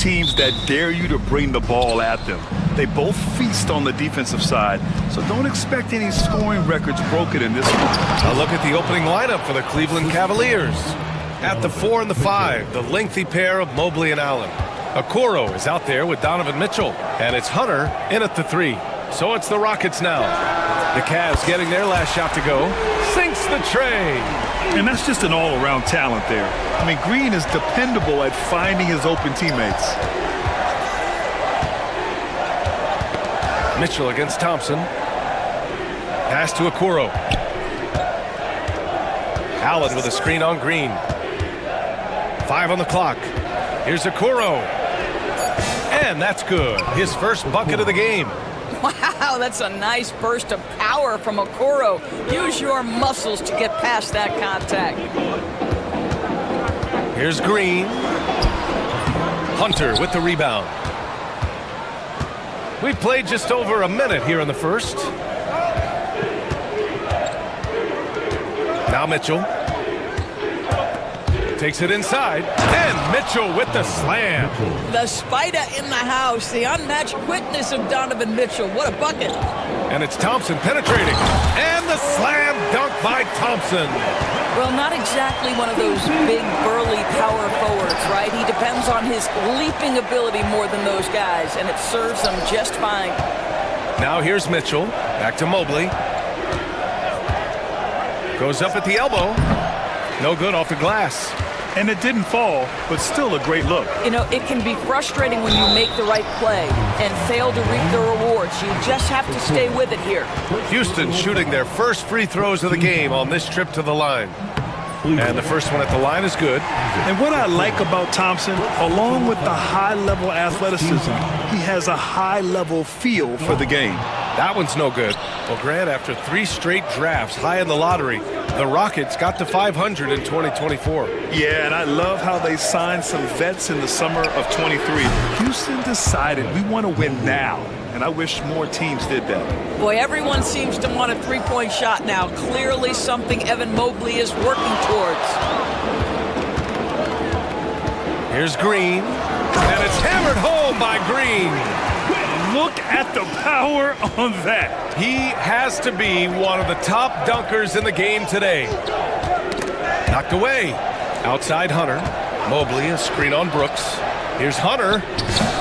teams that dare you to bring the ball at them. They both feast on the defensive side, so don't expect any scoring records broken in this one. A look at the opening lineup for the Cleveland Cavaliers. At the 4 and the 5, the lengthy pair of Mobley and Allen. Okoro is out there with Donovan Mitchell, and it's Hunter in at the 3. So it's the Rockets now. The Cavs getting their last shot to go. Sinks the tray. And that's just an all-around talent there. I mean, Green is dependable at finding his open teammates. Mitchell against Thompson. Pass to Okoro. Allen with a screen on Green. 5 on the clock. Here's Okoro. And that's good. His first bucket of the game. Wow, that's a nice burst of power from Okoro. Use your muscles to get past that contact. Here's Green. Hunter with the rebound. We've played just over a minute here in the first. Now Mitchell. Takes it inside. And Mitchell with the slam. The spider in the house. The unmatched quickness of Donovan Mitchell. What a bucket. And it's Thompson penetrating. And the slam dunk by Thompson. Well, not exactly one of those big, burly power forwards, right? He depends on his leaping ability more than those guys, and it serves him just fine. Now here's Mitchell. Back to Mobley. Goes up at the elbow. No good off the glass. And it didn't fall, but still a great look. You know, it can be frustrating when you make the right play and fail to reap the rewards. You just have to stay with it here. Houston shooting their first free throws of the game on this trip to the line. And the first one at the line is good. And what I like about Thompson, along with the high-level athleticism, he has a high-level feel for the game. That one's no good. Well, Grant, after 3 straight drafts high in the lottery, the Rockets got to 500 in 2024. Yeah, and I love how they signed some vets in the summer of 23. Houston decided we want to win now, and I wish more teams did that. Boy, everyone seems to want a three-point shot now. Clearly something Evan Mobley is working towards. Here's Green, and it's hammered home by Green. Look at the power on that. He has to be one of the top dunkers in the game today. Knocked away. Outside Hunter. Mobley, a screen on Brooks. Here's Hunter.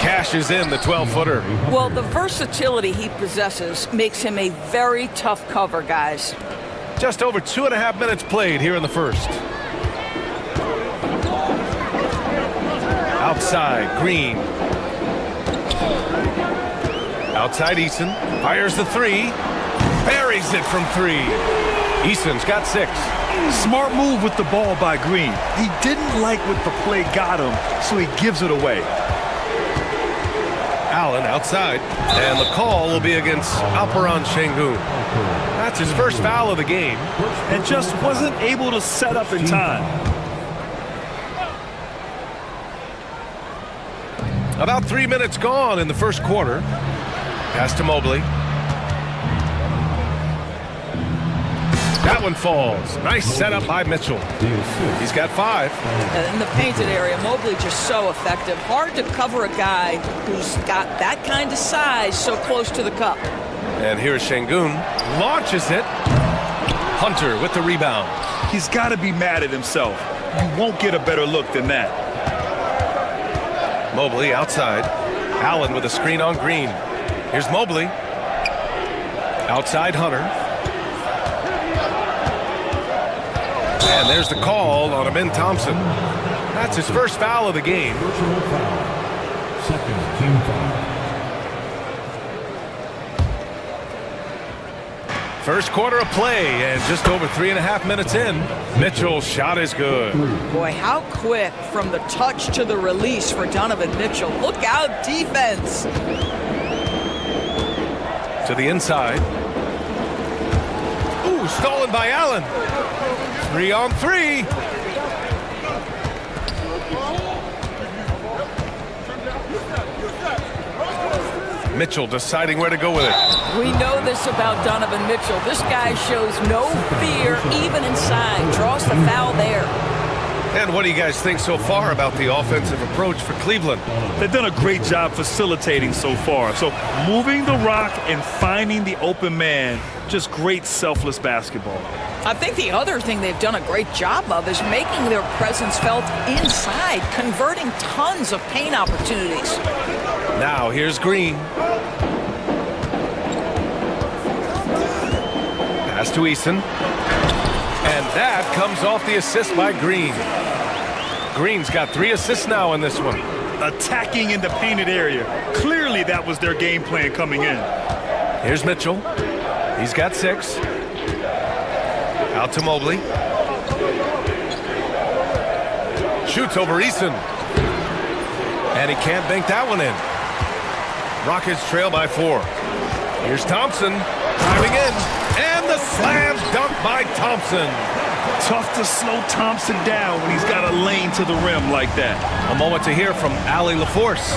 Cashes in the 12-footer. Well, the versatility he possesses makes him a very tough cover, guys. Just over 2.5 minutes played here in the first. Outside, Green. Outside Eason, fires the 3, buries it from 3. Eason's got 6. Smart move with the ball by Green. He didn't like what the play got him, so he gives it away. Allen outside, and the call will be against Alperen Şengün. That's his first foul of the game. And just wasn't able to set up in time. About 3 minutes gone in the first quarter. Pass to Mobley. That one falls. Nice setup by Mitchell. He's got 5. In the painted area, Mobley just so effective. Hard to cover a guy who's got that kind of size so close to the cup. And here's Şengün. Launches it. Hunter with the rebound. He's got to be mad at himself. You won't get a better look than that. Mobley outside. Allen with a screen on Green. Here's Mobley. Outside Hunter. And there's the call on Amin Thompson. That's his first foul of the game. Second team foul. First quarter of play, and just over 3.5 minutes in, Mitchell's shot is good. Boy, how quick from the touch to the release for Donovan Mitchell. Look out, defense. To the inside. Ooh, stolen by Allen. 3 on 3. Mitchell deciding where to go with it. We know this about Donovan Mitchell. This guy shows no fear even inside. Draws the foul there. And what do you guys think so far about the offensive approach for Cleveland? They've done a great job facilitating so far. So moving the rock and finding the open man, just great selfless basketball. I think the other thing they've done a great job of is making their presence felt inside, converting tons of paint opportunities. Now here's Green. Pass to Eason. And that comes off the assist by Green. Green's got 3 assists now in this one. Attacking in the painted area. Clearly that was their game plan coming in. Here's Mitchell. He's got 6. Out to Mobley. Shoots over Eason. And he can't bank that one in. Rockets trail by 4. Here's Thompson driving in. And the slam dunk by Thompson. Tough to slow Thompson down when he's got a lane to the rim like that. A moment to hear from Allie LaForce.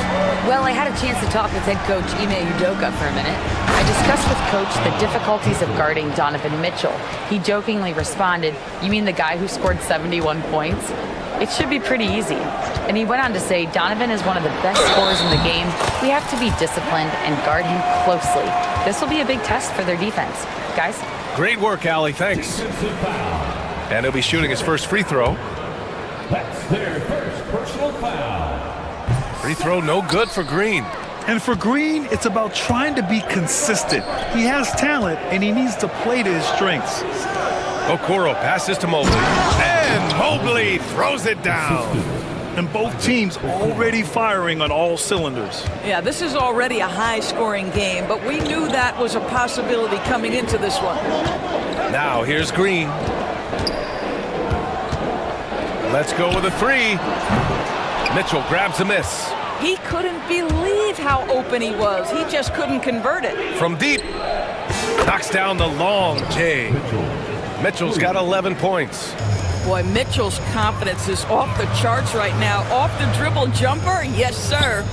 Well, I had a chance to talk with head coach Ime Udoka for a minute. I discussed with coach the difficulties of guarding Donovan Mitchell. He jokingly responded, "You mean the guy who scored 71 points? It should be pretty easy." And he went on to say, "Donovan is one of the best scorers in the game. We have to be disciplined and guard him closely. This will be a big test for their defense." Guys? Great work, Allie. Thanks. And he'll be shooting his first free throw. That's their first personal foul. Free throw no good for Green. And for Green, it's about trying to be consistent. He has talent, and he needs to play to his strengths. Okoro passes to Mobley. And Mobley throws it down. And both teams already firing on all cylinders. Yeah, this is already a high-scoring game, but we knew that was a possibility coming into this one. Now here's Green. Let's go with a 3. Mitchell grabs a miss. He couldn't believe how open he was. He just couldn't convert it. From deep. Knocks down the long J. Mitchell's got 11 points. Boy, Mitchell's confidence is off the charts right now. Off the dribble jumper, yes, sir.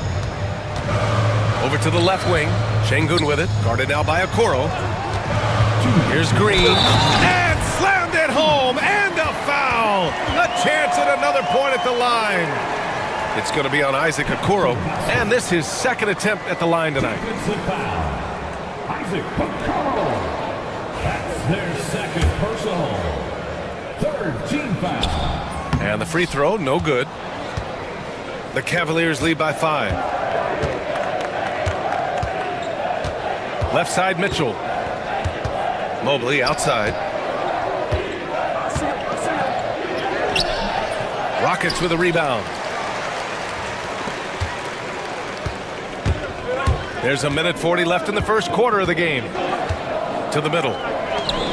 Over to the left wing. Şengün with it. Guarded now by Okoro. Here's Green. And slammed it home. And a foul. A chance at another point at the line. It's going to be on Isaac Okoro. And this is his second attempt at the line tonight. Isaac Okoro. That's their second personal. Third team foul. And the free throw, no good. The Cavaliers lead by 5. Left side, Mitchell. Mobley outside. Rockets with a rebound. There's 1:40 left in the first quarter of the game. To the middle.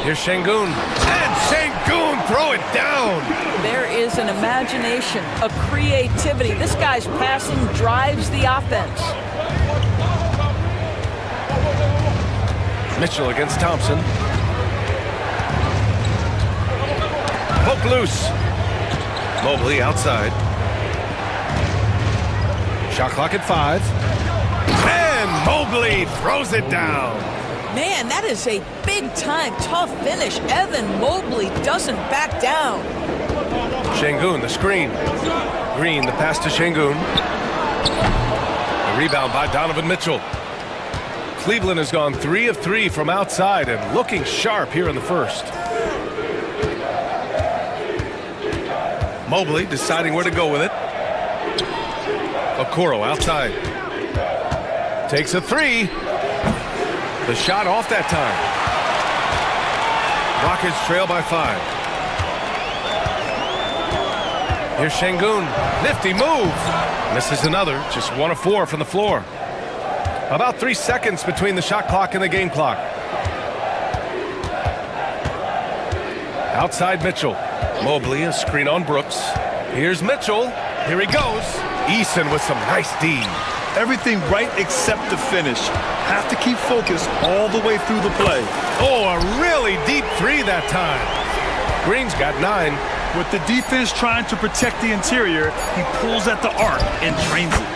Here's Şengün. And Şengün throw it down. There is an imagination, a creativity. This guy's passing drives the offense. Mitchell against Thompson. Poke loose. Mobley outside. Shot clock at 5. And Mobley throws it down. Man, that is a big-time, tough finish. Evan Mobley doesn't back down. Şengün, the screen. Green, the pass to Şengün. The rebound by Donovan Mitchell. Cleveland has gone 3 of 3 from outside and looking sharp here in the first. Mobley deciding where to go with it. Okoro outside. Takes a 3. The shot off that time. Rockets trail by 5. Here's Şengün. Nifty move. Misses another. Just 1 of 4 from the floor. About 3 seconds between the shot clock and the game clock. Outside Mitchell. Mobley, a screen on Brooks. Here's Mitchell. Here he goes. Eason with some nice D. Everything right except the finish. Have to keep focused all the way through the play. Oh, a really deep 3 that time. Green's got 9. With the defense trying to protect the interior, he pulls at the arc and drains it.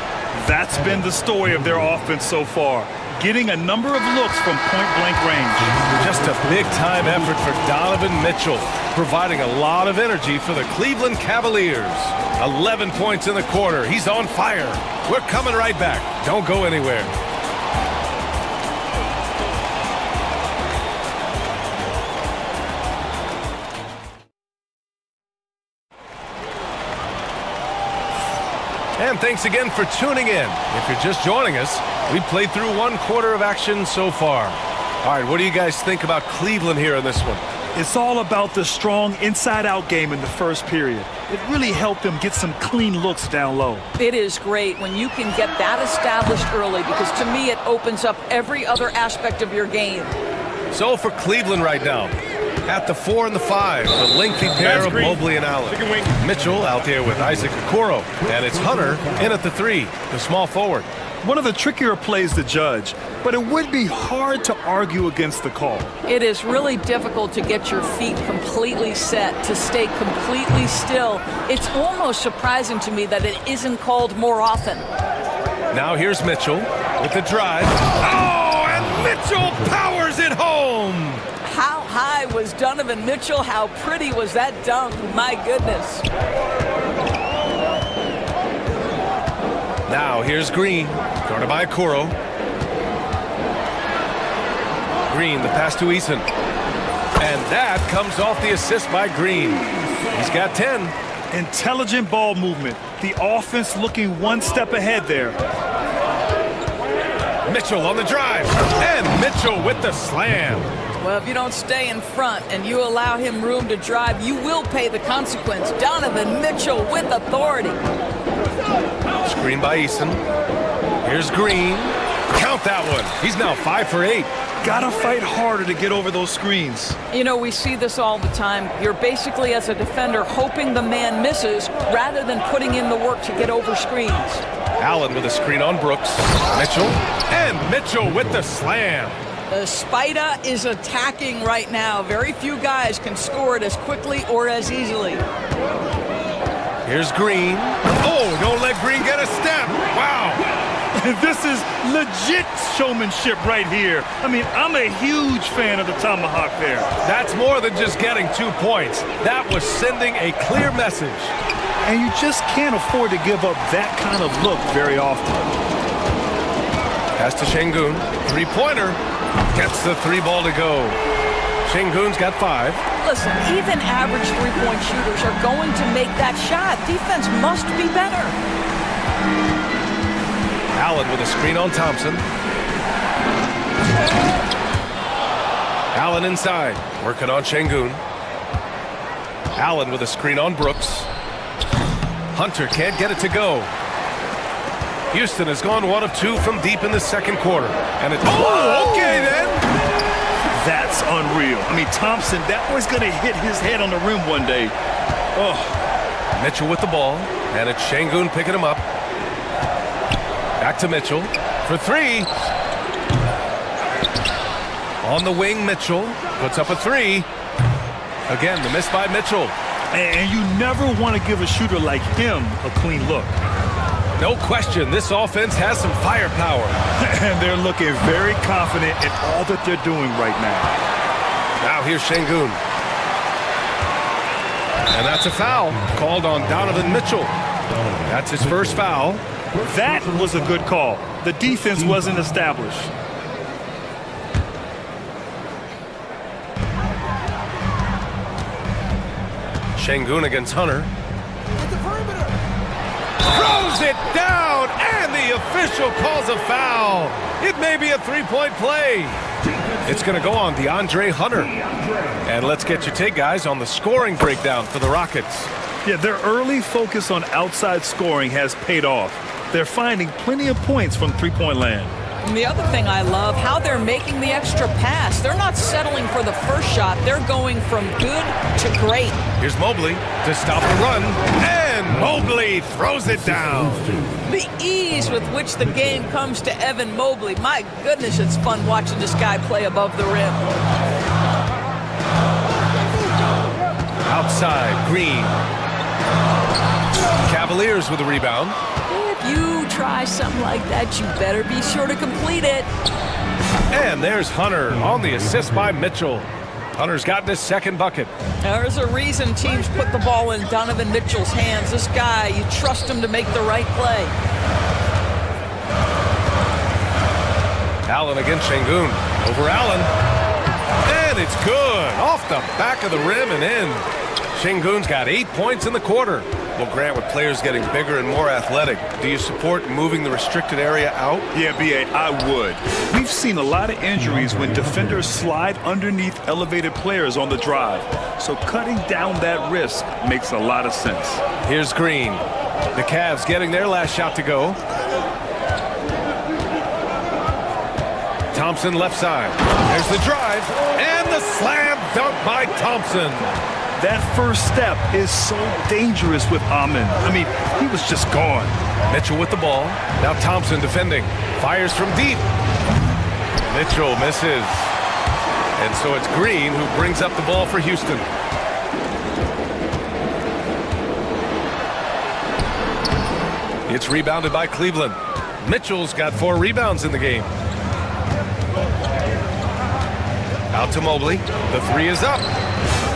That's been the story of their offense so far. getting a number of looks from point-blank range. Just a big-time effort for Donovan Mitchell, providing a lot of energy for the Cleveland Cavaliers. 11 points in the quarter. He's on fire. We're coming right back. Don't go anywhere. And thanks again for tuning in. If you're just joining us, we played through one quarter of action so far. All right, what do you guys think about Cleveland here in this one? It's all about the strong inside-out game in the first period. It really helped them get some clean looks down low. It is great when you can get that established early because to me it opens up every other aspect of your game. So for Cleveland right now, at the 4 and the 5, the lengthy pair of Mobley and Allen. Mitchell out there with Isaac Okoro, and it's Hunter in at the 3, the small forward. One of the trickier plays to judge, but it would be hard to argue against the call. It is really difficult to get your feet completely set, to stay completely still. It's almost surprising to me that it isn't called more often. Now here's Mitchell with the drive. Oh, and Mitchell powers it home! How high was Donovan Mitchell? How pretty was that dunk? My goodness. Now here's Green, guarded by Okoro. Green, the pass to Eason. And that comes off the assist by Green. He's got 10. Intelligent ball movement. The offense looking one step ahead there. Mitchell on the drive. And Mitchell with the slam. Well, if you don't stay in front and you allow him room to drive, you will pay the consequence. Donovan Mitchell with authority. Screen by Eason. Here's Green. Count that one. He's now 5 for 8. Gotta fight harder to get over those screens. You know, we see this all the time. You're basically, as a defender, hoping the man misses rather than putting in the work to get over screens. Allen with a screen on Brooks. Mitchell. And Mitchell with the slam. The Spider is attacking right now. Very few guys can score it as quickly or as easily. Here's Green. Oh, don't let Green get a step. Wow. This is legit showmanship right here. I mean, I'm a huge fan of the tomahawk there. That's more than just getting 2 points. That was sending a clear message. And you just can't afford to give up that kind of look very often. Pass to Şengün. Three-pointer. Gets the 3 ball to go. Şengün's got 5. Listen, even average three-point shooters are going to make that shot. Defense must be better. Allen with a screen on Thompson. Allen inside, working on Şengün. Allen with a screen on Brooks. Hunter can't get it to go. Houston has gone 1 of 2 from deep in the second quarter. And it's... Oh, okay then! That's unreal. I mean, Thompson, that boy's going to hit his head on the rim one day. Oh. Mitchell with the ball, and it's Şengün picking him up. Back to Mitchell for 3. On the wing, Mitchell puts up a 3. Again, the miss by Mitchell. And you never want to give a shooter like him a clean look. No question, this offense has some firepower. And they're looking very confident in all that they're doing right now. Now here's Şengün. And that's a foul called on Donovan Mitchell. That's his first foul. That was a good call. The defense wasn't established. Şengün against Hunter. Throws it down, and the official calls a foul. It may be a 3-point play. It's going to go on DeAndre Hunter. And let's get your take, guys, on the scoring breakdown for the Rockets. Yeah, their early focus on outside scoring has paid off. They're finding plenty of points from three-point land. And the other thing I love, how they're making the extra pass. They're not settling for the first shot. They're going from good to great. Here's Mobley to stop the run, and Mobley throws it down. The ease with which the game comes to Evan Mobley. My goodness, it's fun watching this guy play above the rim. Outside, Green. Cavaliers with a rebound. If you try something like that, you better be sure to complete it. And there's Hunter on the assist by Mitchell. Hunter's gotten his second bucket. There's a reason teams put the ball in Donovan Mitchell's hands. This guy, you trust him to make the right play. Allen against Şengün. Over Allen. And it's good. Off the back of the rim and in. Şengün's got 8 points in the quarter. Well, Grant, with players getting bigger and more athletic, do you support moving the restricted area out? Yeah, B.A., I would. We've seen a lot of injuries when defenders slide underneath elevated players on the drive. So cutting down that risk makes a lot of sense. Here's Green. The Cavs getting their last shot to go. Thompson left side. There's the drive and the slam dunk by Thompson. That first step is so dangerous with Amin. I mean, he was just gone. Mitchell with the ball. Now Thompson defending. Fires from deep. Mitchell misses. And so it's Green who brings up the ball for Houston. It's rebounded by Cleveland. Mitchell's got 4 rebounds in the game. Out to Mobley. The 3 is up.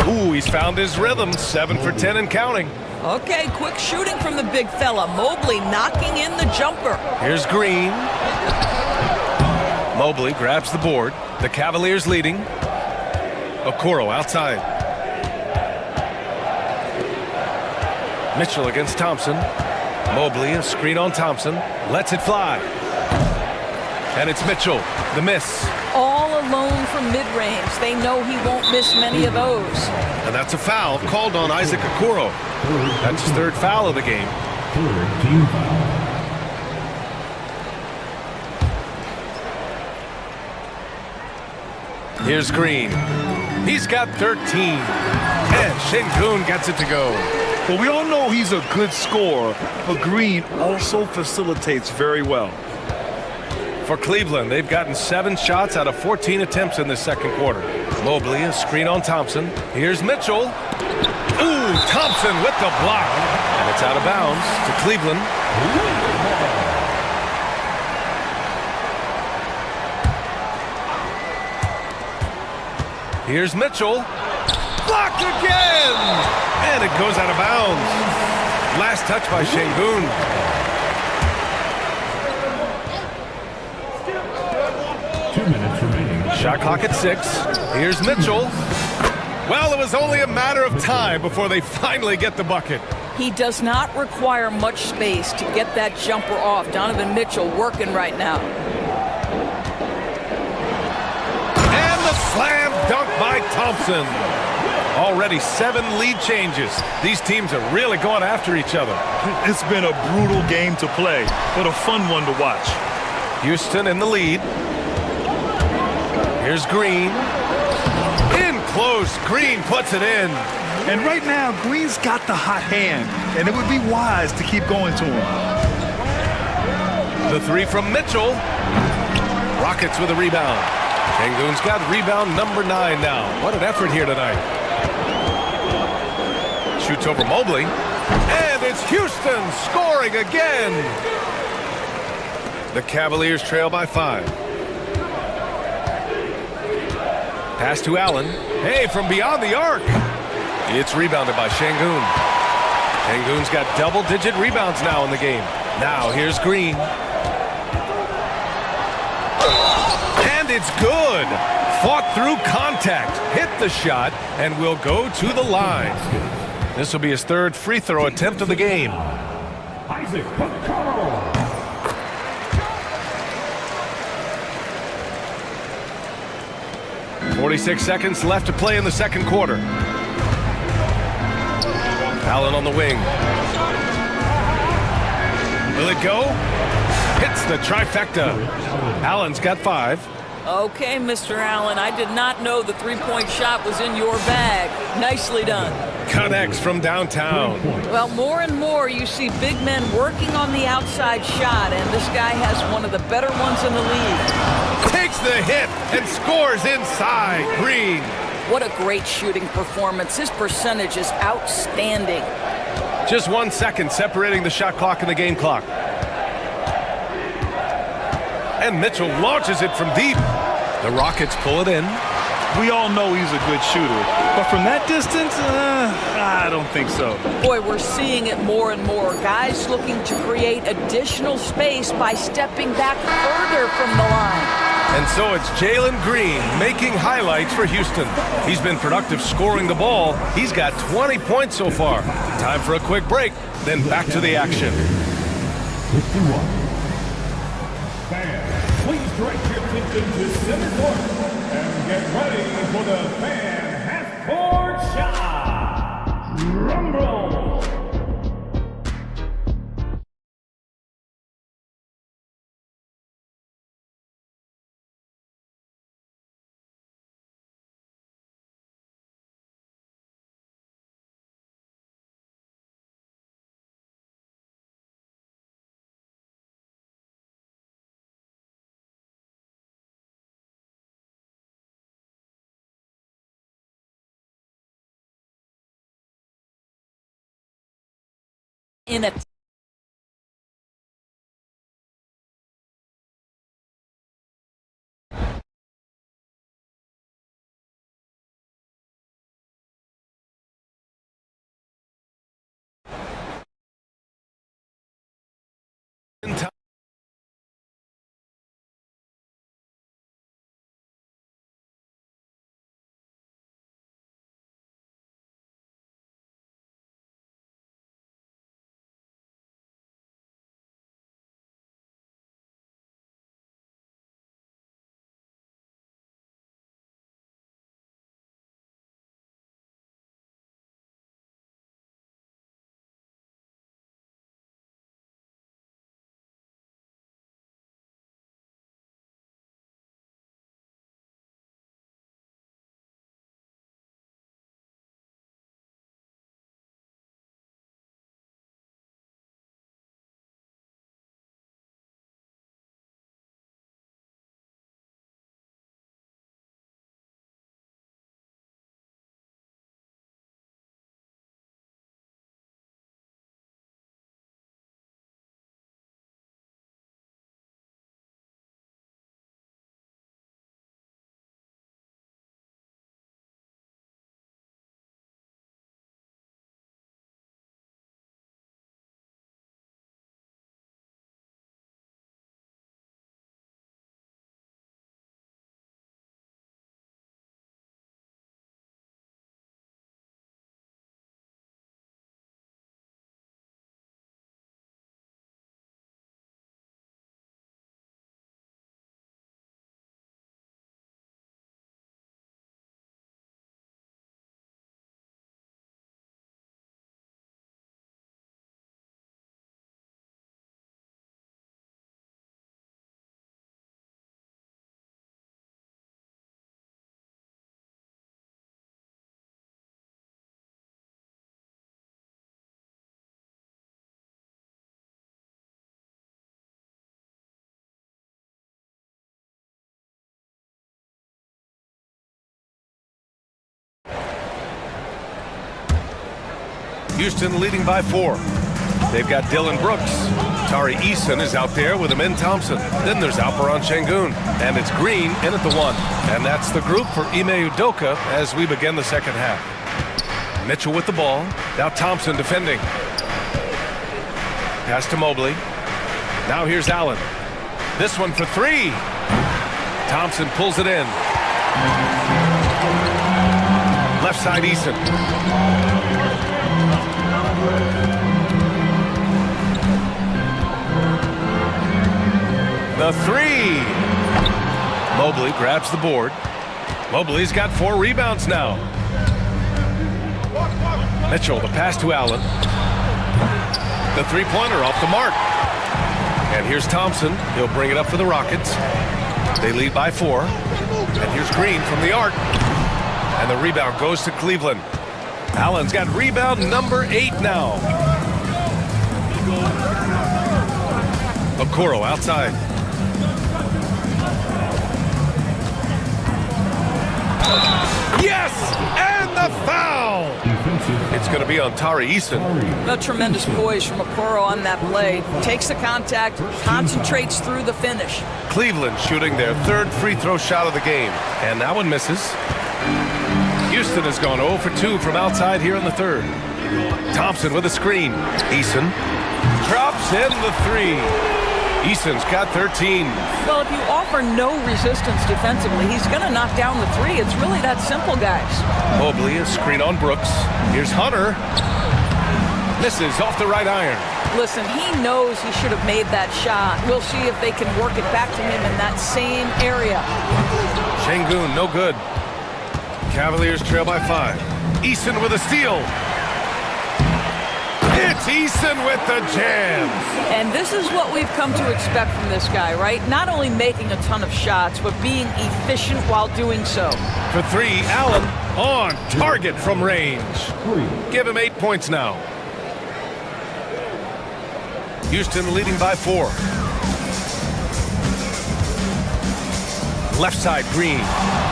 Ooh, he's found his rhythm. 7 for 10 and counting. Okay, quick shooting from the big fella. Mobley knocking in the jumper. Here's Green. Mobley grabs the board. The Cavaliers leading. Okoro outside. Mitchell against Thompson. Mobley, a screen on Thompson. Lets it fly. And it's Mitchell. The miss. All alone from mid-range. They know he won't miss many of those. And that's a foul called on Isaac Okoro. That's his 3rd foul of the game. 3rd team foul. Here's Green. He's got 13. And Şengün gets it to go. But we all know he's a good scorer, but Green also facilitates very well. For Cleveland, they've gotten 7 shots out of 14 attempts in this second quarter. Mobley, a screen on Thompson. Here's Mitchell. Ooh, Thompson with the block. And it's out of bounds to Cleveland. Here's Mitchell. Blocked again! And it goes out of bounds. Last touch by Şengün. 2 minutes remaining. Shot clock at 6. Here's Mitchell. Well, it was only a matter of time before they finally get the bucket. He does not require much space to get that jumper off. Donovan Mitchell working right now. And the slam dunk by Thompson. Already 7 lead changes. These teams are really going after each other. It's been a brutal game to play, but a fun one to watch. Houston in the lead. Here's Green. In close. Green puts it in. And right now, Green's got the hot hand, and it would be wise to keep going to him. The 3 from Mitchell. Rockets with a rebound. Şengün's got rebound number 9 now. What an effort here tonight. Shoots over Mobley. And it's Houston scoring again. The Cavaliers trail by 5. Pass to Allen. Hey, from beyond the arc. It's rebounded by Şengün. Şengün's got double-digit rebounds now in the game. Now here's Green. And it's good. Fought through contact. Hit the shot and will go to the line. This will be his 3rd free throw attempt of the game. Isaac Okoro. 46 seconds left to play in the second quarter. Allen on the wing. Will it go? Hits the trifecta. Allen's got 5. Okay, Mr. Allen, I did not know the three-point shot was in your bag. Nicely done. Connects from downtown. Well, more and more you see big men working on the outside shot, and this guy has one of the better ones in the league. Takes the hit and scores inside. Green. What a great shooting performance. His percentage is outstanding. Just 1 second separating the shot clock and the game clock. And Mitchell launches it from deep. The Rockets pull it in. We all know he's a good shooter, but from that distance, I don't think so. Boy, we're seeing it more and more. Guys looking to create additional space by stepping back further from the line. And so it's Jalen Green making highlights for Houston. He's been productive scoring the ball. He's got 20 points so far. Time for a quick break, then back to the action. 51. Fans, please direct your attention to center court and get ready for the fan half-court shot. Rumble! In a In time. Houston leading by 4. They've got Dylan Brooks. Tari Eason is out there with Amin Thompson. Then there's Alperon Şengün. And it's Green in at the 1. And that's the group for Ime Udoka as we begin the second half. Mitchell with the ball. Now Thompson defending. Pass to Mobley. Now here's Allen. This one for 3. Thompson pulls it in. Left side Eason. The 3. Mobley grabs the board. Mobley's got 4 rebounds now. Mitchell, the pass to Allen. The three-pointer off the mark. And here's Thompson. He'll bring it up for the Rockets. They lead by 4. And here's Green from the arc. And the rebound goes to Cleveland. Allen's got rebound number 8 now. Okoro outside. Yes! And the foul! It's going to be on Tari Eason. A tremendous poise from Okoro on that play. Takes the contact, concentrates through the finish. Cleveland shooting their third free throw shot of the game. And that one misses. Houston has gone 0 for 2 from outside here in the third. Thompson with a screen. Eason drops in the three. Eason's got 13. Well, if you offer no resistance defensively, he's going to knock down the three. It's really that simple, guys. Mobley, a screen on Brooks. Here's Hunter. Misses off the right iron. Listen, he knows he should have made that shot. We'll see if they can work it back to him in that same area. Şengün, no good. Cavaliers trail by 5. Eason with a steal. It's Eason with the jam. And this is what we've come to expect from this guy, right? Not only making a ton of shots, but being efficient while doing so. For 3, Allen on target from range. Give him 8 points now. Houston leading by 4. Left side, Green.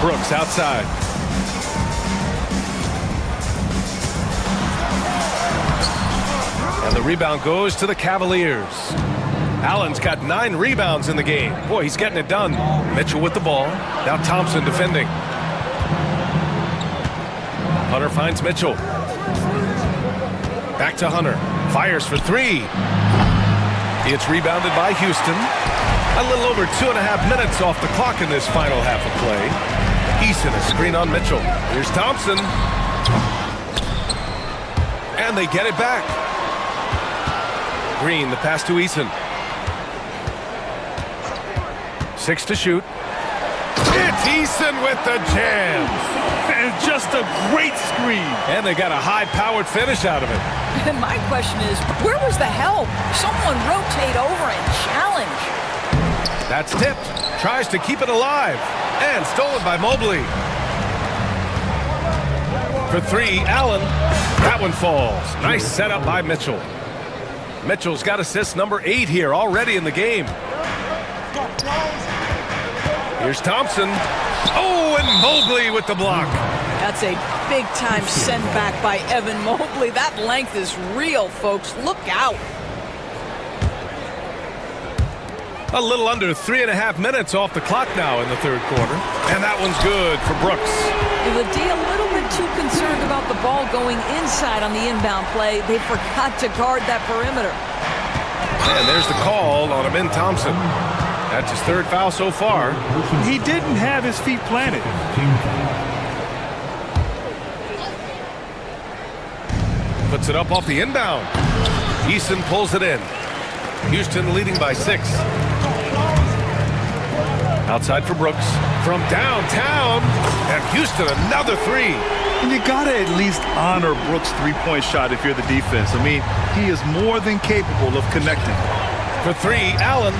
Brooks outside. And the rebound goes to the Cavaliers. Allen's got 9 rebounds in the game. Boy, he's getting it done. Mitchell with the ball. Now Thompson defending. Hunter finds Mitchell. Back to Hunter. Fires for 3. It's rebounded by Houston. A little over 2.5 minutes off the clock in this final half of play. Eason, a screen on Mitchell. Here's Thompson. And they get it back. Green, the pass to Eason. 6 to shoot. It's Eason with the jam. And just a great screen. And they got a high-powered finish out of it. And my question is, where was the help? Someone rotate over and challenge. That's tipped. Tries to keep it alive. And stolen by Mobley. For 3, Allen. That one falls. Nice setup by Mitchell. Mitchell's got assist number 8 here already in the game. Here's Thompson. Oh, and Mobley with the block. That's a big-time send back by Evan Mobley. That length is real, folks. Look out. A little under 3.5 minutes off the clock now in the third quarter. And that one's good for Brooks. The D a little bit too concerned about the ball going inside on the inbound play. They forgot to guard that perimeter. And there's the call on Amin Thompson. That's his 3rd foul so far. He didn't have his feet planted. Puts it up off the inbound. Eason pulls it in. Houston leading by 6. Outside for Brooks. From downtown. And Houston another 3. And you gotta at least honor Brooks' three-point shot if you're the defense. I mean, he is more than capable of connecting. For 3, Allen.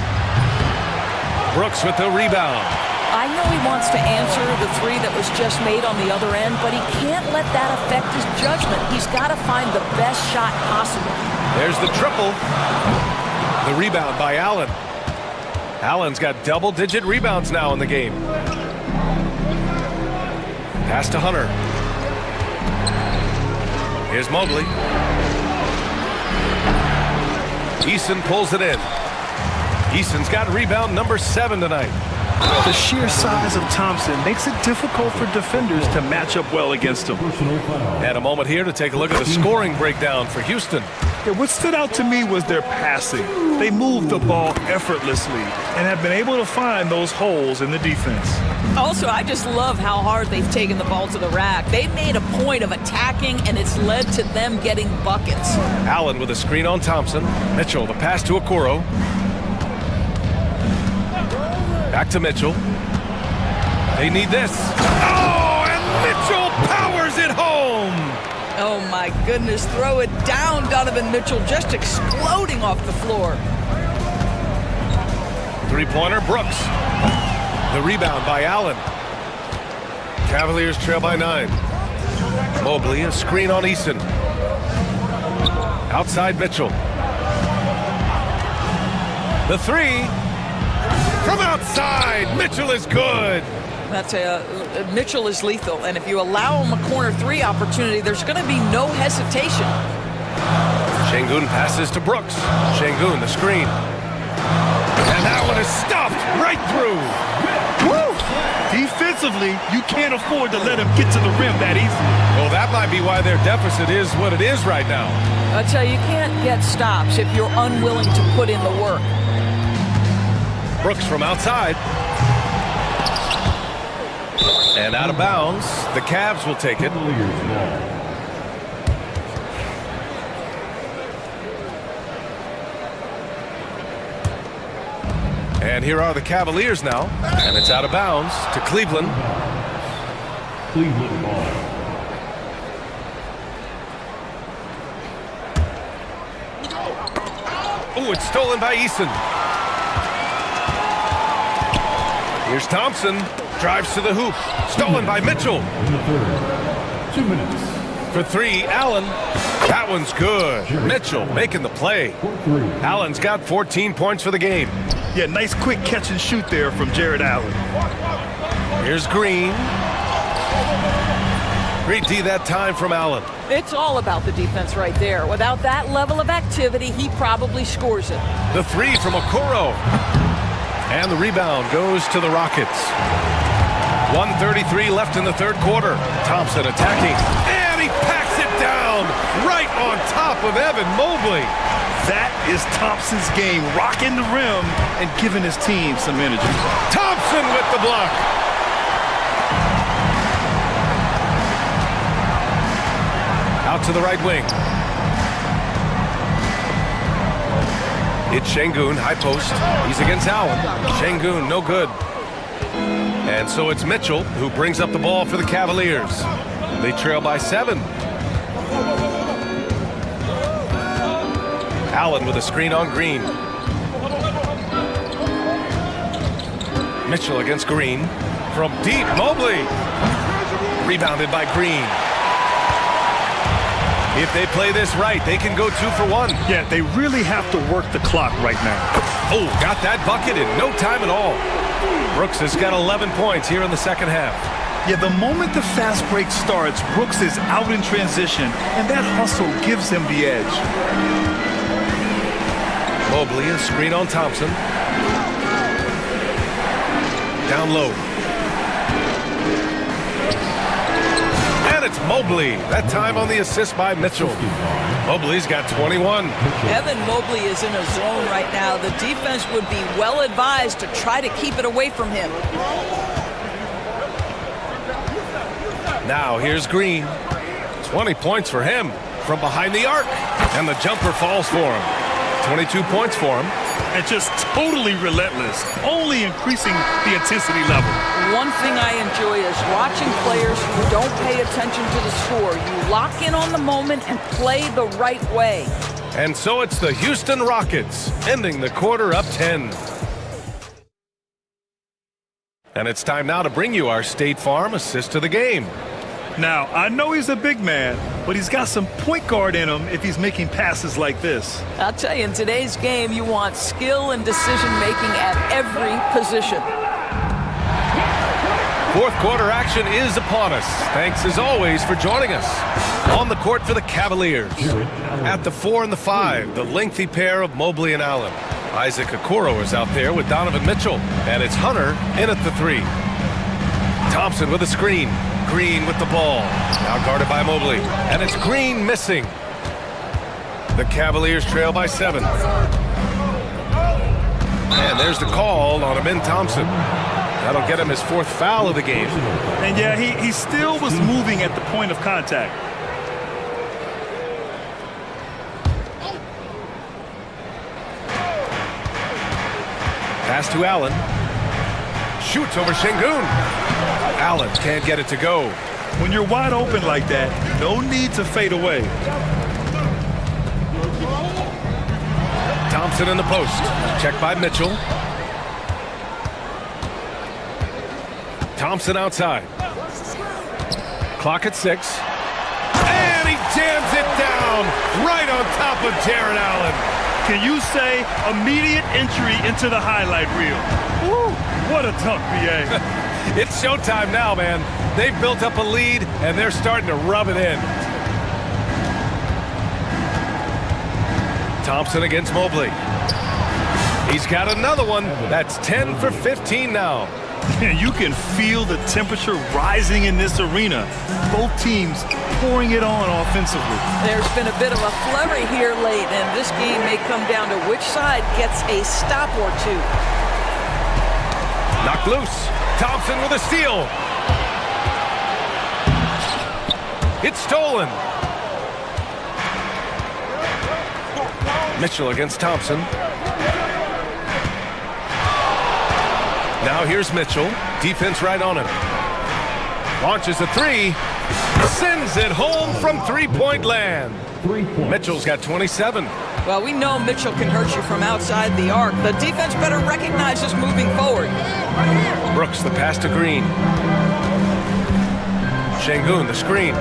Brooks with the rebound. I know he wants to answer the 3 that was just made on the other end, but he can't let that affect his judgment. He's got to find the best shot possible. There's the triple. The rebound by Allen. Allen's got double-digit rebounds now in the game. Pass to Hunter. Here's Mobley. Eason pulls it in. Eason's got rebound number 7 tonight. The sheer size of Thompson makes it difficult for defenders to match up well against him. And a moment here to take a look at the scoring breakdown for Houston. Yeah, what stood out to me was their passing. They moved the ball effortlessly and have been able to find those holes in the defense. Also, I just love how hard they've taken the ball to the rack. They've made a point of attacking, and it's led to them getting buckets. Allen with a screen on Thompson. Mitchell, the pass to Okoro. Back to Mitchell. They need this. Oh, and Mitchell powers it home. Oh, my goodness. Throw it down, Donovan Mitchell, just exploding off the floor. Three-pointer, Brooks. The rebound by Allen. Cavaliers trail by 9. Mobley, a screen on Eason. Outside Mitchell. The 3. From outside, Mitchell is good. That's Mitchell is lethal, and if you allow him a corner three opportunity, there's going to be no hesitation. Şengün passes to Brooks. Şengün, the screen. And that one is stuffed right through. Woo! Defensively, you can't afford to let him get to the rim that easily. Well, that might be why their deficit is what it is right now. I tell you, you can't get stops if you're unwilling to put in the work. Brooks from outside. And out of bounds. The Cavs will take it. And here are the Cavaliers now. And it's out of bounds to Cleveland. Cleveland ball. Oh, it's stolen by Eason. Here's Thompson. Drives to the hoop. Stolen by Mitchell. In the third. 2 minutes. For three, Allen. That one's good. Mitchell making the play. Allen's got 14 points for the game. Yeah, nice quick catch and shoot there from Jared Allen. Here's Green. Great D that time from Allen. It's all about the defense right there. Without that level of activity, he probably scores it. The three from Okoro. And the rebound goes to the Rockets. 1:33 left in the third quarter. Thompson attacking. And he packs it down right on top of Evan Mobley. That is Thompson's game, rocking the rim and giving his team some energy. Thompson with the block. Out to the right wing. It's Şengün, high post. He's against Allen. Şengün, no good. And so it's Mitchell who brings up the ball for the Cavaliers. They trail by 7. Allen with a screen on Green. Mitchell against Green. From deep, Mobley. Rebounded by Green. If they play this right, they can go 2 for 1. Yeah, they really have to work the clock right now. Oh, got that bucket in no time at all. Brooks has got 11 points here in the second half. Yeah, the moment the fast break starts, Brooks is out in transition, and that hustle gives him the edge. Mobley, a screen on Thompson. Down low. And it's Mobley. That time on the assist by Mitchell. Mobley's got 21. Evan Mobley is in a zone right now. The defense would be well advised to try to keep it away from him. Now here's Green. 20 points for him from behind the arc. And the jumper falls for him. 22 points for him. And just totally relentless, only increasing the intensity level. One thing I enjoy is watching players who don't pay attention to the score. You lock in on the moment and play the right way. And so it's the Houston Rockets, ending the quarter up 10. And it's time now to bring you our State Farm assist to the game. Now, I know he's a big man, but he's got some point guard in him if he's making passes like this. I'll tell you, in today's game, you want skill and decision-making at every position. Fourth quarter action is upon us. Thanks, as always, for joining us. On the court for the Cavaliers. At the 4 and the 5, the lengthy pair of Mobley and Allen. Isaac Okoro is out there with Donovan Mitchell. And it's Hunter in at the 3. Thompson with a screen. Green with the ball. Now guarded by Mobley. And it's Green missing. The Cavaliers trail by 7. And there's the call on Amin Thompson. That'll get him his 4th foul of the game. And yeah, he still was moving at the point of contact. Pass to Allen. Shoots over Şengün. Allen can't get it to go. When you're wide open like that, no need to fade away. Thompson in the post. Checked by Mitchell. Thompson outside. Clock at 6. And he jams it down right on top of Jared Allen. Can you say immediate entry into the highlight reel? Woo, what a dunk, BA. It's showtime now, man. They've built up a lead, and they're starting to rub it in. Thompson against Mobley. He's got another one. That's 10 for 15 now. You can feel the temperature rising in this arena. Both teams pouring it on offensively. There's been a bit of a flurry here late, and this game may come down to which side gets a stop or two. Knocked loose. Thompson with a steal. It's stolen. Mitchell against Thompson. Now here's Mitchell. Defense right on him. Launches a three. Sends it home from three-point land. Mitchell's got 27. Well, we know Mitchell can hurt you from outside the arc. The defense better recognize this moving forward. Brooks, the pass to Green. Şengün, the screen.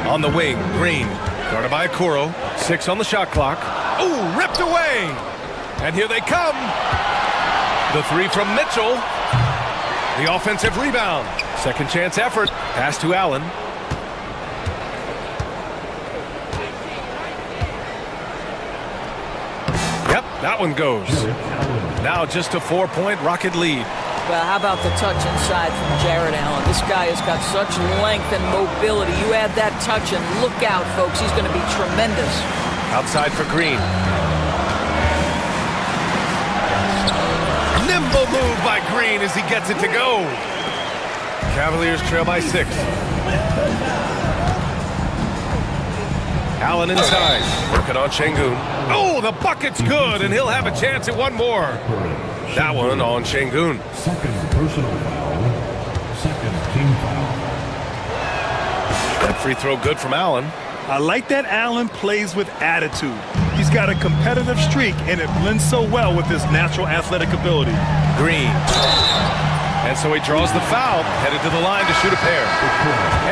On the wing, Green. Guarded by Okoro. 6 on the shot clock. Ooh, ripped away! And here they come. The three from Mitchell. The offensive rebound. Second chance effort. Pass to Allen. Yep, that one goes. Now just a 4-point Rocket lead. Well, how about the touch inside from Jared Allen? This guy has got such length and mobility. You add that touch and look out, folks. He's going to be tremendous. Outside for Green. Nimble move by Green as he gets it to go. Cavaliers trail by 6. Allen inside. Working on Şengün. Oh, the bucket's good, and he'll have a chance at one more. That one on Şengün. Second personal foul. Second team foul. That free throw good from Allen. I like that Allen plays with attitude. He's got a competitive streak, and it blends so well with his natural athletic ability. Green. And so he draws the foul, headed to the line to shoot a pair.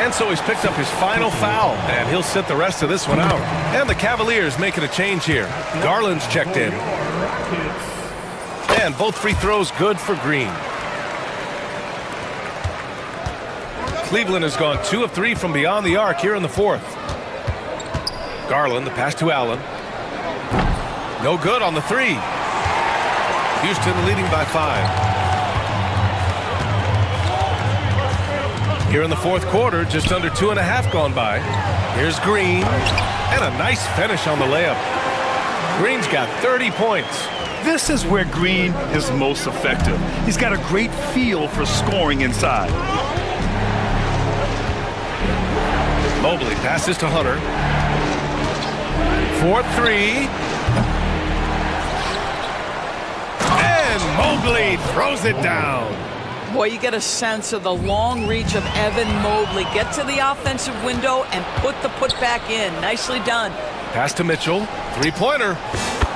And so he's picked up his final foul, and he'll sit the rest of this one out. And the Cavaliers making a change here. Garland's checked in. And both free throws good for Green. Cleveland has gone 2 of 3 from beyond the arc here in the fourth. Garland, the pass to Allen. No good on the three. Houston leading by 5. Here in the fourth quarter, just under 2.5 gone by. Here's Green, and a nice finish on the layup. Green's got 30 points. This is where Green is most effective. He's got a great feel for scoring inside. Mobley passes to Hunter. 4-3. And Mobley throws it down. Boy, you get a sense of the long reach of Evan Mobley. Get to the offensive window and put the putback in. Nicely done. Pass to Mitchell. Three-pointer.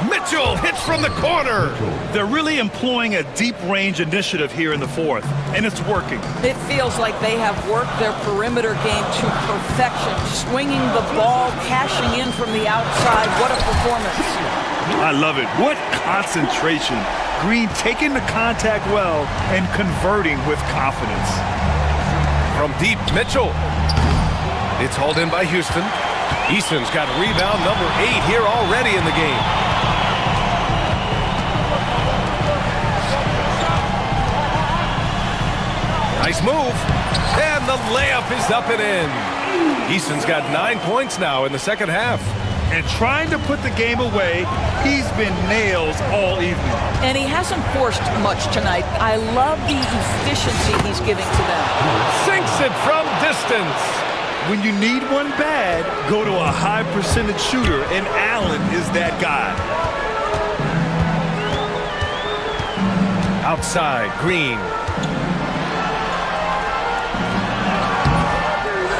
Mitchell hits from the corner. They're really employing a deep-range initiative here in the fourth, and it's working. It feels like they have worked their perimeter game to perfection. Swinging the ball, cashing in from the outside. What a performance. I love it. What concentration. Green taking the contact well and converting with confidence. From deep, Mitchell. It's hauled in by Houston. Easton's got rebound number 8 here already in the game. Nice move. And the layup is up and in. Easton's got 9 points now in the second half. And trying to put the game away, he's been nails all evening. And he hasn't forced much tonight. I love the efficiency he's giving to them. Sinks it from distance. When you need one bad, go to a high percentage shooter, and Allen is that guy. Outside, Green.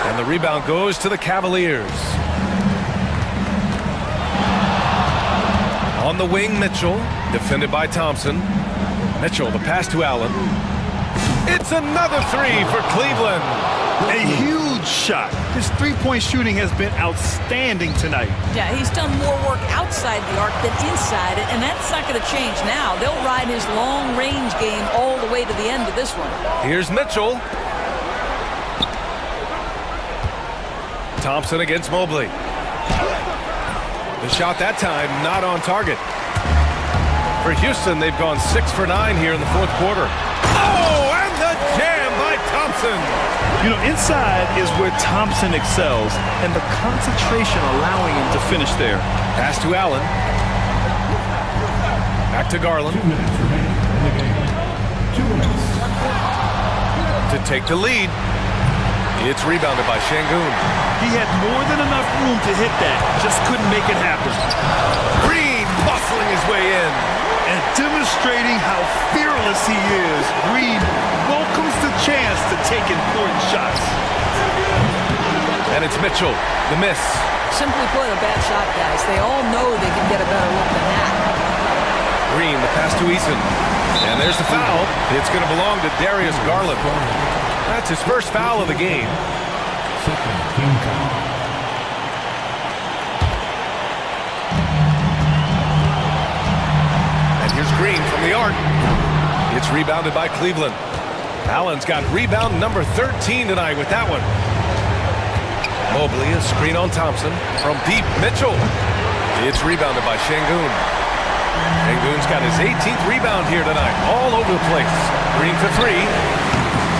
And the rebound goes to the Cavaliers. On the wing, Mitchell, defended by Thompson. Mitchell, the pass to Allen. It's another three for Cleveland. A huge shot. His three-point shooting has been outstanding tonight. Yeah, he's done more work outside the arc than inside it, and that's not going to change now. They'll ride his long-range game all the way to the end of this one. Here's Mitchell. Thompson against Mobley. The shot that time not on target. For Houston, they've gone 6 for 9 here in the fourth quarter. Oh, and the jam by Thompson. You know, inside is where Thompson excels, and the concentration allowing him to finish there. Pass to Allen. Back to Garland. 2 minutes remaining in the game. 2 minutes. To take the lead. It's rebounded by Şangun. He had more than enough room to hit that, just couldn't make it happen. Green muscling his way in. And demonstrating how fearless he is, Green welcomes the chance to take important shots. And it's Mitchell, the miss. Simply put, a bad shot, guys. They all know they can get a better look than that. Green, the pass to Eason. And there's the foul. It's going to belong to Darius Garland. That's his first foul of the game. Second team foul. And here's Green from the arc. It's rebounded by Cleveland. Allen's got rebound number 13 tonight with that one. Mobley, a screen on Thompson. From deep, Mitchell. It's rebounded by Şangun. Şangun's got his 18th rebound here tonight. All over the place. Green for 3.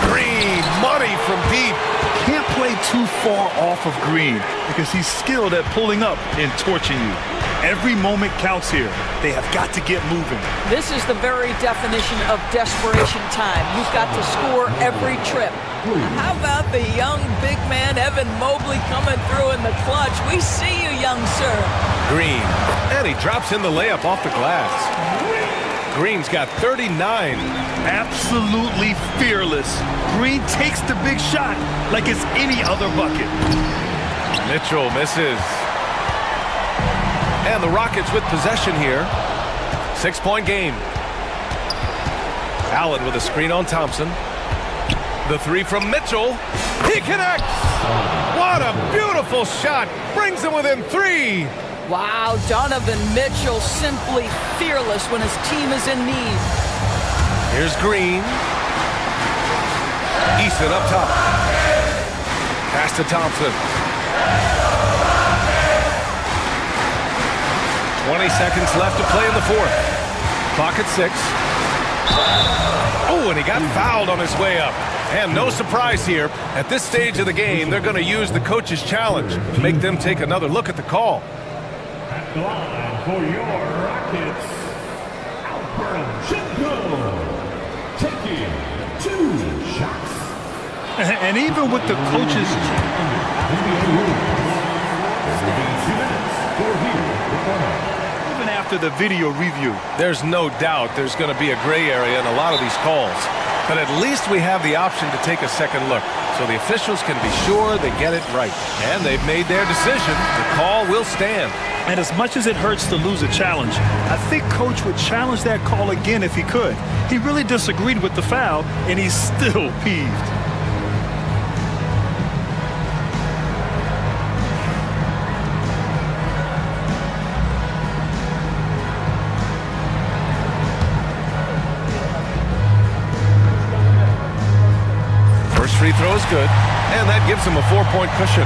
Green, money from deep. Can't play too far off of Green because he's skilled at pulling up and torching you. Every moment counts here. They have got to get moving. This is the very definition of desperation time. You've got to score every trip. How about the young big man, Evan Mobley, coming through in the clutch? We see you, young sir. Green, and he drops in the layup off the glass. Green's got 39. Absolutely fearless. Green takes the big shot like it's any other bucket. Mitchell misses. And the Rockets with possession here. 6-point game. Allen with a screen on Thompson. The 3 from Mitchell. He connects! What a beautiful shot! Brings him within 3! Wow, Donovan Mitchell simply fearless when his team is in need. Here's Green. Easton up top. Pass to Thompson. 20 seconds left to play in the fourth. Clock at 6. Oh, and he got fouled on his way up. And no surprise here. At this stage of the game, they're going to use the coach's challenge to make them take another look at the call. At the line for your Rockets, Alperen Şengün, taking 2 shots. And even with the coaches, even after the video review, There's no doubt there's going to be a gray area in a lot of these calls. But at least we have the option to take a second look, so the officials can be sure they get it right. And they've made their decision. The call will stand. and as much as it hurts to lose a challenge, I think Coach would challenge that call again if he could. He really disagreed with the foul, and he's still peeved. First free throw is good, and that gives him a 4-point cushion.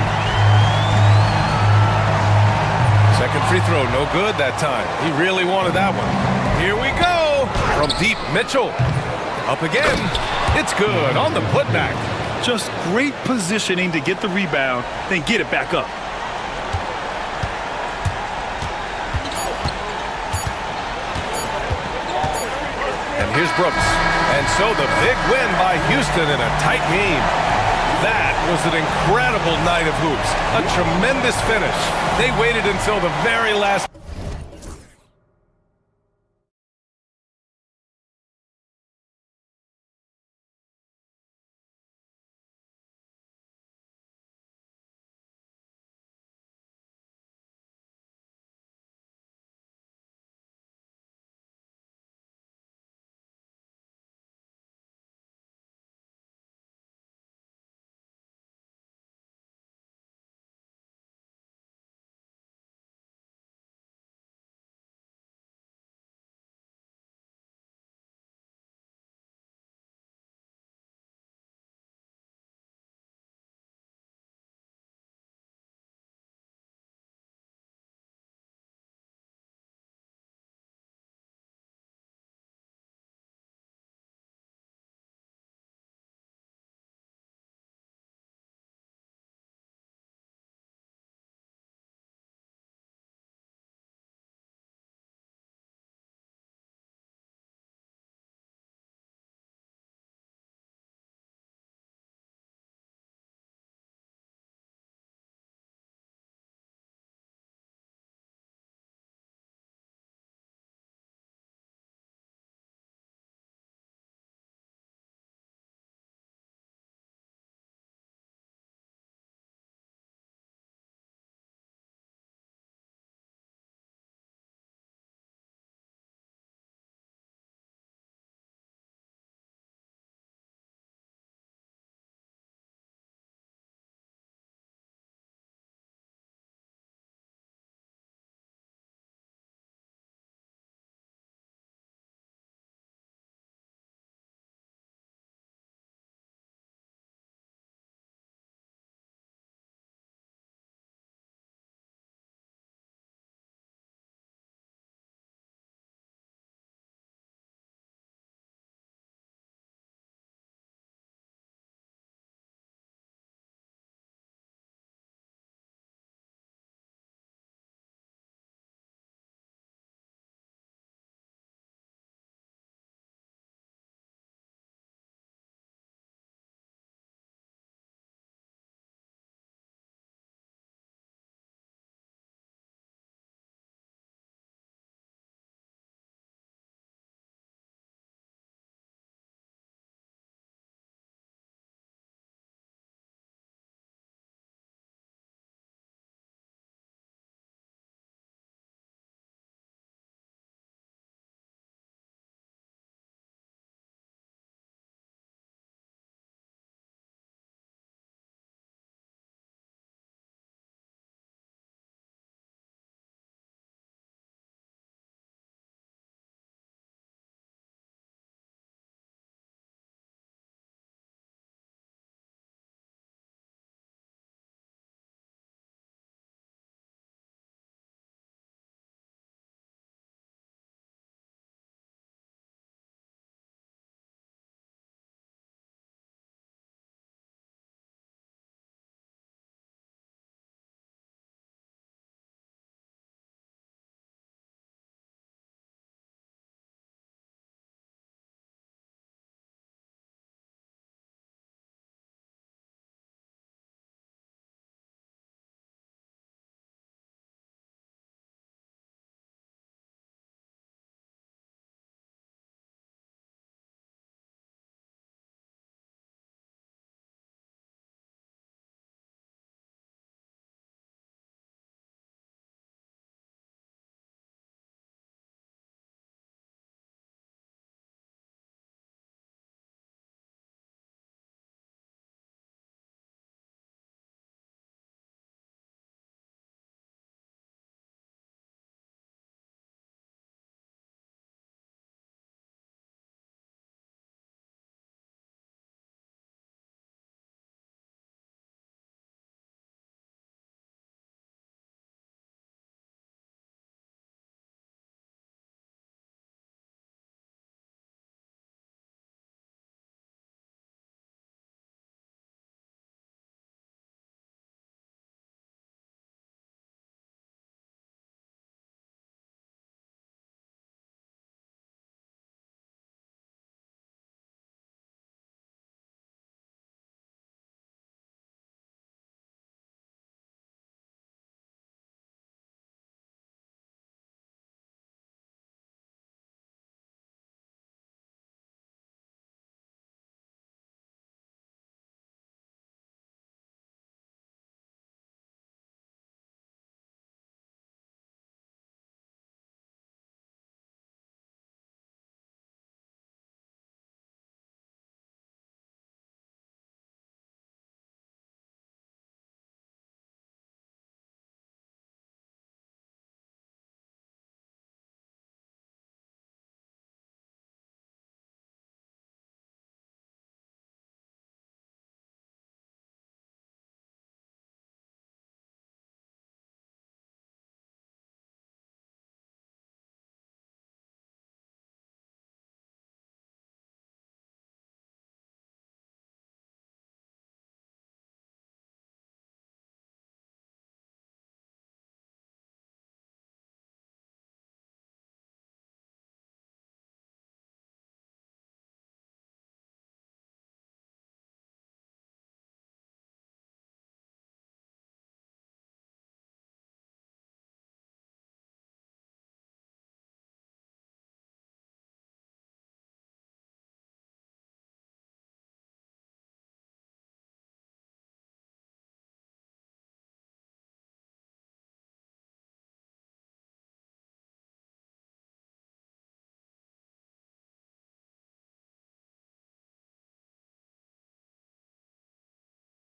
Second free throw, no good that time. He really wanted that one. Here we go! From deep, Mitchell. Up again. It's good on the putback. Just great positioning to get the rebound, then get it back up. And here's Brooks. And so the big win by Houston in a tight game. That was an incredible night of hoops. A tremendous finish. They waited until the very last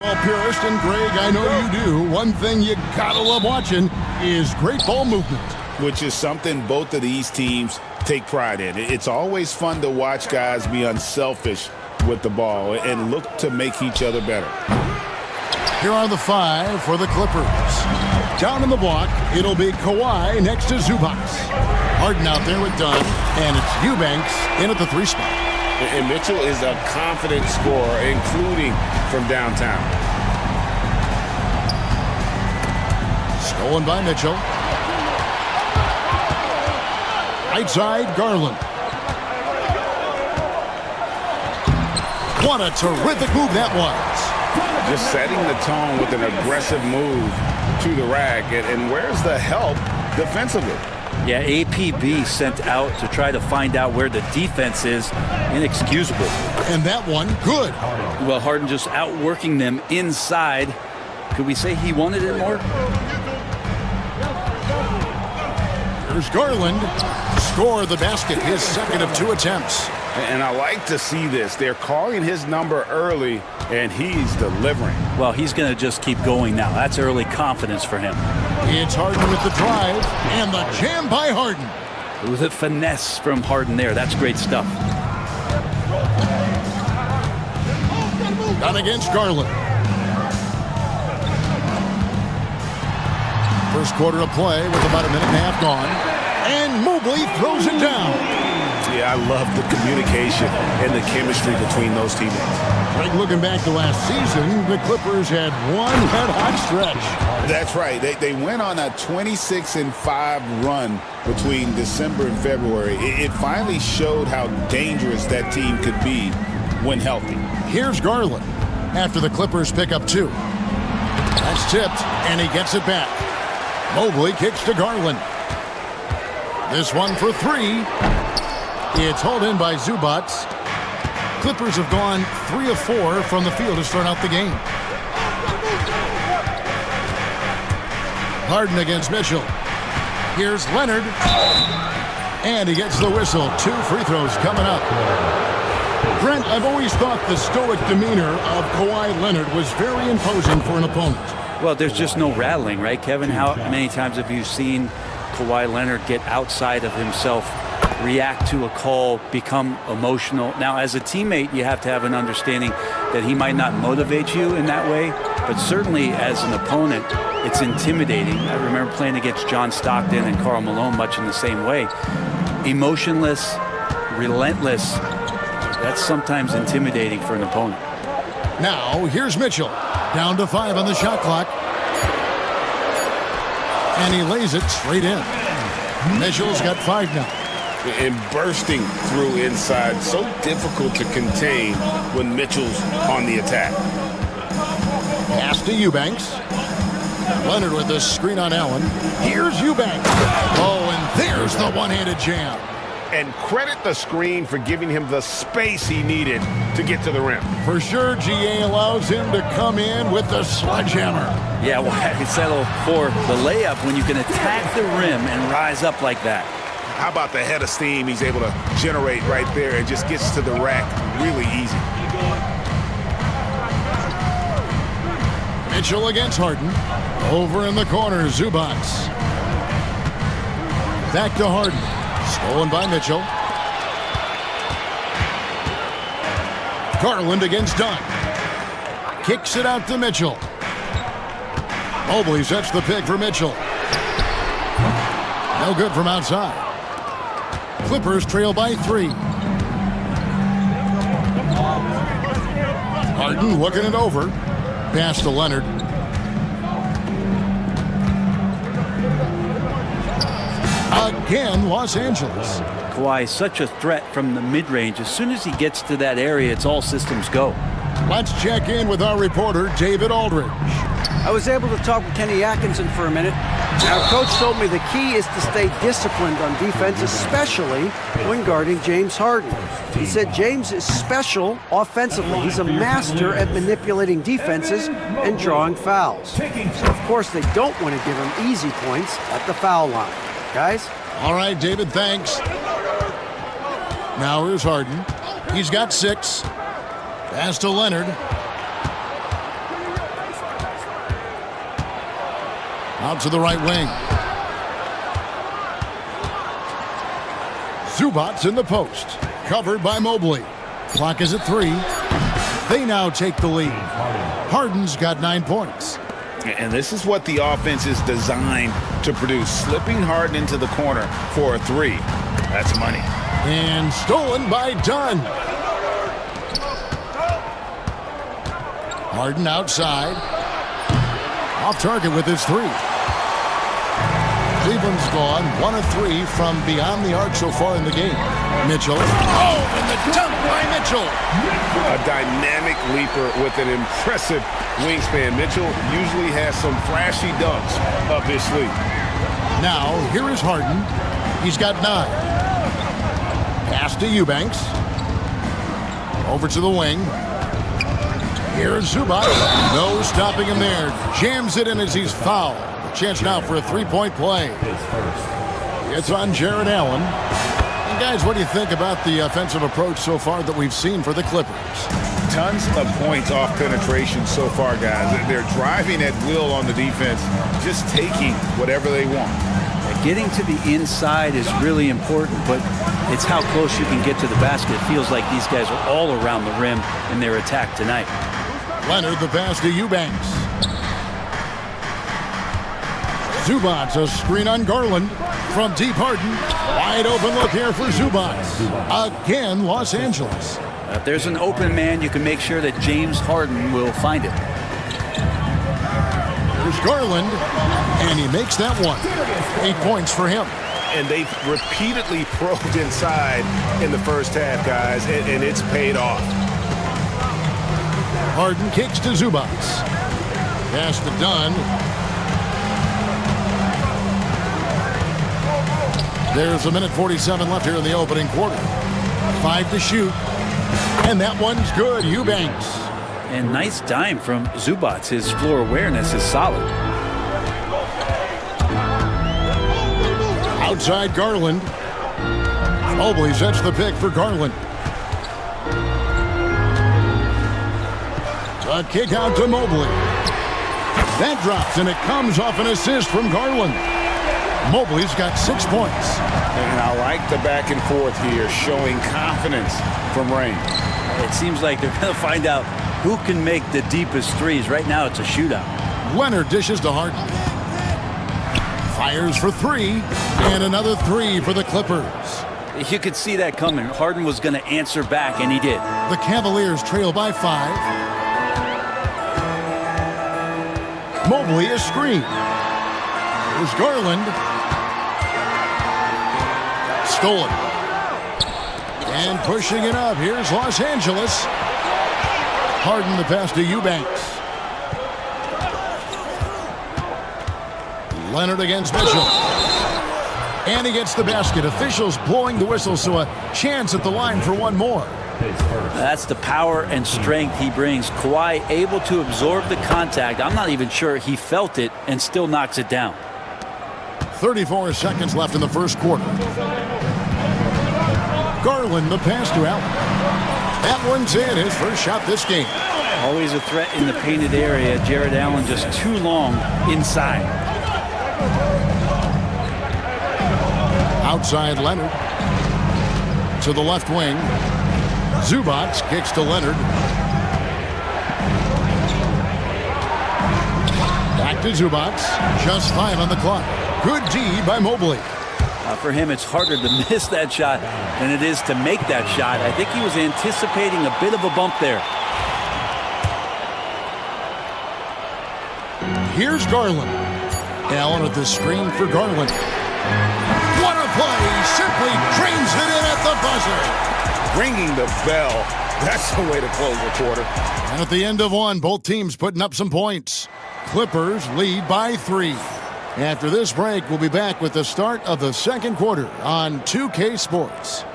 Well, purist and Greg, I know you do. One thing you gotta love watching is great ball movement. Which is something both of these teams take pride in. It's always fun to watch guys be unselfish with the ball and look to make each other better. Here are the 5 for the Clippers. Down in the block, it'll be Kawhi next to Zubac. Harden out there with Dunn, and it's Eubanks in at the 3 spot. And Mitchell is a confident scorer, including from downtown. Stolen by Mitchell. Right side, Garland. What a terrific move that was. Just setting the tone with an aggressive move to the rack. And where's the help defensively? Yeah, APB sent out to try to find out where the defense is. Inexcusable. And that one, good. Well, Harden just outworking them inside. Could we say he wanted it more? Here's Garland. Score the basket, his second of 2 attempts. And I like to see this. They're calling his number early, and he's delivering. Well, he's going to just keep going now. That's early confidence for him. It's Harden with the drive, and the jam by Harden. It was a finesse from Harden there. That's great stuff. Done against Garland. First quarter of play with about a minute and a half gone. And Mobley throws it down. Yeah, I love the communication and the chemistry between those teammates. Greg, looking back to last season, the Clippers had one red-hot stretch. That's right. They went on a 26-5 run between December and February. It finally showed how dangerous that team could be when healthy. Here's Garland after the Clippers pick up 2. That's tipped, and he gets it back. Mobley kicks to Garland. This one for 3. It's hauled in by Zubac. Clippers have gone 3 of 4 from the field to start out the game. Harden against Mitchell. Here's Leonard. And he gets the whistle. 2 free throws coming up. Brent, I've always thought the stoic demeanor of Kawhi Leonard was very imposing for an opponent. Well, there's just no rattling, right, Kevin? How many times have you seen Kawhi Leonard get outside of himself, react to a call, become emotional? Now, as a teammate, you have to have an understanding that he might not motivate you in that way, but certainly as an opponent, it's intimidating. I remember playing against John Stockton and Karl Malone much in the same way. Emotionless, relentless, that's sometimes intimidating for an opponent. Now, here's Mitchell. Down to 5 on the shot clock. And he lays it straight in. Mitchell's got 5 now. And bursting through inside. So difficult to contain when Mitchell's on the attack. Pass to Eubanks. Leonard with the screen on Allen. Here's Eubanks. Oh, and there's the one-handed jam. And credit the screen for giving him the space he needed to get to the rim. For sure, GA allows him to come in with the sledgehammer. Yeah, why settle for the layup when you can attack the rim and rise up like that? How about the head of steam he's able to generate right there and just gets to the rack really easy. Mitchell against Harden. Over in the corner, Zubac. Back to Harden. Stolen by Mitchell. Garland against Dunn. Kicks it out to Mitchell. Mobley sets the pick for Mitchell. No good from outside. Clippers trail by 3. Harden looking it over. Pass to Leonard. Again, Los Angeles. Kawhi is such a threat from the mid-range. As soon as he gets to that area, it's all systems go. Let's check in with our reporter, David Aldridge. I was able to talk with Kenny Atkinson for a minute. Our coach told me the key is to stay disciplined on defense, especially when guarding James Harden. He said James is special offensively. He's a master at manipulating defenses and drawing fouls. So, of course, they don't want to give him easy points at the foul line. Guys? All right, David, thanks. Now here's Harden. He's got 6. Pass to Leonard. Out to the right wing. Zubats in the post. Covered by Mobley. Clock is at 3. They now take the lead. Harden's got 9 points. And this is what the offense is designed to produce. Slipping Harden into the corner for a 3. That's money. And stolen by Dunn. Harden outside. Off target with his 3. Cleveland's gone 1 of 3 from beyond the arc so far in the game. Mitchell. Oh, and the dunk by Mitchell. A dynamic leaper with an impressive wingspan. Mitchell usually has some flashy dunks up his sleeve. Now, here is Harden. He's got 9. Pass to Eubanks. Over to the wing. Here's Zubac. No stopping him there. Jams it in as he's fouled. Chance now for a 3-point play. It's on Jared Allen. And guys, what do you think about the offensive approach so far that we've seen for the Clippers? Tons of points off penetration so far, guys. They're driving at will on the defense, just taking whatever they want. Getting to the inside is really important, but it's how close you can get to the basket. It feels like these guys are all around the rim in their attack tonight. Leonard, the pass to Eubanks. Zubats, a screen on Garland from deep. Harden. Wide open look here for Zubats. Again, Los Angeles. If there's an open man, you can make sure that James Harden will find it. There's Garland, and he makes that one. 8 points for him. And they've repeatedly probed inside in the first half, guys, and it's paid off. Harden kicks to Zubats. Pass to Dunn. There's 1:47 left here in the opening quarter. 5 to shoot. And that one's good. Eubanks. And nice dime from Zubats. His floor awareness is solid. Outside Garland. Mobley sets the pick for Garland. A kick out to Mobley. That drops, and it comes off an assist from Garland. Mobley's got 6 points. And I like the back and forth here, showing confidence from Rain. It seems like they're going to find out who can make the deepest threes. Right now, it's a shootout. Leonard dishes to Harden. Fires for 3, and another 3 for the Clippers. You could see that coming. Harden was going to answer back, and he did. The Cavaliers trail by 5. Mobley is screened. Here's Garland. Stolen. And pushing it up. Here's Los Angeles. Harden the pass to Eubanks. Leonard against Mitchell. And he gets the basket. Officials blowing the whistle, so a chance at the line for one more. That's the power and strength he brings. Kawhi able to absorb the contact. I'm not even sure he felt it and still knocks it down. 34 seconds left in the first quarter. Garland the pass to Allen. That one's in, his first shot this game. Always a threat in the painted area. Jared Allen just too long inside. Outside Leonard. To the left wing. Zubats kicks to Leonard. Back to Zubats. Just 5 on the clock. Good D by Mobley. For him, it's harder to miss that shot than it is to make that shot. I think he was anticipating a bit of a bump there. Here's Garland. Allen with the screen for Garland. What a play! Simply trains it in at the buzzer. Ringing the bell. That's the way to close the quarter. And at the end of one, both teams putting up some points. Clippers lead by 3. After this break, we'll be back with the start of the second quarter on 2K Sports.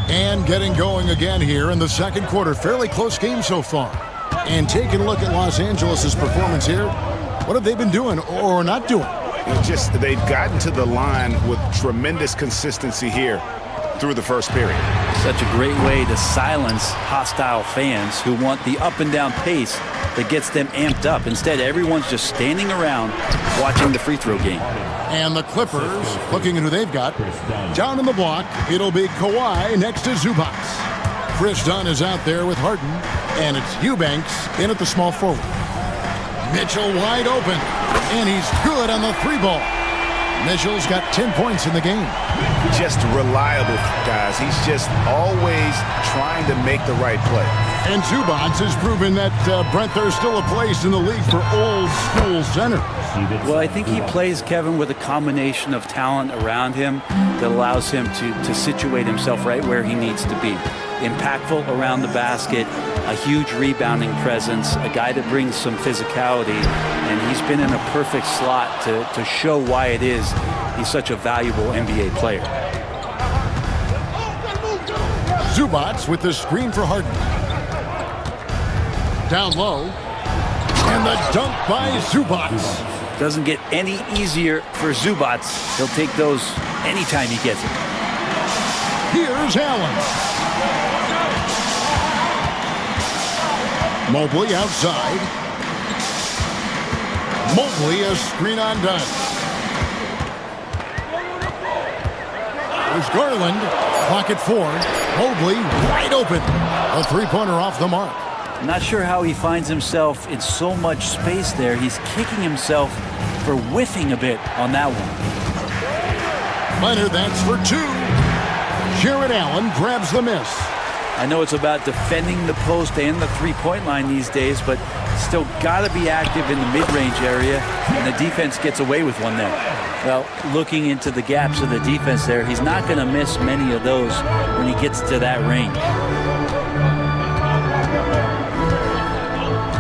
And getting going again here in the second quarter. Fairly close game so far. And taking a look at Los Angeles' performance here, what have they been doing or not doing? They've gotten to the line with tremendous consistency here. through the first period. Such a great way to silence hostile fans who want the up and down pace that gets them amped up. Instead, everyone's just standing around watching the free throw game. And the Clippers, looking at who they've got, down in the block, it'll be Kawhi next to Zubac. Chris Dunn is out there with Harden, and it's Eubanks in at the small forward. Mitchell wide open, and he's good on the three ball. Mitchell's got 10 points in the game. Just reliable, guys. He's just always trying to make the right play. And Zubac has proven that, Brent, there's still a place in the league for old school centers. Well, I think he plays, Kevin, with a combination of talent around him that allows him to situate himself right where he needs to be. Impactful around the basket, a huge rebounding presence, a guy that brings some physicality, and he's been in a perfect slot to show why it is he's such a valuable NBA player. Zubac with the screen for Harden. Down low, and the dunk by Zubac. Doesn't get any easier for Zubac. He'll take those anytime he gets it. Here's Allen. Mobley outside. Mobley a screen on Dunn. There's Garland. Clock at 4. Mobley wide open. A three-pointer off the mark. Not sure how he finds himself in so much space there. He's kicking himself for whiffing a bit on that one. Leonard, that's for 2. Jared Allen grabs the miss. I know it's about defending the post and the three-point line these days, but still got to be active in the mid-range area, and the defense gets away with one there. Well, looking into the gaps of the defense there, he's not going to miss many of those when he gets to that range.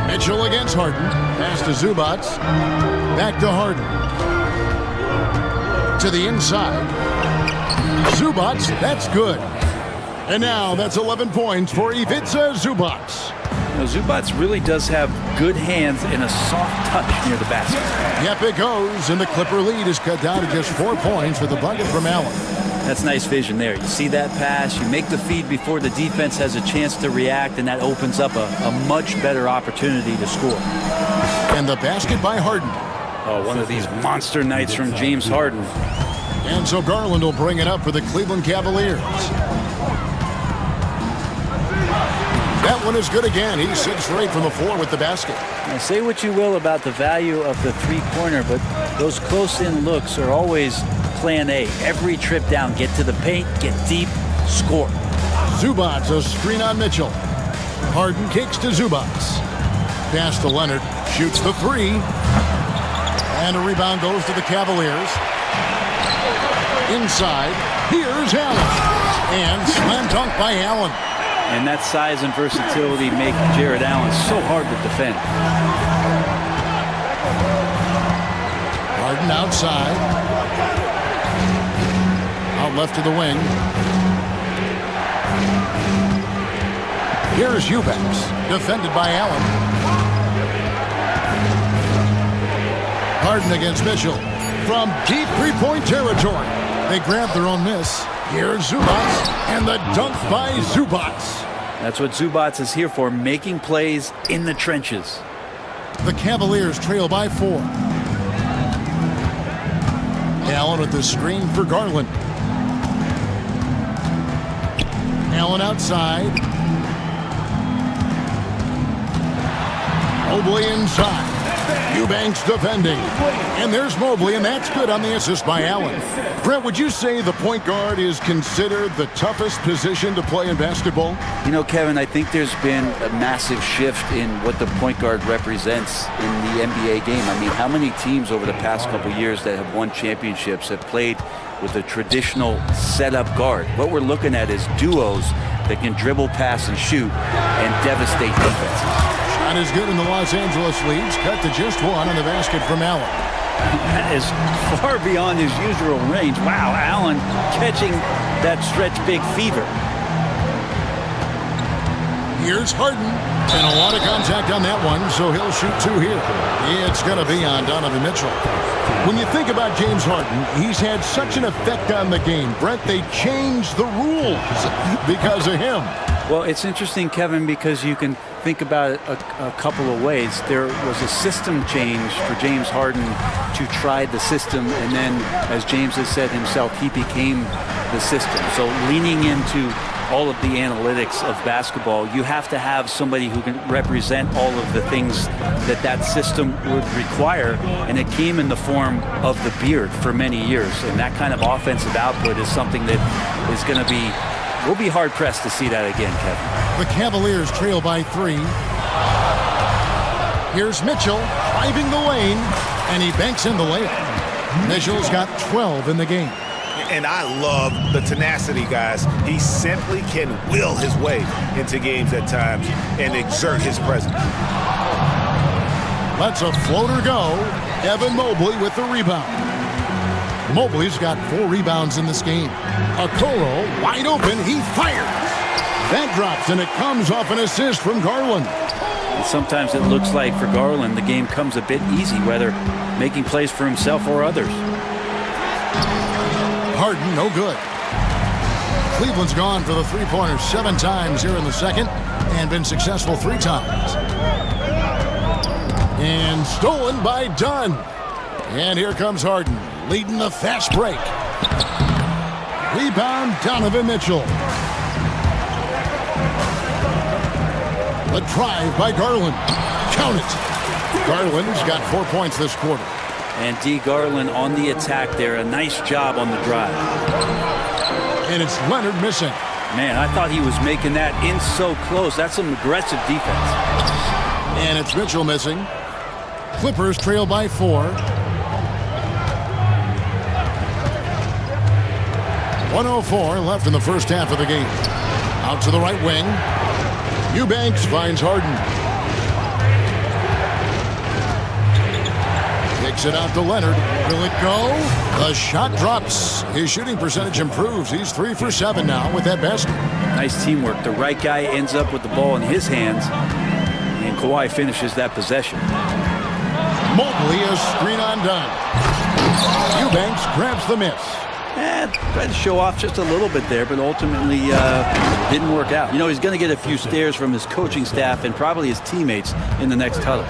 Mitchell against Harden. Pass to Zubac. Back to Harden. To the inside. Zubac, that's good. And now that's 11 points for Ivica Zubac. Zubac really does have good hands and a soft touch near the basket. Yep, it goes, and the Clipper lead is cut down to just 4 points with the bucket from Allen. That's nice vision there. You see that pass, you make the feed before the defense has a chance to react, and that opens up a much better opportunity to score. And the basket by Harden. Oh, one of these monster nights from James Harden. And so Garland will bring it up for the Cleveland Cavaliers. That one is good again. He's 6 for 8 from the floor with the basket. Now, say what you will about the value of the three-pointer, but those close-in looks are always plan A. Every trip down, get to the paint, get deep, score. Zubac, a screen on Mitchell. Harden kicks to Zubac. Pass to Leonard, shoots the 3. And a rebound goes to the Cavaliers. Inside, here's Allen. And slam dunk by Allen. And that size and versatility make Jared Allen so hard to defend. Harden outside. Out left to the wing. Here's Eubanks, defended by Allen. Harden against Mitchell. From deep three-point territory. They grab their own miss. Here's Zubac, and the dunk by Zubac. That's what Zubac is here for, making plays in the trenches. The Cavaliers trail by 4. Allen with the screen for Garland. Allen outside. Mobley inside. Eubanks defending. And there's Mobley, and that's good on the assist by Allen. Brent, would you say the point guard is considered the toughest position to play in basketball? You know, Kevin, I think there's been a massive shift in what the point guard represents in the NBA game. I mean, how many teams over the past couple years that have won championships have played with a traditional setup guard? What we're looking at is duos that can dribble, pass, and shoot and devastate defenses. Shot is good in the Los Angeles leads. Cut to just 1 on the basket from Allen. That is far beyond his usual range. Wow, Allen catching that stretch big fever. Here's Harden. And a lot of contact on that one, so he'll shoot 2 here. It's going to be on Donovan Mitchell. When you think about James Harden, he's had such an effect on the game. Brent, they changed the rules because of him. Well, it's interesting, Kevin, because you can think about it a couple of ways. There was a system change for James Harden to try the system, and then, as James has said himself, he became the system. So leaning into all of the analytics of basketball, you have to have somebody who can represent all of the things that that system would require, and it came in the form of the beard for many years. And that kind of offensive output is something that is going to be, we'll be hard-pressed to see that again, Kevin. The Cavaliers trail by 3. Here's Mitchell driving the lane, and he banks in the layup. Mitchell's got 12 in the game. And I love the tenacity, guys. He simply can will his way into games at times and exert his presence. Lets a floater go. Evan Mobley with the rebound. Mobley's got 4 rebounds in this game. Okoro wide open. He fires. That drops, and it comes off an assist from Garland. And sometimes it looks like for Garland, the game comes a bit easy, whether making plays for himself or others. Harden, no good. Cleveland's gone for the three-pointer 7 times here in the second and been successful 3 times. And stolen by Dunn. And here comes Harden, leading the fast break. Rebound, Donovan Mitchell. The drive by Garland. Count it. Garland's got 4 points this quarter. And D. Garland on the attack there. A nice job on the drive. And it's Leonard missing. Man, I thought he was making that in so close. That's some aggressive defense. And it's Mitchell missing. Clippers trail by 4. 1:04 left in the first half of the game. Out to the right wing. Eubanks finds Harden. Kicks it out to Leonard. Will it go? The shot drops. His shooting percentage improves. He's 3 for 7 now with that basket. Nice teamwork. The right guy ends up with the ball in his hands, and Kawhi finishes that possession. Mobley is screen on done. Eubanks grabs the miss. Tried to show off just a little bit there, but ultimately didn't work out. You know, he's going to get a few stares from his coaching staff and probably his teammates in the next huddle.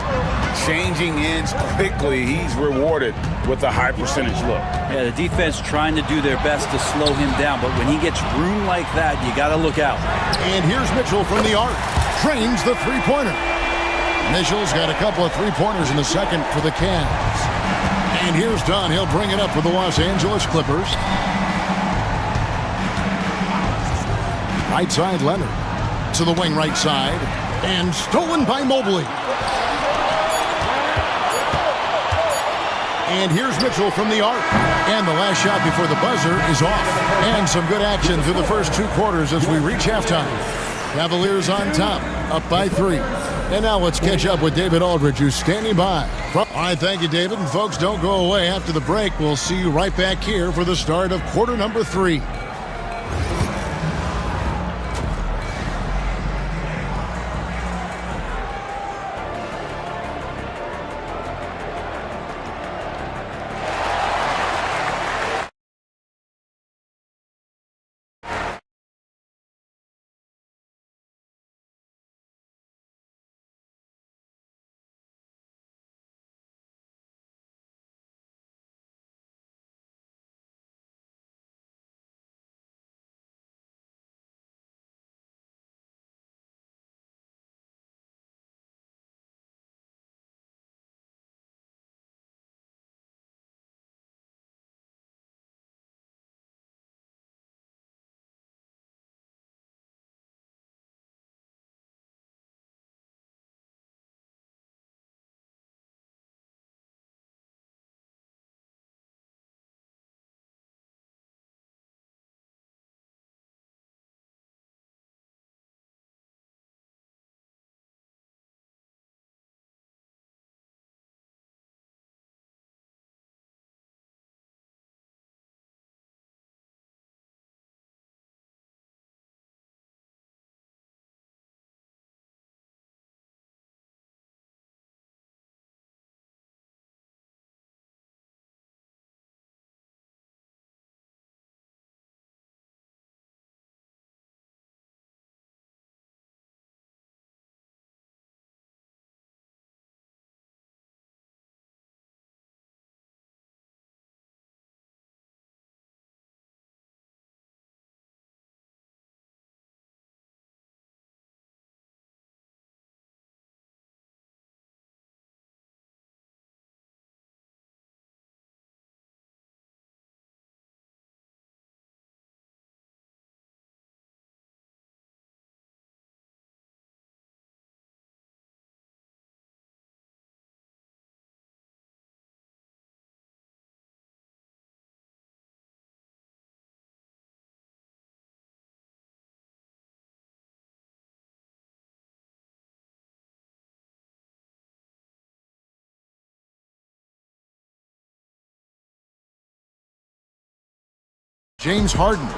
Changing ends quickly, he's rewarded with a high percentage look. Yeah, the defense trying to do their best to slow him down, but when he gets room like that, you got to look out. And here's Mitchell from the arc. Trains the three-pointer. Mitchell's got a couple of three-pointers in the second for the Cavs. And here's Dunn. He'll bring it up for the Los Angeles Clippers. Right side, Leonard. To the wing right side. And stolen by Mobley. And here's Mitchell from the arc. And the last shot before the buzzer is off. And some good action through the first 2 quarters as we reach halftime. Cavaliers on top, up by 3. And now let's catch up with David Aldridge, who's standing by. All right, thank you, David. And folks, don't go away. After the break, we'll see you right back here for the start of quarter number 3. James Harden.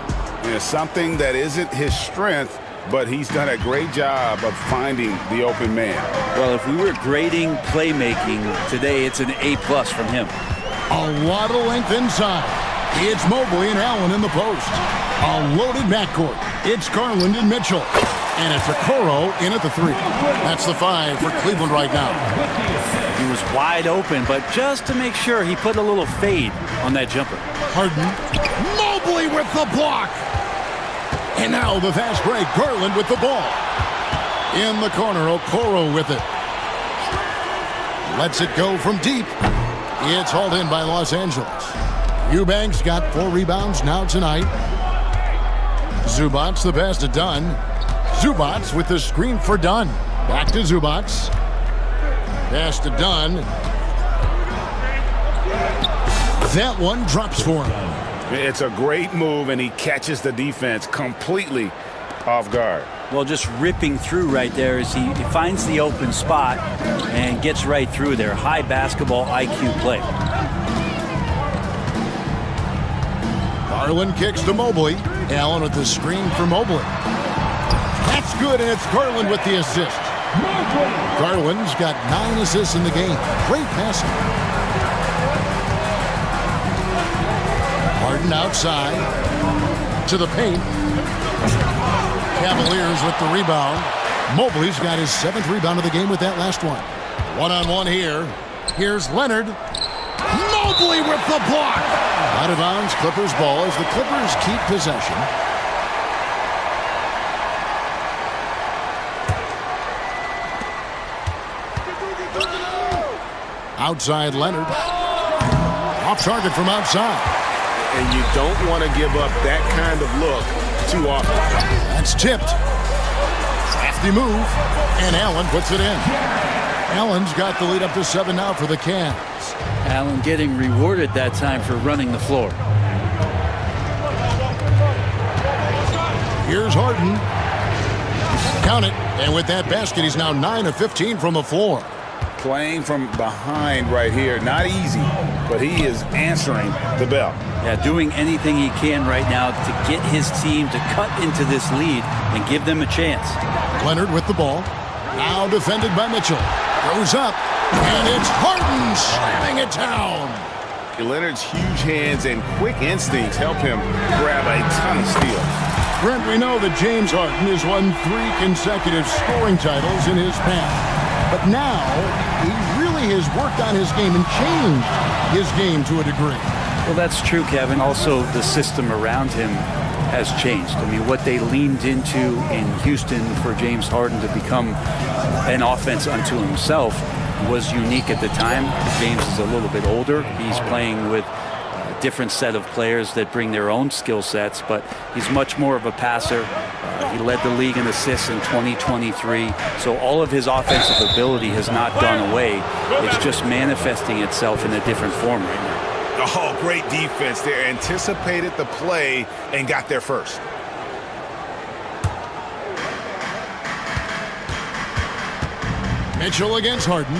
It's something that isn't his strength, but he's done a great job of finding the open man. Well, if we were grading playmaking today, it's an A+ from him. A lot of length inside. It's Mobley and Allen in the post. A loaded backcourt. It's Garland and Mitchell. And it's Okoro in at the 3. That's the 5 for Cleveland right now. He was wide open, but just to make sure, he put a little fade on that jumper. Harden. Mobley with the block. And now the fast break. Garland with the ball. In the corner, Okoro with it. Lets it go from deep. It's hauled in by Los Angeles. Eubanks got 4 rebounds now tonight. Zubats the pass to Dunn. Zubats with the screen for Dunn. Back to Zubats. Pass to Dunn. That one drops for him. It's a great move, and he catches the defense completely off guard. Well, just ripping through right there as he finds the open spot and gets right through there. High basketball IQ play. Garland kicks to Mobley. Allen with the screen for Mobley. That's good, and it's Garland with the assist. Garland's got 9 assists in the game. Great passing. Harden outside to the paint. Cavaliers with the rebound. Mobley's got his 7th rebound of the game with that last one. One-on-one here. Here's Leonard. Mobley with the block. Out of bounds, Clippers ball as the Clippers keep possession. Outside Leonard. Off target from outside. And you don't want to give up that kind of look too often. That's tipped. Hefty move. And Allen puts it in. Allen's got the lead up to 7 now for the Cavs. Allen getting rewarded that time for running the floor. Here's Harden. Count it. And with that basket, he's now 9 of 15 from the floor. Playing from behind right here. Not easy, but he is answering the bell. Yeah, doing anything he can right now to get his team to cut into this lead and give them a chance. Leonard with the ball. Now defended by Mitchell. Goes up. And it's Harden slamming it down. Leonard's huge hands and quick instincts help him grab a ton of steals. Brent, we know that James Harden has won 3 consecutive scoring titles in his past. But now, he really has worked on his game and changed his game to a degree. Well, that's true, Kevin. Also, the system around him has changed. I mean, what they leaned into in Houston for James Harden to become an offense unto himself was unique at the time. James is a little bit older. He's playing with a different set of players that bring their own skill sets, but he's much more of a passer. He led the league in assists in 2023, so all of his offensive ability has not gone away. It's just manifesting itself in a different form right now. Oh, great defense there. Anticipated the play and got there first. Mitchell against Harden.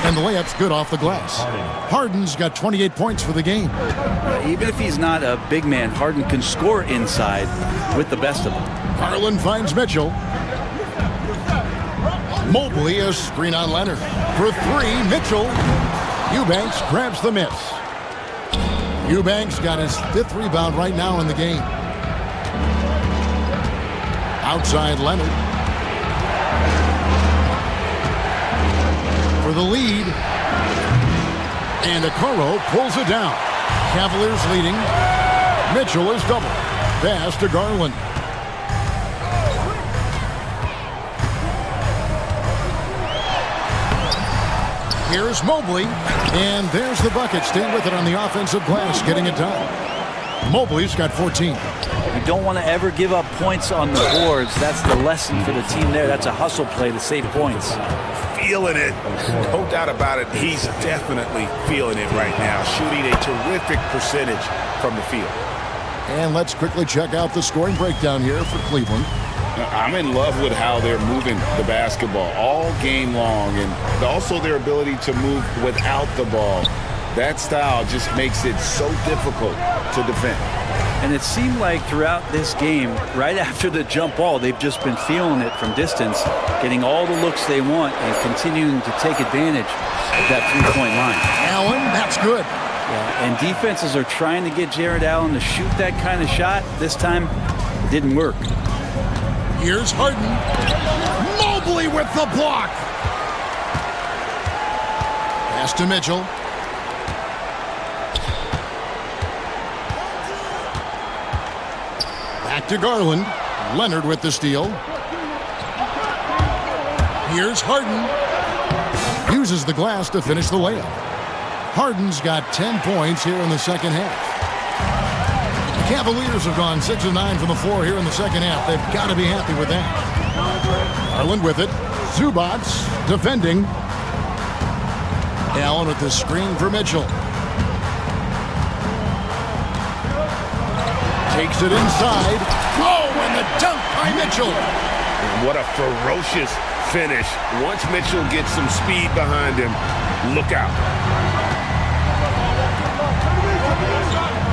And the layup's good off the glass. Harden's got 28 points for the game. Even if he's not a big man, Harden can score inside with the best of them. Garland finds Mitchell. Mobley a screen on Leonard. For 3, Mitchell. Eubanks grabs the miss. Eubanks got his 5th rebound right now in the game. Outside Leonard. For the lead. And Okoro pulls it down. Cavaliers leading. Mitchell is double. Pass to Garland. Here's Mobley. And there's the bucket. Staying with it on the offensive glass, getting it done. Mobley's got 14. You don't want to ever give up points on the boards. That's the lesson for the team there. That's a hustle play to save points. Feeling it. No doubt about it. He's definitely feeling it right now. Shooting a terrific percentage from the field. And let's quickly check out the scoring breakdown here for Cleveland. I'm in love with how they're moving the basketball all game long, and also their ability to move without the ball. That style just makes it so difficult to defend. And it seemed like throughout this game, right after the jump ball, they've just been feeling it from distance, getting all the looks they want and continuing to take advantage of that three-point line. Allen, that's good. Yeah, and defenses are trying to get Jared Allen to shoot that kind of shot. This time, it didn't work. Here's Harden. Mobley with the block. Pass to Mitchell. Back to Garland. Leonard with the steal. Here's Harden. Uses the glass to finish the layup. Harden's got 10 points here in the second half. The Cavaliers have gone 6 of 9 from the floor here in the second half. They've got to be happy with that. Garland with it. Zubac defending. Allen with the screen for Mitchell. Takes it inside. Oh, and the dunk by Mitchell. What a ferocious finish. Once Mitchell gets some speed behind him, look out.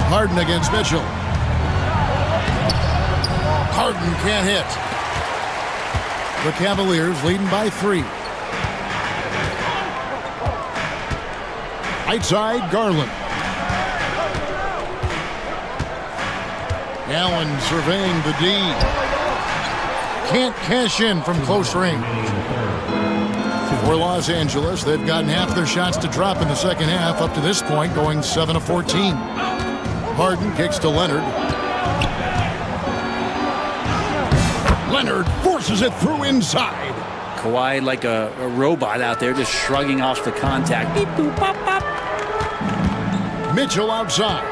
Harden against Mitchell. Harden can't hit. The Cavaliers leading by 3. Right side, Garland. Allen surveying the D. Can't cash in from close range. For Los Angeles, they've gotten half their shots to drop in the second half up to this point, going 7 of 14. Harden kicks to Leonard. Leonard forces it through inside. Kawhi like a robot out there just shrugging off the contact. Beep, boop, pop, pop. Mitchell outside.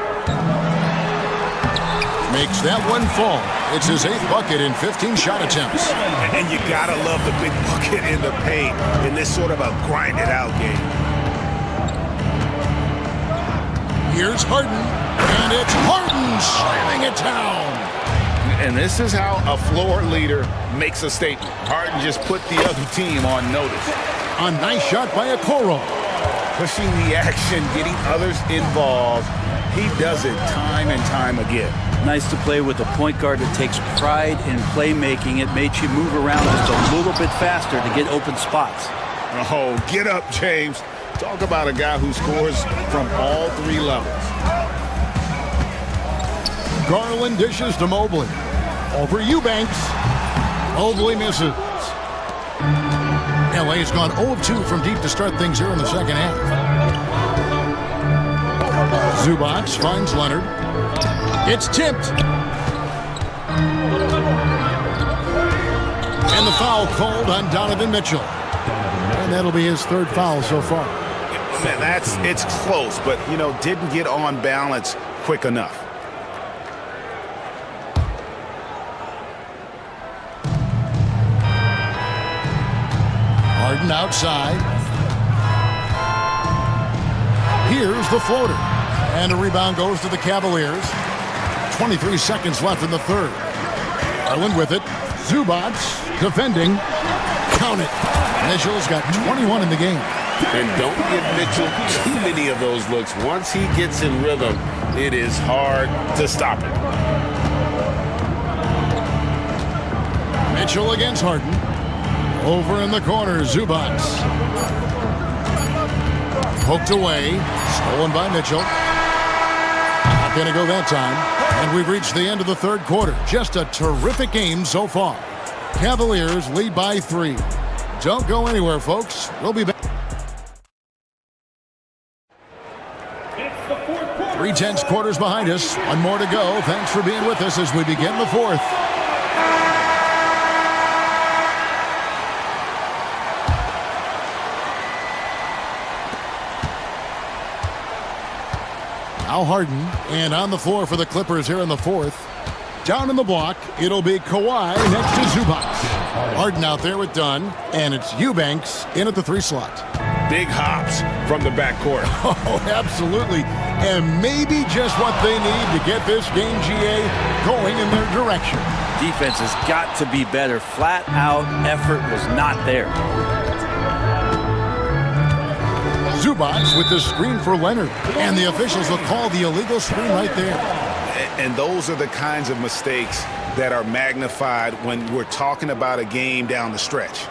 Makes that one fall. It's his 8th bucket in 15 shot attempts. And you gotta love the big bucket in the paint in this sort of a grinded out game. Here's Harden, and it's Harden slamming it down. And this is how a floor leader makes a statement. Harden just put the other team on notice. A nice shot by Okoro. Pushing the action, getting others involved. He does it time and time again. Nice to play with a point guard that takes pride in playmaking. It makes you move around just a little bit faster to get open spots. Oh, get up, James. Talk about a guy who scores from all 3 levels. Garland dishes to Mobley. Over Eubanks. Mobley misses. LA's gone 0 of 2 from deep to start things here in the second half. Zubac finds Leonard. It's tipped. And the foul called on Donovan Mitchell. And that'll be his 3rd foul so far. Man, it's close, but, didn't get on balance quick enough. Harden outside. Here's the floater. And a rebound goes to the Cavaliers. 23 seconds left in the 3rd. Garland with it. Zubac defending. Count it. Mitchell's got 21 in the game. And don't give Mitchell too many of those looks. Once he gets in rhythm, it is hard to stop him. Mitchell against Harden. Over in the corner, Zubac. Poked away. Stolen by Mitchell. Not going to go that time. And we've reached the end of the 3rd quarter. Just a terrific game so far. Cavaliers lead by 3. Don't go anywhere, folks. We'll be back. 3/10 quarters behind us. One more to go. Thanks for being with us as we begin the 4th. Now Harden, and on the floor for the Clippers here in the 4th. Down in the block, it'll be Kawhi next to Zubac. Harden out there with Dunn, and it's Eubanks in at the 3 slot. Big hops from the backcourt. Oh, absolutely. And maybe just what they need to get this game, GA, going in their direction. Defense has got to be better. Flat out effort was not there. Zubac with the screen for Leonard. And the officials will call the illegal screen right there. And those are the kinds of mistakes that are magnified when we're talking about a game down the stretch.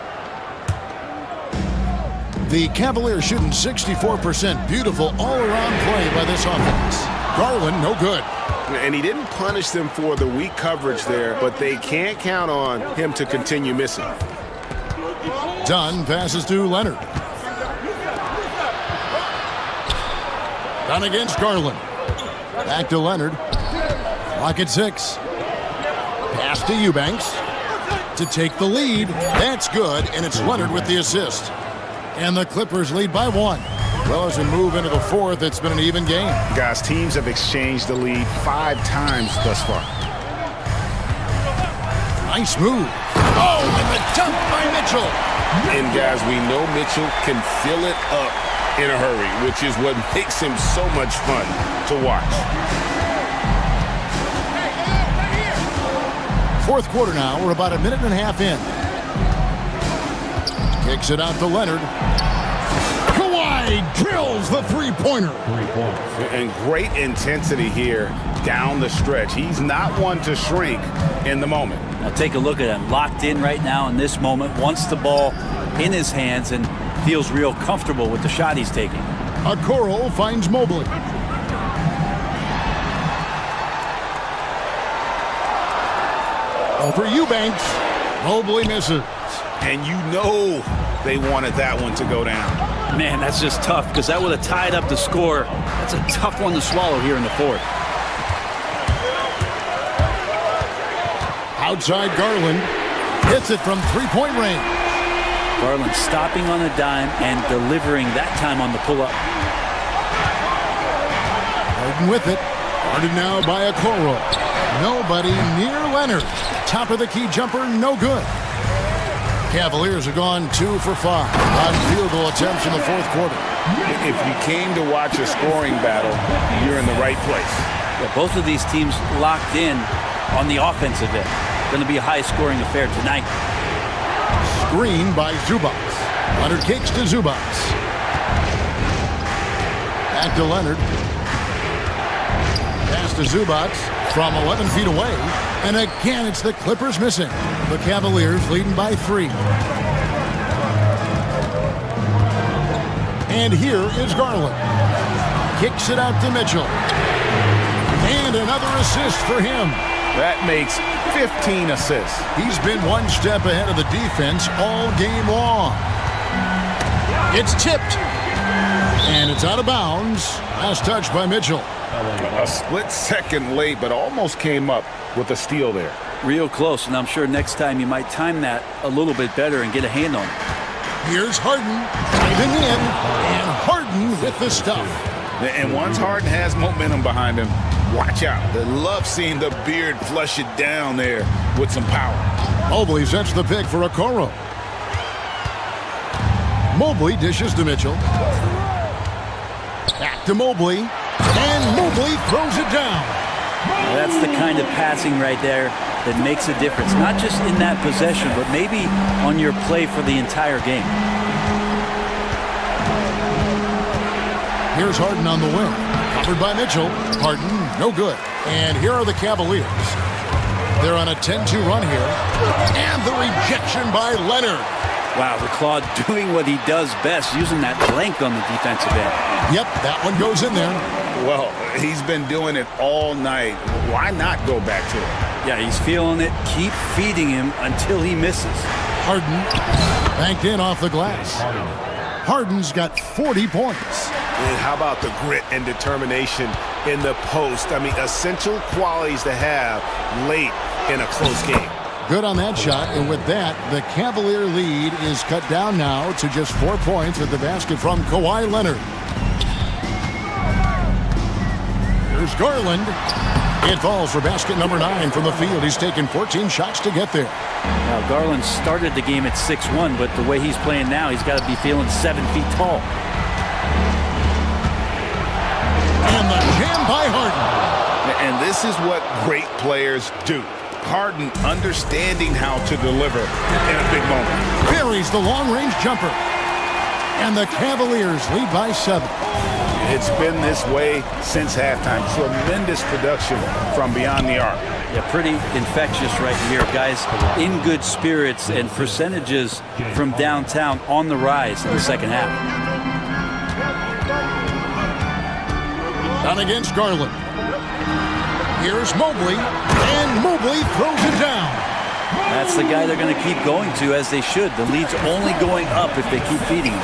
The Cavaliers shooting 64%. Beautiful all-around play by this offense. Garland, no good. And he didn't punish them for the weak coverage there, but they can't count on him to continue missing. Dunn passes to Leonard. Dunn against Garland. Back to Leonard. Clock at 6. Pass to Eubanks to take the lead. That's good, and it's Leonard with the assist. And the Clippers lead by 1. Well, as we move into the fourth, it's been an even game. Guys, teams have exchanged the lead 5 times thus far. Nice move. Oh, and the dunk by Mitchell. And guys, we know Mitchell can fill it up in a hurry, which is what makes him so much fun to watch. Fourth quarter now. We're about a minute and a half in. Kicks it out to Leonard. Kawhi drills the three-pointer. And great intensity here down the stretch. He's not one to shrink in the moment. Now take a look at him. Locked in right now in this moment. Wants the ball in his hands and feels real comfortable with the shot he's taking. Okoro finds Mobley. Over Eubanks. Mobley misses. And you know they wanted that one to go down. Man, that's just tough because that would have tied up the score. That's a tough one to swallow here in the fourth. Outside Garland. Hits it from three-point range. Garland stopping on a dime and delivering that time on the pull-up. Harden with it. Guarded now by Okoro. Nobody near Leonard. Top of the key jumper, no good. Cavaliers have gone 2 for 5 on field goal attempts in the fourth quarter. If you came to watch a scoring battle, you're in the right place. Yeah, both of these teams locked in on the offensive end. Going to be a high-scoring affair tonight. Screen by Zubac. Leonard kicks to Zubac. Back to Leonard. Pass to Zubac from 11 feet away. And again, it's the Clippers missing. The Cavaliers leading by 3. And here is Garland. Kicks it out to Mitchell. And another assist for him. That makes 15 assists. He's been one step ahead of the defense all game long. It's tipped. And it's out of bounds. Last touch by Mitchell. A split second late, but almost came up with a steal there. Real close, and I'm sure next time you might time that a little bit better and get a hand on it. Here's Harden. Driving in. And Harden with the stuff. And once Harden has momentum behind him, watch out. They love seeing the beard flush it down there with some power. Mobley sets the pick for Okoro. Mobley dishes to Mitchell. Back to Mobley. And Mobley throws it down. Now that's the kind of passing right there that makes a difference. Not just in that possession, but maybe on your play for the entire game. Here's Harden on the wing. Covered by Mitchell. Harden, no good. And here are the Cavaliers. They're on a 10-2 run here. And the rejection by Leonard. Wow, the Claw doing what he does best, using that length on the defensive end. Yep, that one goes in there. Well, he's been doing it all night. Why not go back to it? Yeah, he's feeling it. Keep feeding him until he misses. Harden banked in off the glass. Harden's got 40 points. And how about the grit and determination in the post? I mean, essential qualities to have late in a close game. Good on that shot, and with that, the Cavalier lead is cut down now to just 4 points at the basket from Kawhi Leonard. Here's Garland. It falls for basket number 9 from the field. He's taken 14 shots to get there. Now, Garland started the game at 6'1", but the way he's playing now, he's got to be feeling 7 feet tall. And the jam by Harden. And this is what great players do. Harden understanding how to deliver in a big moment. Buries the long-range jumper. And the Cavaliers lead by 7. It's been this way since halftime. Tremendous production from beyond the arc. Yeah, pretty infectious right here. Guys in good spirits and percentages from downtown on the rise in the second half. Down against Garland. Here's Mobley, and Mobley throws it down. That's the guy they're going to keep going to, as they should. The lead's only going up if they keep feeding him.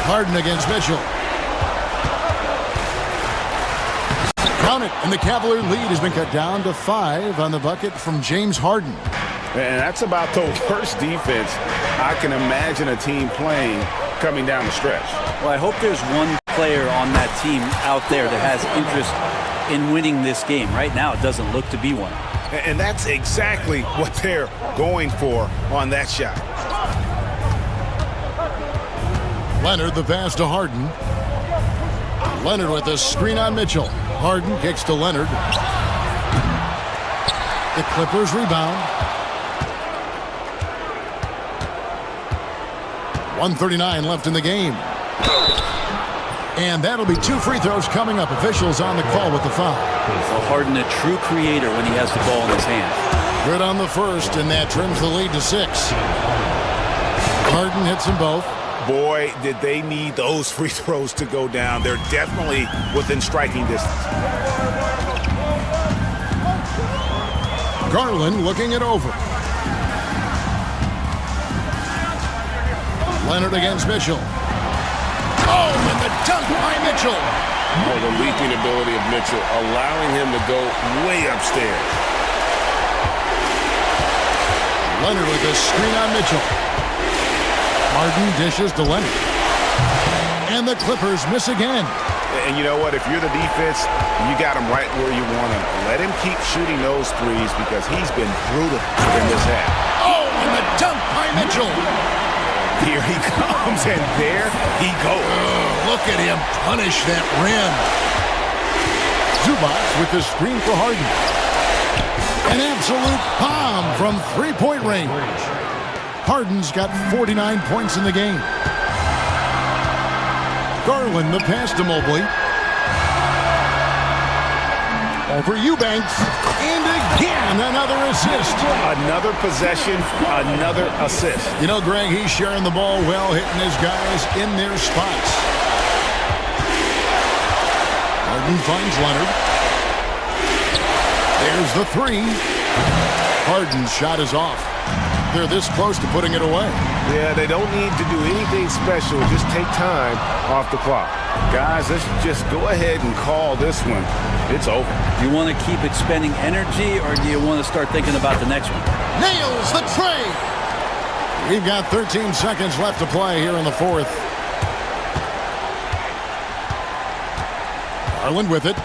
Harden against Mitchell. Count it, and the Cavalier lead has been cut down to 5 on the bucket from James Harden. And that's about the worst defense I can imagine a team playing coming down the stretch. Well, I hope there's one player on that team out there that has interest in winning this game. Right now, it doesn't look to be one. And that's exactly what they're going for on that shot. Leonard, the pass to Harden. Leonard with a screen on Mitchell. Harden kicks to Leonard. The Clippers rebound. 1:39 left in the game. And that'll be 2 free throws coming up. Officials on the call with the foul. Well, Harden, a true creator when he has the ball in his hand. Good on the first, and that trims the lead to 6. Harden hits them both. Boy, did they need those free throws to go down. They're definitely within striking distance. Garland looking it over. Leonard against Mitchell. Oh, and the dunk by Mitchell. Oh, the leaping ability of Mitchell, allowing him to go way upstairs. Leonard with a screen on Mitchell. Harden dishes to Leonard. And the Clippers miss again. And you know what? If you're the defense, you got him right where you want him. Let him keep shooting those threes because he's been brutal in this half. Oh, and the dunk by Mitchell. Here he comes, and there he goes. Look at him punish that rim. Zubac with the screen for Harden. An absolute bomb from three-point range. Harden's got 49 points in the game. Garland, the pass to Mobley. Over Eubanks. And again, another assist. Another possession, another assist. You know, Greg, he's sharing the ball well, hitting his guys in their spots. Harden finds Leonard. There's the 3. Harden's shot is off. They're this close to putting it away. Yeah, they don't need to do anything special. Just take time off the clock. Guys, let's just go ahead and call this one. It's over. Do you want to keep expending energy, or do you want to start thinking about the next one? Nails the tray. We've got 13 seconds left to play here in the 4th. Garland with it.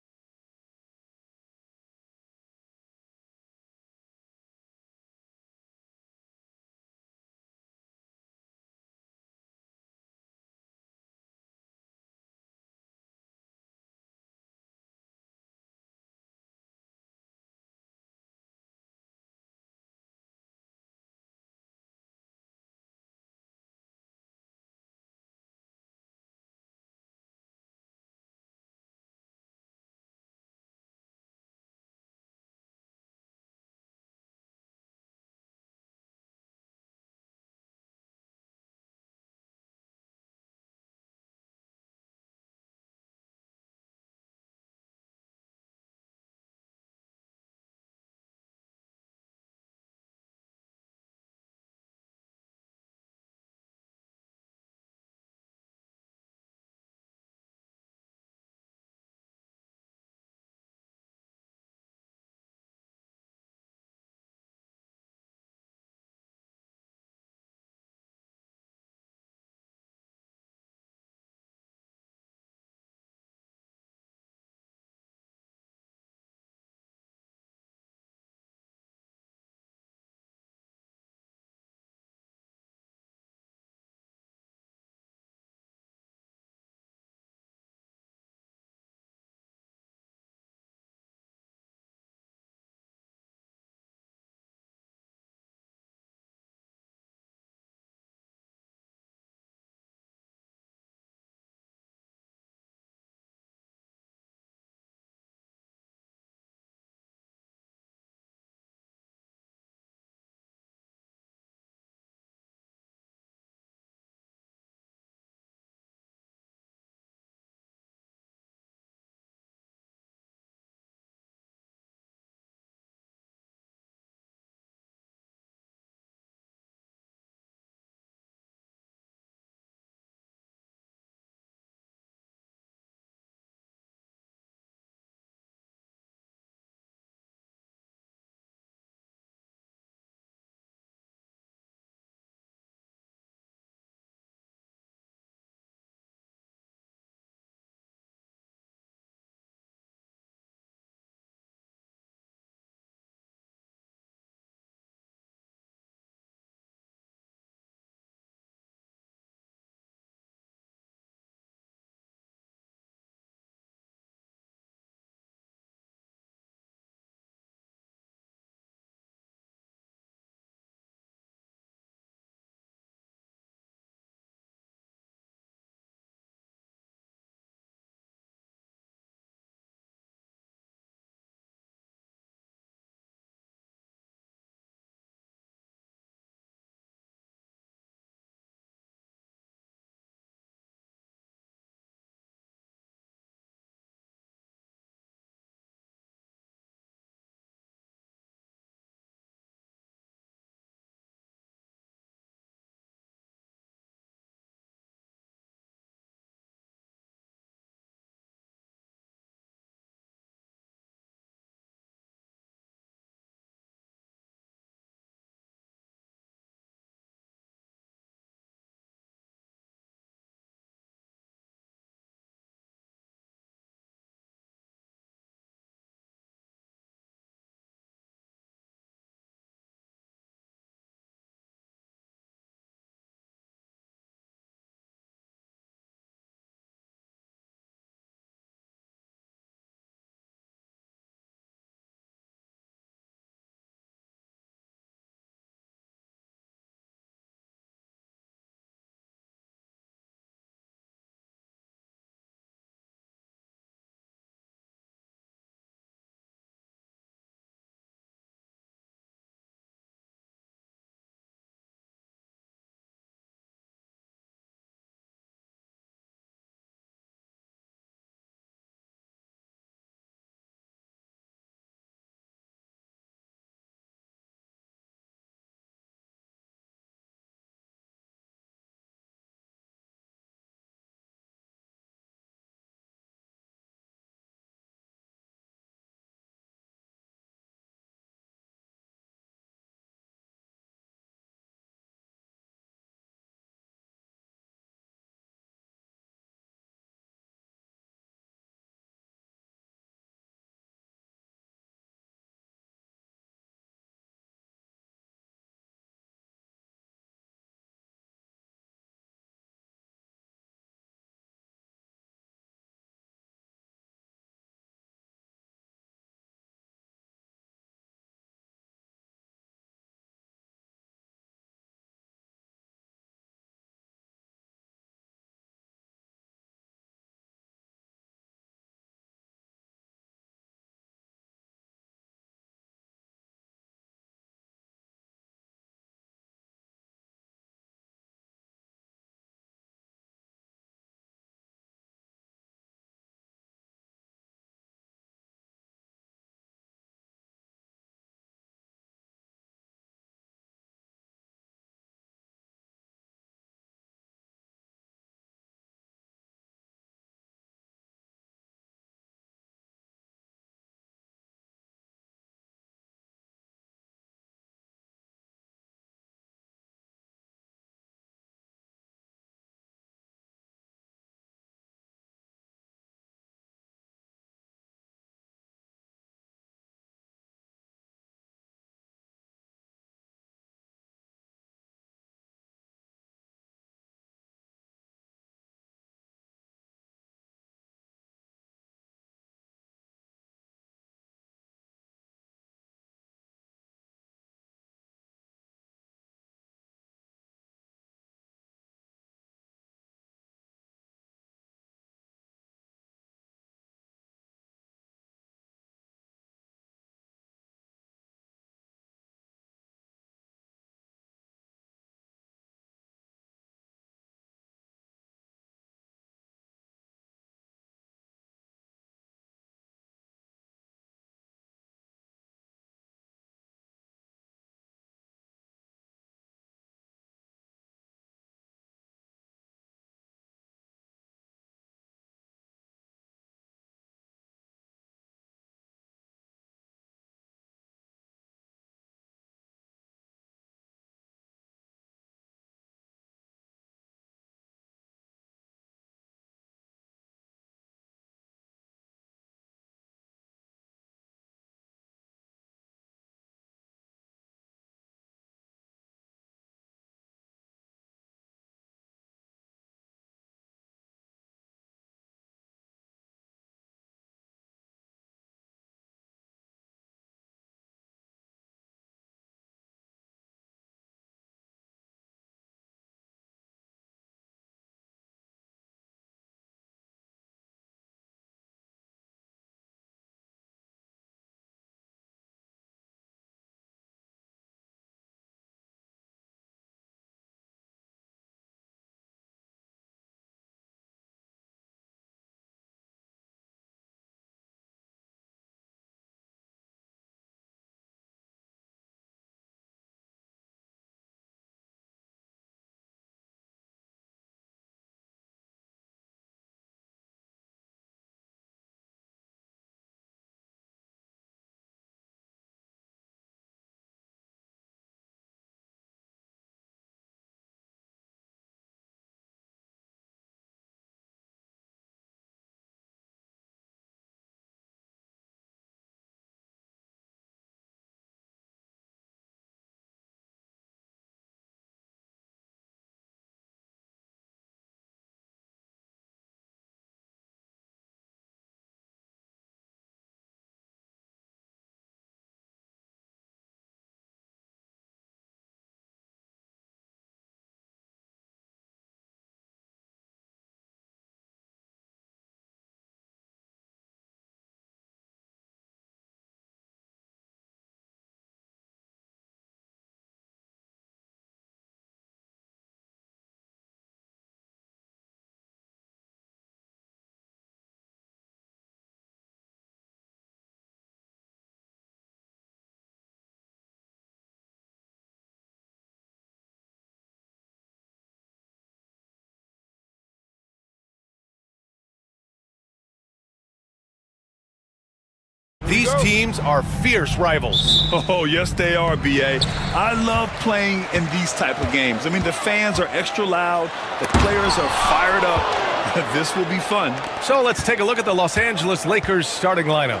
These teams are fierce rivals. Oh, yes, they are, B.A. I love playing in these type of games. I mean, the fans are extra loud. The players are fired up. This will be fun. So let's take a look at the Los Angeles Lakers starting lineup.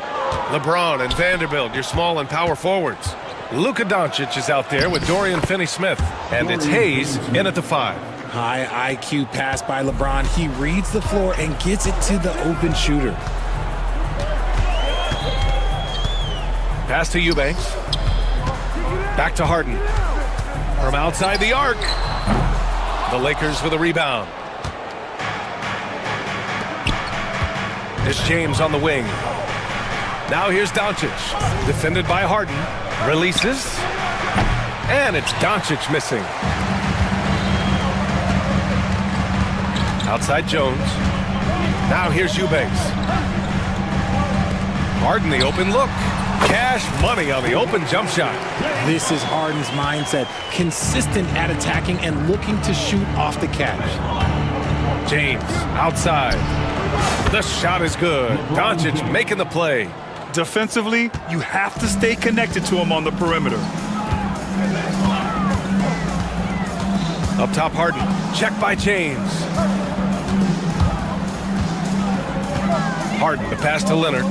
LeBron and Vanderbilt, your small and power forwards. Luka Doncic is out there with Dorian Finney-Smith. And it's Hayes in at the 5. High IQ pass by LeBron. He reads the floor and gets it to the open shooter. Pass to Eubanks. Back to Harden. From outside the arc. The Lakers with a rebound. It's James on the wing. Now here's Doncic. Defended by Harden. Releases. And it's Doncic missing. Outside Jones. Now here's Eubanks. Harden the open look. Cash money on the open jump shot. This is Harden's mindset. Consistent at attacking and looking to shoot off the catch. James outside. The shot is good. Doncic making the play. Defensively, you have to stay connected to him on the perimeter. Up top, Harden. Check by James. Harden, the pass to Leonard.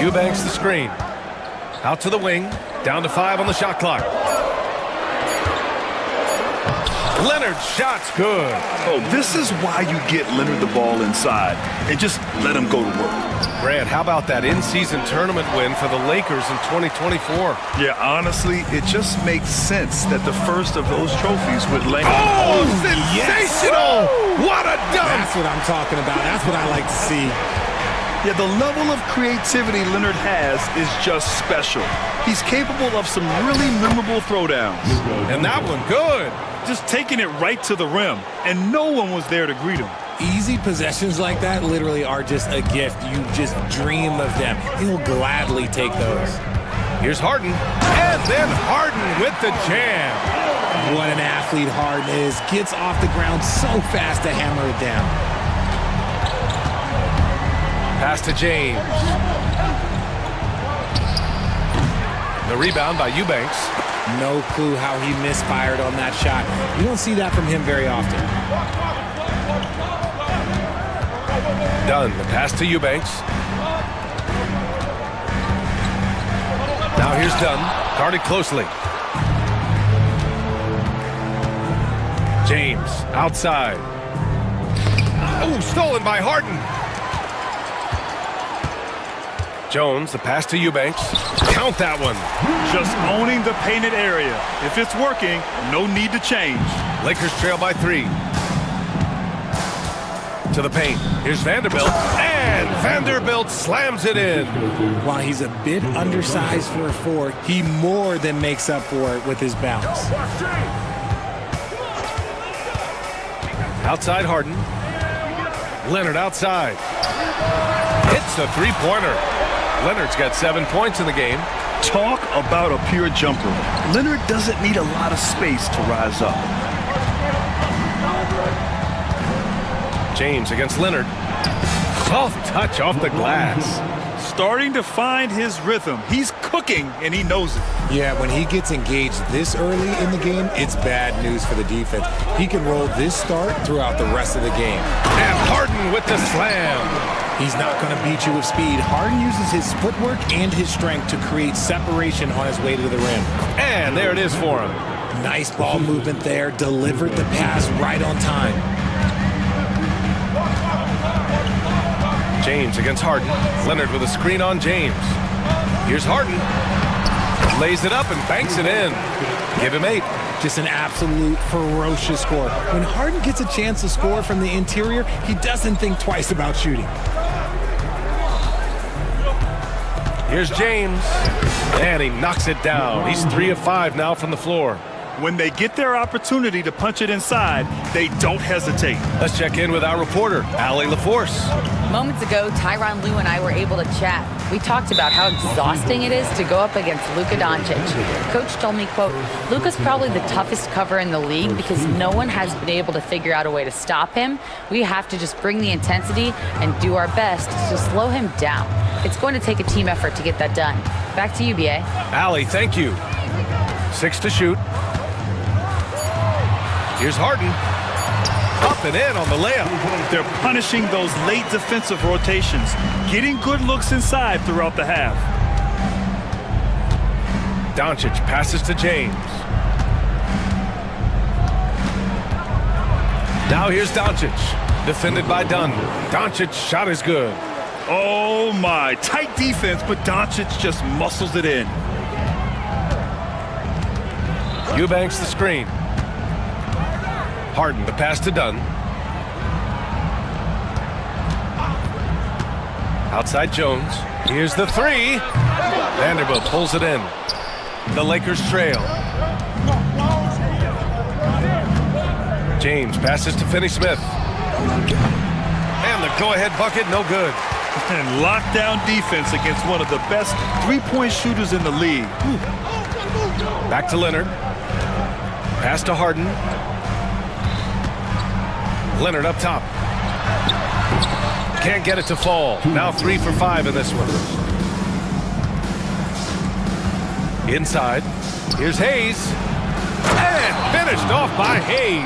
Eubanks the screen. Out to the wing. Down to 5 on the shot clock. Leonard's shot's good. Oh, this is why you get Leonard the ball inside and just let him go to work. Grant, how about that in-season tournament win for the Lakers in 2024? Yeah, honestly, it just makes sense that the first of those trophies would land. Oh, sensational! Yes. What a dunk! That's what I'm talking about. That's what I like to see. Yeah, the level of creativity Leonard has is just special. He's capable of some really memorable throwdowns. And that one good. Just taking it right to the rim, and no one was there to greet him. Easy possessions like that literally are just a gift. You just dream of them. He'll gladly take those. Here's Harden. And then Harden with the jam. What an athlete Harden is. Gets off the ground so fast to hammer it down. Pass to James. The rebound by Eubanks. No clue how he misfired on that shot. You don't see that from him very often. Dunn, the pass to Eubanks. Now here's Dunn, guarded closely. James, outside. Oh, stolen by Harden. Jones, the pass to Eubanks. Count that one. Just owning the painted area. If it's working, no need to change. Lakers trail by 3. To the paint. Here's Vanderbilt. And Vanderbilt slams it in. While he's a bit undersized for a 4, he more than makes up for it with his bounce. Outside Harden. Leonard outside. Hits a 3-pointer. Leonard's got 7 points in the game. Talk about a pure jumper. Leonard doesn't need a lot of space to rise up. James against Leonard. Soft touch off the glass. Starting to find his rhythm. He's cooking, and he knows it. Yeah, when he gets engaged this early in the game, it's bad news for the defense. He can roll this start throughout the rest of the game. And Harden with the slam. He's not going to beat you with speed. Harden uses his footwork and his strength to create separation on his way to the rim. And there it is for him. Nice ball movement there. Delivered the pass right on time. James against Harden. Leonard with a screen on James. Here's Harden. Lays it up and banks it in. Give him 8. Just an absolute ferocious score. When Harden gets a chance to score from the interior, he doesn't think twice about shooting. Here's James. And he knocks it down. He's 3 of 5 now from the floor. When they get their opportunity to punch it inside, they don't hesitate. Let's check in with our reporter, Allie LaForce. Moments ago, Tyronn Lue and I were able to chat. We talked about how exhausting it is to go up against Luka Doncic. Coach told me, quote, Luka's probably the toughest cover in the league because no one has been able to figure out a way to stop him. We have to just bring the intensity and do our best to slow him down. It's going to take a team effort to get that done. Back to you, BA. Allie, thank you. 6 to shoot. Here's Harden. Up and in on the layup. They're punishing those late defensive rotations, getting good looks inside throughout the half. Doncic passes to James. Now here's Doncic, defended by Dunn. Doncic's shot is good. Oh my, tight defense, but Doncic just muscles it in. Eubanks the screen. Harden, the pass to Dunn. Outside Jones. Here's the three. Vanderbilt pulls it in. The Lakers trail. James passes to Finney-Smith. And the go-ahead bucket, no good. And lockdown defense against one of the best three-point shooters in the league. Back to Leonard. Pass to Harden. Leonard up top. Can't get it to fall. Now 3 for 5 in this one. Inside. Here's Hayes. And finished off by Hayes.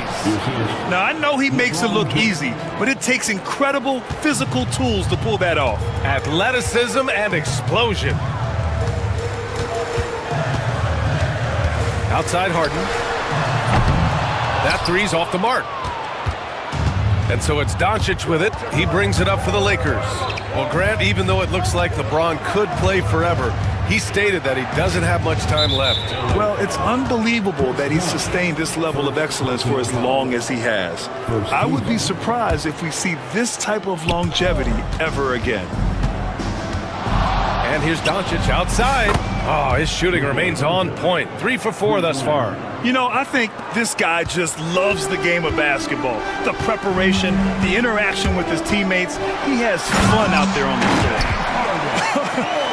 Now, I know he makes it look easy, but it takes incredible physical tools to pull that off. Athleticism and explosion. Outside Harden. That three's off the mark. And so it's Doncic with it. He brings it up for the Lakers. Well, Grant, even though it looks like LeBron could play forever, he stated that he doesn't have much time left. Well, it's unbelievable that he's sustained this level of excellence for as long as he has. I would be surprised if we see this type of longevity ever again. And here's Doncic outside. Oh, his shooting remains on point. 3 for 4 thus far. You know, I think this guy just loves the game of basketball. The preparation, the interaction with his teammates. He has fun out there on the court.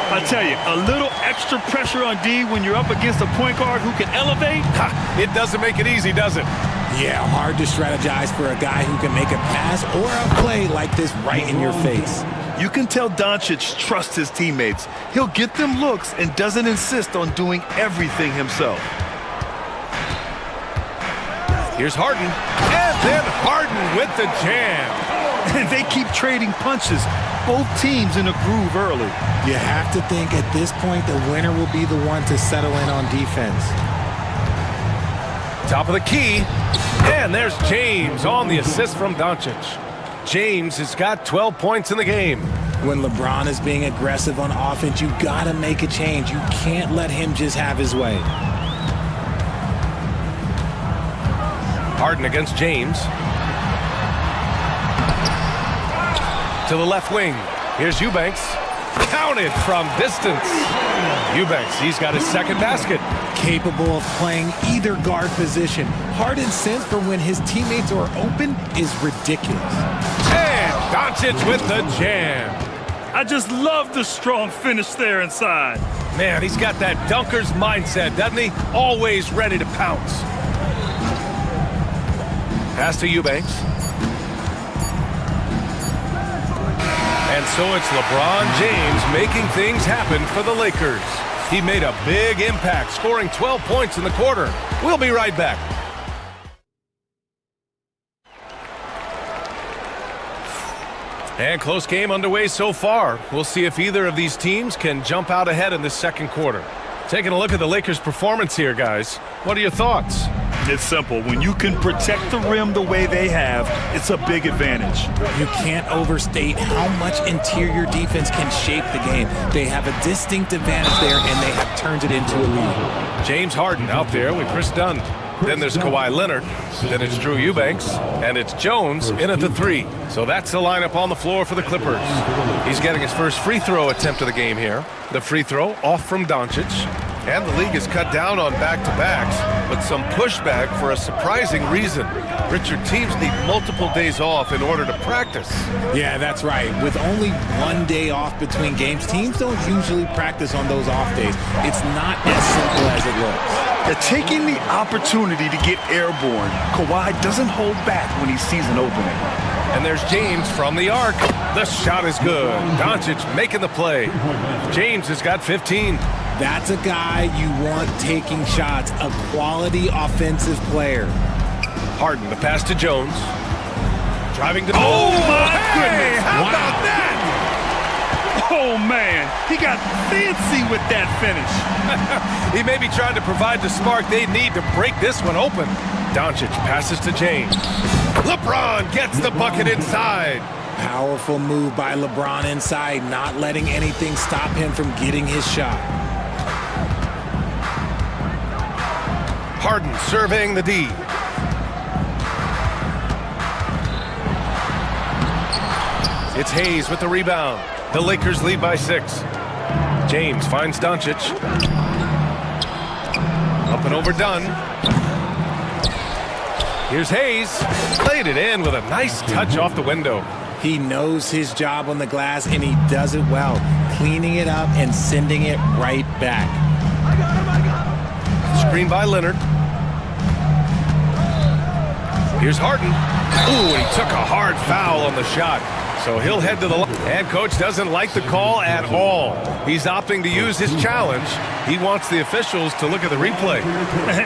I tell you, a little extra pressure on D when you're up against a point guard who can elevate. It doesn't make it easy, does it? Yeah, hard to strategize for a guy who can make a pass or a play like this right in your face. You can tell Doncic trusts his teammates. He'll get them looks and doesn't insist on doing everything himself. Here's Harden. And then Harden with the jam. And they keep trading punches. Both teams in a groove early. You have to think at this point the winner will be the one to settle in on defense. Top of the key. And there's James on the assist from Doncic. James has got 12 points in the game. When LeBron is being aggressive on offense, you gotta make a change. You can't let him just have his way. Harden against James. To the left wing. Here's Eubanks. Counted from distance. Eubanks, he's got his second basket. Capable of playing either guard position. Harden's sense for when his teammates are open is ridiculous. And Doncic with the jam. I just love the strong finish there inside. Man, he's got that dunker's mindset, doesn't he? Always ready to pounce. Pass to Eubanks. And so it's LeBron James making things happen for the Lakers. He made a big impact, scoring 12 points in the quarter. We'll be right back. And close game underway so far. We'll see if either of these teams can jump out ahead in the second quarter. Taking a look at the Lakers' performance here, guys. What are your thoughts? It's simple. When you can protect the rim the way they have, it's a big advantage. You can't overstate how much interior defense can shape the game. They have a distinct advantage there, and they have turned it into a lead. James Harden out there with Chris Dunn. Then there's Kawhi Leonard. Then it's Drew Eubanks. And it's Jones in at the 3. So that's the lineup on the floor for the Clippers. He's getting his first free throw attempt of the game here. The free throw off from Doncic. And the league has cut down on back-to-backs, but some pushback for a surprising reason. Richard, teams need multiple days off in order to practice. Yeah, that's right. With only 1 day off between games, teams don't usually practice on those off days. It's not as simple as it looks. They're taking the opportunity to get airborne. Kawhi doesn't hold back when he sees an opening. And there's James from the arc. The shot is good. Doncic making the play. James has got 15. That's a guy you want taking shots, a quality offensive player. Harden, the pass to Jones. Driving to... Oh, my goodness. How about that? Oh, man. He got fancy with that finish. He may be trying to provide the spark they need to break this one open. Doncic passes to James. LeBron gets the bucket inside. Powerful move by LeBron inside, not letting anything stop him from getting his shot. Harden surveying the D. It's Hayes with the rebound. The Lakers lead by 6. James finds Doncic. Up and overdone. Here's Hayes. Played it in with a nice touch off the window. He knows his job on the glass, and he does it well, cleaning it up and sending it right back. Screen by Leonard. Here's Harden. Ooh, he took a hard foul on the shot. So he'll head to the line. And coach doesn't like the call at all. He's opting to use his challenge. He wants the officials to look at the replay.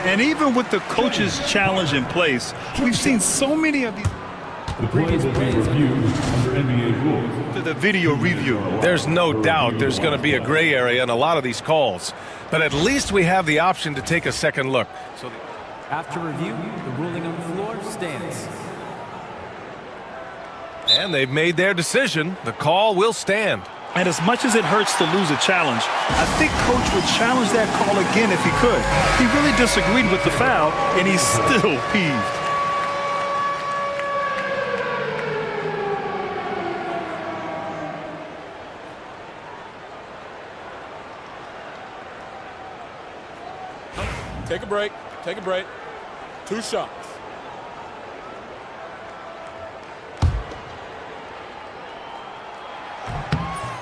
And even with the coach's challenge in place, we've seen so many of these. The plays will be reviewed under NBA rules. The video review. There's no doubt there's going to be a gray area in a lot of these calls. But at least we have the option to take a second look. So after review, the ruling on the floor stands. And they've made their decision. The call will stand. And as much as it hurts to lose a challenge, I think coach would challenge that call again if he could. He really disagreed with the foul, and he's still peeved. Take a break. Take a break. 2 shots.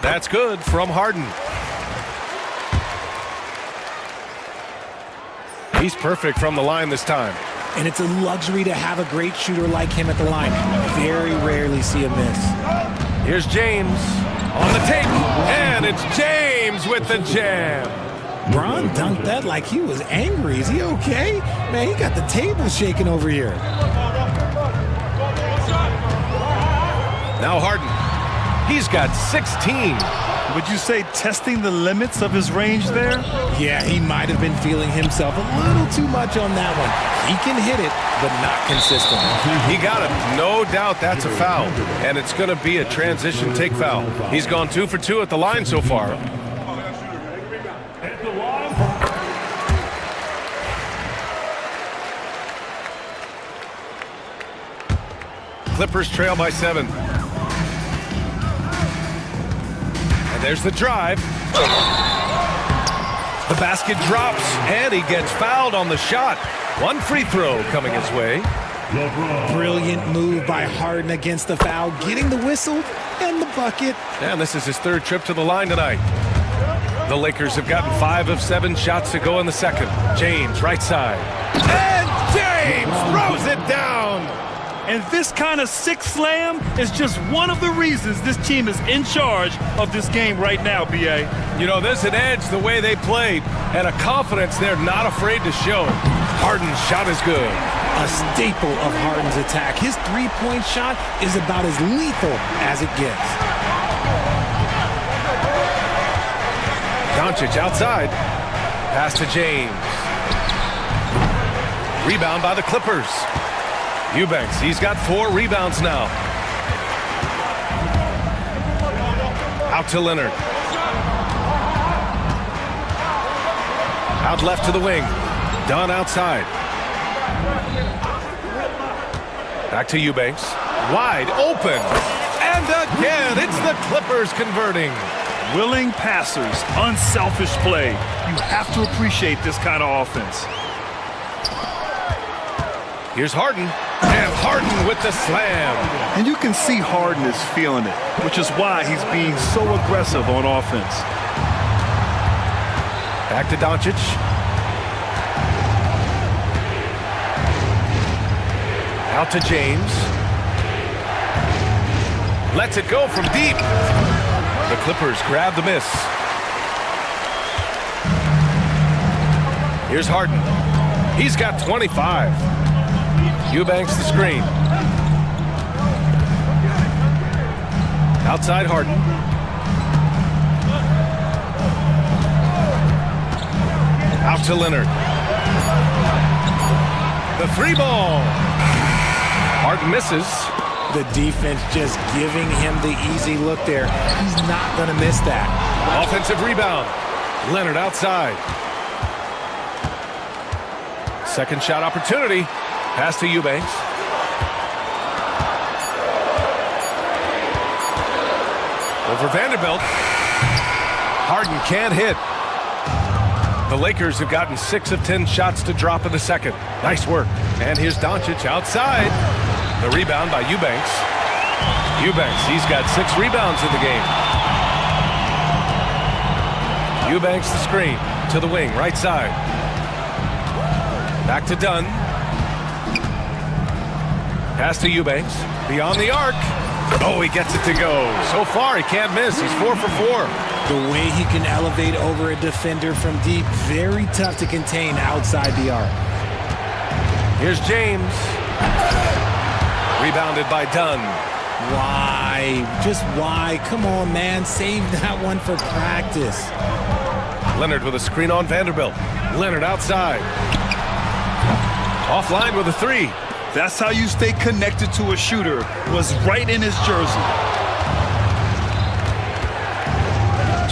That's good from Harden. He's perfect from the line this time. And it's a luxury to have a great shooter like him at the line. Very rarely see a miss. Here's James on the tape. And it's James with the jam. Bron dunked that like he was angry. Is he okay? Man, he got the table shaking over here. Now Harden. He's got 16. Would you say testing the limits of his range there? Yeah, he might have been feeling himself a little too much on that one. He can hit it, but not consistent. He got it. No doubt that's a foul. And it's going to be a transition take foul. He's gone 2 for 2 at the line so far. Clippers trail by 7. And there's the drive. The basket drops, and he gets fouled on the shot. 1 free throw coming his way. Brilliant move by Harden against the foul, getting the whistle and the bucket. And this is his 3rd trip to the line tonight. The Lakers have gotten 5 of 7 shots to go in the second. James, right side. And James throws it down. And this kind of sick slam is just one of the reasons this team is in charge of this game right now, B.A. You know, there's an edge the way they played and a confidence they're not afraid to show. Harden's shot is good. A staple of Harden's attack. His 3-point shot is about as lethal as it gets. Doncic outside. Pass to James. Rebound by the Clippers. Eubanks, he's got 4 rebounds now. Out to Leonard. Out left to the wing. Dunn outside. Back to Eubanks. Wide open. And again, it's the Clippers converting. Willing passers, unselfish play. You have to appreciate this kind of offense. Here's Harden, and Harden with the slam. And you can see Harden is feeling it, which is why he's being so aggressive on offense. Back to Doncic. Out to James. Lets it go from deep. The Clippers grab the miss. Here's Harden. He's got 25. Eubanks the screen. Outside Harden. Out to Leonard. The three ball. Harden misses. The defense just giving him the easy look there. He's not going to miss that. Offensive rebound. Leonard outside. Second shot opportunity. Pass to Eubanks. Over Vanderbilt. Harden can't hit. The Lakers have gotten 6 of 10 shots to drop in the second. Nice work. And here's Doncic outside. The rebound by Eubanks. Eubanks, he's got 6 rebounds in the game. Eubanks the screen to the wing, right side. Back to Dunn. Pass to Eubanks. Beyond the arc. Oh, he gets it to go. So far, he can't miss. He's 4 for 4. The way he can elevate over a defender from deep, very tough to contain outside the arc. Here's James. Rebounded by Dunn. Why? Just why? Come on, man. Save that one for practice. Leonard with a screen on Vanderbilt. Leonard outside. Offline with a 3. That's how you stay connected to a shooter. Was right in his jersey.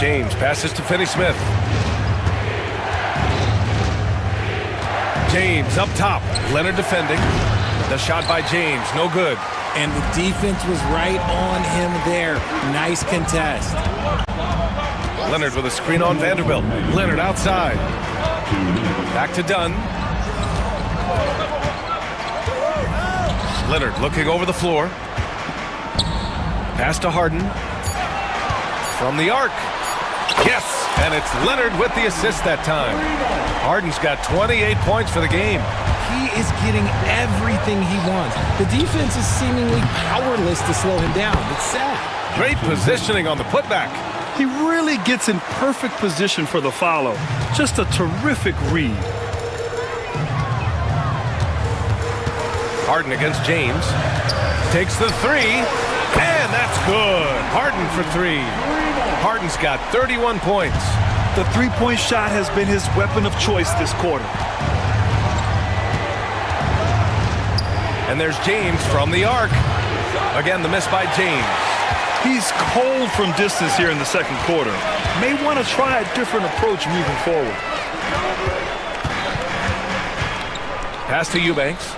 James passes to Finney-Smith. James up top. Leonard defending. The shot by James, no good. And the defense was right on him there. Nice contest. Leonard with a screen on Vanderbilt. Leonard outside. Back to Dunn. Leonard looking over the floor. Pass to Harden. From the arc. Yes, and it's Leonard with the assist that time. Harden's got 28 points for the game. He is getting everything he wants. The defense is seemingly powerless to slow him down. It's sad. Great positioning on the putback. He really gets in perfect position for the follow. Just a terrific read. Harden against James. Takes the 3, and that's good. Harden for 3. Harden's got 31 points. The three-point shot has been his weapon of choice this quarter. And there's James from the arc. Again, the miss by James. He's cold from distance here in the second quarter. May want to try a different approach moving forward. Pass to Eubanks.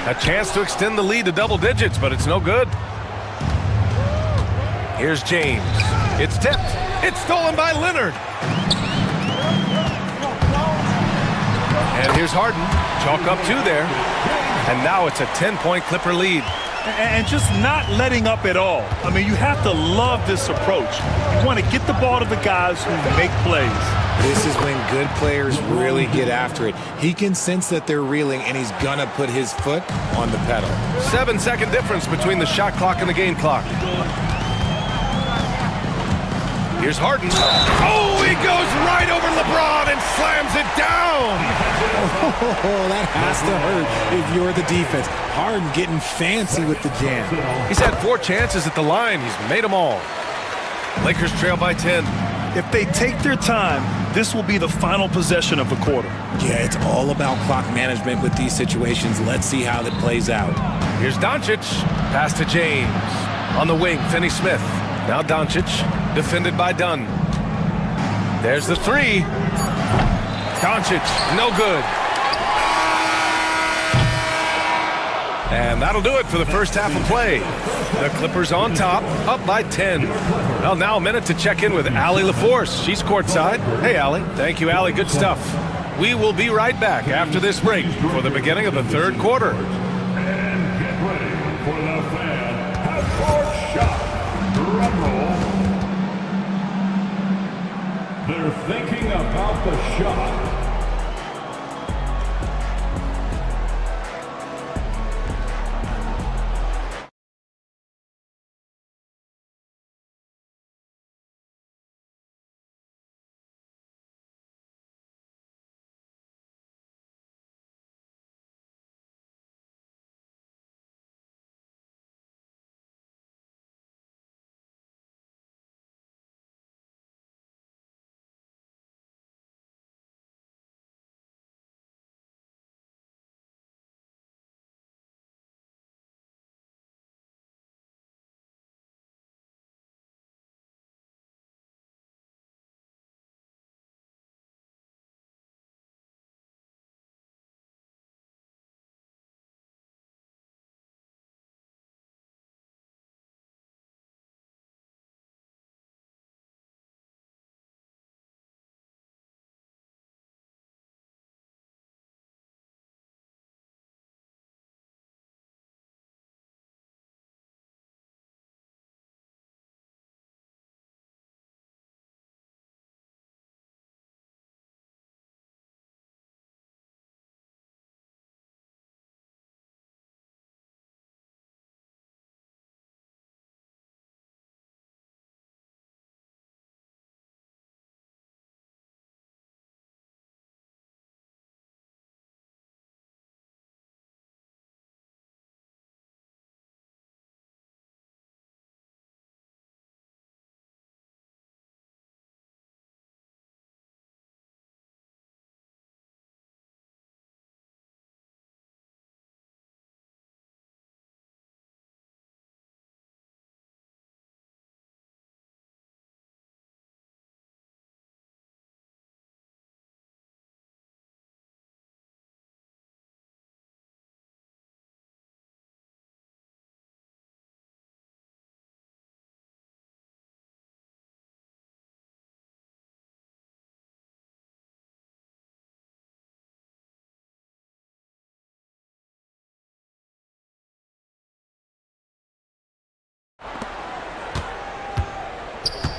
A chance to extend the lead to double digits, but it's no good. Here's James. It's tipped. It's stolen by Leonard. And here's Harden. Chalk up 2 there. And now it's a 10-point Clipper lead. And just not letting up at all. I mean, you have to love this approach. You want to get the ball to the guys who make plays. This is when good players really get after it. He can sense that they're reeling, and he's going to put his foot on the pedal. 7-second difference between the shot clock and the game clock. Here's Harden. Oh, he goes right over LeBron and slams it down. Oh, that has to hurt if you're the defense. Harden getting fancy with the jam. He's had 4 chances at the line. He's made them all. Lakers trail by 10. If they take their time, this will be the final possession of the quarter. Yeah, it's all about clock management with these situations. Let's see how that plays out. Here's Doncic. Pass to James. On the wing, Finney-Smith. Now Doncic, defended by Dunn. There's the 3. Doncic, no good. And that'll do it for the first half of play. The Clippers on top, up by 10. Well, now a minute to check in with Allie LaForce. She's courtside. Hey, Allie. Thank you, Allie. Good stuff. We will be right back after this break for the beginning of the third quarter. And get ready for the fan half-court shot. Drum roll. They're thinking about the shot.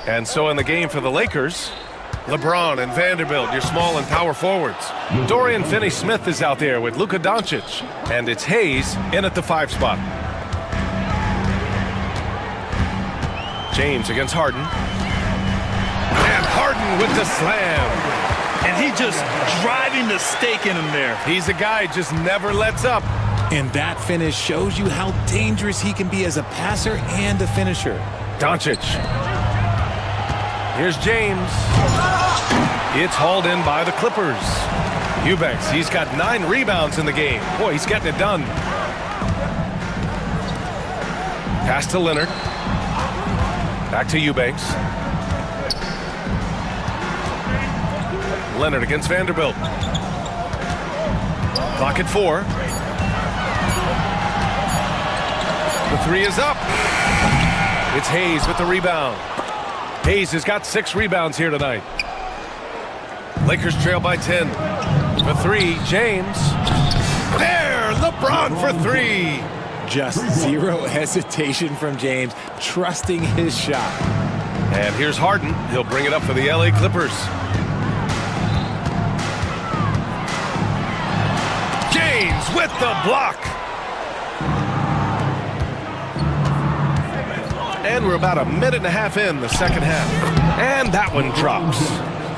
And so in the game for the Lakers, LeBron and Vanderbilt, your small and power forwards. Dorian Finney-Smith is out there with Luka Doncic. And it's Hayes in at the 5 spot. James against Harden. And Harden with the slam. And he just driving the stake in him there. He's a guy just never lets up. And that finish shows you how dangerous he can be as a passer and a finisher. Doncic. Here's James. It's hauled in by the Clippers. Eubanks, he's got 9 rebounds in the game. Boy, he's getting it done. Pass to Leonard. Back to Eubanks. Leonard against Vanderbilt. Clock at 4. The 3 is up. It's Hayes with the rebound. Hayes has got 6 rebounds here tonight. Lakers trail by 10. For 3, James. There, LeBron for 3. Just zero hesitation from James, trusting his shot. And here's Harden. He'll bring it up for the LA Clippers. James with the block. And we're about a minute and a half in the second half. And that one drops.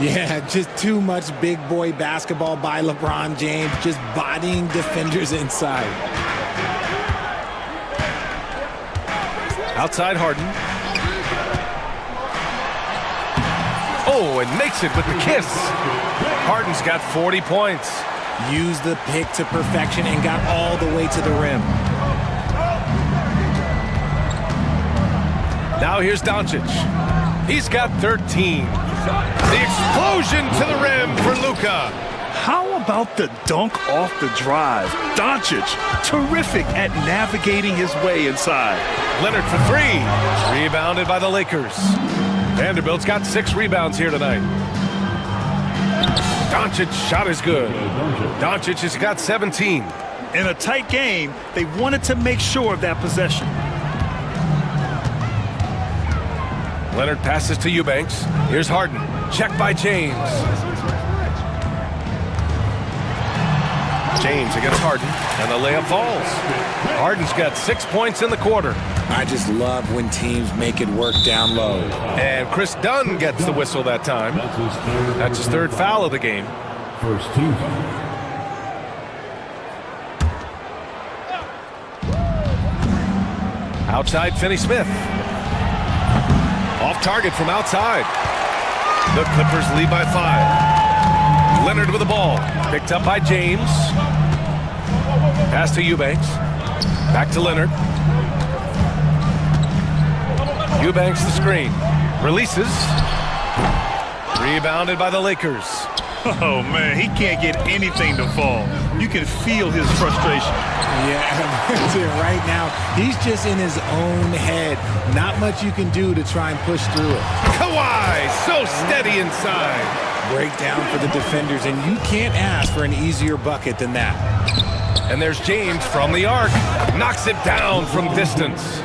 Yeah, just too much big boy basketball by LeBron James, just bodying defenders inside. Outside Harden. Oh, and makes it with the kiss. Harden's got 40 points. Used the pick to perfection and got all the way to the rim. Now here's Doncic. He's got 13. The explosion to the rim for Luka. How about the dunk off the drive? Doncic, terrific at navigating his way inside. Leonard for three. Rebounded by the Lakers. Vanderbilt's got 6 rebounds here tonight. Doncic shot is good. Doncic has got 17. In a tight game, they wanted to make sure of that possession. Leonard passes to Eubanks. Here's Harden. Checked by James. James against Harden, and the layup falls. Harden's got 6 points in the quarter. I just love when teams make it work down low. And Chris Dunn gets the whistle that time. That's his 3rd foul of the game. First team. Outside, Finney-Smith. Off target from outside. The Clippers lead by 5. Leonard with the ball. Picked up by James. Pass to Eubanks. Back to Leonard. Eubanks the screen. Releases. Rebounded by the Lakers. Oh, man, he can't get anything to fall. You can feel his frustration. Yeah, that's it right now. He's just in his own head. Not much you can do to try and push through it. Kawhi, so steady inside. Breakdown for the defenders, and you can't ask for an easier bucket than that. And there's James from the arc. Knocks it down from distance.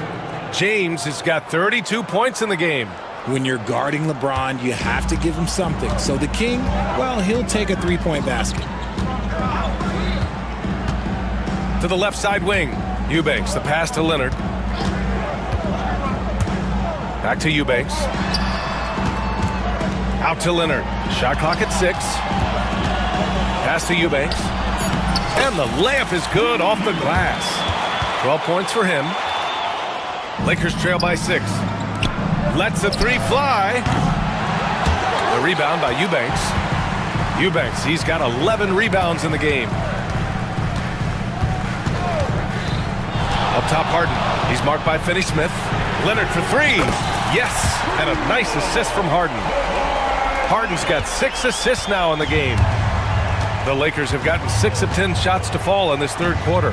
James has got 32 points in the game. When you're guarding LeBron, you have to give him something. So the King, well, he'll take a three-point basket. To the left side wing. Eubanks, the pass to Leonard. Back to Eubanks. Out to Leonard. Shot clock at 6. Pass to Eubanks. And the layup is good off the glass. 12 points for him. Lakers trail by 6. Lets the 3 fly. The rebound by Eubanks. Eubanks, he's got 11 rebounds in the game. Up top, Harden. He's marked by Finney-Smith. Leonard for 3. Yes, and a nice assist from Harden. Harden's got 6 assists now in the game. The Lakers have gotten 6 of 10 shots to fall in this 3rd quarter.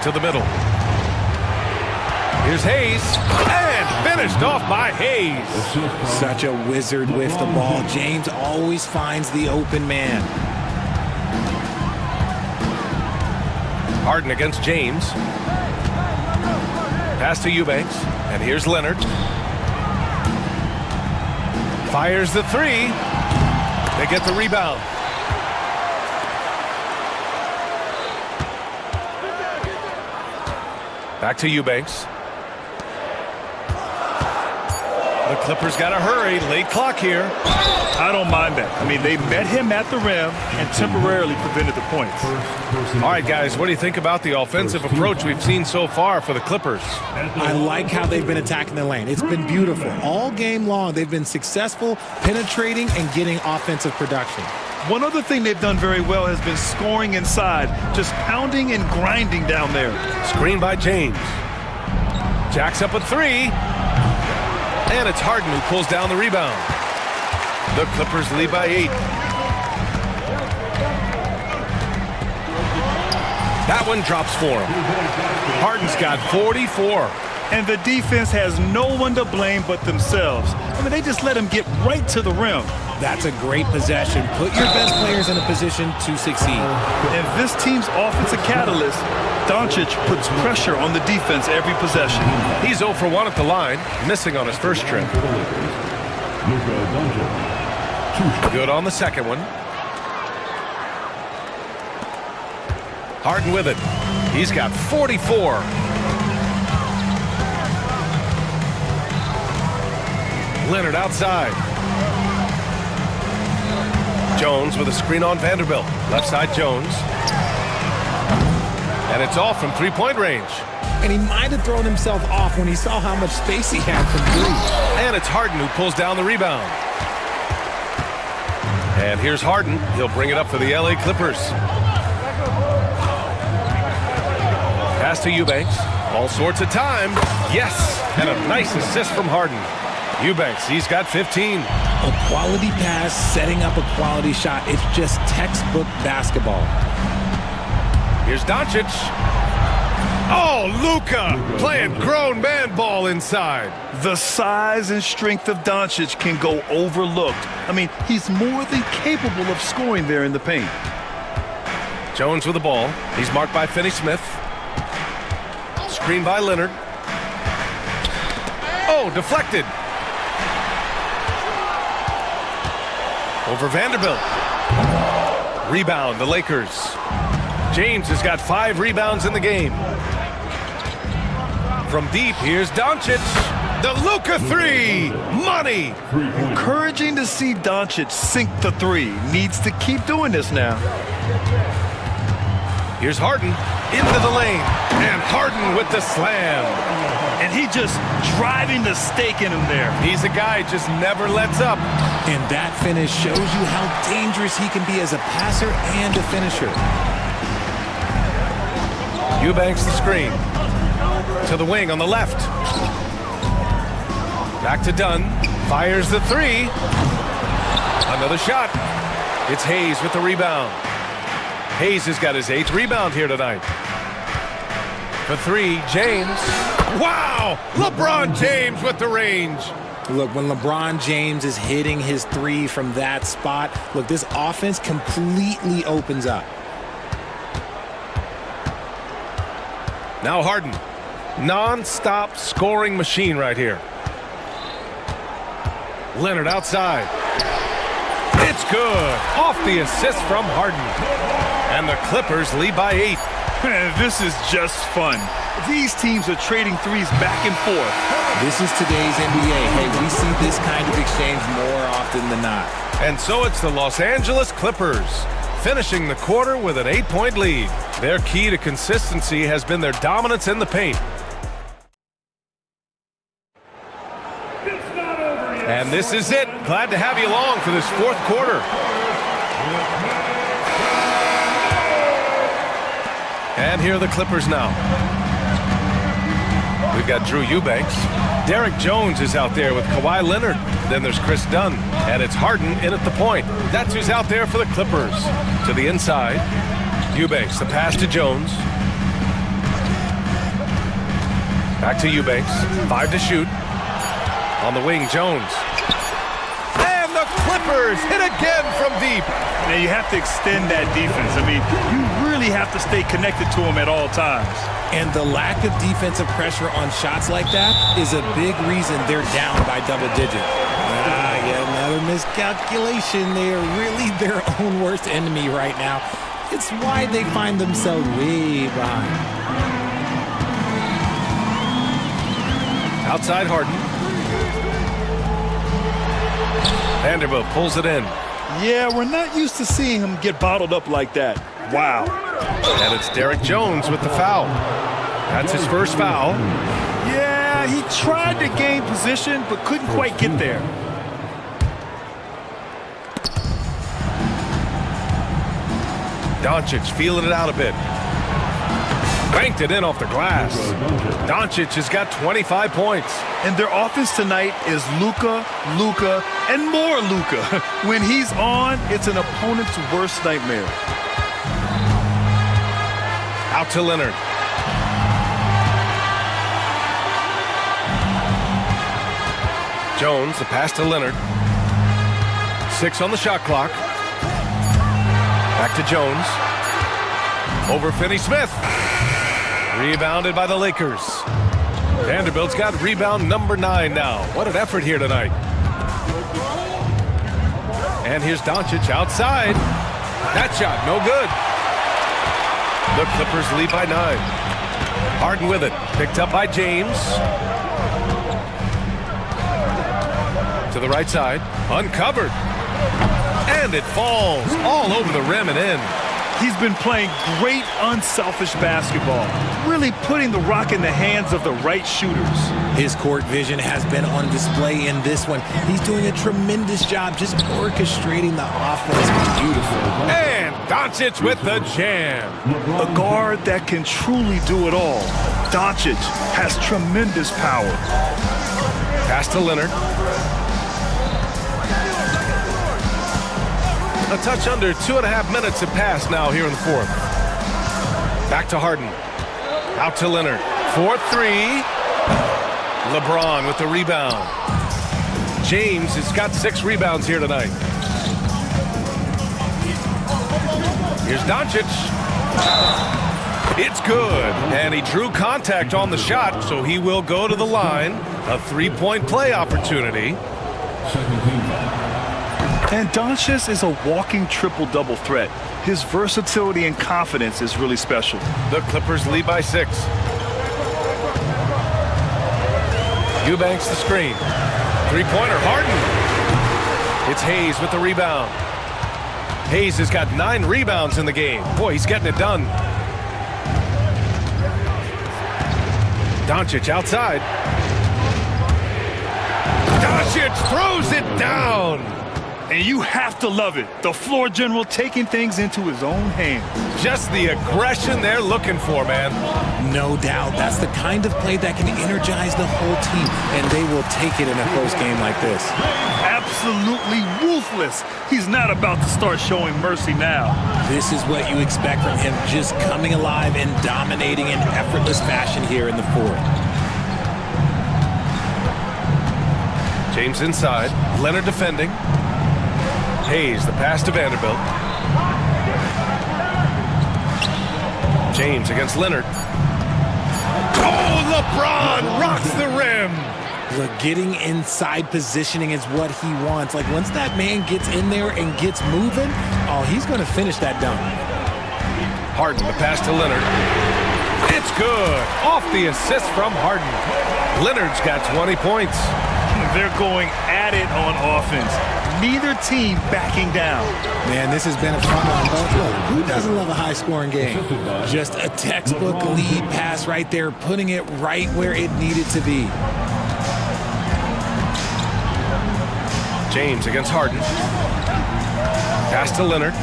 To the middle. Here's Hayes, and finished off by Hayes. Such a wizard with the ball. James always finds the open man. Harden against James. Pass to Eubanks, and here's Leonard. Fires the 3. They get the rebound. Back to Eubanks. The Clippers got to hurry. Late clock here. I don't mind that. I mean, they met him at the rim and temporarily prevented the points. All right, guys, what do you think about the offensive approach we've seen so far for the Clippers? I like how they've been attacking the lane. It's been beautiful. All game long, they've been successful penetrating and getting offensive production. One other thing they've done very well has been scoring inside, just pounding and grinding down there. Screen by James. Jacks up a 3. And it's Harden who pulls down the rebound. The Clippers lead by 8. That one drops for him. Harden's got 44. And the defense has no one to blame but themselves. I mean, they just let him get right to the rim. That's a great possession. Put your best players in a position to succeed. And this team's offensive catalyst, Doncic, puts pressure on the defense every possession. He's 0 for 1 at the line, missing on his first trip. Good on the second one. Harden with it. He's got 44. Leonard outside. Jones with a screen on Vanderbilt. Left side Jones. And it's off from three-point range. And he might have thrown himself off when he saw how much space he had from 3. And it's Harden who pulls down the rebound. And here's Harden. He'll bring it up for the LA Clippers. Pass to Eubanks. All sorts of time. Yes! And a nice assist from Harden. Eubanks, he's got 15. A quality pass, setting up a quality shot. It's just textbook basketball. Here's Doncic. Oh, Luka playing grown man ball inside. The size and strength of Doncic can go overlooked. I mean, he's more than capable of scoring there in the paint. Jones with the ball. He's marked by Finney-Smith. Screen by Leonard. Oh, deflected. Over Vanderbilt. Rebound, the Lakers. James has got 5 rebounds in the game. From deep, here's Doncic. The Luka 3. Money. Encouraging to see Doncic sink the 3. Needs to keep doing this now. Here's Harden into the lane. And Harden with the slam. And he just driving the stake in him there. He's a guy just never lets up. And that finish shows you how dangerous he can be as a passer and a finisher. Eubanks the screen. To the wing on the left. Back to Dunn. Fires the 3. Another shot. It's Hayes with the rebound. Hayes has got his 8th rebound here tonight. For 3, James. Wow! LeBron James with the range. Look, when LeBron James is hitting his 3 from that spot, look, this offense completely opens up. Now Harden. Non-stop scoring machine right here. Leonard outside. It's good. Off the assist from Harden. And the Clippers lead by 8. This is just fun. These teams are trading threes back and forth. This is today's NBA. Hey, we see this kind of exchange more often than not. And so it's the Los Angeles Clippers, finishing the quarter with an 8-point lead. Their key to consistency has been their dominance in the paint. And this is it. Glad to have you along for this 4th quarter. And here are the Clippers now. We've got Drew Eubanks. Derek Jones is out there with Kawhi Leonard. Then there's Chris Dunn. And it's Harden in at the point. That's who's out there for the Clippers. To the inside. Eubanks, the pass to Jones. Back to Eubanks. 5 to shoot. On the wing, Jones. And the Clippers hit again from deep. Now you have to extend that defense. I mean, you really have to stay connected to them at all times. And the lack of defensive pressure on shots like that is a big reason they're down by double digits. Yet another miscalculation. They are really their own worst enemy right now. It's why they find themselves way behind. Outside Harden. Vanderbilt pulls it in. Yeah, we're not used to seeing him get bottled up like that. Wow. And it's Derek Jones with the foul. That's his first foul. Yeah, he tried to gain position, but couldn't quite get there. Doncic feeling it out a bit. Banked it in off the glass. Doncic has got 25 points. And their offense tonight is Luka, Luka, and more Luka. When he's on, it's an opponent's worst nightmare. Out to Leonard. Jones, the pass to Leonard. 6 on the shot clock. Back to Jones. Over Finney-Smith. Rebounded by the Lakers. Vanderbilt's got rebound number 9 now. What an effort here tonight. And here's Doncic outside. That shot, no good. The Clippers lead by 9. Harden with it. Picked up by James. To the right side. Uncovered. And it falls all over the rim and in. He's been playing great, unselfish basketball, really putting the rock in the hands of the right shooters. His court vision has been on display in this one. He's doing a tremendous job just orchestrating the offense beautifully. And Doncic with the jam. A guard that can truly do it all. Doncic has tremendous power. Pass to Leonard. A touch under 2.5 minutes have passed now here in the fourth. Back to Harden. Out to Leonard. 4-3. LeBron with the rebound. James has got 6 rebounds here tonight. Here's Doncic. It's good. And he drew contact on the shot, so he will go to the line. A 3-point play opportunity. And Doncic is a walking triple-double threat. His versatility and confidence is really special. The Clippers lead by 6. Eubanks the screen. 3-pointer, Harden. It's Hayes with the rebound. Hayes has got 9 rebounds in the game. Boy, he's getting it done. Doncic outside. Doncic throws it down. And you have to love it. The floor general taking things into his own hands. Just the aggression they're looking for, man. No doubt. That's the kind of play that can energize the whole team, and they will take it in a close game like this. Absolutely ruthless. He's not about to start showing mercy now. This is what you expect from him, just coming alive and dominating in effortless fashion here in the fourth. James inside. Leonard defending. Hayes, the pass to Vanderbilt. James against Leonard. Oh, LeBron rocks the rim. Look, getting inside positioning is what he wants. Like, once that man gets in there and gets moving, oh, he's going to finish that dunk. Harden, the pass to Leonard. It's good. Off the assist from Harden. Leonard's got 20 points. They're going at it on offense. Neither team backing down. Man, this has been a fun one. But look, who doesn't love a high-scoring game? Just a textbook lead pass right there, putting it right where it needed to be. James against Harden. Pass to Leonard.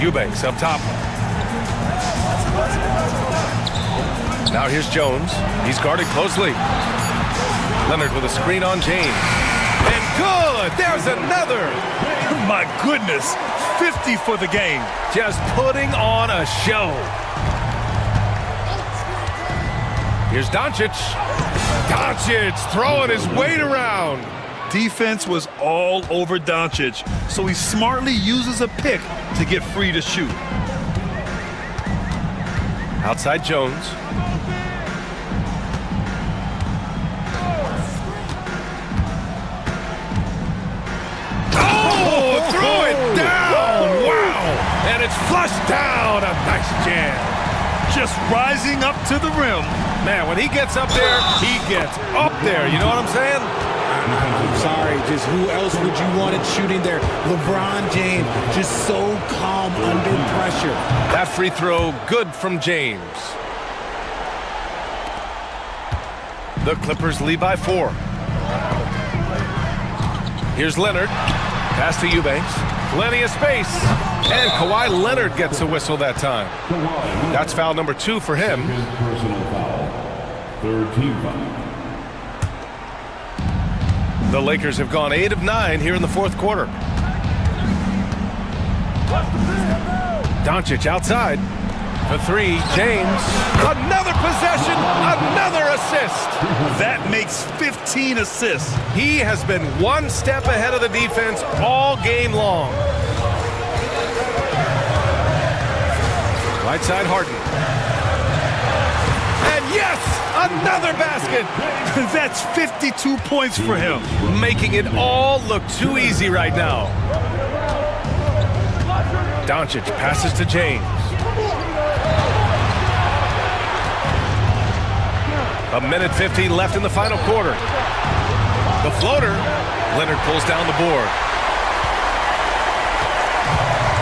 Eubanks up top. Now here's Jones. He's guarded closely. Leonard with a screen on James. And good! There's another! My goodness, 50 for the game. Just putting on a show. Here's Doncic. Doncic throwing his weight around. Defense was all over Doncic, so he smartly uses a pick to get free to shoot. Outside Jones. Oh, throw it down! Wow! And it's flushed down. A nice jam. Just rising up to the rim. Man, when he gets up there, he gets up there. You know what I'm saying? I'm sorry, just who else would you want it shooting there? LeBron James, just so calm under pressure. That free throw, good from James. The Clippers lead by 4. Here's Leonard. Pass to Eubanks. Plenty of space. And Kawhi Leonard gets a whistle that time. That's foul number 2 for him. Personal foul. Third team foul. The Lakers have gone 8 of 9 here in the fourth quarter. Doncic outside. For 3, James. Another possession, another assist. That makes 15 assists. He has been one step ahead of the defense all game long. Right side, Harden. And yes, another basket. That's 52 points for him. Making it all look too easy right now. Doncic passes to James. A minute 15 left in the final quarter. The floater. Leonard pulls down the board.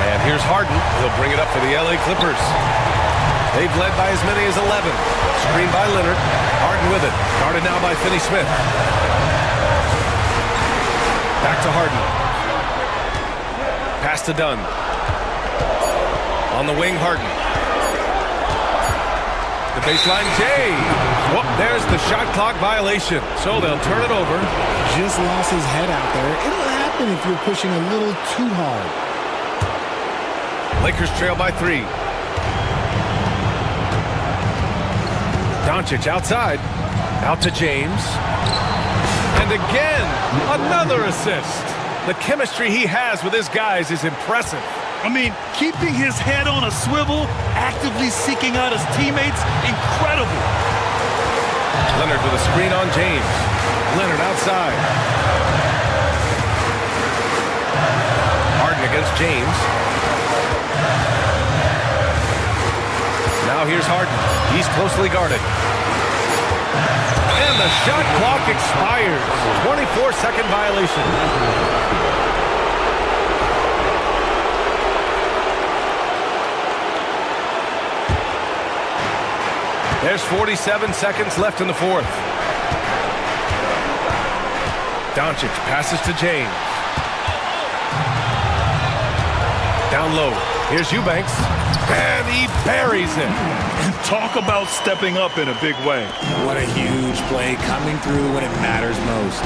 And here's Harden. He'll bring it up for the LA Clippers. They've led by as many as 11. Screened by Leonard. Harden with it. Guarded now by Finney-Smith. Back to Harden. Pass to Dunn. On the wing, Harden. the baseline, Jay. Whoop, there's the shot clock violation. So they'll turn it over. Just lost his head out there. It'll happen if you're pushing a little too hard. Lakers trail by 3. Doncic outside. Out to James. And again, another assist. The chemistry he has with his guys is impressive. I mean, keeping his head on a swivel, actively seeking out his teammates, incredible. Leonard with a screen on James. Leonard outside. Harden against James. Now here's Harden. He's closely guarded. And the shot clock expires. 24-second violation. There's 47 seconds left in the fourth. Doncic passes to James. Down low. Here's Eubanks. And he buries it. And talk about stepping up in a big way. What a huge play, coming through when it matters most.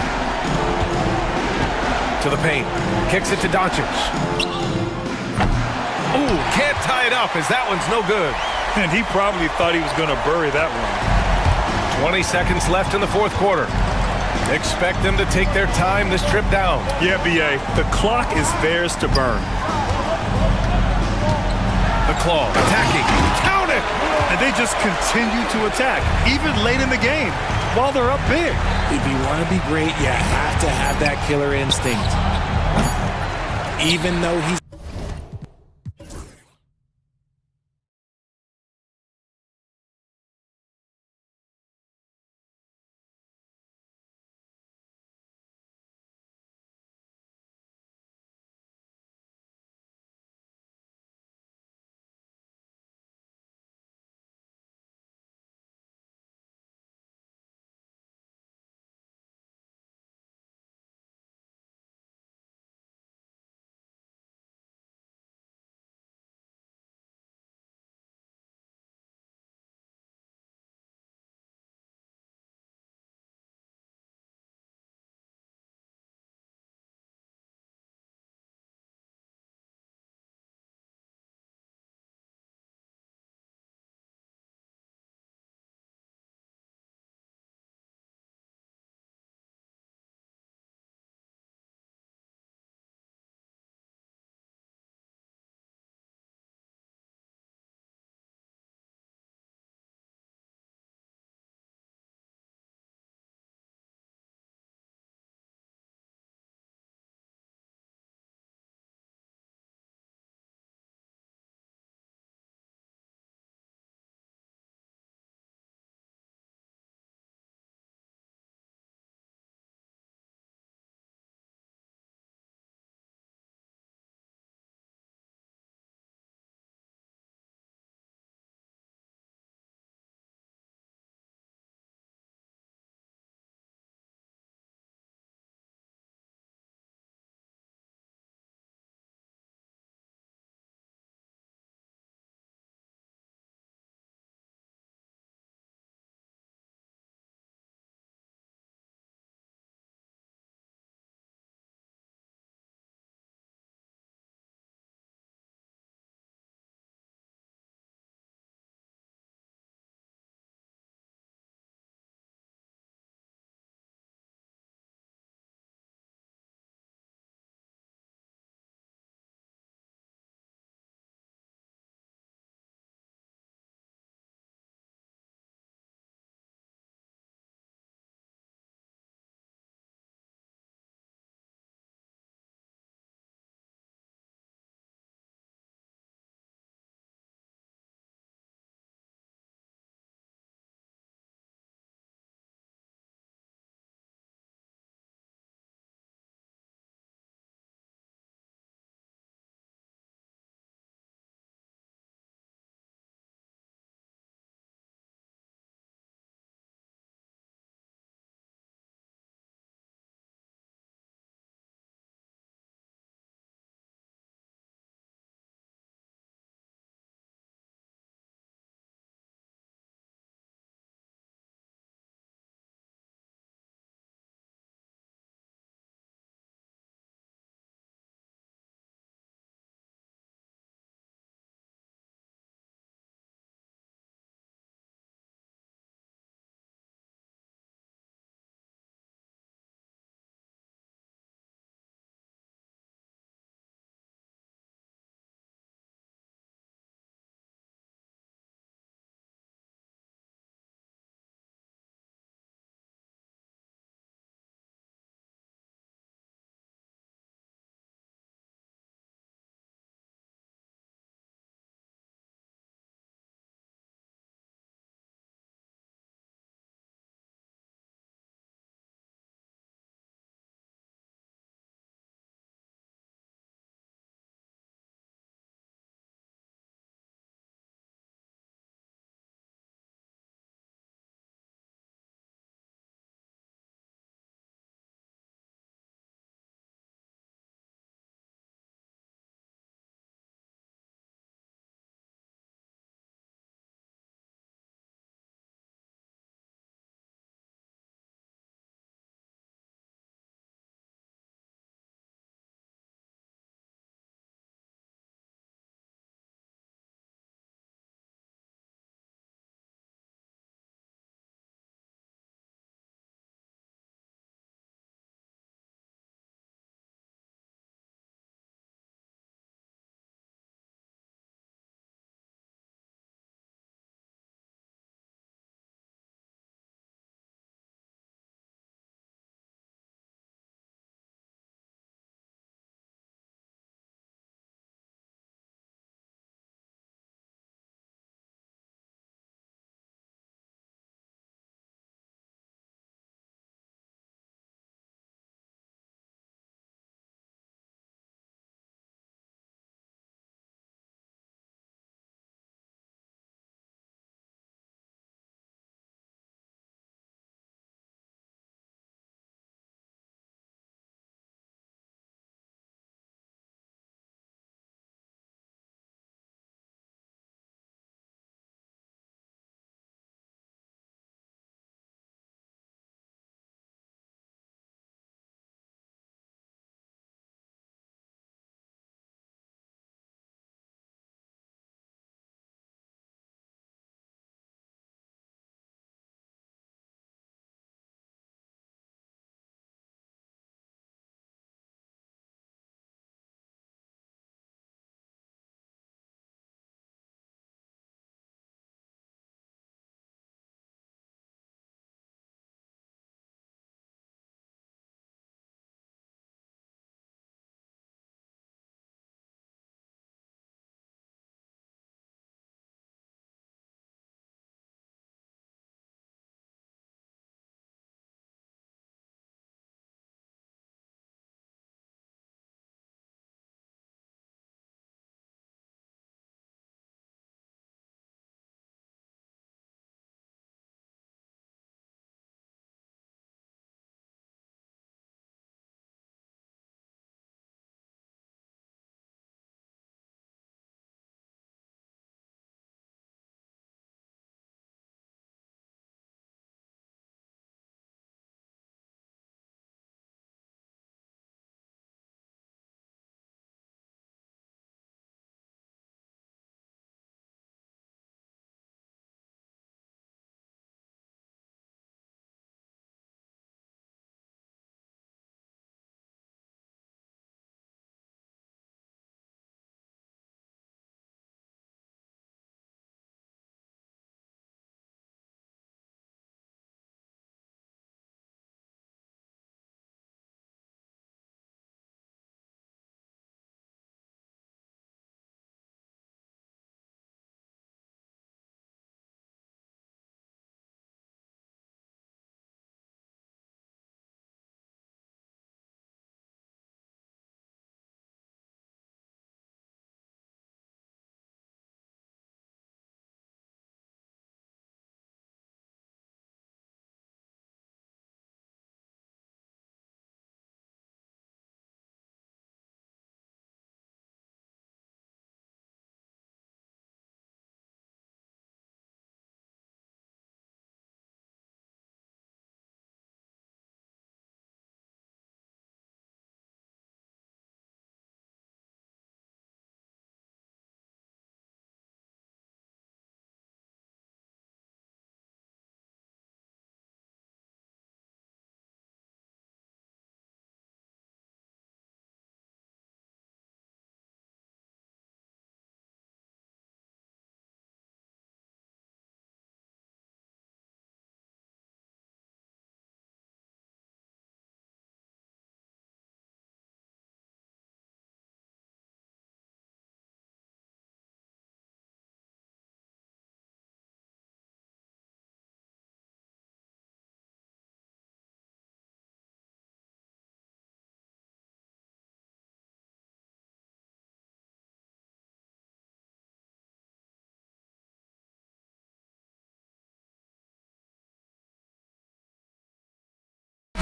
To the paint. Kicks it to Doncic. Ooh, can't tie it up as that one's no good. And he probably thought he was going to bury that one. 20 seconds left in the fourth quarter. Expect them to take their time this trip down. Yeah, B.A., the clock is theirs to burn. The claw, attacking, count it! And they just continue to attack, even late in the game, while they're up big. If you want to be great, you have to have that killer instinct. Even though he's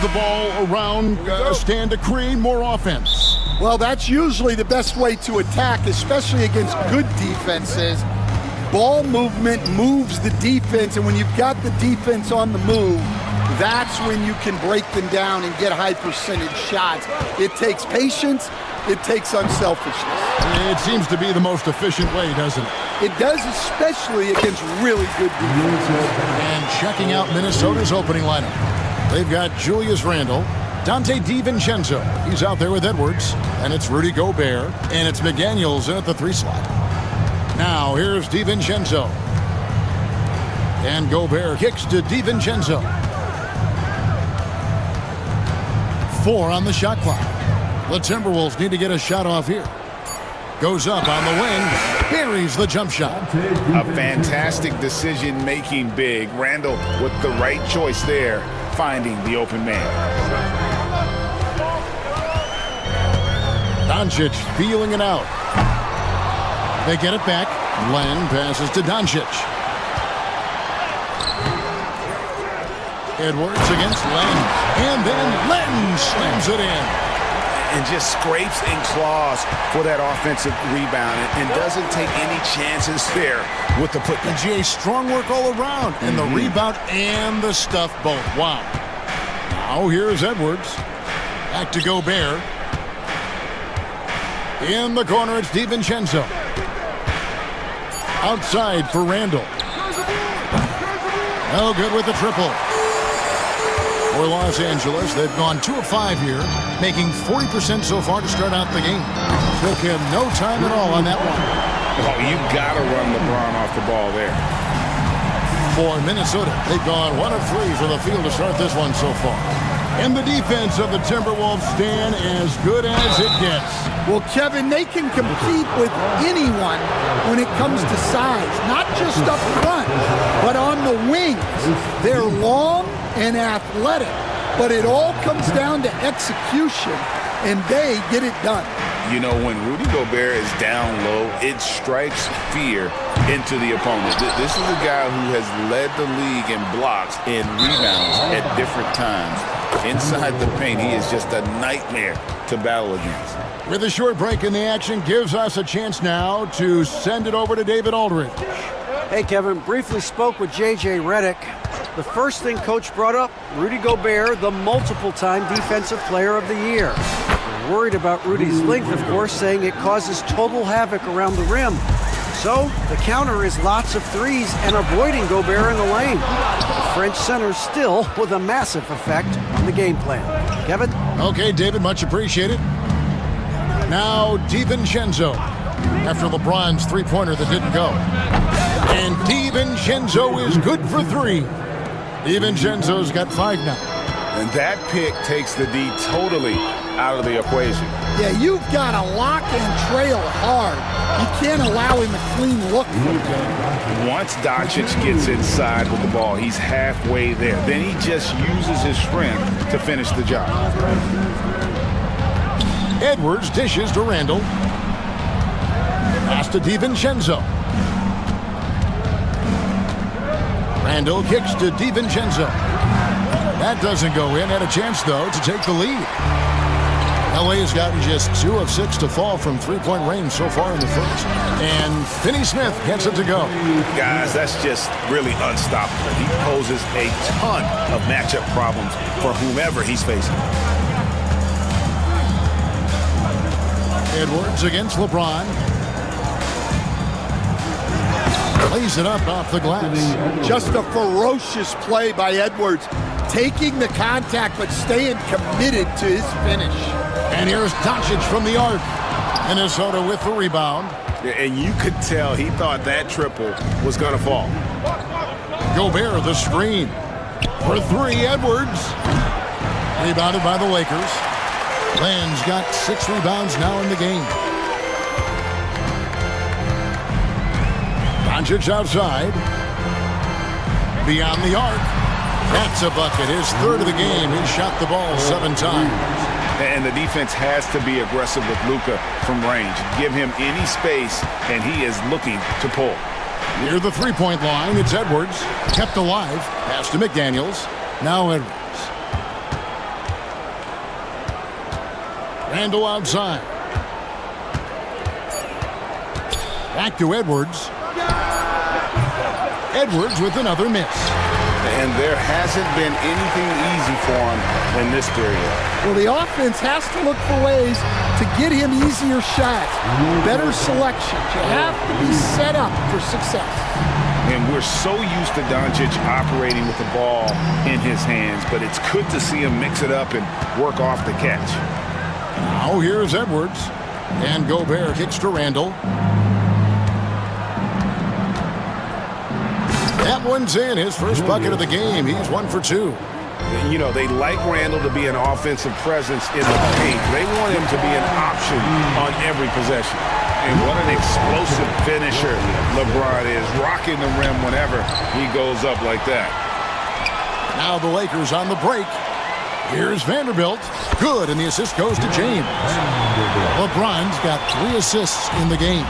the ball around, stand to create more offense. Well, that's usually the best way to attack, especially against good defenses. Ball movement moves the defense, and when you've got the defense on the move, that's when you can break them down and get high percentage shots. It takes patience. It takes unselfishness. It seems to be the most efficient way, doesn't it? It does, especially against really good defenses. And checking out Minnesota's opening lineup. They've got Julius Randle, Dante DiVincenzo. He's out there with Edwards. And it's Rudy Gobert. And it's McDaniels in at the 3 slot. Now here's DiVincenzo. And Gobert kicks to DiVincenzo. 4 on the shot clock. The Timberwolves need to get a shot off here. Goes up on the wing, buries the jump shot. A fantastic decision-making big. Randall with the right choice there, finding the open man. Doncic feeling it out. They get it back. Len passes to Doncic. Edwards against Len. And then Len slams it in. And just scrapes and claws for that offensive rebound and doesn't take any chances there with the putback. And GA, strong work all around. And the rebound and the stuff both. Wow. Now here's Edwards. Back to Gobert. In the corner, it's DiVincenzo. Outside for Randall. No good with the triple. For Los Angeles, they've gone 2 of 5 here, making 40% so far to start out the game. Took him no time at all on that one. Oh, you got to run LeBron off the ball there. For Minnesota, they've gone 1 of 3 for the field to start this one so far. And the defense of the Timberwolves stand as good as it gets. Well, Kevin, they can compete with anyone when it comes to size, not just up front, but on the wings. They're long and athletic, but it all comes down to execution, and they get it done. You know, when Rudy Gobert is down low, it strikes fear into the opponent. This is a guy who has led the league in blocks and rebounds at different times. Inside the paint, he is just a nightmare to battle against. With a short break in the action, gives us a chance now to send it over to David Aldridge. Hey, Kevin, briefly spoke with J.J. Redick. The first thing Coach brought up, Rudy Gobert, the multiple-time Defensive Player of the Year. They're worried about Rudy's length, of course, saying it causes total havoc around the rim. So the counter is lots of threes and avoiding Gobert in the lane. The French center still with a massive effect on the game plan. Kevin? Okay, David, much appreciated. Now DiVincenzo, after LeBron's three-pointer that didn't go. And DiVincenzo is good for 3. DiVincenzo's got 5 now. And that pick takes the D totally out of the equation. Yeah, you've got to lock and trail hard. You can't allow him a clean look. Once Doncic gets inside with the ball, he's halfway there. Then he just uses his strength to finish the job. Edwards dishes to Randall. Pass to DiVincenzo. Randall kicks to DiVincenzo. That doesn't go in. Had a chance, though, to take the lead. LA's gotten just 2 of 6 to fall from three-point range so far in the first. And Finney Smith gets it to go. Guys, that's just really unstoppable. He poses a ton of matchup problems for whomever he's facing. Edwards against LeBron. Lays it up off the glass. Just a ferocious play by Edwards. Taking the contact, but staying committed to his finish. And here's Doncic from the arc. Minnesota with the rebound. And you could tell he thought that triple was going to fall. Gobert, the screen. For 3, Edwards. Rebounded by the Lakers. Len's got 6 rebounds now in the game. Doncic outside. Beyond the arc. That's a bucket. His 3rd of the game. He shot the ball 7 times. And the defense has to be aggressive with Luka from range. Give him any space, and he is looking to pull. Near the three-point line, it's Edwards. Kept alive. Pass to McDaniels. Now Edwards. Randall outside. Back to Edwards. Edwards with another miss. And there hasn't been anything easy for him in this period. Well, the offense has to look for ways to get him easier shots, better selections. You have to be set up for success. And we're so used to Doncic operating with the ball in his hands, but it's good to see him mix it up and work off the catch. Now here's Edwards. And Gobert kicks to Randall. That one's in, his first bucket of the game. He's 1 for 2. You know, they like Randall to be an offensive presence in the paint. They want him to be an option on every possession. And what an explosive finisher LeBron is, rocking the rim whenever he goes up like that. Now the Lakers on the break. Here's Vanderbilt. Good, and the assist goes to James. LeBron's got 3 assists in the game.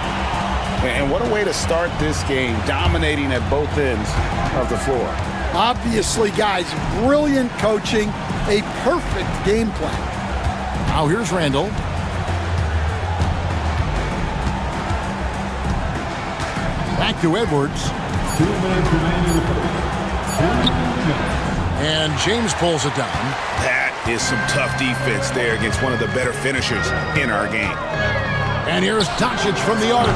And what a way to start this game, dominating at both ends of the floor. Obviously, guys, brilliant coaching, a perfect game plan. Now here's Randall. Back to Edwards. 2 minutes remaining in the first. And James pulls it down. That is some tough defense there against one of the better finishers in our game. And here's Doncic from the arc.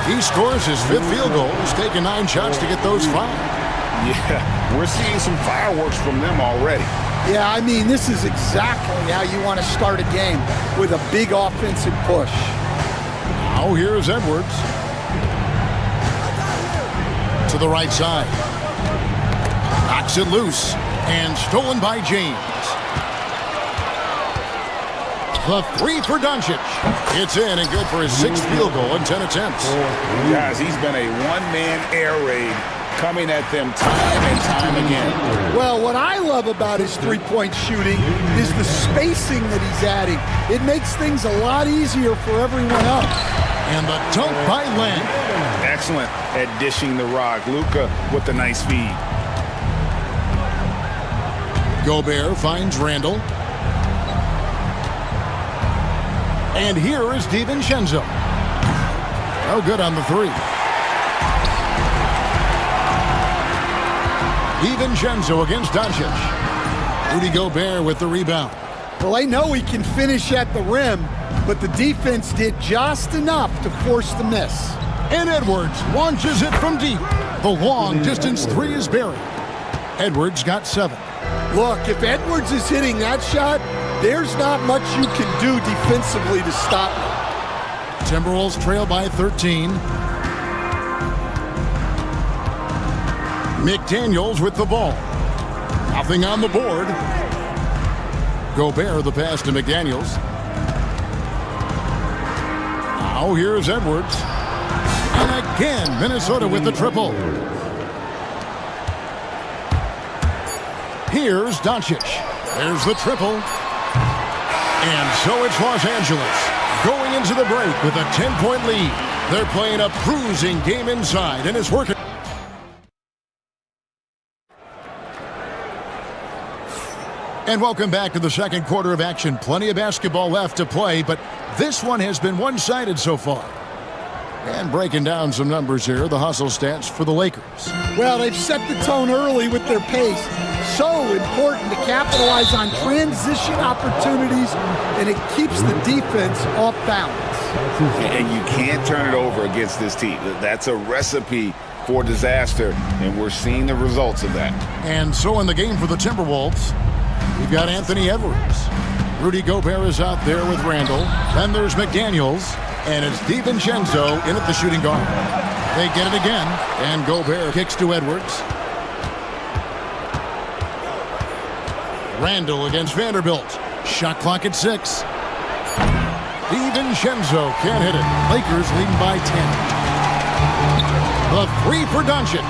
He scores his 5th field goal. He's taken 9 shots to get those 5. Yeah, we're seeing some fireworks from them already. Yeah, I mean, this is exactly how you want to start a game, with a big offensive push. Now here's Edwards. To the right side. Knocks it loose. And stolen by James. The 3 for Doncic. It's in and good for his 6th field goal in 10 attempts. Guys, he's been a one-man air raid coming at them time and time again. Well, what I love about his three-point shooting is the spacing that he's adding. It makes things a lot easier for everyone else. And the dunk by Len. Excellent at dishing the rock. Luka with the nice feed. Gobert finds Randall. And here is DiVincenzo. No good on the 3. DiVincenzo against Doncic. Rudy Gobert with the rebound. Well, I know he can finish at the rim, but the defense did just enough to force the miss. And Edwards launches it from deep. The long distance 3 is buried. Edwards got 7. Look, if Edwards is hitting that shot, there's not much you can do defensively to stop him. Timberwolves trail by 13. McDaniels with the ball. Nothing on the board. Gobert the pass to McDaniels. Now here's Edwards. And again, Minnesota with the triple. Here's Doncic. There's the triple. And so it's Los Angeles going into the break with a 10-point lead. They're playing a cruising game inside, and it's working. And welcome back to the second quarter of action. Plenty of basketball left to play, but this one has been one-sided so far. And breaking down some numbers here, the hustle stats for the Lakers. Well, they've set the tone early with their pace. So important to capitalize on transition opportunities, and it keeps the defense off balance. And you can't turn it over against this team. That's a recipe for disaster, and we're seeing the results of that. And so in the game for the Timberwolves, we've got Anthony Edwards. Rudy Gobert is out there with Randall. Then there's McDaniels, and it's DiVincenzo in at the shooting guard. They get it again, and Gobert kicks to Edwards. Randall against Vanderbilt. Shot clock at 6. DiVincenzo can't hit it. Lakers leading by 10. The 3 for Doncic.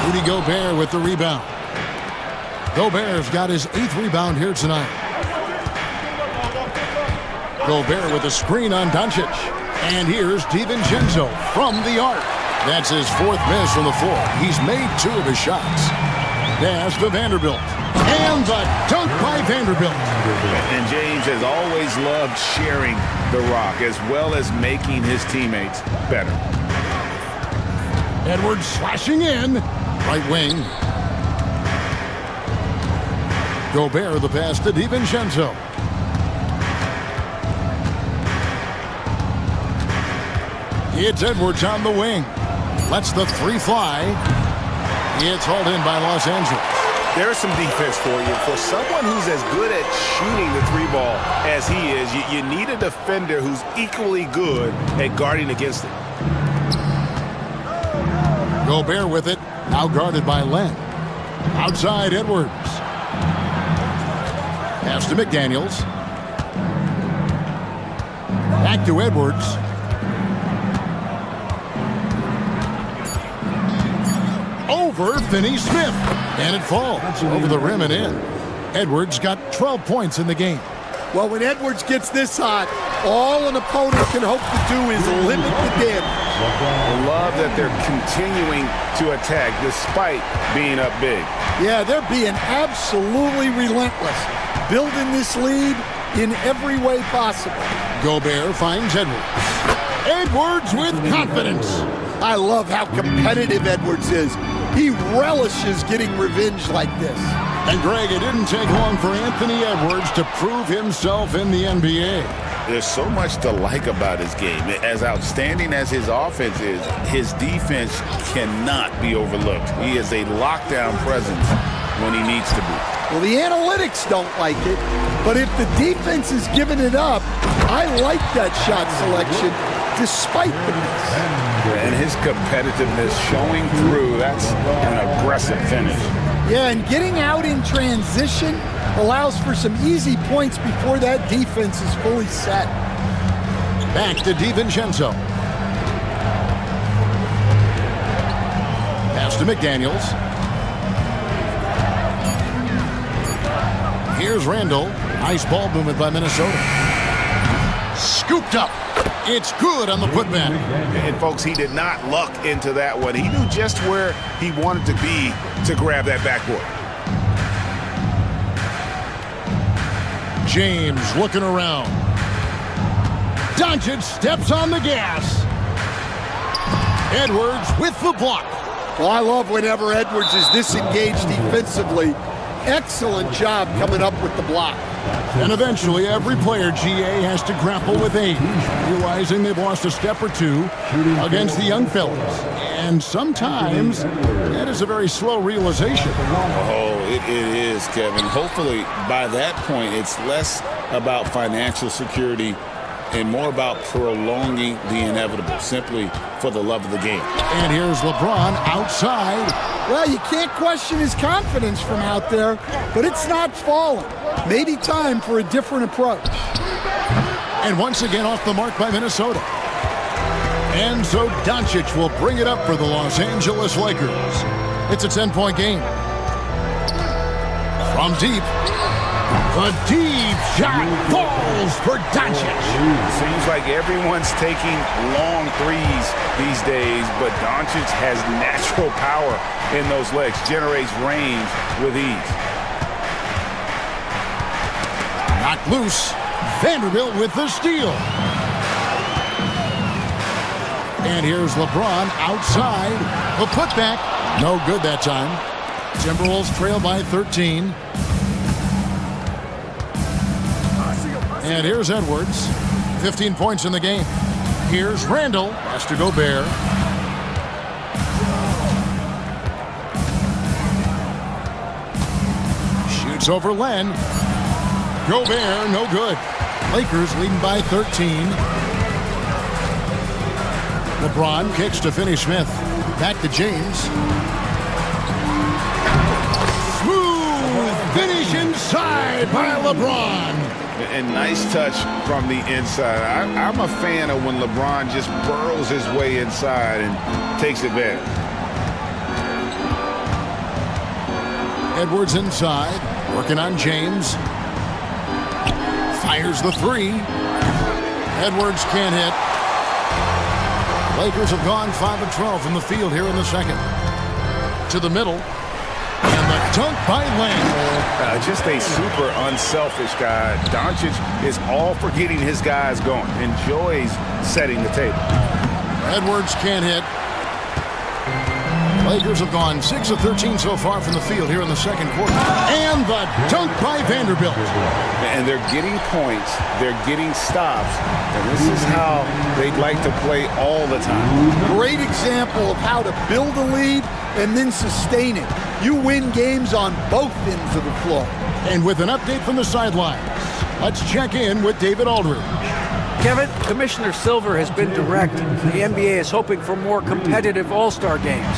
Rudy Gobert with the rebound. Gobert's got his 8th rebound here tonight. Gobert with a screen on Doncic. And here's DiVincenzo from the arc. That's his 4th miss from the floor. He's made 2 of his shots. Pass to Vanderbilt. And the dunk by Vanderbilt. And James has always loved sharing the rock as well as making his teammates better. Edwards slashing in. Right wing. Gobert the pass to DiVincenzo. It's Edwards on the wing. Lets the three fly. It's hauled in by Los Angeles. There's some defense for you. For someone who's as good at shooting the three ball as he is, you need a defender who's equally good at guarding against it. Gobert with it. Now guarded by Len. Outside Edwards. Pass to McDaniels. Back to Edwards. Over Finney-Smith. And it falls over the rim and in. Edwards got 12 points in the game. Well, when Edwards gets this hot, all an opponent can hope to do is limit the damage. I love that they're continuing to attack despite being up big. Yeah, they're being absolutely relentless, building this lead in every way possible. Gobert finds Edwards. Edwards with confidence. I love how competitive Edwards is. He relishes getting revenge like this. And Greg, it didn't take long for Anthony Edwards to prove himself in the NBA. There's so much to like about his game. As outstanding as his offense is, his defense cannot be overlooked. He is a lockdown presence when he needs to be. Well, the analytics don't like it, but if the defense is giving it up, I like that shot selection despite the miss. And his competitiveness showing through, that's an aggressive finish. Yeah, and getting out in transition allows for some easy points before that defense is fully set. Back to DiVincenzo. Pass to McDaniels. Here's Randall. Nice ball movement by Minnesota. Scooped up. It's good on the putback. And folks, he did not luck into that one. He knew just where he wanted to be to grab that backboard. James looking around. Doncic steps on the gas. Edwards with the block. Well, I love whenever Edwards is this engaged defensively. Excellent job coming up with the block. And eventually, every player, GA, has to grapple with age, realizing they've lost a step or two against the young fellas. And sometimes, that is a very slow realization. Oh, it is, Kevin. Hopefully, by that point, it's less about financial security and more about prolonging the inevitable, simply for the love of the game. And here's LeBron outside. Well, you can't question his confidence from out there, but it's not falling. Maybe time for a different approach. And once again off the mark by Minnesota. And so Doncic will bring it up for the Los Angeles Lakers. It's a 10-point game. From deep. The deep shot falls for Doncic. Seems like everyone's taking long threes these days, but Doncic has natural power in those legs, generates range with ease. Knocked loose. Vanderbilt with the steal. And here's LeBron outside. The putback. No good that time. Timberwolves trail by 13. And here's Edwards. 15 points in the game. Here's Randall. Has to Gobert. Shoots over Len. Gobert, no good. Lakers leading by 13. LeBron kicks to Finney-Smith. Back to James. Smooth finish inside by LeBron. And nice touch from the inside. I'm a fan of when LeBron just burrows his way inside and takes advantage. Edwards inside, working on James. Fires the three. Edwards can't hit. Lakers have gone 5 of 12 from the field here in the second. To the middle. And the dunk by Lang. Just a super unselfish guy. Doncic is all for getting his guys going. Enjoys setting the table. Edwards can't hit. Lakers have gone 6 of 13 so far from the field here in the second quarter. And the dunk by Vanderbilt. And they're getting points. They're getting stops. And this is how they'd like to play all the time. Great example of how to build a lead and then sustain it. You win games on both ends of the floor. And with an update from the sidelines, let's check in with David Aldridge. Kevin, Commissioner Silver has been direct. The NBA is hoping for more competitive All-Star games.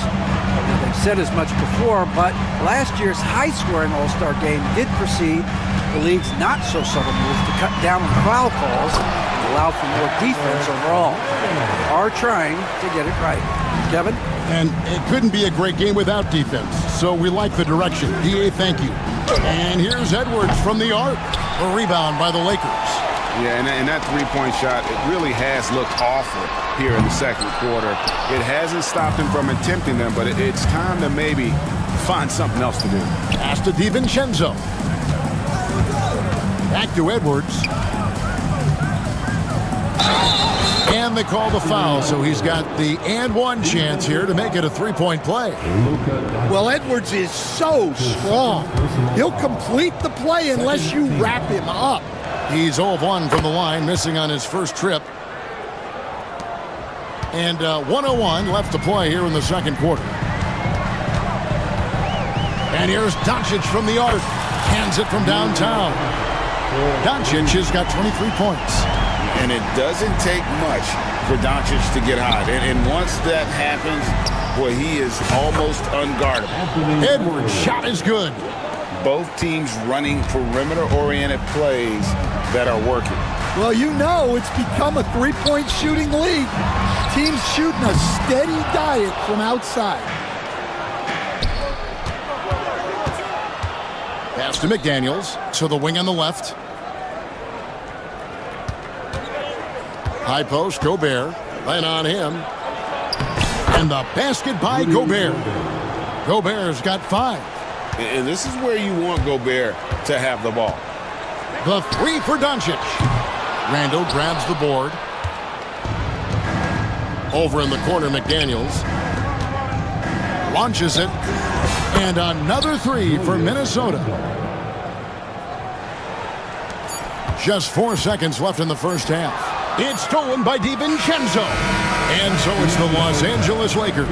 They've said as much before, but last year's high-scoring All-Star game did precede the league's not-so-subtle move to cut down on foul calls and allow for more defense overall. They are trying to get it right. Kevin? And it couldn't be a great game without defense, so we like the direction. DA, thank you. And here's Edwards from the arc. A rebound by the Lakers. Yeah, and that three-point shot, it really has looked awful here in the second quarter. It hasn't stopped him from attempting them, but it's time to maybe find something else to do. Pass to DiVincenzo. Back to Edwards. And they call the foul, so he's got the and one chance here to make it a three-point play. Well, Edwards is so strong. He'll complete the play unless you wrap him up. He's 0 of 1 from the line, missing on his first trip. And 101 left to play here in the second quarter. And here's Doncic from the arc. Hands it from downtown. Doncic has got 23 points. And it doesn't take much for Doncic to get hot. And once that happens, boy, he is almost unguardable. Edwards' shot is good. Both teams running perimeter-oriented plays that are working. Well, you know it's become a three-point shooting league. Teams shooting a steady diet from outside. Pass to McDaniels, to the wing on the left. High post, Gobert. Laying on him. And the basket by Gobert. Gobert's got 5. And this is where you want Gobert to have the ball. The three for Doncic. Randall grabs the board. Over in the corner, McDaniels. Launches it. And another three for Minnesota. Just 4 seconds left in the first half. It's stolen by DiVincenzo. And so it's the Los Angeles Lakers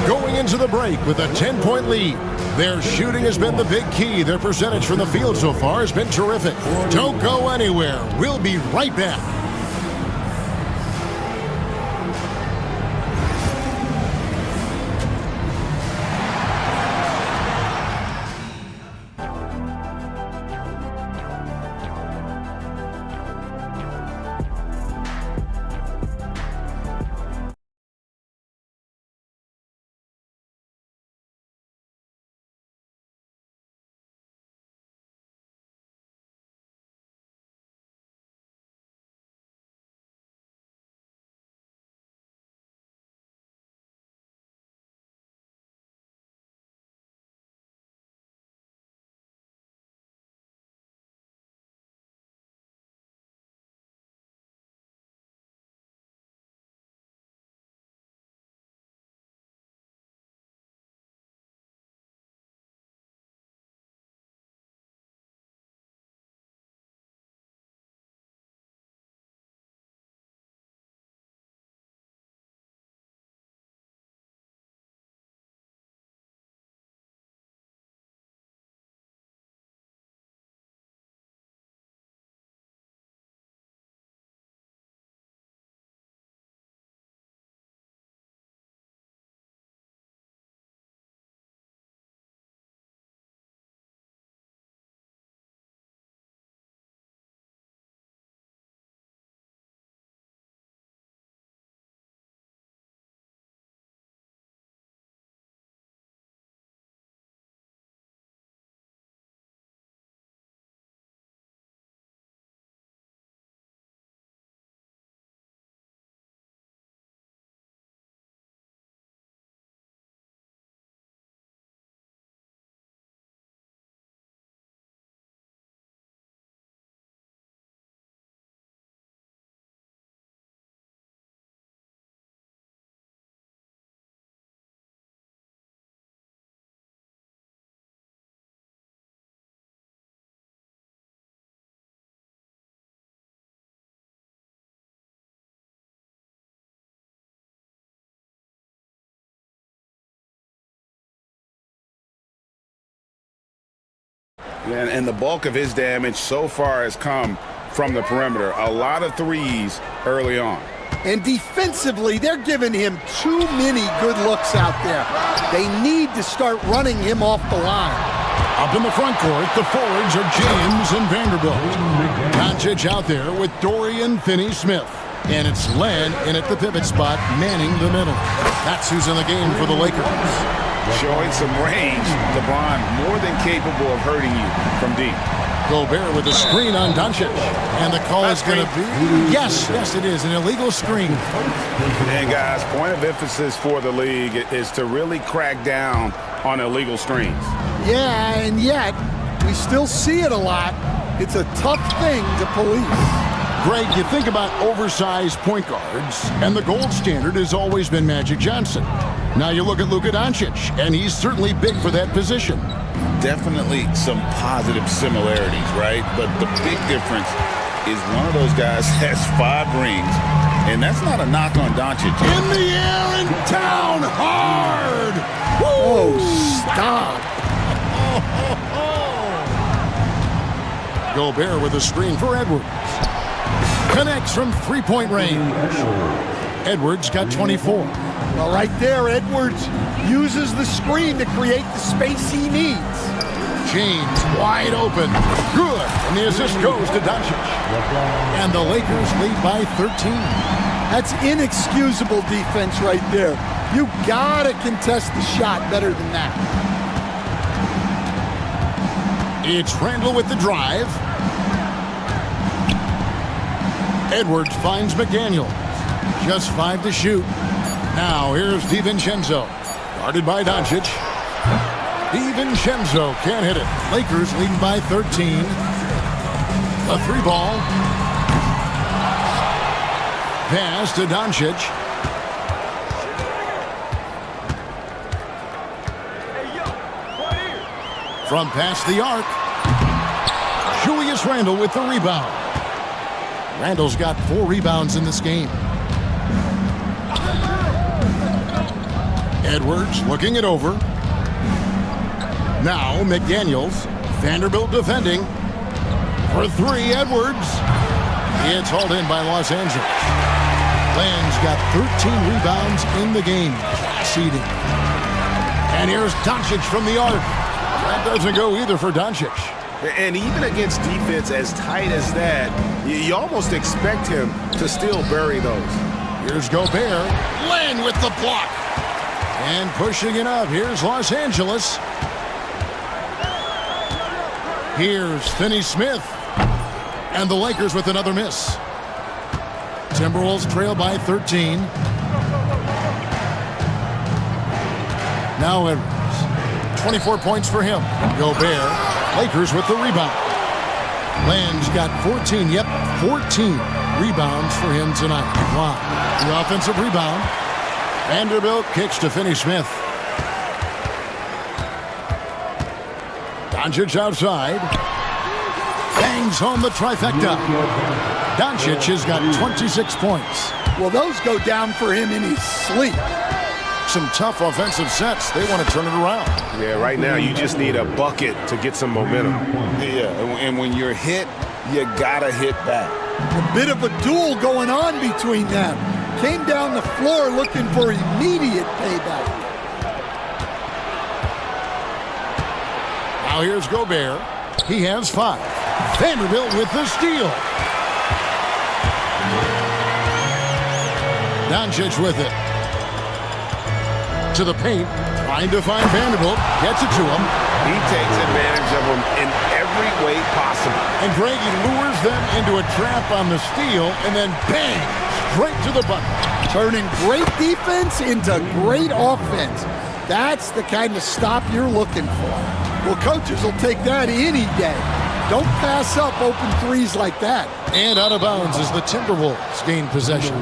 going into the break with a 10-point lead. Their shooting has been the big key. Their percentage from the field so far has been terrific. Don't go anywhere. We'll be right back. And the bulk of his damage so far has come from the perimeter. A lot of threes early on. And defensively, they're giving him too many good looks out there. They need to start running him off the line. Up in the front court, the forwards are James and Vanderbilt. Doncic out there with Dorian Finney-Smith. And it's Len in at the pivot spot, manning the middle. That's who's in the game for the Lakers. Showing some range, LeBron more than capable of hurting you from deep. Gobert with a screen on Doncic. And the call is going to be... Yes, it is. An illegal screen. And guys, point of emphasis for the league is to really crack down on illegal screens. Yeah, and yet, we still see it a lot. It's a tough thing to police. Greg, you think about oversized point guards, and the gold standard has always been Magic Johnson. Now you look at Luka Doncic, and he's certainly big for that position. Definitely some positive similarities, right? But the big difference is one of those guys has 5 rings, and that's not a knock on Doncic. In the air and down hard! Whoa, stop! Gobert with a screen for Edwards. Connects from three-point range. Edwards got 24. Well, right there, Edwards uses the screen to create the space he needs. James wide open. Good. And the assist goes to Doncic. And the Lakers lead by 13. That's inexcusable defense right there. You gotta contest the shot better than that. It's Randall with the drive. Edwards finds McDaniel. Just 5 to shoot. Now here's DiVincenzo. Guarded by Doncic. DiVincenzo can't hit it. Lakers leading by 13. A 3-ball. Pass to Doncic. From past the arc. Julius Randle with the rebound. Randle's got 4 rebounds in this game. Edwards looking it over. Now McDaniels. Vanderbilt defending. For 3, Edwards. It's hauled in by Los Angeles. Len's got 13 rebounds in the game. Seeding. And here's Doncic from the arc. That doesn't go either for Doncic. And even against defense as tight as that, you almost expect him to still bury those. Here's Gobert. Len with the block. And pushing it up. Here's Los Angeles. Here's Finney-Smith. And the Lakers with another miss. Timberwolves trail by 13. Now Edwards. 24 points for him. Gobert. Lakers with the rebound. Len's got 14. Yep, 14 rebounds for him tonight. Wow. The offensive rebound. Vanderbilt kicks to Finney-Smith. Doncic outside. Bangs home the trifecta. Doncic has got 26 points. Well, those go down for him in his sleep. Some tough offensive sets. They want to turn it around. Yeah, right now you just need a bucket to get some momentum. Yeah, and when you're hit, you gotta hit back. A bit of a duel going on between them. Came down the floor looking for immediate payback. Now here's Gobert. He has 5. Vanderbilt with the steal. Doncic with it. To the paint, trying to find Vanderbilt, gets it to him. He takes advantage of him in every way possible. And Greg, he lures them into a trap on the steal, and then bang, straight to the bucket. Turning great defense into great offense. That's the kind of stop you're looking for. Well, coaches will take that any day. Don't pass up open threes like that. And out of bounds as the Timberwolves gain possession.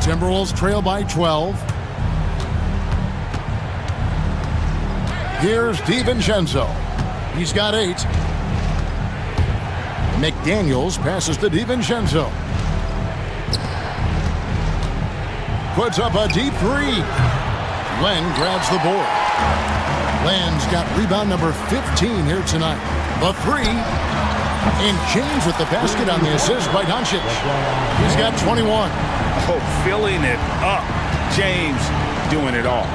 Timberwolves trail by 12. Here's DiVincenzo. He's got 8. McDaniels passes to DiVincenzo. Puts up a deep 3. Len grabs the board. Land's got rebound number 15 here tonight. The three. And James with the basket on the assist by Doncic. He's got 21. Oh, filling it up. James doing it all.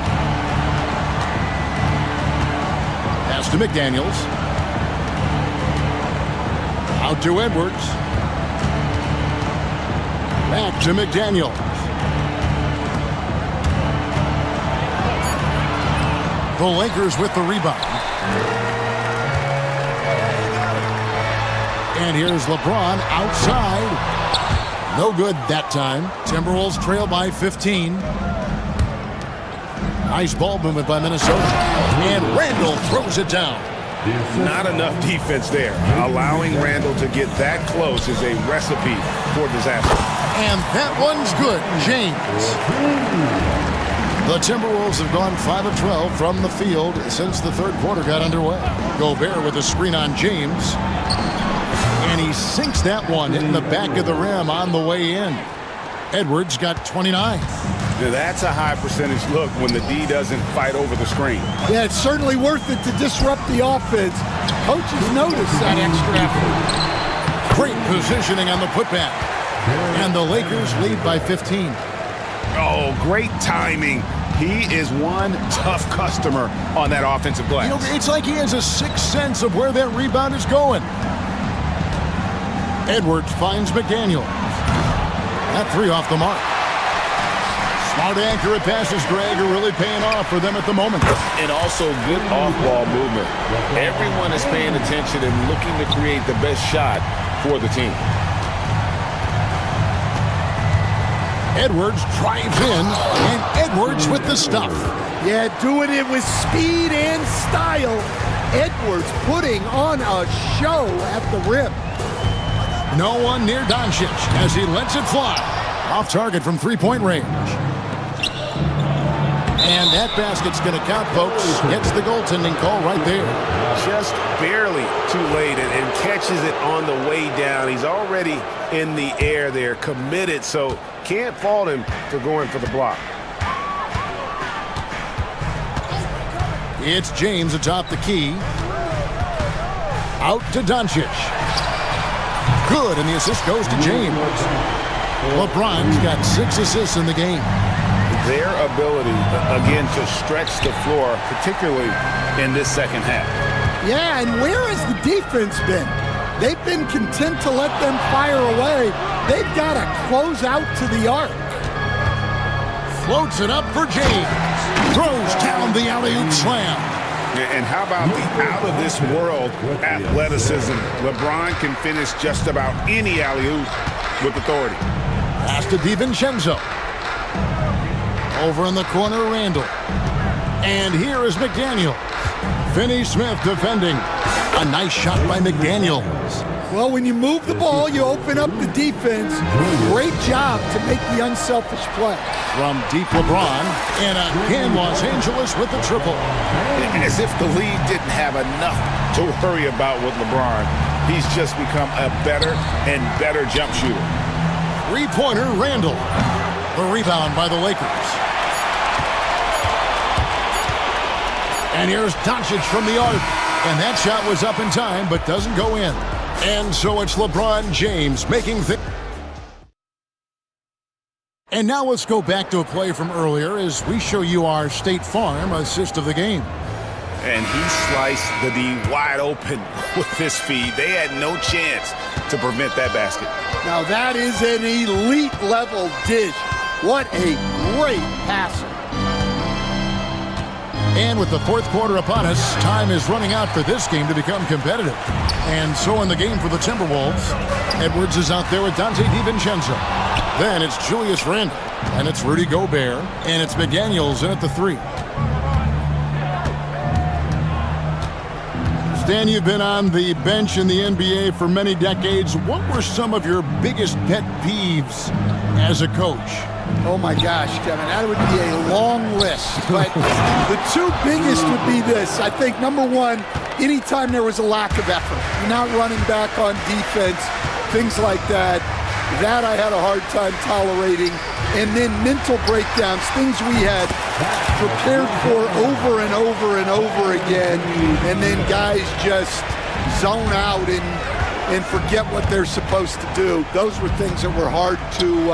Pass to McDaniels. Out to Edwards. Back to McDaniels. The Lakers with the rebound. And here's LeBron outside. No good that time. Timberwolves trail by 15. Nice ball movement by Minnesota. And Randall throws it down. Not enough defense there. Allowing Randall to get that close is a recipe for disaster. And that one's good. James. The Timberwolves have gone 5 of 12 from the field since the third quarter got underway. Gobert with a screen on James. And he sinks that one, hitting the back of the rim on the way in. Edwards got 29. That's a high percentage look when the D doesn't fight over the screen. Yeah, it's certainly worth it to disrupt the offense. Coaches notice that extra effort. Great positioning on the putback. And the Lakers lead by 15. Oh, great timing. He is one tough customer on that offensive glass. You know, it's like he has a sixth sense of where that rebound is going. Edwards finds McDaniel. That three off the mark. Smart, accurate passes, Greg, are really paying off for them at the moment. And also good off-ball movement. Everyone is paying attention and looking to create the best shot for the team. Edwards drives in, and Edwards with the stuff. Yeah, doing it with speed and style. Edwards putting on a show at the rim. No one near Doncic as he lets it fly. Off target from three-point range. And that basket's going to count, folks. Gets the goaltending call right there. Just barely too late and catches it on the way down. He's already in the air there, committed, so can't fault him for going for the block. It's James atop the key. Out to Doncic. Good, and the assist goes to James. LeBron's got 6 assists in the game. Their ability, again, to stretch the floor, particularly in this second half. Yeah, and where has the defense been? They've been content to let them fire away. They've got to close out to the arc. Floats it up for James. Throws down the alley-oop slam. And how about the out-of-this-world athleticism? LeBron can finish just about any alley-oop with authority. Pass to DiVincenzo. Over in the corner, Randall. And here is McDaniel. Finney-Smith defending. A nice shot by McDaniels. Well, when you move the ball, you open up the defense. Great job to make the unselfish play. From deep LeBron, and again Los Angeles with the triple. As if the league didn't have enough to worry about with LeBron. He's just become a better and better jump shooter. Three-pointer, Randall. The rebound by the Lakers. And here's Doncic from the arc. And that shot was up in time, but doesn't go in. And so it's LeBron James making things. And now let's go back to a play from earlier as we show you our State Farm assist of the game. And he sliced the D wide open with his feed. They had no chance to prevent that basket. Now that is an elite level dish. What a great passer. And with the fourth quarter upon us, time is running out for this game to become competitive. And so in the game for the Timberwolves, Edwards is out there with Dante DiVincenzo. Then it's Julius Randle, and it's Rudy Gobert, and it's McDaniels in at the 3. Stan, you've been on the bench in the NBA for many decades. What were some of your biggest pet peeves as a coach? Oh my gosh, Kevin, that would be a long list. But the two biggest would be this. I think number one, anytime there was a lack of effort, you're not running back on defense, things like that. That I had a hard time tolerating. And then mental breakdowns, things we had prepared for over and over and over again. And then guys just zone out and forget what they're supposed to do. Those were things that were hard to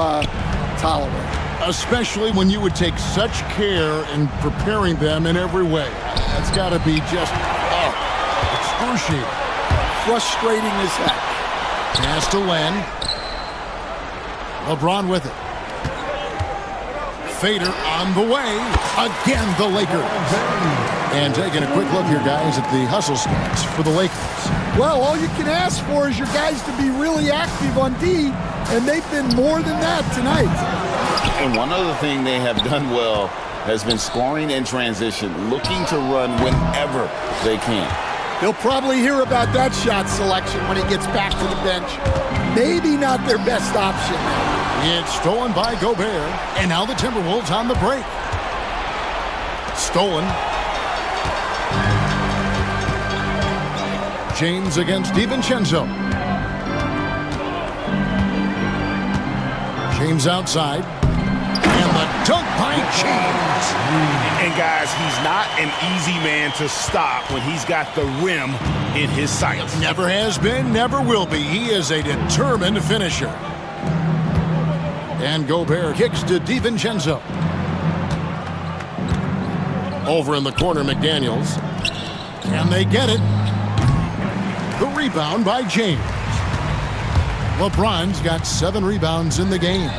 tolerate. Especially when you would take such care in preparing them in every way. That's got to be just excruciating. Frustrating as heck. Pass to Len. LeBron with it. Fader on the way. Again, the Lakers. And taking a quick look here, guys, at the hustle stats for the Lakers. Well, all you can ask for is your guys to be really active on D, and they've been more than that tonight. And one other thing they have done well has been scoring in transition, looking to run whenever they can. He'll probably hear about that shot selection when he gets back to the bench. Maybe not their best option. It's stolen by Gobert, and now the Timberwolves on the break. Stolen. James against DiVincenzo. James outside. And the dunk by James. And guys, he's not an easy man to stop when he's got the rim in his sights. Never has been, never will be. He is a determined finisher. And Gobert kicks to DiVincenzo. Over in the corner, McDaniels. Can they get it? The rebound by James. LeBron's got 7 rebounds in the game.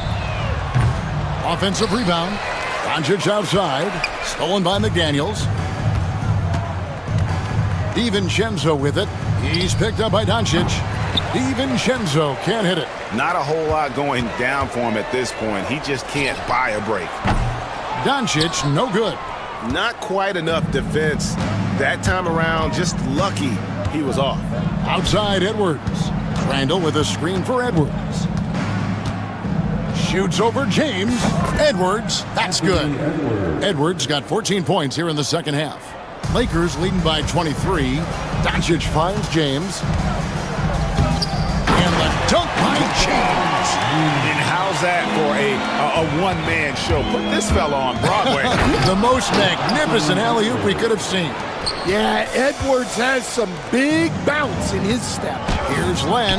Offensive rebound. Doncic outside. Stolen by McDaniels. DiVincenzo with it. He's picked up by Doncic. DiVincenzo can't hit it. Not a whole lot going down for him at this point. He just can't buy a break. Doncic, no good. Not quite enough defense that time around. Just lucky he was off. Outside Edwards. Randall with a screen for Edwards. Shoots over James. Edwards, that's good. Edwards got 14 points here in the second half. Lakers leading by 23. Doncic finds James. And the dunk by James. And how's that for a one-man show? Put this fella on Broadway. The most magnificent alley-oop we could have seen. Yeah, Edwards has some big bounce in his step. Here's Len.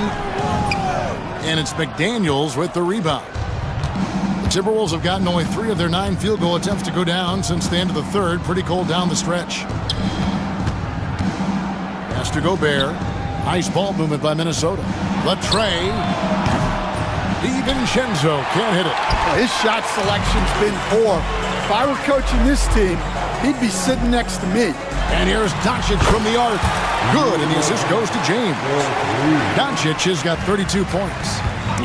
And it's McDaniels with the rebound. The Timberwolves have gotten only 3 of their 9 field goal attempts to go down since the end of the third. Pretty cold down the stretch. Pass to Gobert. Nice ball movement by Minnesota. Latrey. DiVincenzo can't hit it. His shot selection's been poor. If I were coaching this team, he'd be sitting next to me. And here's Doncic from the arc. Good, and the assist goes to James. Doncic has got 32 points.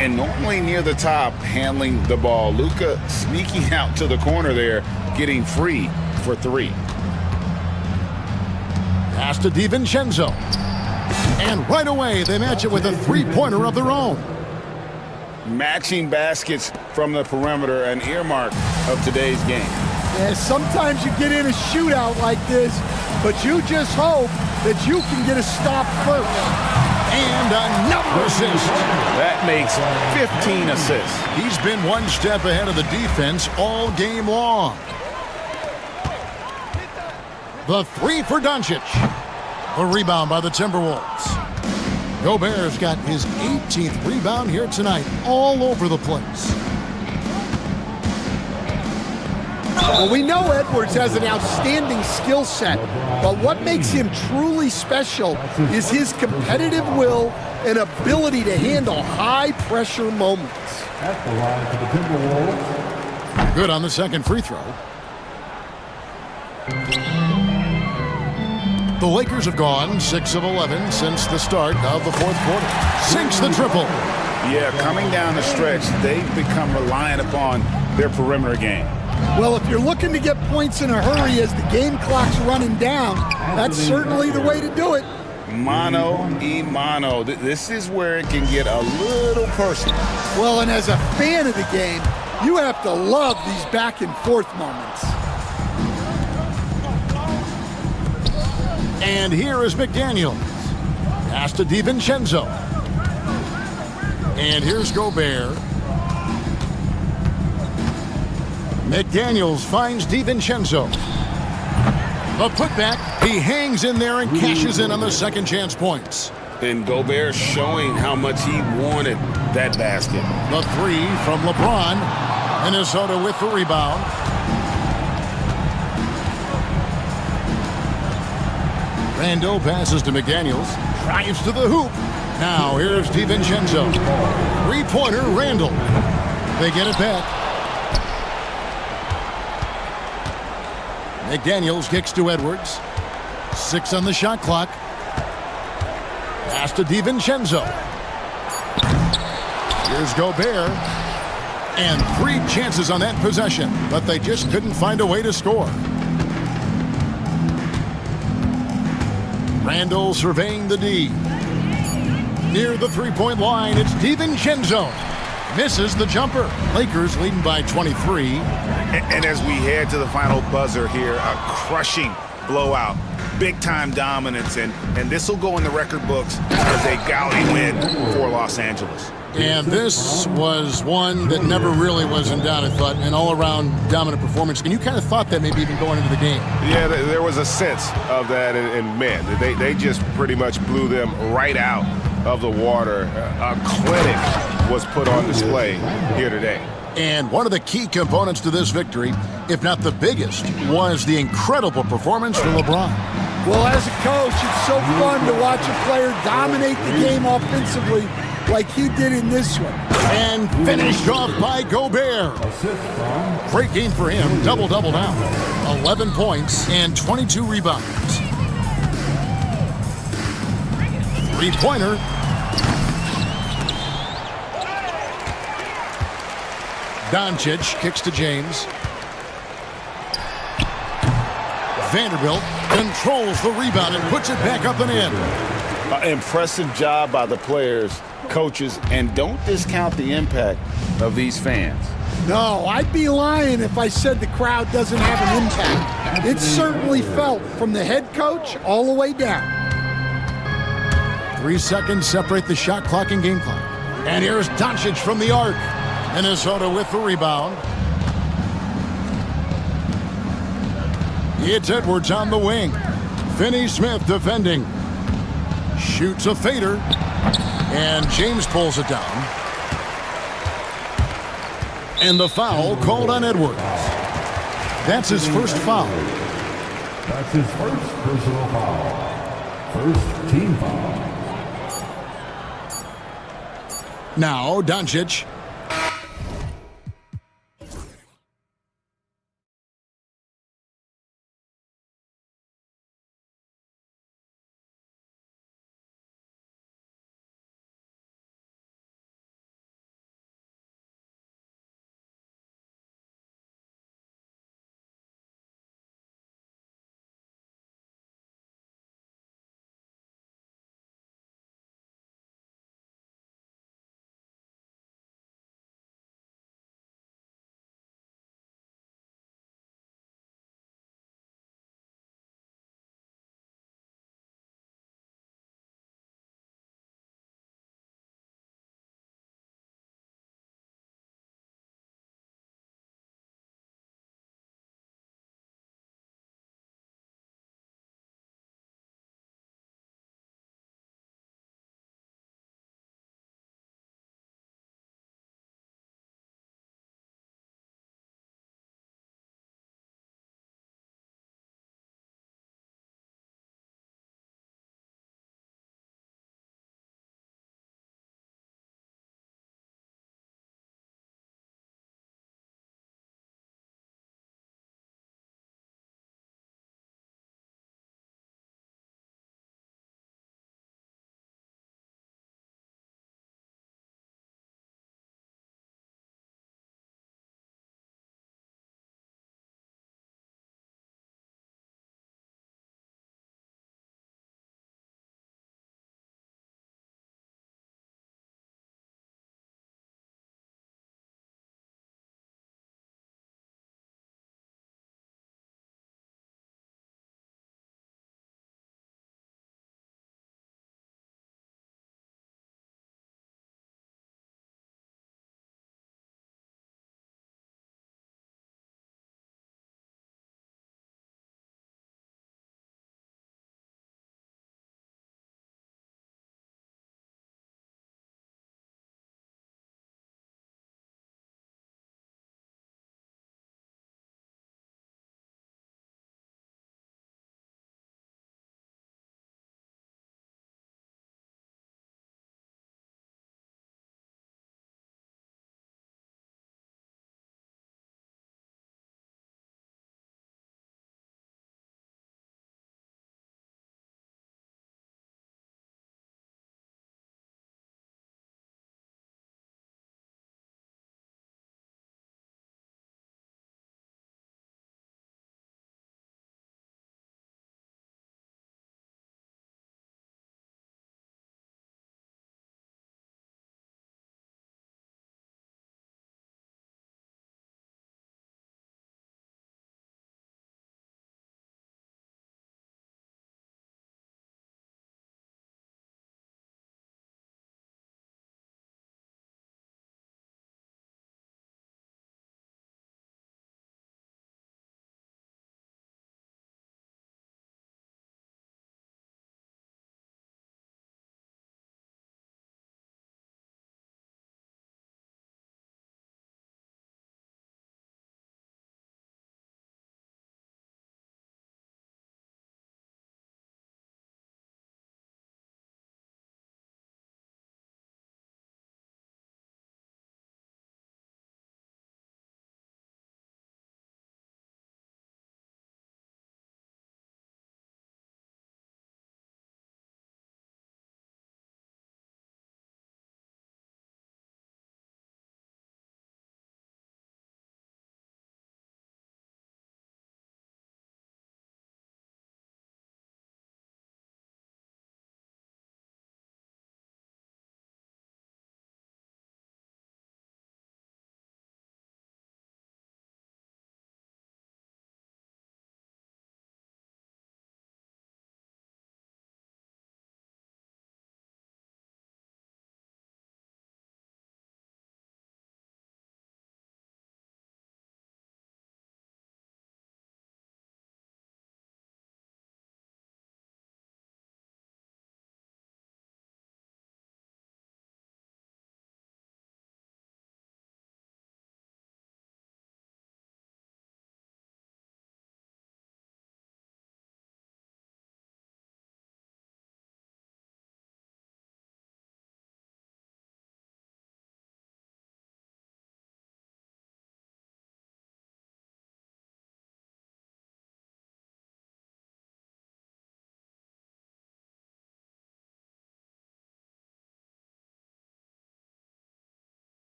And normally near the top, handling the ball. Luka sneaking out to the corner there, getting free for 3. Pass to DiVincenzo. And right away, they match it with a three-pointer of their own. Matching baskets from the perimeter, an earmark of today's game. Yeah, sometimes you get in a shootout like this, but you just hope that you can get a stop first. And another assist. That makes 15 assists. He's been one step ahead of the defense all game long. The 3 for Doncic. The rebound by the Timberwolves. Gobert's got his 18th rebound here tonight, all over the place. Well, we know Edwards has an outstanding skill set, but what makes him truly special is his competitive will and ability to handle high-pressure moments. At the line for the Timberwolves. Good on the second free throw. The Lakers have gone 6 of 11 since the start of the fourth quarter. Sinks the triple. Yeah, coming down the stretch, they've become reliant upon their perimeter game. Well, if you're looking to get points in a hurry as the game clock's running down, that's certainly the way to do it. Mano y mano. This is where it can get a little personal. Well, and as a fan of the game, you have to love these back and forth moments. And here is McDaniels. Pass to DiVincenzo. And here's Gobert. McDaniels finds DiVincenzo. The putback, he hangs in there and cashes in on the second chance points. And Gobert showing how much he wanted that basket. The three from LeBron. Minnesota with the rebound. Randall passes to McDaniels. Drives to the hoop. Now here's DiVincenzo. Three-pointer, Randall. They get it back. McDaniels kicks to Edwards. 6 on the shot clock. Pass to DiVincenzo. Here's Gobert. And 3 chances on that possession, but they just couldn't find a way to score. Randall surveying the D. Near the three-point line, it's DiVincenzo. Misses the jumper. Lakers leading by 23. And as we head to the final buzzer here, a crushing blowout. Big-time dominance, and this will go in the record books as a gaudy win for Los Angeles. And this was one that never really was in doubt, I thought, an all-around dominant performance. And you kind of thought that maybe even going into the game. Yeah, there was a sense of that, and man, they just pretty much blew them right out of the water. A clinic was put on display here today. And one of the key components to this victory, if not the biggest, was the incredible performance from LeBron. Well, as a coach, it's so fun to watch a player dominate the game offensively like he did in this one. And finished off by Gobert. Great game for him. Double-double now. 11 points and 22 rebounds. Three-pointer. Doncic kicks to James. Vanderbilt controls the rebound and puts it back up and in. Impressive job by the players, coaches, and don't discount the impact of these fans. No, I'd be lying if I said the crowd doesn't have an impact. It's certainly felt from the head coach all the way down. 3 seconds separate the shot clock and game clock. And here's Doncic from the arc. Minnesota with the rebound. It's Edwards on the wing. Finney-Smith defending. Shoots a fader. And James pulls it down. And the foul called on Edwards. That's his first foul. That's his first personal foul. First team foul. Now Doncic.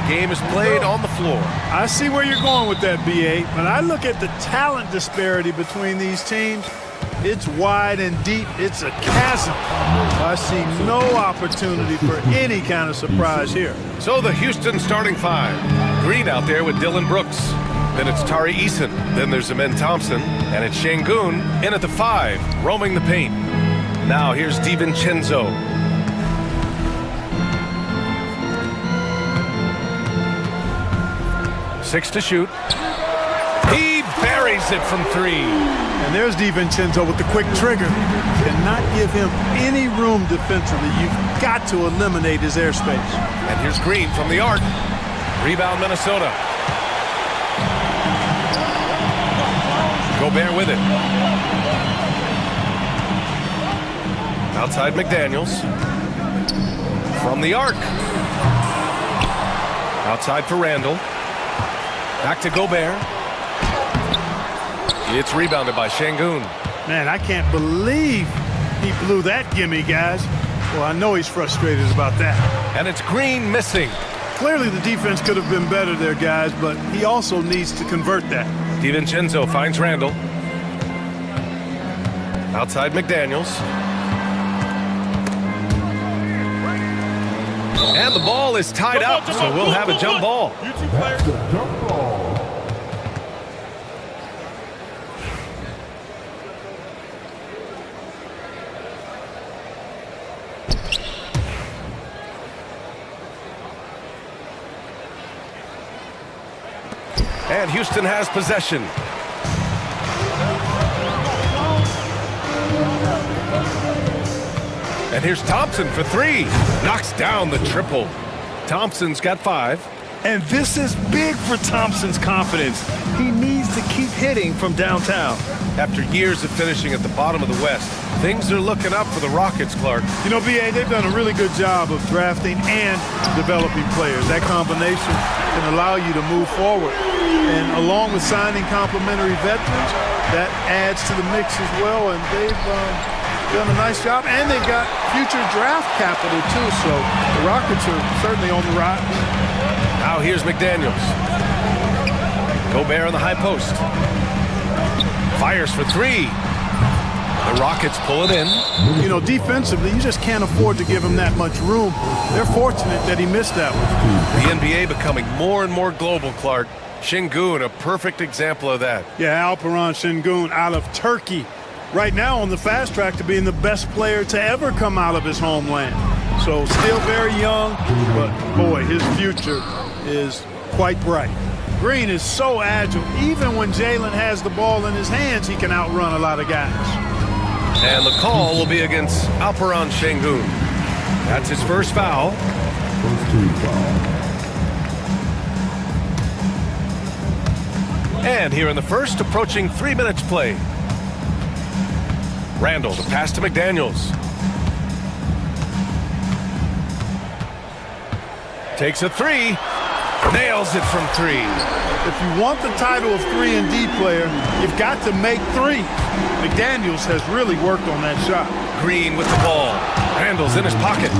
game is played on the floor. I see where you're going with that, BA, but I look at the talent disparity between these teams. It's wide and deep. It's a chasm. I see no opportunity for any kind of surprise here. So the Houston starting five. Green out there with Dylan Brooks. Then it's Tari Eason. Then there's Amen Thompson. And it's Şengün in at the 5, roaming the paint. Now here's DiVincenzo. Six to shoot. He buries it from 3. And there's DiVincenzo with the quick trigger. Cannot give him any room defensively. You've got to eliminate his airspace. And here's Green from the arc. Rebound Minnesota. Gobert with it. Outside McDaniels. From the arc. Outside for Randall. Back to Gobert. It's rebounded by Şengün. Man, I can't believe he blew that gimme, guys. Well, I know he's frustrated about that. And it's Green missing. Clearly the defense could have been better there, guys, but he also needs to convert that. DiVincenzo finds Randall. Outside McDaniels. And the ball is tied up, so we'll have a jump ball. And Houston has possession. And here's Thompson for 3. Knocks down the triple. Thompson's got 5. And this is big for Thompson's confidence. He needs to keep hitting from downtown. After years of finishing at the bottom of the West, things are looking up for the Rockets, Clark. You know, BA, they've done a really good job of drafting and developing players. That combination can allow you to move forward. And along with signing complementary veterans, that adds to the mix as well. And they've done a nice job. And they've got future draft capital, too. So the Rockets are certainly on the rise. Now here's McDaniels. Gobert on the high post. Fires for 3. The Rockets pull it in. You know, defensively, you just can't afford to give him that much room. They're fortunate that he missed that one. The NBA becoming more and more global, Clark. Şengün, a perfect example of that. Yeah, Alperen Şengün out of Turkey. Right now on the fast track to being the best player to ever come out of his homeland. So still very young, but boy, his future is quite bright. Green is so agile. Even when Jalen has the ball in his hands, he can outrun a lot of guys. And the call will be against Alperen Şengün. That's his first foul. And here in the first, approaching 3 minutes play. Randall, the pass to McDaniels. Takes a 3. Nails it from 3. If you want the title of 3-and-D player, you've got to make 3. McDaniels has really worked on that shot. Green with the ball. Randall's in his pocket.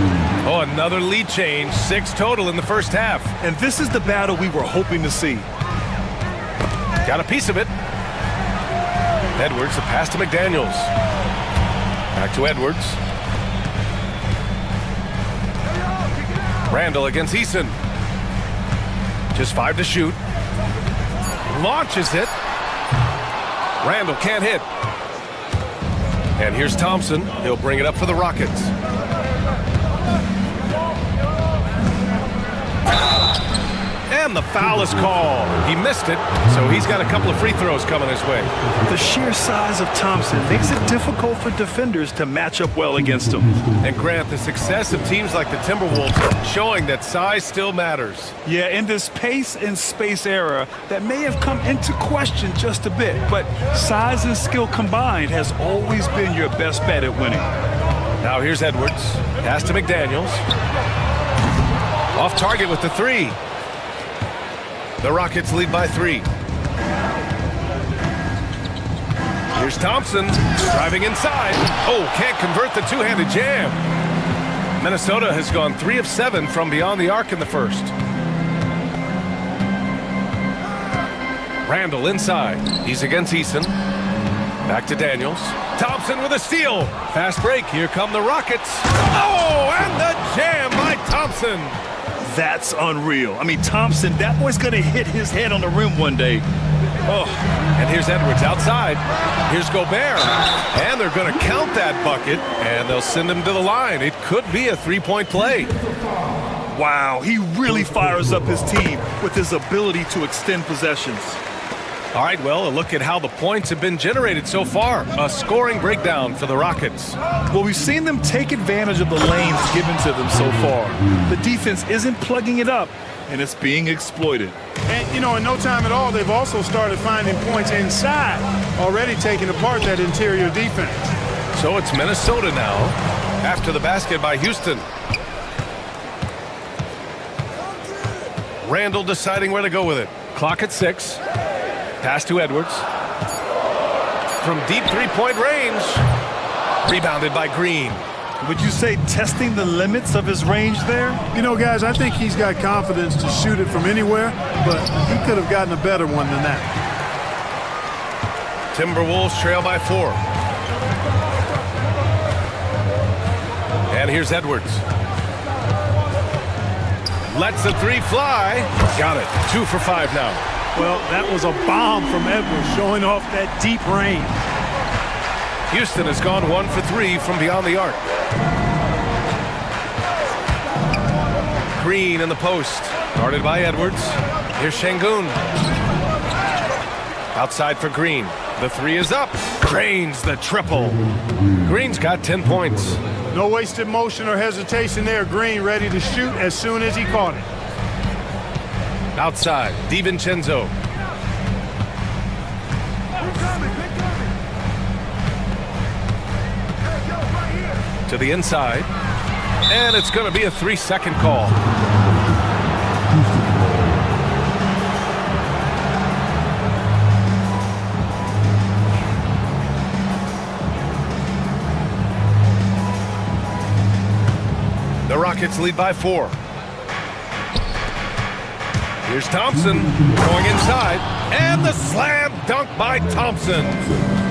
Oh, another lead change. 6 total in the first half. And this is the battle we were hoping to see. Got a piece of it. Edwards, the pass to McDaniels. Back to Edwards. Randall against Eason. Just 5 to shoot. Launches it. Randall can't hit. And here's Thompson. He'll bring it up for the Rockets. And the foul is called. He missed it, so he's got a couple of free throws coming his way. The sheer size of Thompson makes it difficult for defenders to match up well against him. And Grant, the success of teams like the Timberwolves showing that size still matters. Yeah, in this pace and space era, that may have come into question just a bit, but size and skill combined has always been your best bet at winning. Now here's Edwards. Pass to McDaniels. Off target with the 3. The Rockets lead by 3. Here's Thompson driving inside. Oh, can't convert the two-handed jam. Minnesota has gone 3 of 7 from beyond the arc in the first. Randall inside. He's against Eason. Back to Daniels. Thompson with a steal. Fast break. Here come the Rockets. Oh, and the jam by Thompson. That's unreal. I mean, Thompson, that boy's going to hit his head on the rim one day. Oh, and here's Edwards outside. Here's Gobert. And they're going to count that bucket, and they'll send him to the line. It could be a three-point play. Wow, he really fires up his team with his ability to extend possessions. All right, well, a look at how the points have been generated so far. A scoring breakdown for the Rockets. Well, we've seen them take advantage of the lanes given to them so far. The defense isn't plugging it up, and it's being exploited. And, you know, in no time at all, they've also started finding points inside, already taking apart that interior defense. So it's Minnesota now, after the basket by Houston. Randall deciding where to go with it. Clock at 6. Pass to Edwards. From deep three-point range. Rebounded by Green. Would you say testing the limits of his range there? You know, guys, I think he's got confidence to shoot it from anywhere, but he could have gotten a better one than that. Timberwolves trail by 4. And here's Edwards. Lets the three fly. Got it. 2 for 5 now. Well, that was a bomb from Edwards, showing off that deep range. Houston has gone 1 for 3 from beyond the arc. Green in the post. Guarded by Edwards. Here's Şengün. Outside for Green. The three is up. Drains the triple. Green's got 10 points. No wasted motion or hesitation there. Green ready to shoot as soon as he caught it. Outside, DiVincenzo. To the inside. And it's going to be a 3-second call. The Rockets lead by 4. Here's Thompson going inside, and the slam dunk by Thompson.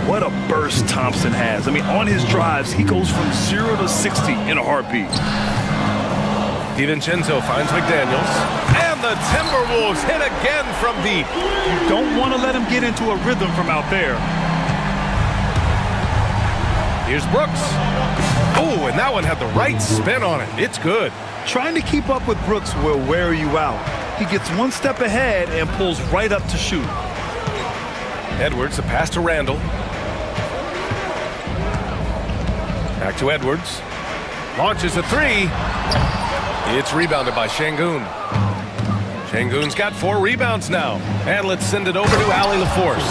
What a burst Thompson has. I mean, on his drives, he goes from 0 to 60 in a heartbeat. DiVincenzo finds McDaniels, and the Timberwolves hit again from deep. You don't want to let him get into a rhythm from out there. Here's Brooks. Oh, and that one had the right spin on it. It's good. Trying to keep up with Brooks will wear you out. He gets one step ahead and pulls right up to shoot. Edwards, the pass to Randall. Back to Edwards. Launches a three. It's rebounded by Şengün. Şengün's got 4 rebounds now. And let's send it over to Allie LaForce.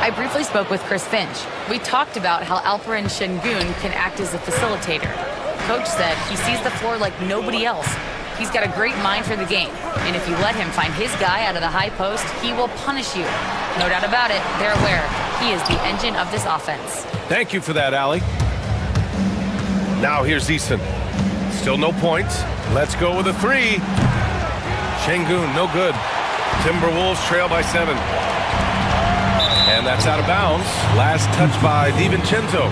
I briefly spoke with Chris Finch. We talked about how Alperen Şengün can act as a facilitator. Coach said he sees the floor like nobody else. He's got a great mind for the game, and if you let him find his guy out of the high post, he will punish you. No doubt about it, they're aware. He is the engine of this offense. Thank you for that, Allie. Now here's Eason. Still no points. Let's go with a 3. Şengün, no good. Timberwolves trail by 7. And that's out of bounds. Last touch by DiVincenzo.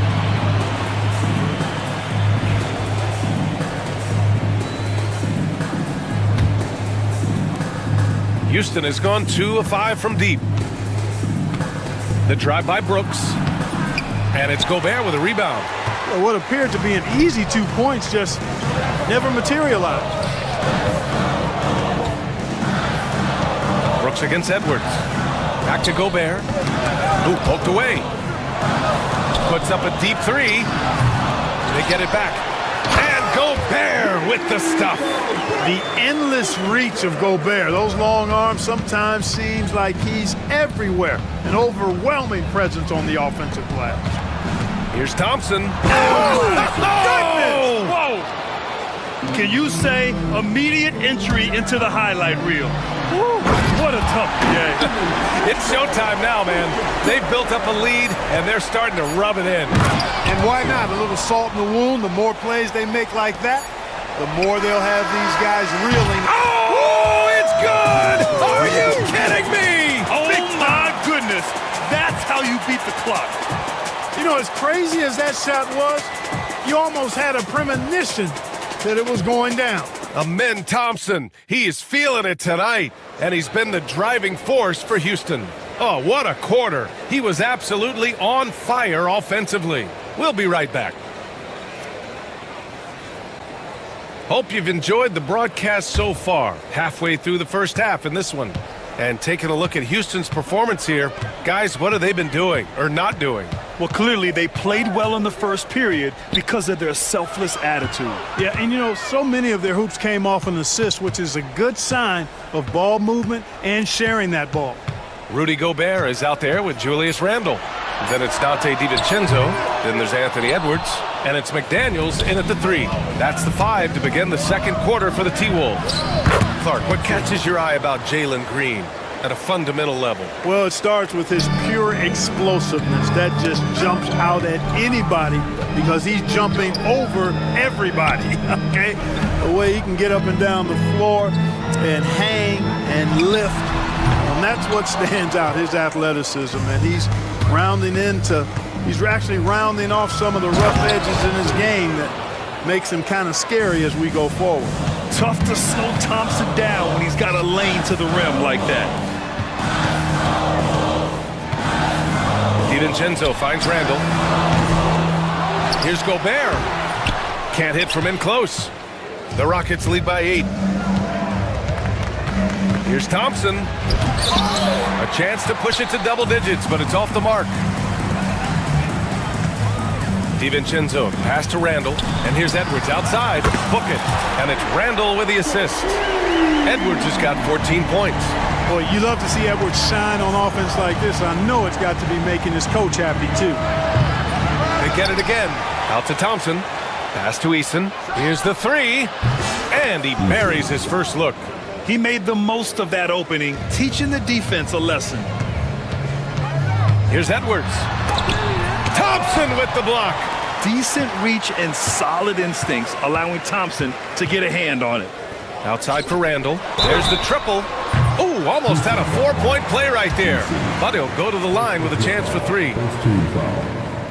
Houston has gone 2 of 5 from deep. The drive by Brooks. And it's Gobert with a rebound. Well, what appeared to be an easy 2 points just never materialized. Brooks against Edwards. Back to Gobert. Ooh, poked away. Puts up a deep 3. They get it back. And Gobert with the stuff. The endless reach of Gobert. Those long arms sometimes seems like he's everywhere. An overwhelming presence on the offensive glass. Here's Thompson. Oh, my goodness! Whoa! Can you say immediate entry into the highlight reel? Woo, what a tough game. It's showtime now, man. They've built up a lead, and they're starting to rub it in. And why not? A little salt in the wound. The more plays they make like that, the more they'll have these guys reeling. Oh, it's good! Are you kidding me? Oh, my how you beat the clock. You know, as crazy as that shot was, you almost had a premonition that it was going down. Amen Thompson, he is feeling it tonight, and he's been the driving force for Houston. Oh, what a quarter. He was absolutely on fire offensively. We'll be right back. Hope you've enjoyed the broadcast so far. Halfway through the first half in this one. And taking a look at Houston's performance here, guys, what have they been doing or not doing? Well, clearly they played well in the first period because of their selfless attitude. Yeah, and you know, so many of their hoops came off an assist, which is a good sign of ball movement and sharing that ball. Rudy Gobert is out there with Julius Randle. Then it's Dante DiVincenzo. Then there's Anthony Edwards. And it's McDaniels in at the 3. That's the 5 to begin the second quarter for the T-Wolves. Clark, what catches your eye about Jalen Green at a fundamental level? Well, it starts with his pure explosiveness. That just jumps out at anybody because he's jumping over everybody, okay? The way he can get up and down the floor and hang and lift. And that's what stands out, his athleticism. And he's actually rounding off some of the rough edges in his game that makes him kind of scary as we go forward. Tough to slow Thompson down when he's got a lane to the rim like that. DiVincenzo finds Randle. Here's Gobert. Can't hit from in close. The Rockets lead by 8. Here's Thompson. A chance to push it to double digits, but it's off the mark. DiVincenzo pass to Randle, and here's Edwards outside. Book it, and it's Randle with the assist. Edwards has got 14 points. Boy, you love to see Edwards shine on offense like this. I know it's got to be making his coach happy, too. They get it again. Out to Thompson. Pass to Eason. Here's the 3, and he buries his first look. He made the most of that opening, teaching the defense a lesson. Here's Edwards. Thompson with the block. Decent reach and solid instincts, allowing Thompson to get a hand on it. Outside for Randle. There's the triple. Oh, almost had a 4-point play right there. But he'll go to the line with a chance for 3.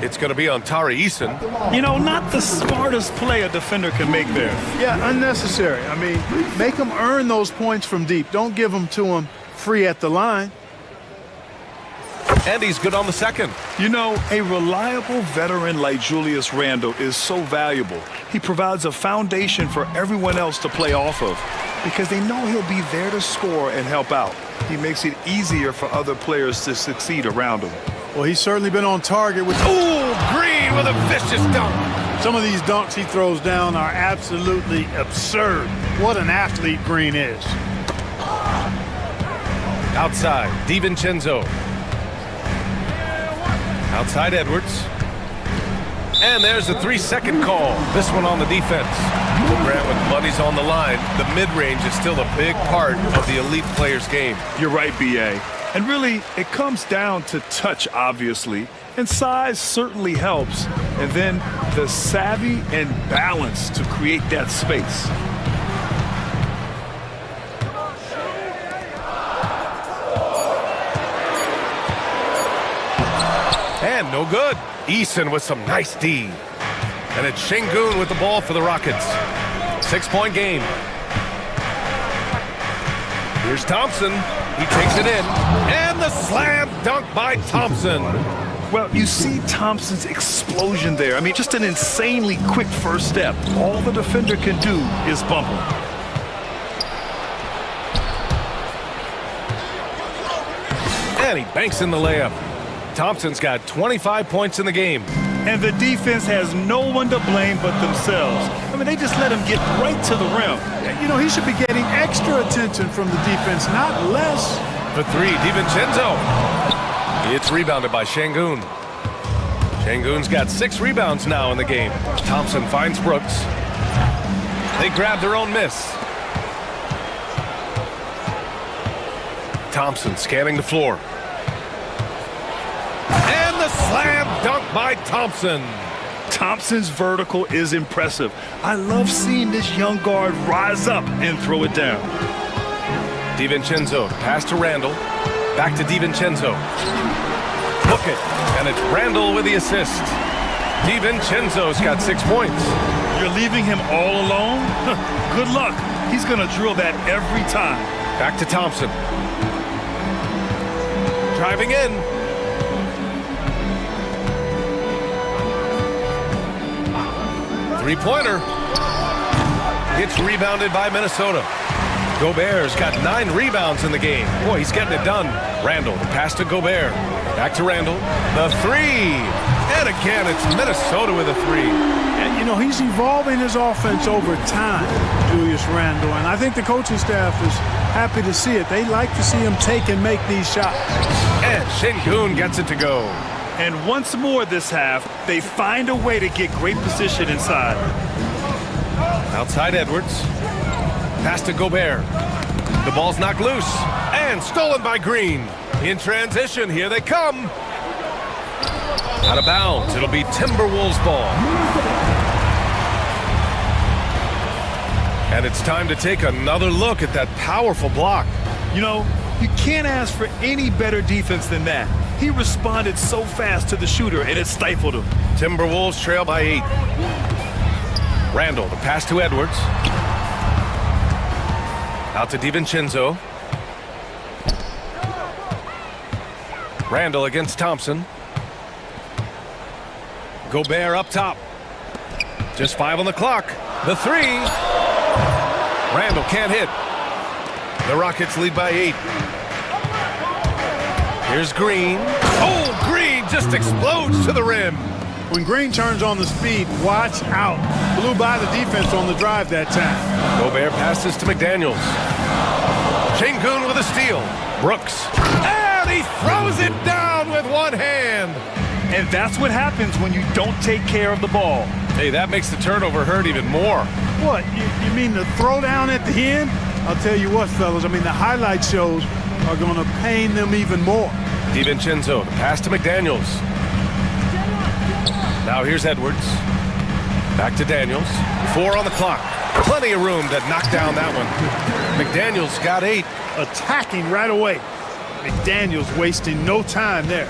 It's going to be on Tari Eason. You know, not the smartest play a defender can make there. Yeah, unnecessary. I mean, make them earn those points from deep. Don't give them to them free at the line. And he's good on the second. You know, a reliable veteran like Julius Randle is so valuable. He provides a foundation for everyone else to play off of because they know he'll be there to score and help out. He makes it easier for other players to succeed around him. Well, he's certainly been on target with... Ooh, Green with a vicious dunk. Some of these dunks he throws down are absolutely absurd. What an athlete Green is. Outside, DiVincenzo. Outside Edwards. And there's a 3-second call. This one on the defense. Grant with money's on the line. The mid-range is still a big part of the elite player's game. You're right, B.A. And really, it comes down to touch, obviously. And size certainly helps. And then the savvy and balance to create that space. And no good. Eason with some nice D. And it's Şengün with the ball for the Rockets. 6-point game. Here's Thompson. He takes it in. And the slam dunk by Thompson. Well, you see Thompson's explosion there. I mean, just an insanely quick first step. All the defender can do is bump him. And he banks in the layup. Thompson's got 25 points in the game. And the defense has no one to blame but themselves. I mean, they just let him get right to the rim. You know, he should be getting extra attention from the defense, not less. For 3, DiVincenzo. It's rebounded by Şengün. Şengün's got 6 rebounds now in the game. Thompson finds Brooks. They grab their own miss. Thompson scanning the floor. And the slam dunk by Thompson. Thompson's vertical is impressive. I love seeing this young guard rise up and throw it down. DiVincenzo, pass to Randle. Back to DiVincenzo. bucket. And it's Randall with the assist. DiVincenzo's got 6 points. You're leaving him all alone? Good luck. He's going to drill that every time. Back to Thompson. Driving in. Three-pointer. It's rebounded by Minnesota. Gobert's got 9 rebounds in the game. Boy, he's getting it done. Randall, the pass to Gobert. Back to Randall. The three. And again, it's Minnesota with a three. And, you know, he's evolving his offense over time, Julius Randle. And I think the coaching staff is happy to see it. They like to see him take and make these shots. And Şengün gets it to go. And once more this half, they find a way to get great position inside. Outside Edwards. Pass to Gobert. The ball's knocked loose. And stolen by Green. In transition, here they come. Out of bounds, it'll be Timberwolves ball. And it's time to take another look at that powerful block. You know, you can't ask for any better defense than that. He responded so fast to the shooter, and it stifled him. Timberwolves trail by 8. Randall, the pass to Edwards. Out to DiVincenzo. Randall against Thompson. Gobert up top. Just 5 on the clock. The three. Randall can't hit. The Rockets lead by 8. Here's Green. Oh, Green just explodes to the rim. When Green turns on the speed, watch out. Blew by the defense on the drive that time. Gobert passes to McDaniels. Şengün with a steal. Brooks. And he throws it down with one hand. And that's what happens when you don't take care of the ball. Hey, that makes the turnover hurt even more. What, you mean the throwdown at the end? I'll tell you what, fellas, I mean, the highlight shows are going to pain them even more. DiVincenzo, the pass to McDaniels. Now here's Edwards. Back to Daniels. 4 on the clock. Plenty of room to knock down that one. McDaniels got 8. Attacking right away. McDaniels wasting no time there.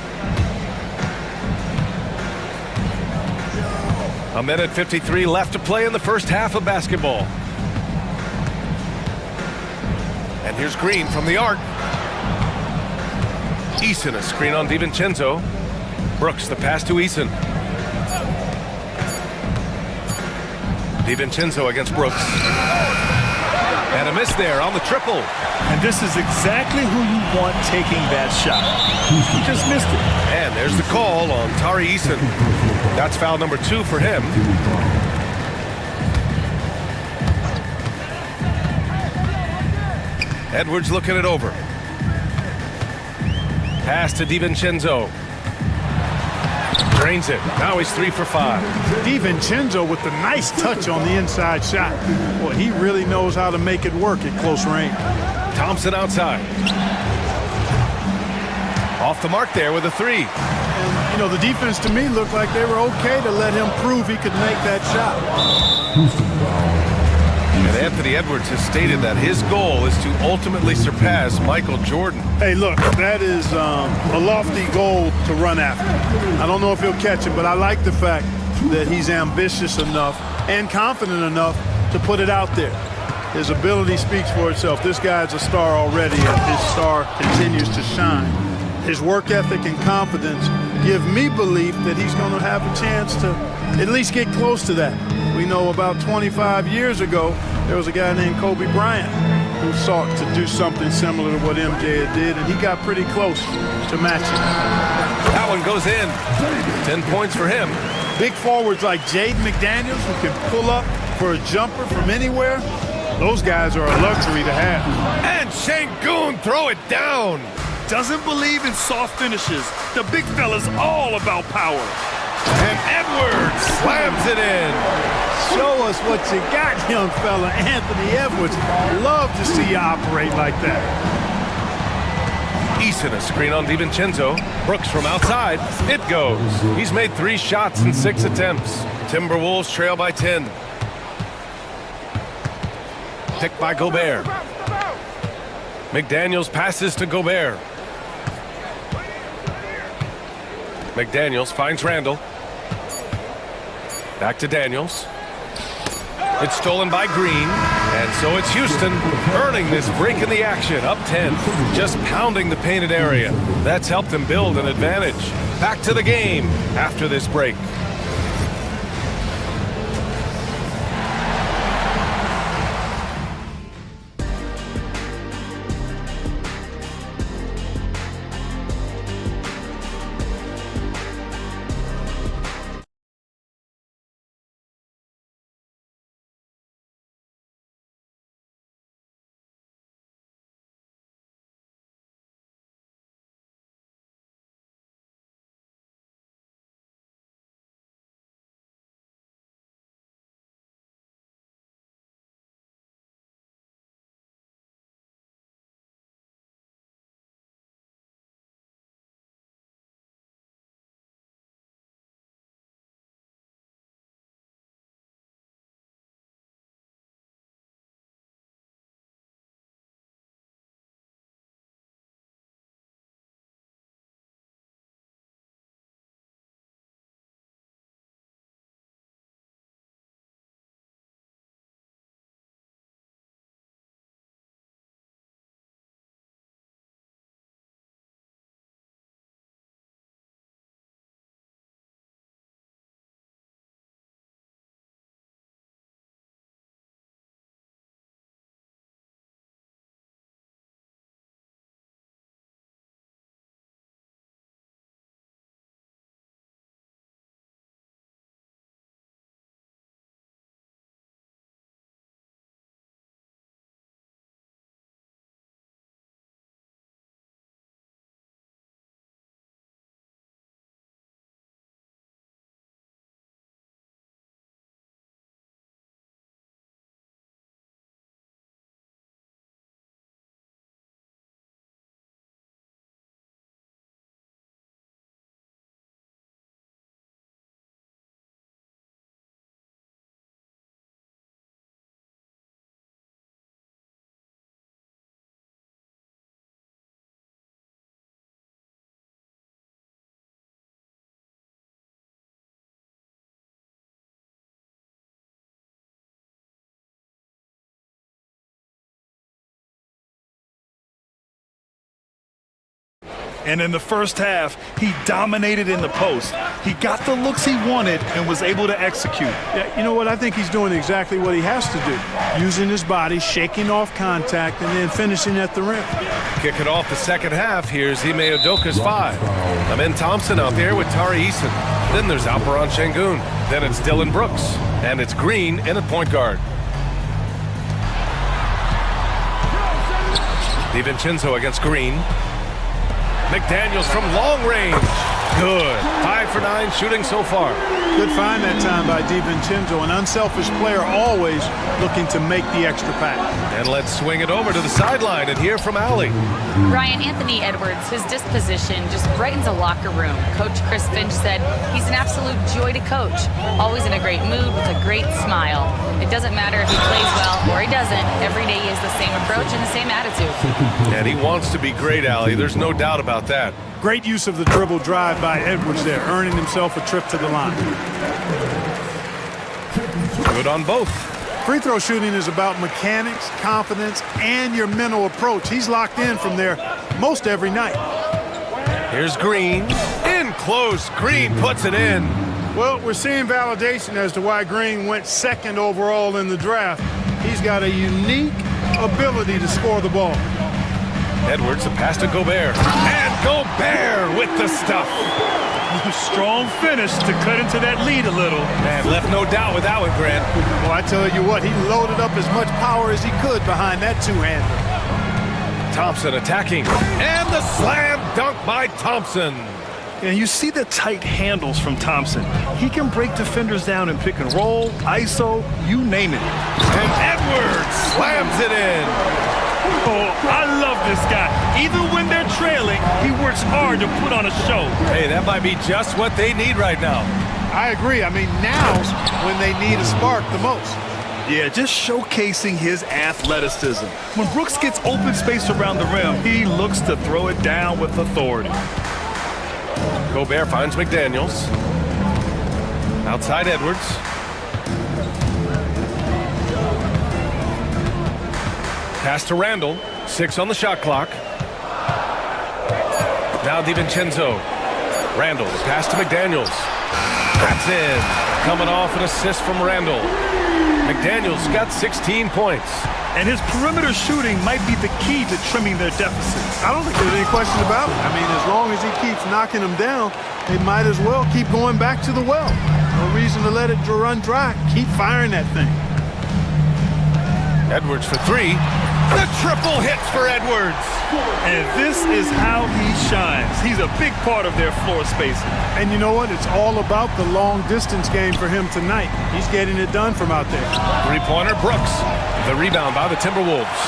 A minute 53 left to play in the first half of basketball. And here's Green from the arc. Eason, a screen on DiVincenzo. Brooks, the pass to Eason. DiVincenzo against Brooks. And a miss there on the triple. And this is exactly who you want taking that shot. He just missed it. And there's the call on Tari Eason. That's foul number 2 for him. Edwards looking it over. Pass to DiVincenzo. Drains it. Now he's 3 for 5. DiVincenzo with the nice touch on the inside shot. Boy, he really knows how to make it work at close range. Thompson outside. Off the mark there with a 3. And, you know, the defense to me looked like they were okay to let him prove he could make that shot. And Anthony Edwards has stated that his goal is to ultimately surpass Michael Jordan. Hey, look, that is a lofty goal to run after. I don't know if he'll catch it, but I like the fact that he's ambitious enough and confident enough to put it out there. His ability speaks for itself. This guy's a star already, and his star continues to shine. His work ethic and confidence give me belief that he's going to have a chance to at least get close to that. We know about 25 years ago, there was a guy named Kobe Bryant who sought to do something similar to what MJ did, and he got pretty close to matching. That one goes in. 10 points for him. Big forwards like Jaden McDaniels who can pull up for a jumper from anywhere, those guys are a luxury to have. And Şengün throw it down. Doesn't believe in soft finishes. The big fella's all about power. And Edwards slams it in. Show us what you got, young fella. Anthony Edwards. Love to see you operate like that. Eason, a screen on DiVincenzo. Brooks from outside. It goes. He's made 3 shots in 6 attempts. Timberwolves trail by 10. Picked by Gobert. McDaniels passes to Gobert. McDaniels finds Randall. Back to Daniels. It's stolen by Green, and so it's Houston earning this break in the action, up 10, just pounding the painted area. That's helped them build an advantage. Back to the game after this break. And in the first half, he dominated in the post. He got the looks he wanted and was able to execute. Yeah, you know what? I think he's doing exactly what he has to do. Using his body, shaking off contact, and then finishing at the rim. Kick it off the second half. Here's Ime Udoka's 5. Amin Thompson out there with Tari Eason. Then there's Alperon Şengün. Then it's Dylan Brooks. And it's Green in at point guard. DiVincenzo against Green. McDaniels from long range. Good. 5 for 9 shooting so far. Good find that time by DiVincenzo. An unselfish player, always looking to make the extra pass. And let's swing it over to the sideline and hear from Allie. Ryan, Anthony Edwards, his disposition just brightens a locker room. Coach Chris Finch said he's an absolute joy to coach. Always in a great mood with a great smile. It doesn't matter if he plays well or he doesn't. Every day he has the same approach and the same attitude. And he wants to be great, Allie. There's no doubt about that. Great use of the dribble drive by Edwards there, earning himself a trip to the line. Good on both. Free throw shooting is about mechanics, confidence, and your mental approach. He's locked in from there most every night. Here's Green. In close. Green puts it in. Well, we're seeing validation as to why Green went second overall in the draft. He's got a unique ability to score the ball. Edwards, a pass to Gobert. And Gobert with the stuff. Strong finish to cut into that lead a little. Man, left no doubt with that one, Grant. Well, I tell you what, he loaded up as much power as he could behind that two-hander. Thompson attacking. And the slam dunk by Thompson. And you see the tight handles from Thompson. He can break defenders down in pick and roll, ISO, you name it. And Edwards slams it in. Oh, I love this guy. Even when they're trailing, he works hard to put on a show. Hey, that might be just what they need right now. I agree. I mean, now's when they need a spark the most. Yeah, just showcasing his athleticism. When Brooks gets open space around the rim, he looks to throw it down with authority. Gobert finds McDaniels. Outside Edwards. Pass to Randall. 6 on the shot clock. Now DiVincenzo. Randall, the pass to McDaniels. That's in. Coming off an assist from Randall. McDaniels got 16 points. And his perimeter shooting might be the key to trimming their deficits. I don't think there's any question about it. I mean, as long as he keeps knocking them down, they might as well keep going back to the well. No reason to let it run dry. Keep firing that thing. Edwards for 3. The triple hits for Edwards. And this is how he shines. He's a big part of their floor spacing. And you know what? It's all about the long distance game for him tonight. He's getting it done from out there. Three-pointer Brooks. The rebound by the Timberwolves.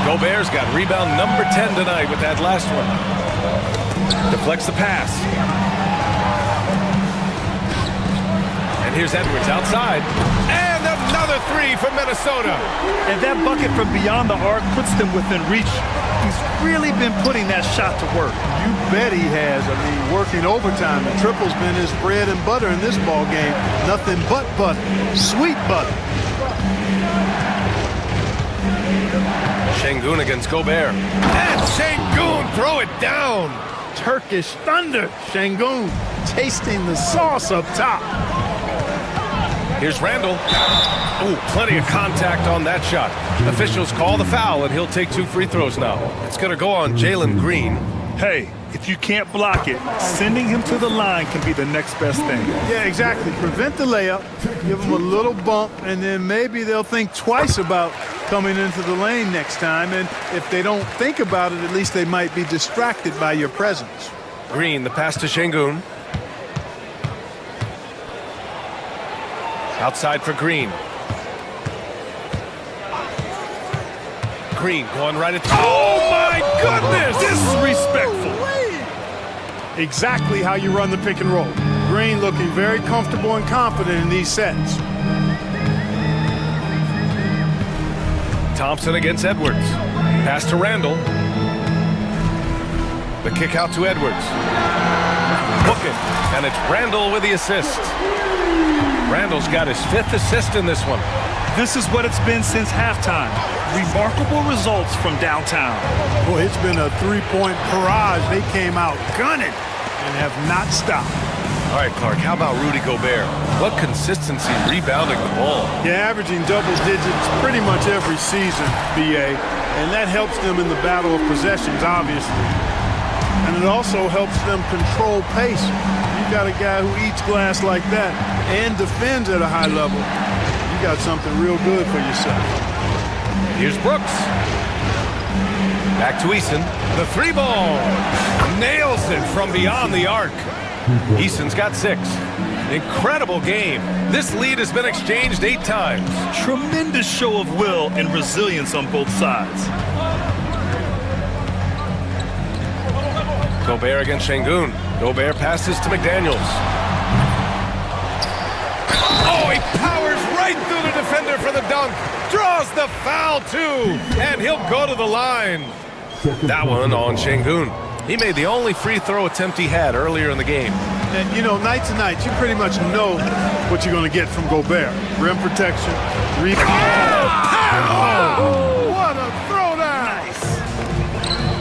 Gobert's got rebound number 10 tonight with that last one. Deflects the pass. And here's Edwards outside. And another 3 from Minnesota. And that bucket from beyond the arc puts them within reach. He's really been putting that shot to work. You bet he has. I mean, working overtime. The triple's been his bread and butter in this ball game. Nothing but butter. Sweet butter. Şengün against Gobert. And Şengün throw it down. Turkish thunder. Şengün tasting the sauce up top. Here's Randall. Oh, plenty of contact on that shot. Officials call the foul, and he'll take 2 free throws now. It's going to go on Jalen Green. Hey, if you can't block it, sending him to the line can be the next best thing. Yeah, exactly. Prevent the layup, give them a little bump, and then maybe they'll think twice about coming into the lane next time. And if they don't think about it, at least they might be distracted by your presence. Green, the pass to Şengün. Outside for Green. Green going right at... Oh, my goodness! Disrespectful. Exactly how you run the pick and roll. Green looking very comfortable and confident in these sets. Thompson against Edwards. Pass to Randall. The kick out to Edwards. Book it. And it's Randall with the assist. Randall's got his 5th assist in this one. This is what it's been since halftime. Remarkable results from downtown. Boy, it's been a 3-point barrage. They came out gunning and have not stopped. All right, Clark, how about Rudy Gobert? What consistency rebounding the ball. Yeah, averaging double digits pretty much every season, BA. And that helps them in the battle of possessions, obviously. And it also helps them control pace. You've got a guy who eats glass like that and defends at a high level. You got something real good for yourself. Here's Brooks. Back to Eason. The 3-ball. Nails it from beyond the arc. Eason's got 6. Incredible game. This lead has been exchanged 8 times. Tremendous show of will and resilience on both sides. Gobert against Şengün. Gobert passes to McDaniels. Oh, he powers right through the defender for the dunk. Draws the foul, too. And he'll go to the line. That one on Şengün. He made the only free throw attempt he had earlier in the game. And, you know, night to night, you pretty much know what you're going to get from Gobert. Rim protection, rebound. Oh, what a throwdown. Nice.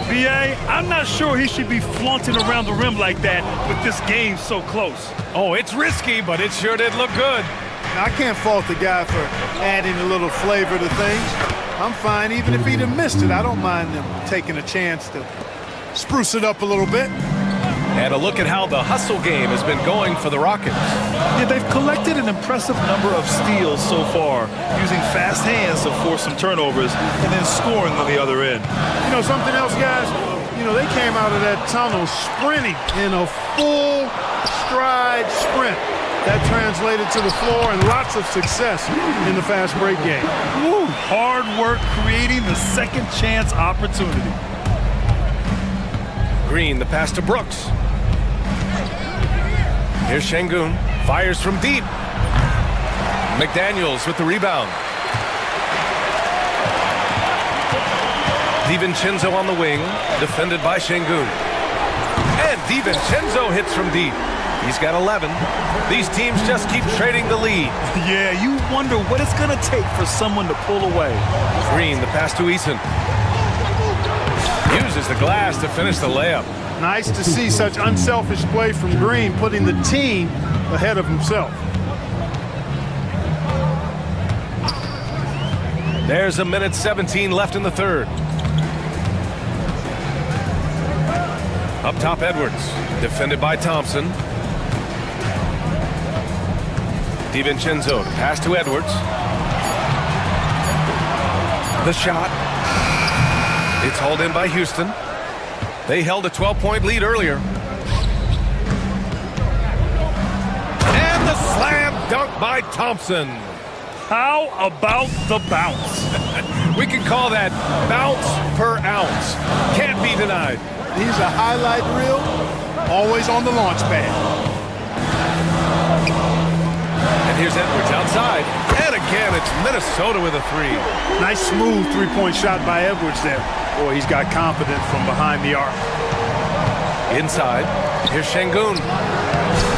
BA, I'm not sure he should be flaunting around the rim like that with this game so close. Oh, it's risky, but it sure did look good. Now, I can't fault the guy for adding a little flavor to things. I'm fine, even if he'd have missed it. I don't mind them taking a chance to spruce it up a little bit. And a look at how the hustle game has been going for the Rockets. Yeah, they've collected an impressive number of steals so far, using fast hands to force some turnovers and then scoring on the other end. You know something else, guys? You know, they came out of that tunnel sprinting in a full stride sprint. That translated to the floor and lots of success in the fast break game. Woo, hard work creating the second chance opportunity. Green, the pass to Brooks. Here's Şengün. Fires from deep. McDaniels with the rebound. DiVincenzo on the wing. Defended by Şengün. And DiVincenzo hits from deep. He's got 11. These teams just keep trading the lead. Yeah, you wonder what it's going to take for someone to pull away. Green, the pass to Eason. Uses the glass to finish the layup. Nice to see such unselfish play from Green, putting the team ahead of himself. There's a minute 17 left in the third. Up top, Edwards. Defended by Thompson. DiVincenzo, pass to Edwards. The shot. It's hauled in by Houston. They held a 12-point lead earlier. And the slam dunk by Thompson. How about the bounce? We can call that bounce per ounce. Can't be denied. He's a highlight reel, always on the launch pad. And here's Edwards outside. And again, it's Minnesota with a three. Nice smooth three-point shot by Edwards there. Boy, he's got confidence from behind the arc. Inside, here's Şengün.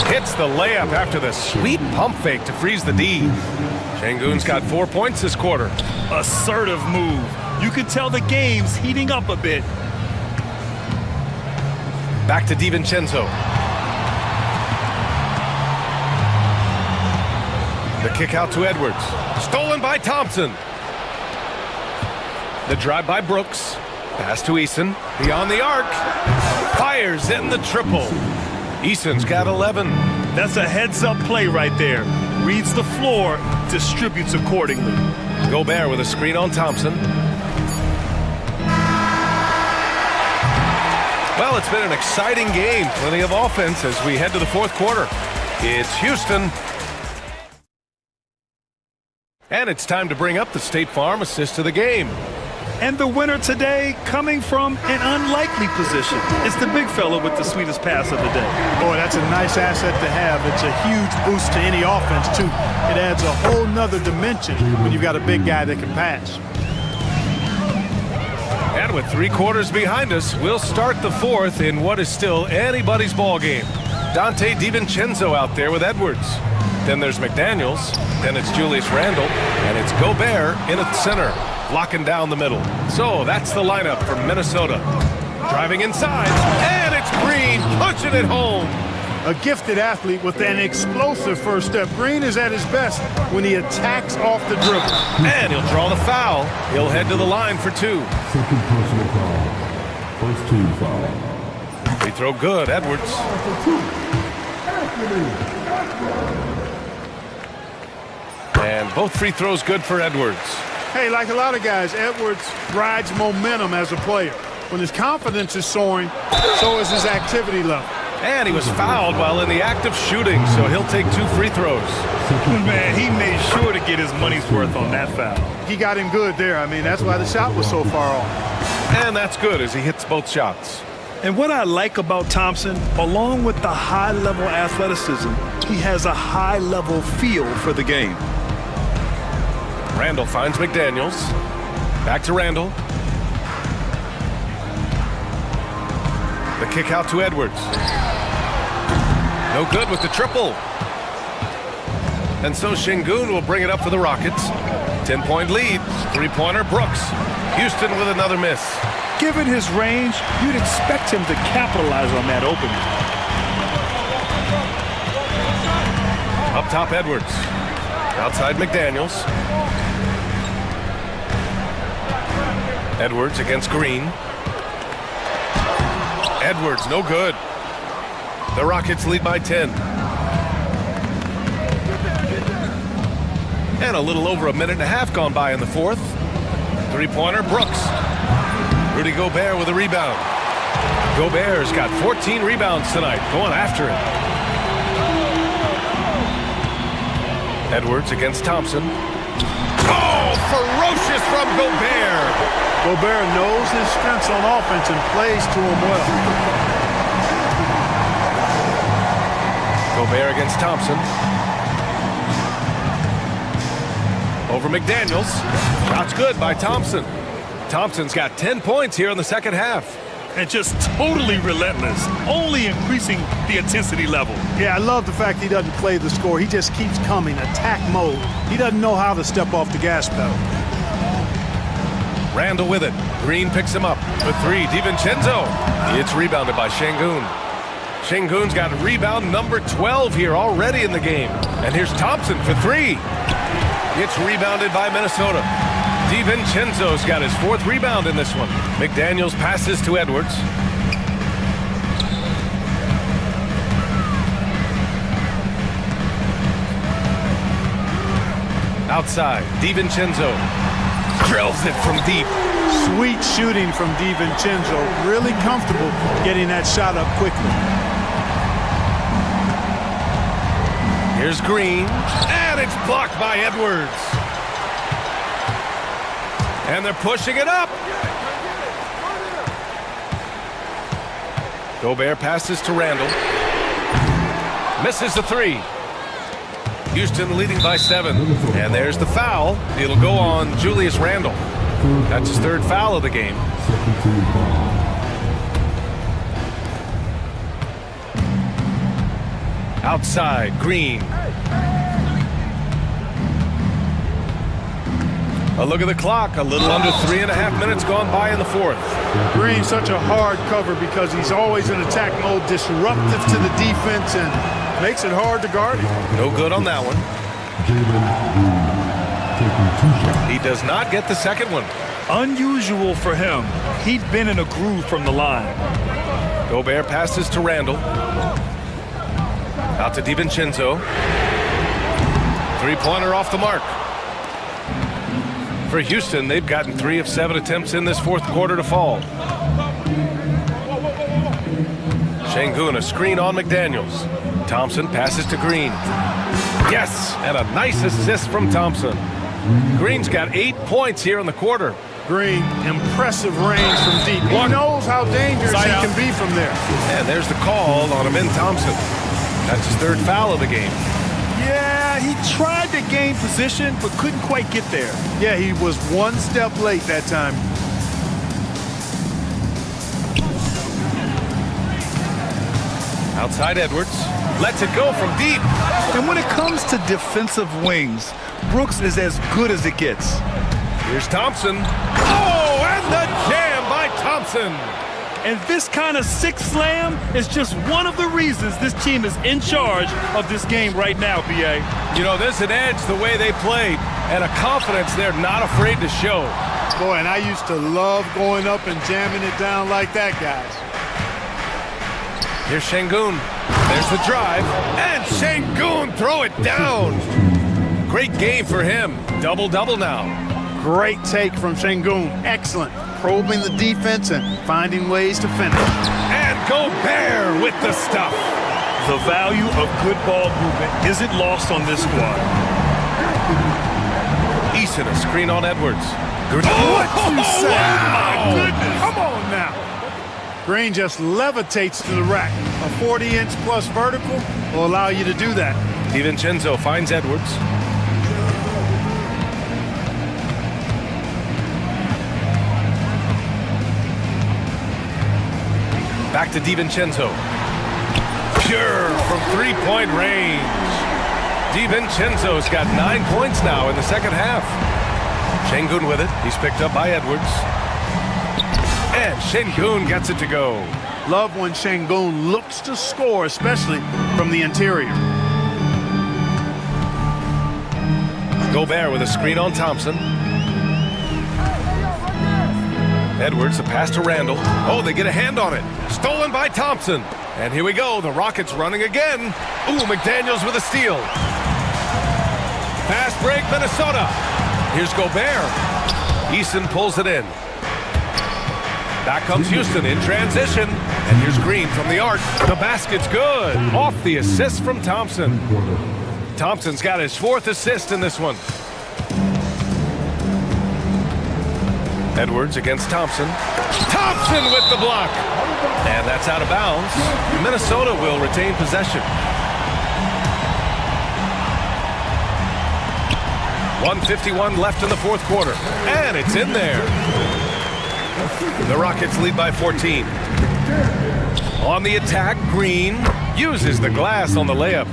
Hits the layup after the sweet pump fake to freeze the D. Şengün's got 4 points this quarter. Assertive move. You can tell the game's heating up a bit. Back to DiVincenzo. The kick out to Edwards. Stolen by Thompson. The drive by Brooks. Pass to Eason. Beyond the arc. Fires in the triple. Eason's got 11. That's a heads-up play right there. Reads the floor, distributes accordingly. Gobert with a screen on Thompson. Well, it's been an exciting game. Plenty of offense as we head to the fourth quarter. It's Houston. And it's time to bring up the State Farm assist of the game. And the winner today coming from an unlikely position. It's the big fella with the sweetest pass of the day. Boy, that's a nice asset to have. It's a huge boost to any offense, too. It adds a whole nother dimension when you've got a big guy that can pass. And with 3 quarters behind us, we'll start the fourth in what is still anybody's ball game. Dante DiVincenzo out there with Edwards. Then there's McDaniels. Then it's Julius Randle. And it's Gobert in at center, locking down the middle. So that's the lineup for Minnesota. Driving inside, and it's Green punching it home. A gifted athlete with an explosive first step. Green is at his best when he attacks off the dribble. And he'll draw the foul. He'll head to the line for 2. Second personal foul. First team foul. Free throw good, Edwards. And both free throws good for Edwards. Hey, like a lot of guys, Edwards rides momentum as a player. When his confidence is soaring, so is his activity level. And he was fouled while in the act of shooting, so he'll take 2 free throws. Man, he made sure to get his money's worth on that foul. He got him good there. I mean, that's why the shot was so far off. And that's good as he hits both shots. And what I like about Thompson, along with the high-level athleticism, he has a high-level feel for the game. Randle finds McDaniels. Back to Randle. The kick out to Edwards. No good with the triple. And so Şengün will bring it up for the Rockets. 10-point lead. 3-pointer Brooks. Houston with another miss. Given his range, you'd expect him to capitalize on that opening. Up top, Edwards. Outside, McDaniels. Edwards against Green. Edwards, no good. The Rockets lead by 10. And a little over a minute and a half gone by in the fourth. 3-pointer, Brooks. Rudy Gobert with a rebound. Gobert's got 14 rebounds tonight, going after it. Edwards against Thompson. Oh, ferocious from Gobert. Gobert knows his strengths on offense and plays to him well. Gobert against Thompson. Over McDaniels. Shot's good by Thompson. Thompson's got 10 points here in the second half. and just totally relentless, only increasing the intensity level. Yeah, I love the fact he doesn't play the score. He just keeps coming, attack mode. He doesn't know how to step off the gas pedal. Randall with it. Green picks him up for three. DiVincenzo. It's rebounded by Şengün. Şengün's got rebound number 12 here already in the game. And here's Thompson for three. It's rebounded by Minnesota. DiVincenzo's got his fourth rebound in this one. McDaniels passes to Edwards. Outside, DiVincenzo drills it from deep. Sweet shooting from DiVincenzo. Really comfortable getting that shot up quickly. Here's Green, and it's blocked by Edwards. And they're pushing it up. Gobert passes to Randall. Misses the three. Houston leading by 7. And there's the foul. It'll go on Julius Randle. That's his third foul of the game. Outside, Green. A look at the clock. A little under 3.5 minutes gone by in the fourth. Green's such a hard cover because he's always in attack mode, disruptive to the defense, and makes it hard to guard him. No good on that one. He does not get the second one. Unusual for him. He'd been in a groove from the line. Gobert passes to Randall. Out to DiVincenzo. Three-pointer off the mark. For Houston, they've gotten 3 of 7 attempts in this fourth quarter to fall. Şengün, a screen on McDaniels. Thompson passes to Green. Yes, and a nice assist from Thompson. Green's got 8 points here in the quarter. Green, impressive range from deep. He knows how dangerous he can be from there. And there's the call on Amin Thompson. That's his third foul of the game. Yeah, he tried to gain position, but couldn't quite get there. Yeah, he was one step late that time. Outside Edwards. Lets it go from deep. And when it comes to defensive wings, Brooks is as good as it gets. Here's Thompson. Oh, and the jam by Thompson. And this kind of six slam is just one of the reasons this team is in charge of this game right now, B.A. You know, there's an edge the way they play and a confidence they're not afraid to show. Boy, and I used to love going up and jamming it down like that, guys. Here's Şengün. There's the drive. And Şengün throw it down. Great game for him. Double-double now. Great take from Şengün. Excellent. Probing the defense and finding ways to finish. And Gobert with the stuff. The value of good ball movement isn't lost on this squad. Eason, a screen on Edwards. What you say? Wow. My goodness. Come on now. Green just levitates to the rack. A 40-inch plus vertical will allow you to do that. DiVincenzo finds Edwards. Back to DiVincenzo. Pure from three-point range. DiVincenzo's got 9 points now in the second half. Şengün with it. He's picked up by Edwards. And Şengün gets it to go. Love when Şengün looks to score, especially from the interior. Gobert with a screen on Thompson. Edwards, a pass to Randall. Oh, they get a hand on it. Stolen by Thompson. And here we go. The Rockets running again. Ooh, McDaniels with a steal. Fast break, Minnesota. Here's Gobert. Eason pulls it in. Back comes Houston in transition. And here's Green from the arc. The basket's good. Off the assist from Thompson. Thompson's got his 4th assist in this one. Edwards against Thompson. Thompson with the block. And that's out of bounds. Minnesota will retain possession. 1:51 left in the fourth quarter. And it's in there. The Rockets lead by 14. On the attack, Green uses the glass on the layup.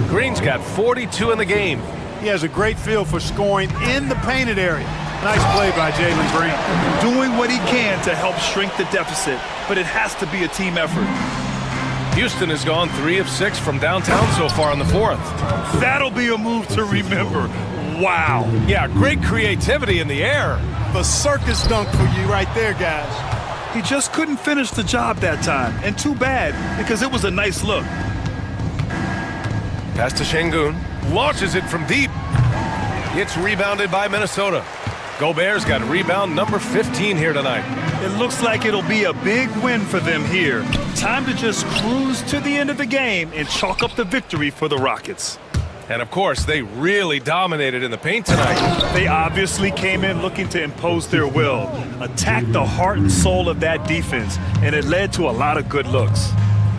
Green's got 42 in the game. He has a great feel for scoring in the painted area. Nice play by Jalen Green. Doing what he can to help shrink the deficit, but it has to be a team effort. Houston has gone 3 of 6 from downtown so far in the fourth. That'll be a move to remember. Wow. Yeah, great creativity in the air. The circus dunk for you right there, guys. He just couldn't finish the job that time, and too bad, because it was a nice look. Pass to Şengün, launches it from deep. It's rebounded by Minnesota. Gobert's got rebound number 15 here tonight. It looks like it'll be a big win for them here. Time to just cruise to the end of the game and chalk up the victory for the Rockets. And of course, they really dominated in the paint tonight. They obviously came in looking to impose their will, attack the heart and soul of that defense, and it led to a lot of good looks.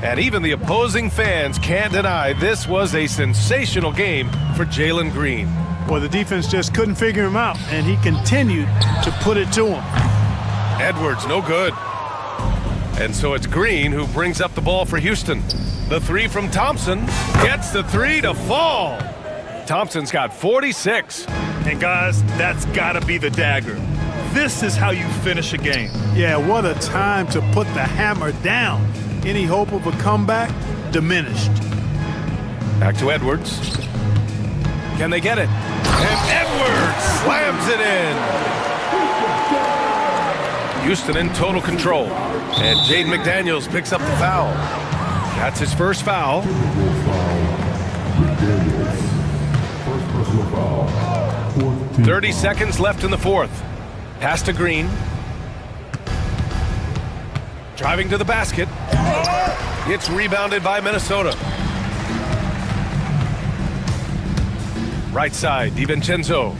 And even the opposing fans can't deny this was a sensational game for Jalen Green. Well, the defense just couldn't figure him out, and he continued to put it to him. Edwards, no good. And so it's Green who brings up the ball for Houston. The three from Thompson gets the three to fall. Thompson's got 46. And guys, that's gotta be the dagger. This is how you finish a game. Yeah, what a time to put the hammer down. Any hope of a comeback diminished. Back to Edwards. Can they get it? And Edwards slams it in. Houston in total control. And Jaden McDaniels picks up the foul. That's his first foul. 30 seconds left in the fourth. Pass to Green. Driving to the basket. It's rebounded by Minnesota. Right side, DiVincenzo.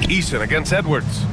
Eason against Edwards.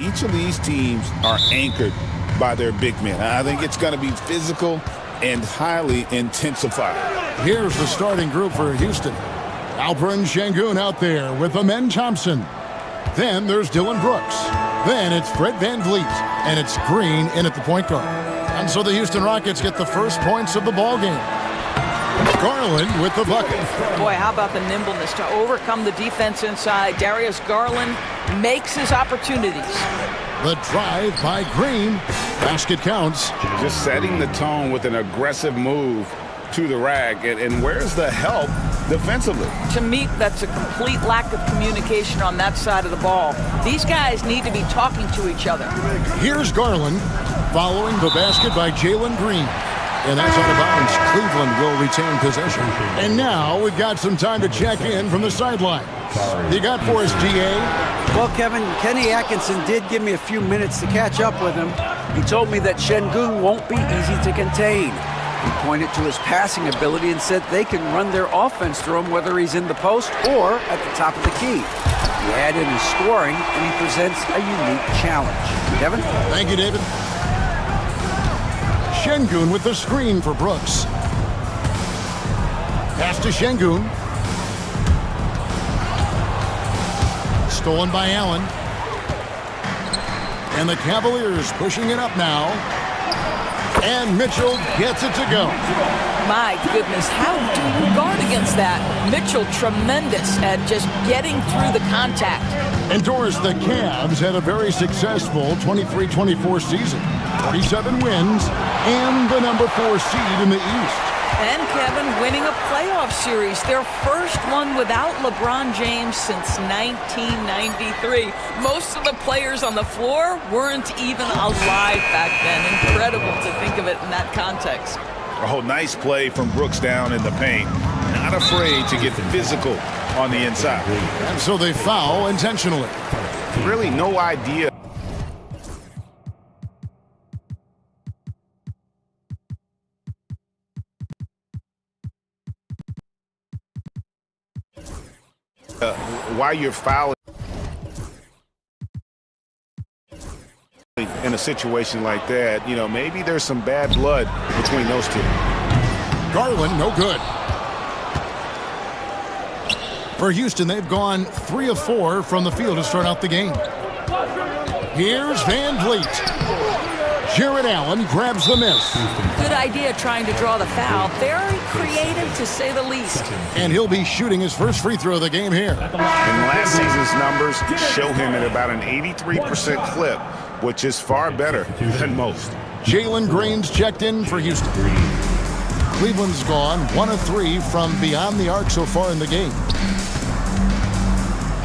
Each of these teams are anchored by their big men. I think it's going to be physical and highly intensified. Here's the starting group for Houston. Alperen Şengün out there with Amen Thompson. Then there's Dylan Brooks. Then it's Fred VanVleet. And it's Green in at the point guard. And so the Houston Rockets get the first points of the ball game. Garland with the bucket. Boy, how about the nimbleness to overcome the defense inside. Darius Garland makes his opportunities. The drive by Green. Basket counts. Just setting the tone with an aggressive move to the rack. And where's the help defensively? To me, that's a complete lack of communication on that side of the ball. These guys need to be talking to each other. Here's Garland following the basket by Jalen Green. And that's out of bounds. Cleveland will retain possession. And now we've got some time to check in from the sideline. You got for us, GA? Well, Kevin, Kenny Atkinson did give me a few minutes to catch up with him. He told me that Şengün won't be easy to contain. He pointed to his passing ability and said they can run their offense through him whether he's in the post or at the top of the key. He add in his scoring, and he presents a unique challenge. Kevin? Thank you, David. Şengün with the screen for Brooks. Pass to Şengün. Stolen by Allen. And the Cavaliers pushing it up now. And Mitchell gets it to go. My goodness, how do you guard against that? Mitchell tremendous at just getting through the contact. And Doris, the Cavs had a very successful 23-24 season. 47 wins and the number 4 seed in the East. And Kevin winning a playoff series, their first one without LeBron James since 1993. Most of the players on the floor weren't even alive back then. Incredible to think of it in that context. Oh, nice play from Brooks down in the paint. Not afraid to get physical on the inside. And so they foul intentionally. Really no idea. Why you're fouling in a situation like that, you know, maybe there's some bad blood between those two. Garland, no good. For Houston, they've gone 3 of 4 from the field to start out the game. Here's VanVleet. Jared Allen grabs the miss. Good idea trying to draw the foul. Very creative, to say the least. And he'll be shooting his first free throw of the game here. And last season's numbers show him at about an 83% clip, which is far better than most. Jalen Green's checked in for Houston. Cleveland's gone 1 of 3 from beyond the arc so far in the game.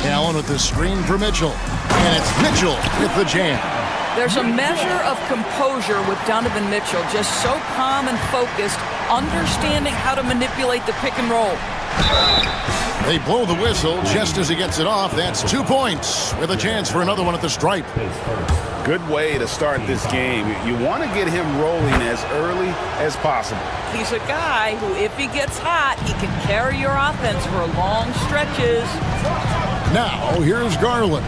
Allen with the screen for Mitchell. And it's Mitchell with the jam. There's a measure of composure with Donovan Mitchell, just so calm and focused, understanding how to manipulate the pick and roll. They blow the whistle just as he gets it off. That's 2 points with a chance for another one at the stripe. Good way to start this game. You want to get him rolling as early as possible. He's a guy who, if he gets hot, he can carry your offense for long stretches. Now, here's Garland.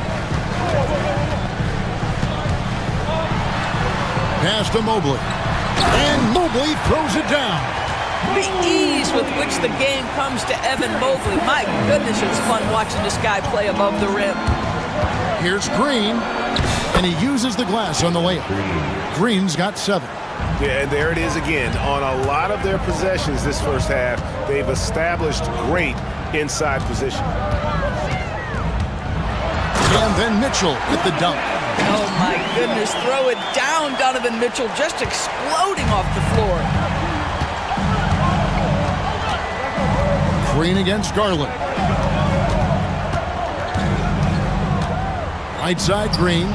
Pass to Mobley. And Mobley throws it down. The ease with which the game comes to Evan Mobley. My goodness, it's fun watching this guy play above the rim. Here's Green. And he uses the glass on the layup. Green's got 7. Yeah, and there it is again. On a lot of their possessions this first half, they've established great inside position. And then Mitchell with the dunk. Oh my goodness, throw it down, Donovan Mitchell, just exploding off the floor. Green against Garland. Right side Green.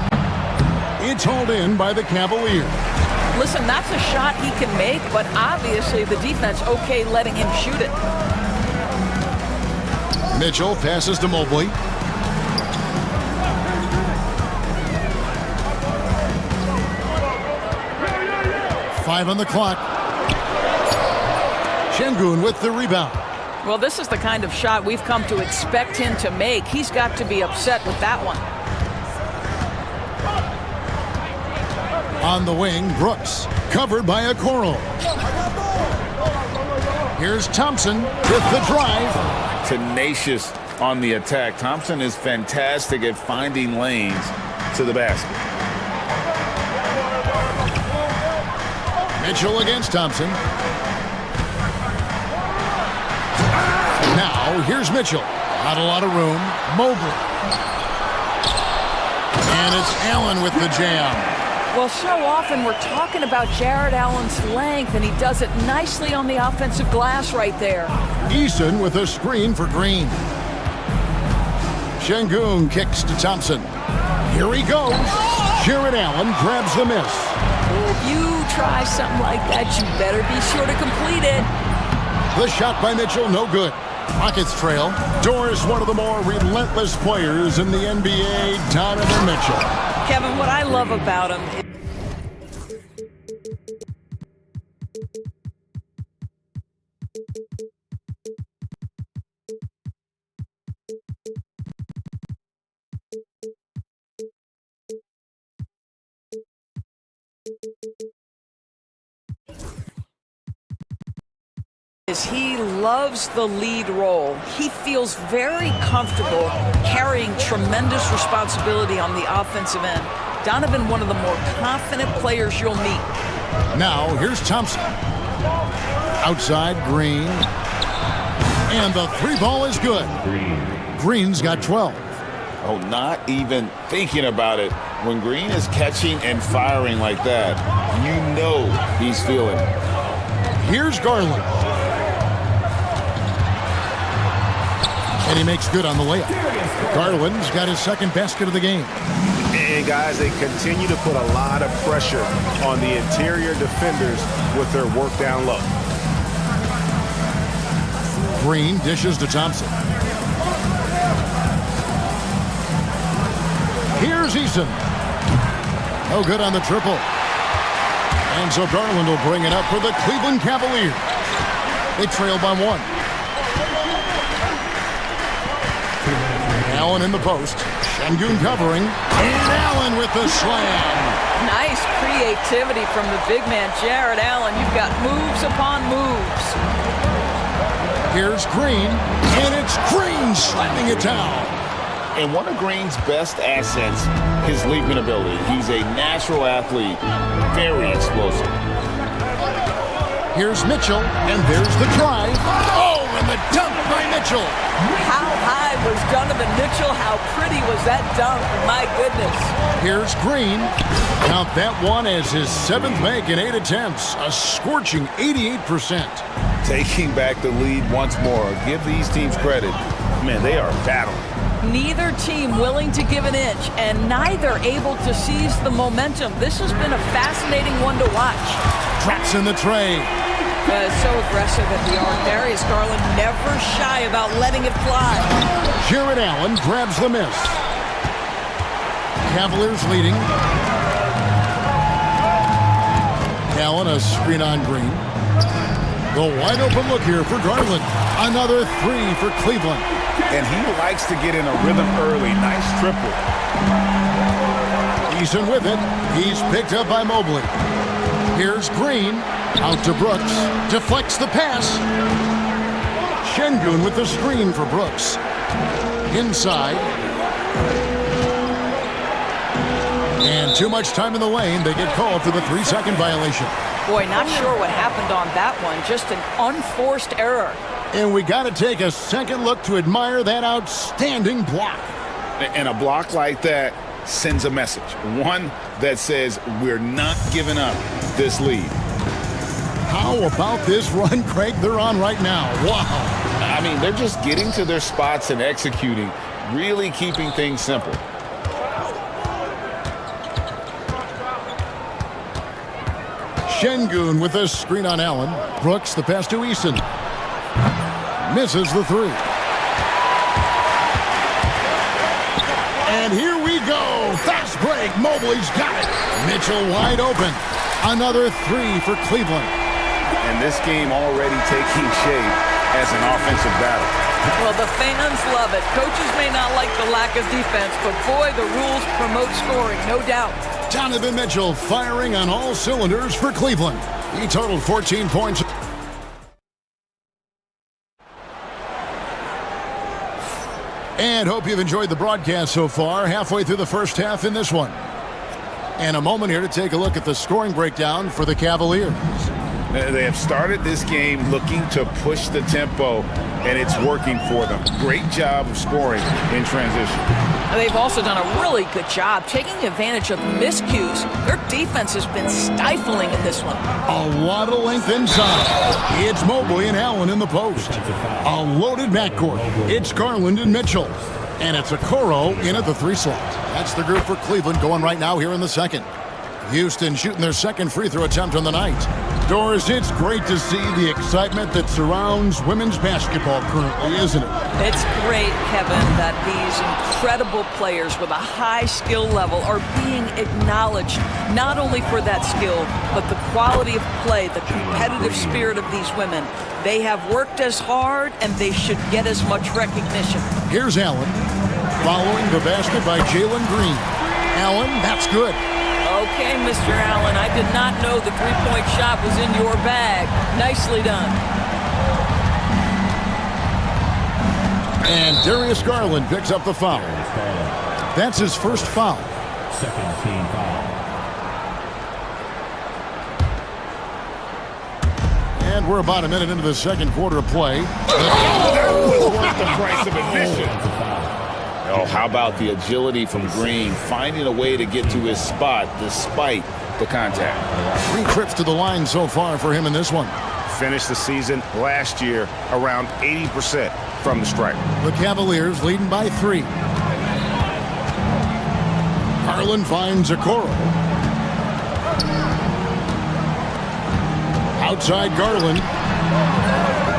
It's hauled in by the Cavaliers. Listen, that's a shot he can make, but obviously the defense okay letting him shoot it. Mitchell passes to Mobley. Five on the clock. Şengün with the rebound. Well, this is the kind of shot we've come to expect him to make. He's got to be upset with that one. On the wing, Brooks, covered by Okoro. Here's Thompson with the drive. Tenacious on the attack. Thompson is fantastic at finding lanes to the basket. Mitchell against Thompson. Now, here's Mitchell. Not a lot of room. Mobley. And it's Allen with the jam. Well, so often we're talking about Jared Allen's length, and he does it nicely on the offensive glass right there. Eason with a screen for Green. Şengün kicks to Thompson. Here he goes. Jared Allen grabs the miss. If you try something like that, you better be sure to complete it. The shot by Mitchell, no good. Rockets trail. Doris, one of the more relentless players in the NBA, Donovan Mitchell. Kevin, what I love about him is he loves the lead role. He feels very comfortable carrying tremendous responsibility on the offensive end. Donovan, one of the more confident players you'll meet. Now, here's Thompson. Outside, Green. And the three ball is good. Green's got 12. Oh, not even thinking about it. When Green is catching and firing like that, you know he's feeling it. Here's Garland. And he makes good on the layup. Garland's got his second basket of the game. And guys, they continue to put a lot of pressure on the interior defenders with their work down low. Green dishes to Thompson. Here's Eason. No good on the triple. And so Garland will bring it up for the Cleveland Cavaliers. They trail by one. Allen in the post. Şengün covering. And Allen with the slam. Nice creativity from the big man, Jared Allen. You've got moves upon moves. Here's Green. And it's Green slamming it down. And one of Green's best assets, his leaping ability. He's a natural athlete, very explosive. Here's Mitchell, and there's the drive. Oh, and the dunk by Mitchell. How high was Donovan Mitchell? How pretty was that dunk? My goodness. Here's Green. Count that one as his seventh make in 8 attempts. A scorching 88%. Taking back the lead once more. Give these teams credit. Man, they are battling. Neither team willing to give an inch, and neither able to seize the momentum. This has been a fascinating one to watch. Drops in the tray. So aggressive at the arc. Darius Garland never shy about letting it fly. Jared Allen grabs the miss. Cavaliers leading. Allen, a screen on Green. The wide open look here for Garland. Another three for Cleveland. And he likes to get in a rhythm early. Nice triple. Eason with it. He's picked up by Mobley. Here's Green. Out to Brooks. Deflects the pass. Şengün with the screen for Brooks. Inside. And too much time in the lane. They get called for the 3-second violation. Boy, not sure what happened on that one. Just an unforced error. And we got to take a second look to admire that outstanding block. And a block like that sends a message. One that says we're not giving up this lead. How about this run, Craig, they're on right now? Wow. I mean, they're just getting to their spots and executing, really keeping things simple. Şengün with a screen on Allen. Brooks, the pass to Eason. Misses the three. And here we go. Fast break. Mobley's got it. Mitchell wide open. Another three for Cleveland. And this game already taking shape as an offensive battle. Well, the fans love it. Coaches may not like the lack of defense, but boy, the rules promote scoring, no doubt. Donovan Mitchell firing on all cylinders for Cleveland. He totaled 14 points. And hope you've enjoyed the broadcast so far. Halfway through the first half in this one. And a moment here to take a look at the scoring breakdown for the Cavaliers. They have started this game looking to push the tempo, and it's working for them. Great job of scoring in transition. They've also done a really good job taking advantage of miscues. Their defense has been stifling in this one. A lot of length inside. It's Mobley and Allen in the post. A loaded backcourt. It's Garland and Mitchell. And it's Okoro in at the 3 slot. That's the group for Cleveland going right now here in the second. Houston shooting their second free throw attempt on the night. Doris, it's great to see the excitement that surrounds women's basketball currently, isn't it? It's great, Kevin, that these incredible players with a high skill level are being acknowledged, not only for that skill, but the quality of play, the competitive spirit of these women. They have worked as hard, and they should get as much recognition. Here's Allen, following the basket by Jalen Green. Allen, that's good. Okay, Mr. Allen, I did not know the three-point shot was in your bag. Nicely done. And Darius Garland picks up the foul. That's his first foul. Second team foul. And we're about a minute into the second quarter of play. That was worth the price of admission. Oh, how about the agility from Green, finding a way to get to his spot despite the contact. 3 trips to the line so far for him in this one. Finished the season last year around 80% from the stripe. The Cavaliers leading by 3. Garland finds Okoro. Outside Garland.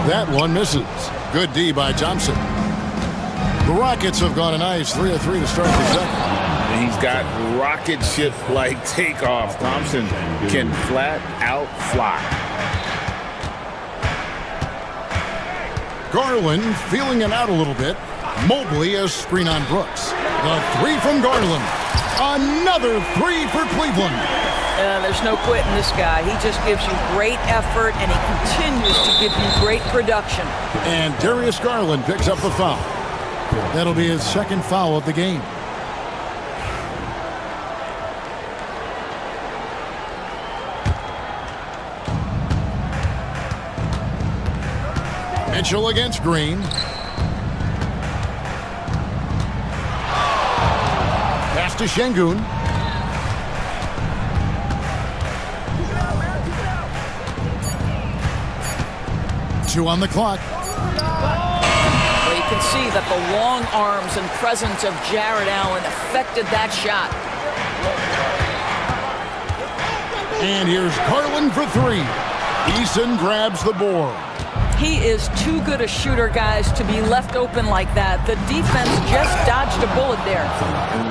That one misses. Good D by Thompson. The Rockets have gone a nice 3 of 3 to start the second. He's got rocket ship-like takeoff. Thompson can flat out fly. Garland feeling it out a little bit. Mobley a screen on Brooks. The 3 from Garland. Another 3 for Cleveland. There's no quitting this guy. He just gives you great effort, and he continues to give you great production. And Darius Garland picks up the foul. That'll be his second foul of the game. Mitchell against Green. Pass to Şengün. Two on the clock. Well, you can see that the long arms and presence of Jared Allen affected that shot. And here's Garland for 3. Eason grabs the board. He is too good a shooter, guys, to be left open like that. The defense just dodged a bullet there.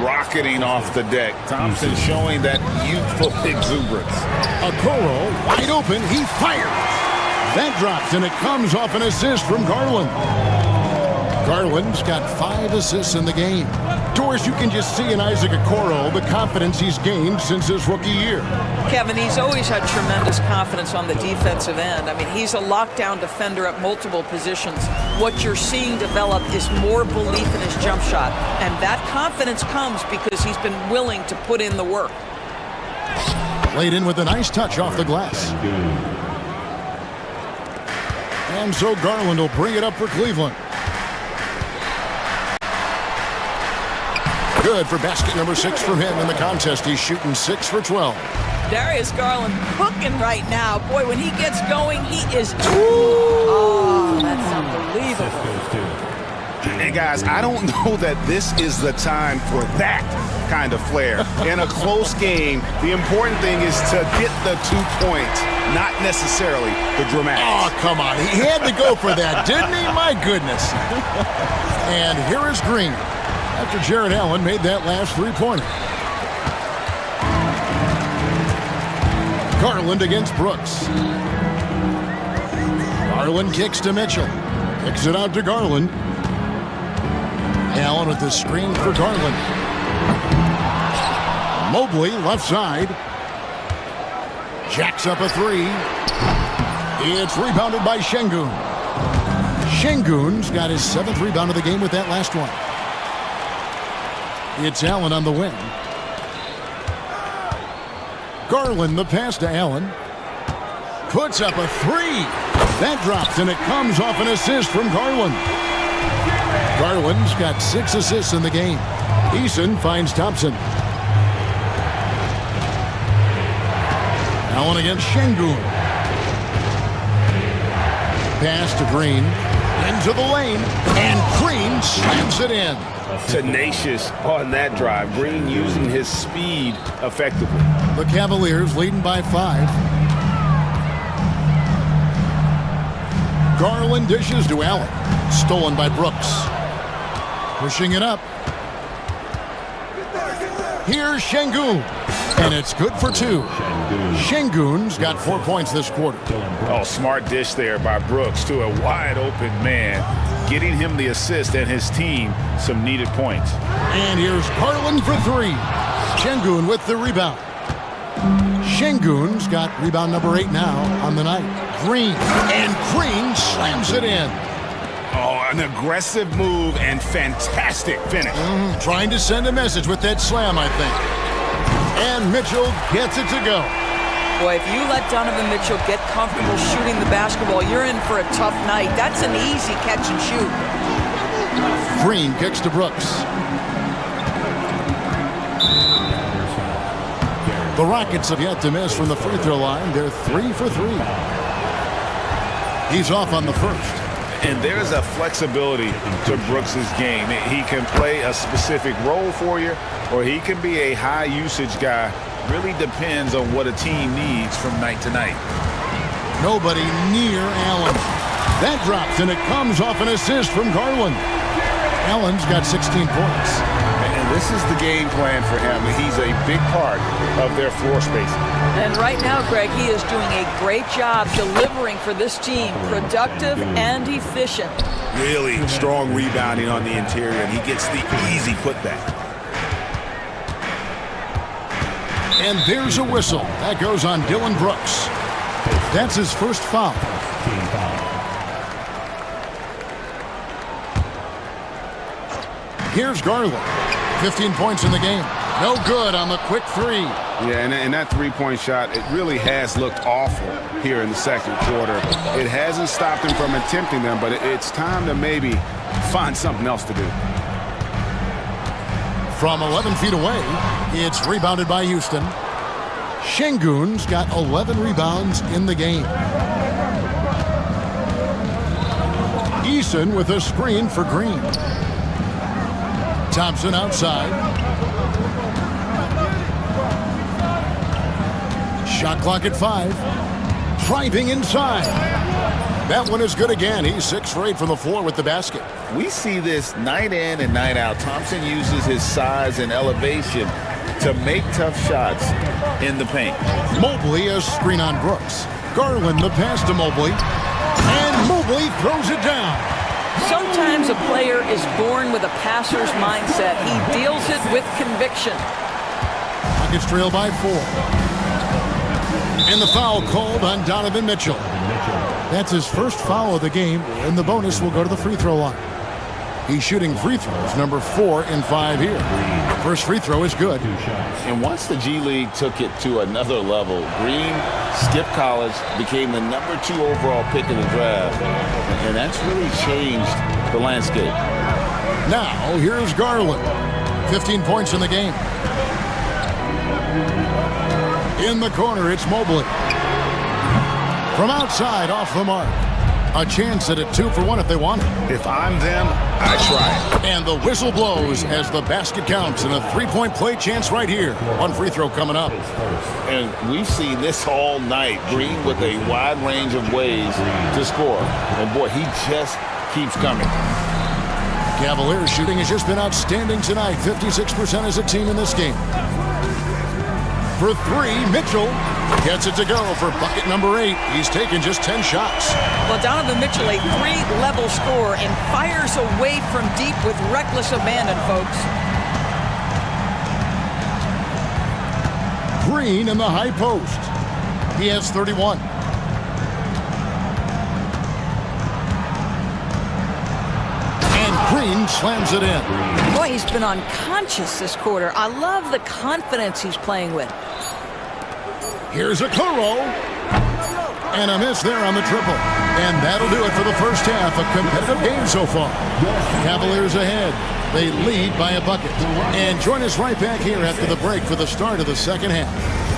Rocketing off the deck. Thompson showing that youthful exuberance. Okoro wide open. He fires. That drops, and it comes off an assist from Garland. Garland's got 5 assists in the game. Doris, you can just see in Isaac Okoro the confidence he's gained since his rookie year. Kevin, he's always had tremendous confidence on the defensive end. I mean, he's a lockdown defender at multiple positions. What you're seeing develop is more belief in his jump shot, and that confidence comes because he's been willing to put in the work. Laid in with a nice touch off the glass. And so Garland will bring it up for Cleveland. Good for basket number 6 from him in the contest. He's shooting 6 for 12. Darius Garland cooking right now. Boy, when he gets going, he is... Oh, that's unbelievable. And guys, I don't know that this is the time for that kind of flair. In a close game, the important thing is to get the 2 points, not necessarily the dramatics. Oh, come on. He had to go for that, didn't he? My goodness. And here is Green after Jared Allen made that last 3-pointer. Garland against Brooks. Garland kicks to Mitchell. Kicks it out to Garland. Allen with the screen for Garland. Mobley, left side. Jacks up a three. It's rebounded by Şengün. Şengün's got his 7th rebound of the game with that last one. It's Allen on the wing. Garland, the pass to Allen. Puts up a three. That drops, and it comes off an assist from Garland. Garland's got 6 assists in the game. Eason finds Thompson. Allen against Şengün. Pass to Green. Into the lane. And Green slams it in. Tenacious on that drive. Green using his speed effectively. The Cavaliers leading by 5. Garland dishes to Allen. Stolen by Brooks. Pushing it up. Here's Şengün. And it's good for 2. Şengün's got 4 points this quarter. Oh, smart dish there by Brooks to a wide open man, getting him the assist and his team some needed points. And here's Garland for 3. Şengün with the rebound. Şengün's got rebound number 8 now on the night. Green. And Green slams it in. Oh, an aggressive move and fantastic finish. Trying to send a message with that slam, I think. And Mitchell gets it to go. Boy, if you let Donovan Mitchell get comfortable shooting the basketball, you're in for a tough night. That's an easy catch and shoot. Green kicks to Brooks. The Rockets have yet to miss from the free throw line. They're 3 for 3. He's off on the first. And there's a flexibility to Brooks's game. He can play a specific role for you, or he can be a high usage guy. Really depends on what a team needs from night to night. Nobody near Allen. That drops, and it comes off an assist from Garland. Allen's got 16 points. And this is the game plan for him. He's a big part of their floor spacing. And right now, Greg, he is doing a great job delivering for this team. Productive and efficient. Really strong rebounding on the interior, and he gets the easy putback. And there's a whistle. That goes on Dylan Brooks. That's his first foul. Here's Garland. 15 points in the game. No good on the quick 3. Yeah, and that three-point shot, it really has looked awful here in the second quarter. It hasn't stopped him from attempting them, but it's time to maybe find something else to do. From 11 feet away, it's rebounded by Houston. Şengün's got 11 rebounds in the game. Eason with a screen for Green. Thompson outside. Shot clock at 5. Driving inside. That one is good again. He's 6 for 8 from the floor with the basket. We see this night in and night out. Thompson uses his size and elevation to make tough shots in the paint. Mobley a screen on Brooks. Garland the pass to Mobley. And Mobley throws it down. Sometimes a player is born with a passer's mindset. He deals it with conviction. Rockets trail by 4. And the foul called on Donovan Mitchell. That's his first foul of the game, and the bonus will go to the free throw line. He's shooting free throws, number 4 in 5 here. First free throw is good. And once the G League took it to another level, Green skipped college, became the number 2 overall pick in the draft, and that's really changed the landscape. Now, here's Garland. 15 points in the game. In the corner, it's Mobley. From outside, off the mark. A chance at a 2 for 1 if they want it. If I'm them, I try it. And the whistle blows as the basket counts, and a 3-point play chance right here. One free throw coming up. And we've seen this all night. Green with a wide range of ways to score. And boy, he just keeps coming. Cavaliers shooting has just been outstanding tonight. 56% as a team in this game. For 3, Mitchell gets it to go for bucket number 8. He's taken just 10 shots. Well, Donovan Mitchell, a 3-level scorer, and fires away from deep with reckless abandon, folks. Green in the high post. He has 31. And Green slams it in. Boy, he's been unconscious this quarter. I love the confidence he's playing with. Here's a Kuro. And a miss there on the triple. And that'll do it for the first half. A competitive game so far. Cavaliers ahead. They lead by a bucket. And join us right back here after the break for the start of the second half.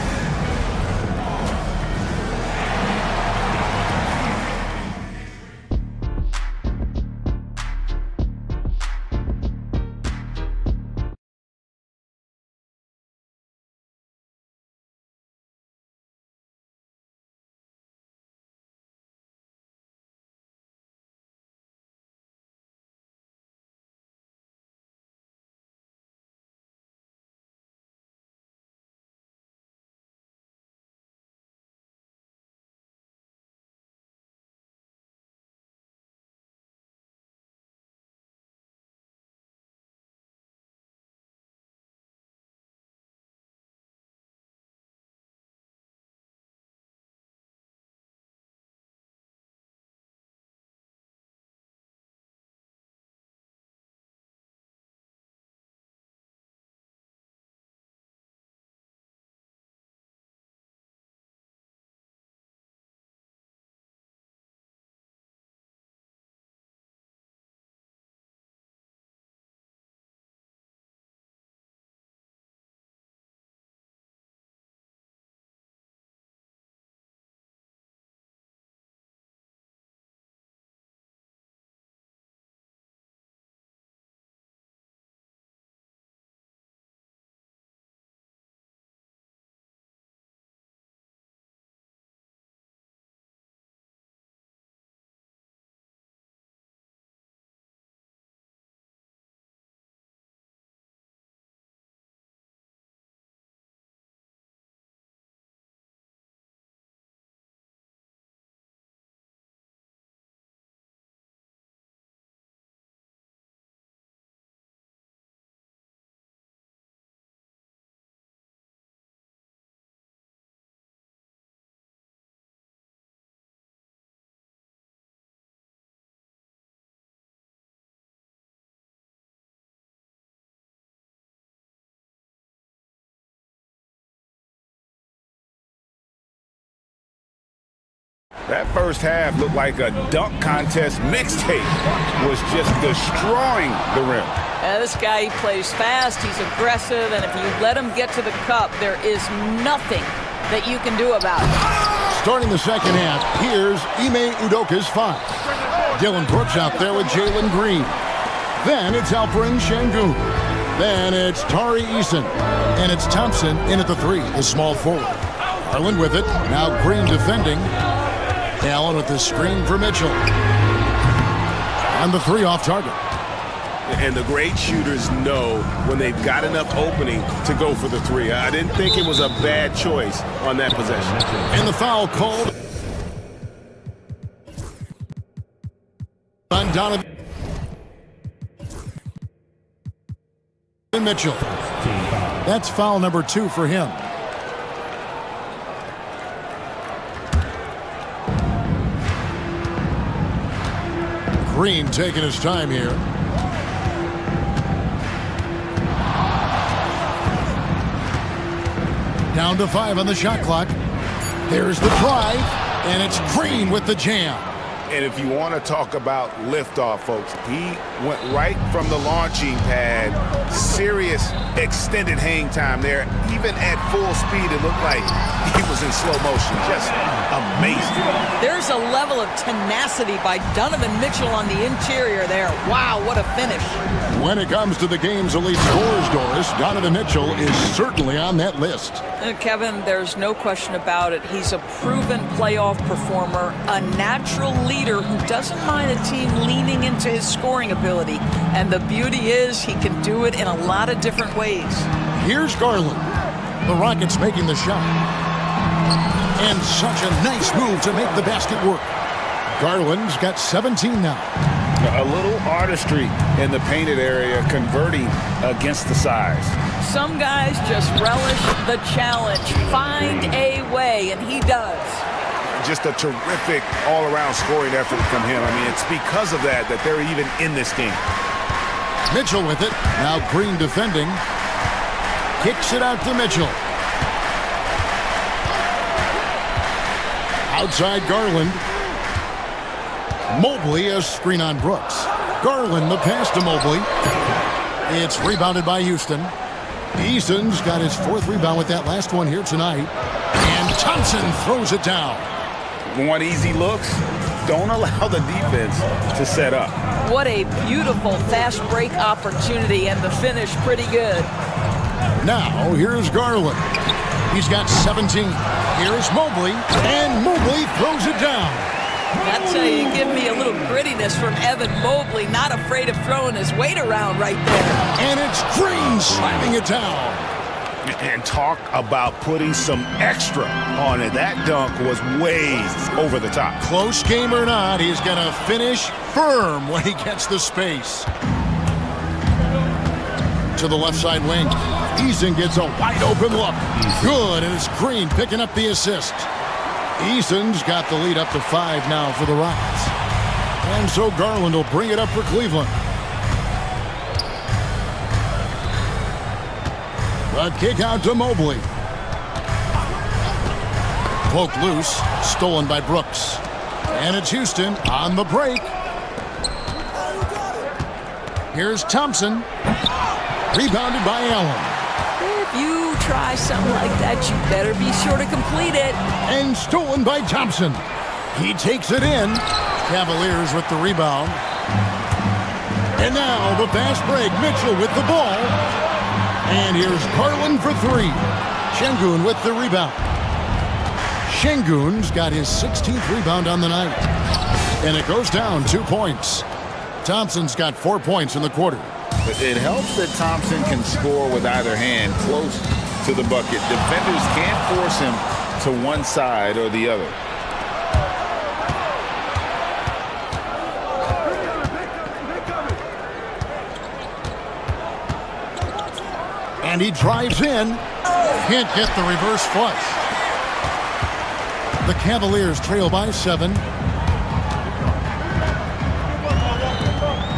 That first half looked like a dunk contest mixtape. Was just destroying the rim. This guy, he plays fast, he's aggressive, and if you let him get to the cup, there is nothing that you can do about it. Starting the second half, here's Ime Udoka's 5. Dylan Brooks out there with Jalen Green. Then it's Alperen Şengün. Then it's Tari Eason. And it's Thompson in at the 3, the small forward. Garland with it. Now Green defending. Allen with the screen for Mitchell. And the 3 off target. And the great shooters know when they've got enough opening to go for the 3. I didn't think it was a bad choice on that possession. And the foul called on Donovan Mitchell. That's foul number 2 for him. Green taking his time here. Down to 5 on the shot clock. There's the drive, and it's Green with the jam. And if you want to talk about liftoff, folks, he went right from the launching pad. Serious extended hang time there. Even at full speed, it looked like he was in slow motion. Just amazing. There's a level of tenacity by Donovan Mitchell on the interior there. Wow, what a finish. When it comes to the game's elite scorers, Doris, Donovan Mitchell is certainly on that list. Kevin, there's no question about it. He's a proven playoff performer, a natural leader who doesn't mind a team leaning into his scoring ability. And the beauty is he can do it in a lot of different ways. Here's Garland. The Rockets making the shot. And such a nice move to make the basket work. Garland's got 17 now. A little artistry in the painted area, converting against the size. Some guys just relish the challenge. Find a way, and he does. Just a terrific all-around scoring effort from him. I mean, it's because of that they're even in this game. Mitchell with it. Now Green defending. Kicks it out to Mitchell. Outside Garland. Mobley, a screen on Brooks. Garland, the pass to Mobley. It's rebounded by Houston. Eason's got his 4th rebound with that last one here tonight. And Thompson throws it down. Want easy looks? Don't allow the defense to set up. What a beautiful fast break opportunity, and the finish pretty good. Now, here's Garland. He's got 17. Here's Mobley, and Mobley throws it down. That's how you give me a little grittiness from Evan Mobley, not afraid of throwing his weight around right there. And it's Green slamming it down. And talk about putting some extra on it. That dunk was way over the top. Close game or not, he's going to finish firm when he gets the space. To the left side wing. Eason gets a wide open look. Good, and it's Green picking up the assist. Eason's got the lead up to 5 now for the Rockets. And so Garland will bring it up for Cleveland. The kick out to Mobley. Poked loose, stolen by Brooks. And it's Houston on the break. Here's Thompson. Rebounded by Allen. If you try something like that, you better be sure to complete it. And stolen by Thompson. He takes it in. Cavaliers with the rebound. And now the fast break. Mitchell with the ball. And here's Garland for 3. Şengün with the rebound. Şengün's got his 16th rebound on the night. And it goes down 2 points. Thompson's got 4 points in the quarter. But it helps that Thompson can score with either hand close to the bucket. Defenders can't force him to one side or the other. And he drives in. Can't get the reverse flush. The Cavaliers trail by 7.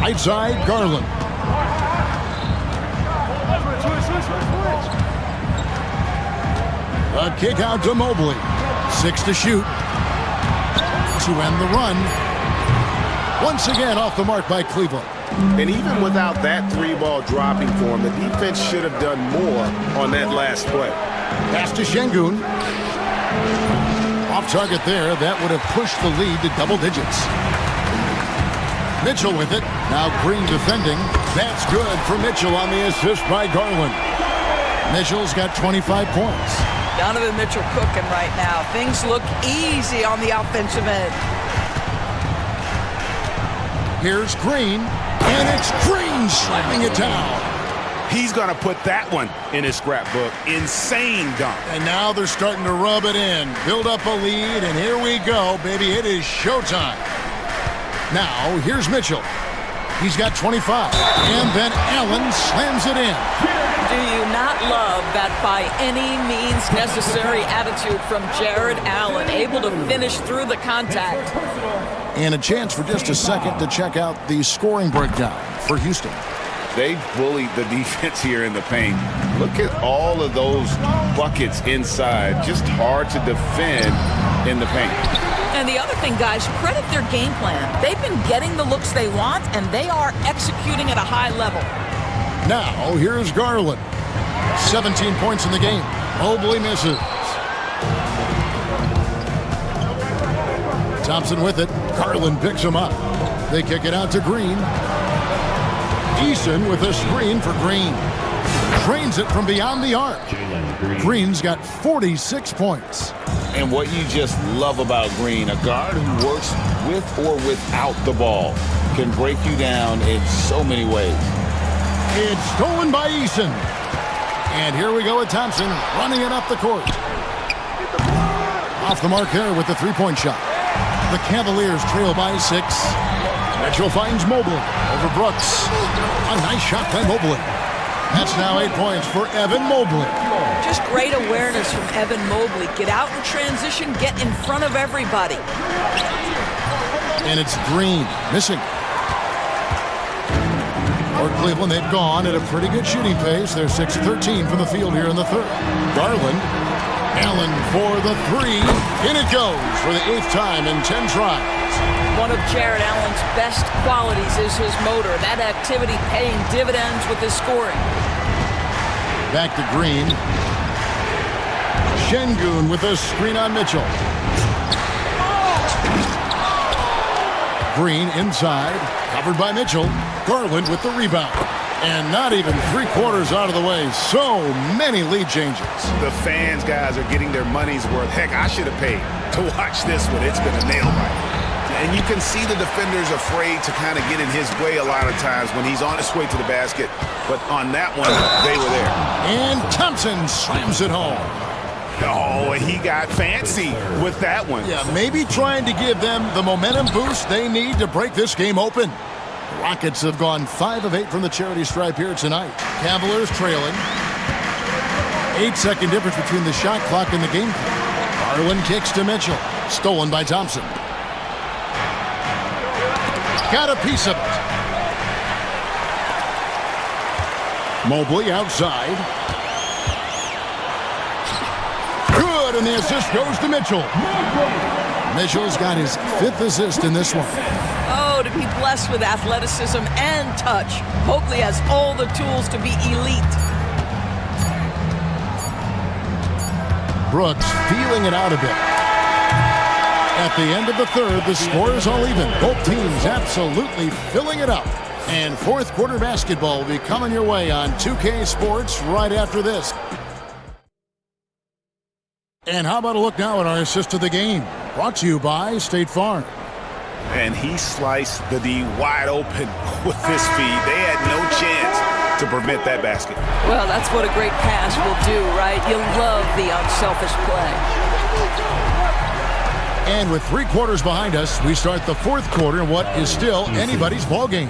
Outside Garland. A kick out to Mobley. 6 to shoot. To end the run. Once again off the mark by Cleveland. And even without that 3-ball dropping for him, the defense should have done more on that last play. Pass to Şengün. Off target there. That would have pushed the lead to double digits. Mitchell with it. Now Green defending. That's good for Mitchell on the assist by Garland. Mitchell's got 25 points. Donovan Mitchell cooking right now. Things look easy on the offensive end. Here's Green, and it's Green slamming it down. He's going to put that one in his scrapbook. Insane dunk. And now they're starting to rub it in. Build up a lead, and here we go, baby. It is showtime. Now, here's Mitchell. He's got 25. And then Allen slams it in. Do you not love that by any means necessary attitude from Jared Allen, able to finish through the contact? And a chance for just a second to check out the scoring breakdown for Houston. They bullied the defense here in the paint. Look at all of those buckets inside. Just hard to defend in the paint. And the other thing, guys, credit their game plan. They've been getting the looks they want, and they are executing at a high level. Now, here's Garland. 17 points in the game. Mobley misses. Thompson with it. Garland picks him up. They kick it out to Green. Eason with a screen for Green. Drains it from beyond the arc. Green's got 46 points. And what you just love about Green, a guard who works with or without the ball, can break you down in so many ways. It's stolen by Eason. And here we go with Thompson running it up the court. Off the mark there with the three-point shot. The Cavaliers trail by 6. Mitchell finds Mobley over Brooks. A nice shot by Mobley. That's now 8 points for Evan Mobley. Just great awareness from Evan Mobley. Get out in transition, get in front of everybody. And it's Green, missing. For Cleveland, they've gone at a pretty good shooting pace. They're 6-13 from the field here in the third. Garland, Allen for the three. In it goes for the 8th time in 10 tries. One of Jared Allen's best qualities is his motor. That activity paying dividends with his scoring. Back to Green. Şengün with a screen on Mitchell. Green inside, covered by Mitchell. Garland with the rebound. And not even 3/4 out of the way. So many lead changes. The fans, guys, are getting their money's worth. Heck, I should have paid to watch this one. It's been a nail biter. And you can see the defenders afraid to kind of get in his way a lot of times when he's on his way to the basket. But on that one, they were there. And Thompson slams it home. Oh, he got fancy with that one. Yeah, maybe trying to give them the momentum boost they need to break this game open. The Rockets have gone 5 of 8 from the charity stripe here tonight. Cavaliers trailing. 8-second difference between the shot clock and the game clock. Garland kicks to Mitchell. Stolen by Thompson. Got a piece of it. Mobley outside. Good, and the assist goes to Mitchell. Mitchell's got his 5th assist in this one. Oh, to be blessed with athleticism and touch. Mobley has all the tools to be elite. Brooks feeling it out a bit. At the end of the third, the score is all even. Both teams absolutely filling it up. And fourth quarter basketball will be coming your way on 2K Sports right after this. And how about a look now at our assist of the game? Brought to you by State Farm. And he sliced the D wide open with his feet. They had no chance to prevent that basket. Well, that's what a great pass will do, right? You love the unselfish play. And with 3 quarters behind us, we start the fourth quarter in what is still anybody's ball game.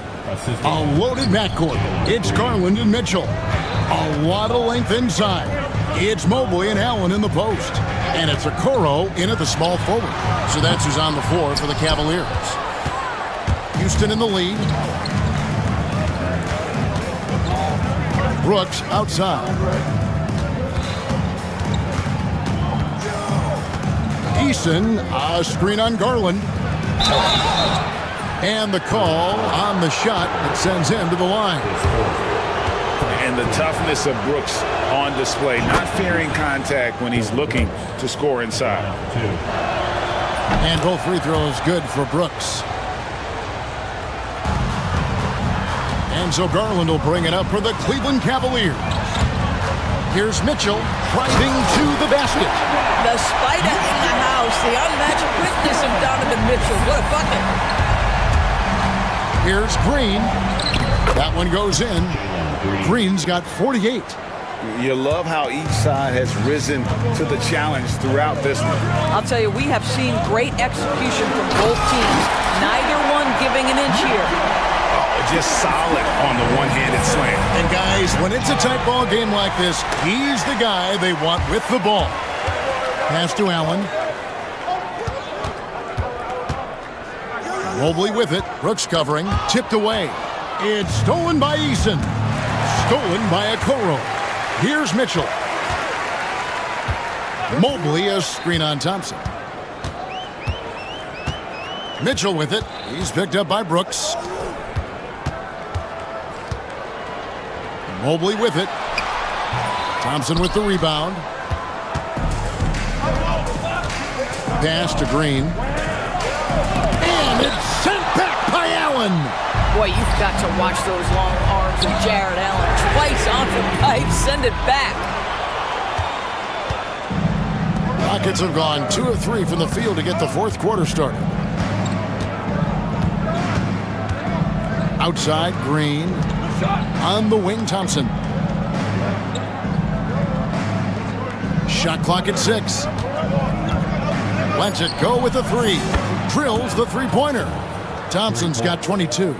A loaded backcourt. It's Garland and Mitchell. A lot of length inside. It's Mobley and Allen in the post. And it's Okoro in at the small forward. So that's who's on the floor for the Cavaliers. Houston in the lead. Brooks outside. Eason, a screen on Garland. And the call on the shot that sends him to the line. And the toughness of Brooks on display, not fearing contact when he's looking to score inside. And both free throws good for Brooks. And so Garland will bring it up for the Cleveland Cavaliers. Here's Mitchell driving to the basket. The spider in the house, the unmatched quickness of Donovan Mitchell. What a bucket. Here's Green. That one goes in. Green's got 48. You love how each side has risen to the challenge throughout this one. I'll tell you, we have seen great execution from both teams. Neither one giving an inch here. Just solid on the one-handed slam. And guys, when it's a tight ball game like this, he's the guy they want with the ball. Pass to Allen. Mobley with it. Brooks covering. Tipped away. It's stolen by Eason. Stolen by Okoro. Here's Mitchell. Mobley, a screen on Thompson. Mitchell with it. He's picked up by Brooks. Mobley with it. Thompson with the rebound. Pass to Green. And it's sent back by Allen. Boy, you've got to watch those long arms of Jared Allen. Twice on the pipe, send it back. Rockets have gone 2 of 3 from the field to get the fourth quarter started. Outside, Green. On the wing, Thompson. Shot clock at 6. Lets it go with a 3. Drills the three-pointer. Thompson's got 22.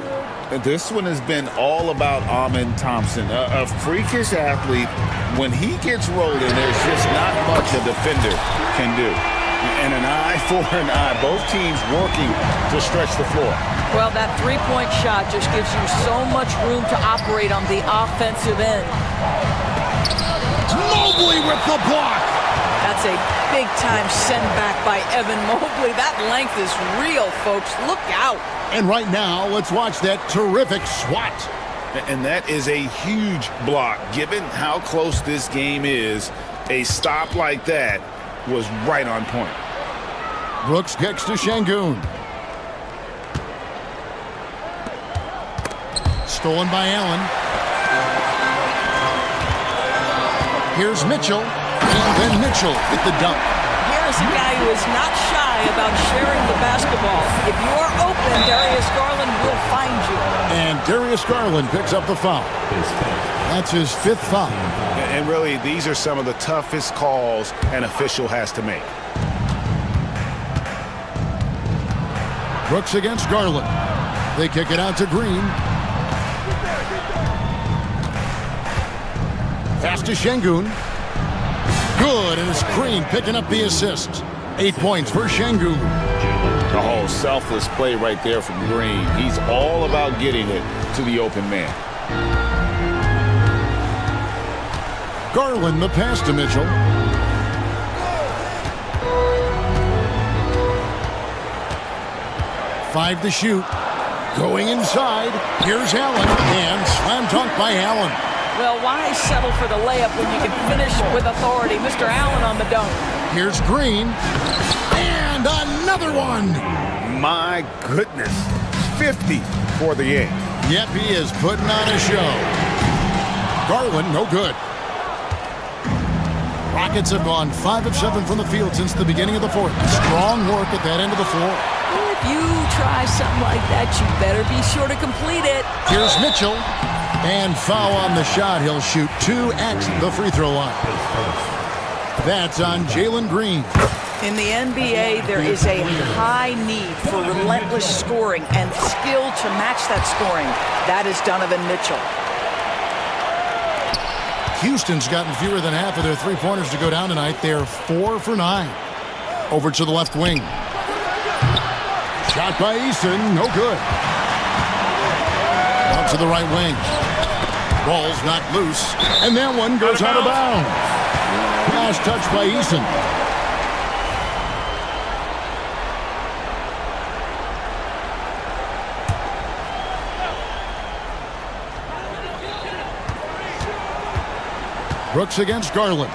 This one has been all about Amin Thompson, a freakish athlete. When he gets rolling, there's just not much a defender can do. And an eye for an eye. Both teams working to stretch the floor. Well, that three-point shot just gives you so much room to operate on the offensive end. Mobley with the block. That's a big-time send back by Evan Mobley. That length is real, folks. Look out. And right now, let's watch that terrific swat. And that is a huge block. Given how close this game is, a stop like that was right on point. Brooks kicks to Şengün. Stolen by Allen. Here's Mitchell. And then Mitchell with the dunk. Here's a guy who is not shy about sharing the basketball. If you are open, Darius Garland will find you. And Darius Garland picks up the foul. That's his 5th foul. And really, these are some of the toughest calls an official has to make. Brooks against Garland. They kick it out to Green. Pass to Şengün. Good, and it's Green picking up the assist. 8 points for Şengün. Oh, selfless play right there from Green. He's all about getting it to the open man. Garland the pass to Mitchell. Five to shoot. Going inside. Here's Allen. And slam dunk by Allen. Well, why settle for the layup when you can finish with authority? Mr. Allen on the dunk. Here's Green. And another one. My goodness. 50 for the game. Yep, he is putting on a show. Garland, no good. Rockets have gone 5 of 7 from the field since the beginning of the 4th. Strong work at that end of the floor. If you try something like that, you better be sure to complete it. Here's Mitchell. And foul on the shot. He'll shoot 2 at the free throw line. That's on Jalen Green. In the NBA, there is a high need for relentless scoring and skill to match that scoring. That is Donovan Mitchell. Houston's gotten fewer than half of their three-pointers to go down tonight. They're 4 for 9. Over to the left wing. Shot by Eason, no good. Out to the right wing. Ball's knocked loose, and that one goes out of bounds. Last touch by Eason. Brooks against Garland.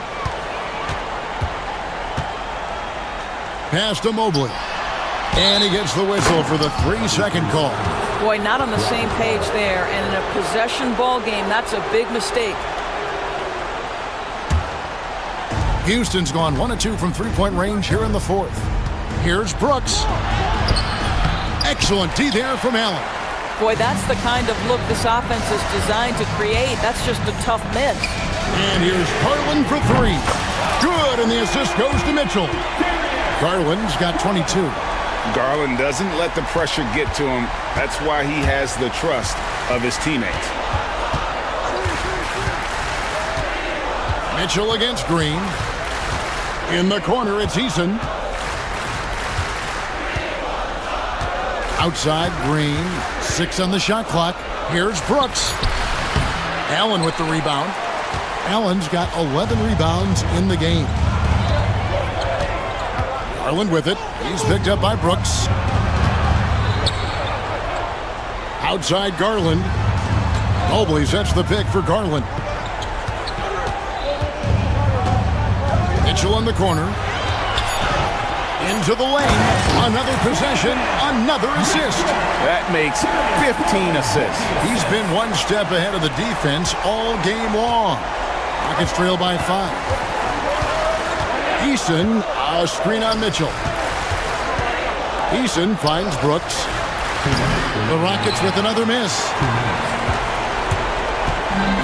Pass to Mobley. And he gets the whistle for the 3-second call. Boy, not on the same page there. And in a possession ball game, that's a big mistake. Houston's gone 1 of 2 from three-point range here in the 4th. Here's Brooks. Excellent D there from Allen. Boy, that's the kind of look this offense is designed to create. That's just a tough miss. And here's Garland for 3. Good, and the assist goes to Mitchell. Garland's got 22. Garland doesn't let the pressure get to him. That's why he has the trust of his teammates. Mitchell against Green. In the corner, it's Eason. Outside, Green. 6 on the shot clock. Here's Brooks. Allen with the rebound. Allen's got 11 rebounds in the game. Garland with it. He's picked up by Brooks. Outside Garland. Mobley sets the pick for Garland. Mitchell in the corner. Into the lane. Another possession. Another assist. That makes 15 assists. He's been one step ahead of the defense all game long. Rockets trail by 5. Eason, a screen on Mitchell. Eason finds Brooks. The Rockets with another miss.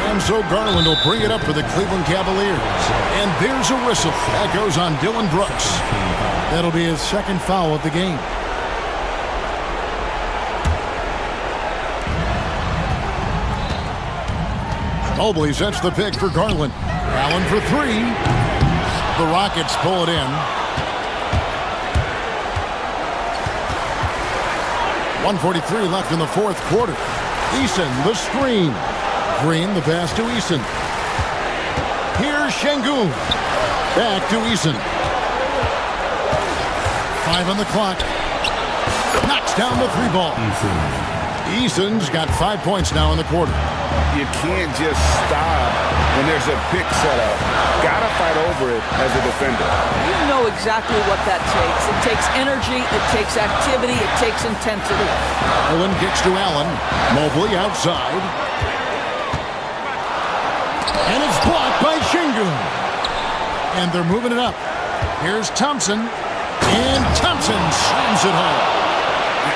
And so Garland will bring it up for the Cleveland Cavaliers. And there's a whistle. That goes on Dylan Brooks. That'll be his 2nd foul of the game. Mobley sets the pick for Garland. Allen for three. The Rockets pull it in. 1:43 left in the fourth quarter. Eason, the screen. Green, the pass to Eason. Here's Şengün. Back to Eason. 5 on the clock. Knocks down the three ball. Eason's got 5 points now in the quarter. You can't just stop when there's a pick set up. Gotta fight over it as a defender. You know exactly what that takes. It takes energy, it takes activity, it takes intensity. Allen kicks to Allen. Mobley outside. And it's blocked by Şengün. And they're moving it up. Here's Thompson. And Thompson slams it home.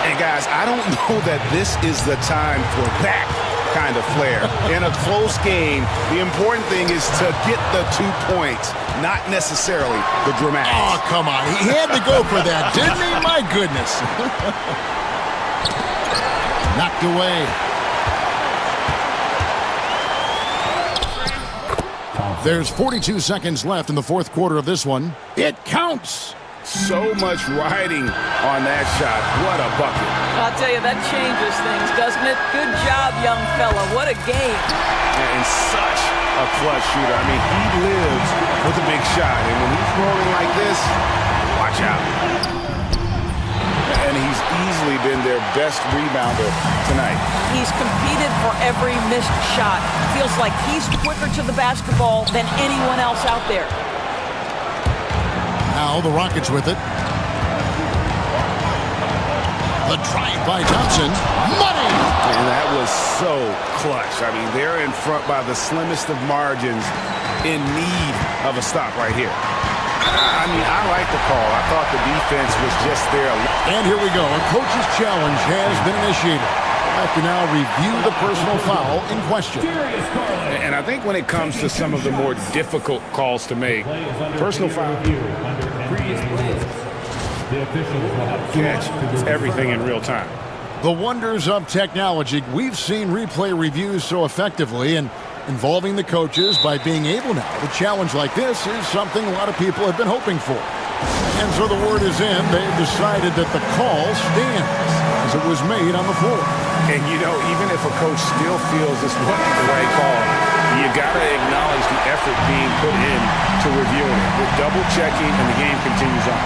And guys, I don't know that this is the time for that kind of flair. In a close game, the important thing is to get the 2 points, not necessarily the dramatics. Oh, come on. He had to go for that, didn't he? My goodness. Knocked away. There's 42 seconds left in the fourth quarter of this one. It counts. So much riding on that shot. What a bucket. I'll tell you, that changes things, doesn't it? Good job, young fella. What a game. And such a clutch shooter. I mean, he lives with a big shot. And when he's rolling like this, watch out. And he's easily been their best rebounder tonight. He's competed for every missed shot. Feels like he's quicker to the basketball than anyone else out there. Now the Rockets with it. The drive by Thompson. Money! And that was so clutch. I mean, they're in front by the slimmest of margins, in need of a stop right here. I mean, I like the call. I thought the defense was just there. And here we go. A coach's challenge has been initiated. I have to now review the personal foul in question. And I think when it comes to some of the more difficult calls to make, personal foul catch is everything in real time. The wonders of technology. We've seen replay reviews so effectively, and involving the coaches by being able now to challenge like this is something a lot of people have been hoping for. And so the word is in. They've decided that the call stands as it was made on the floor. And you know, even if a coach still feels this wasn't the right call, you got to acknowledge the effort being put in to reviewing it. With double checking, and the game continues on.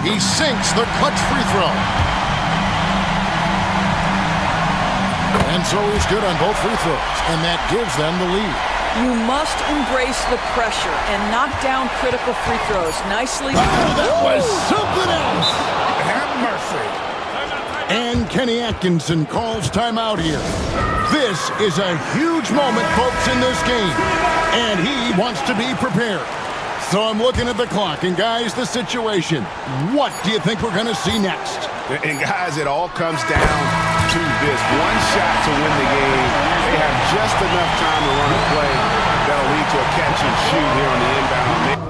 He sinks the clutch free throw. And so he's good on both free throws, and that gives them the lead. You must embrace the pressure and knock down critical free throws. Nicely. Oh, that was something else. Have mercy. And Kenny Atkinson calls timeout here. This is a huge moment, folks, in this game. And he wants to be prepared. So I'm looking at the clock, and guys, the situation. What do you think we're going to see next? And guys, it all comes down to this one shot to win the game. They have just enough time to run a play that'll lead to a catch and shoot here on the inbound.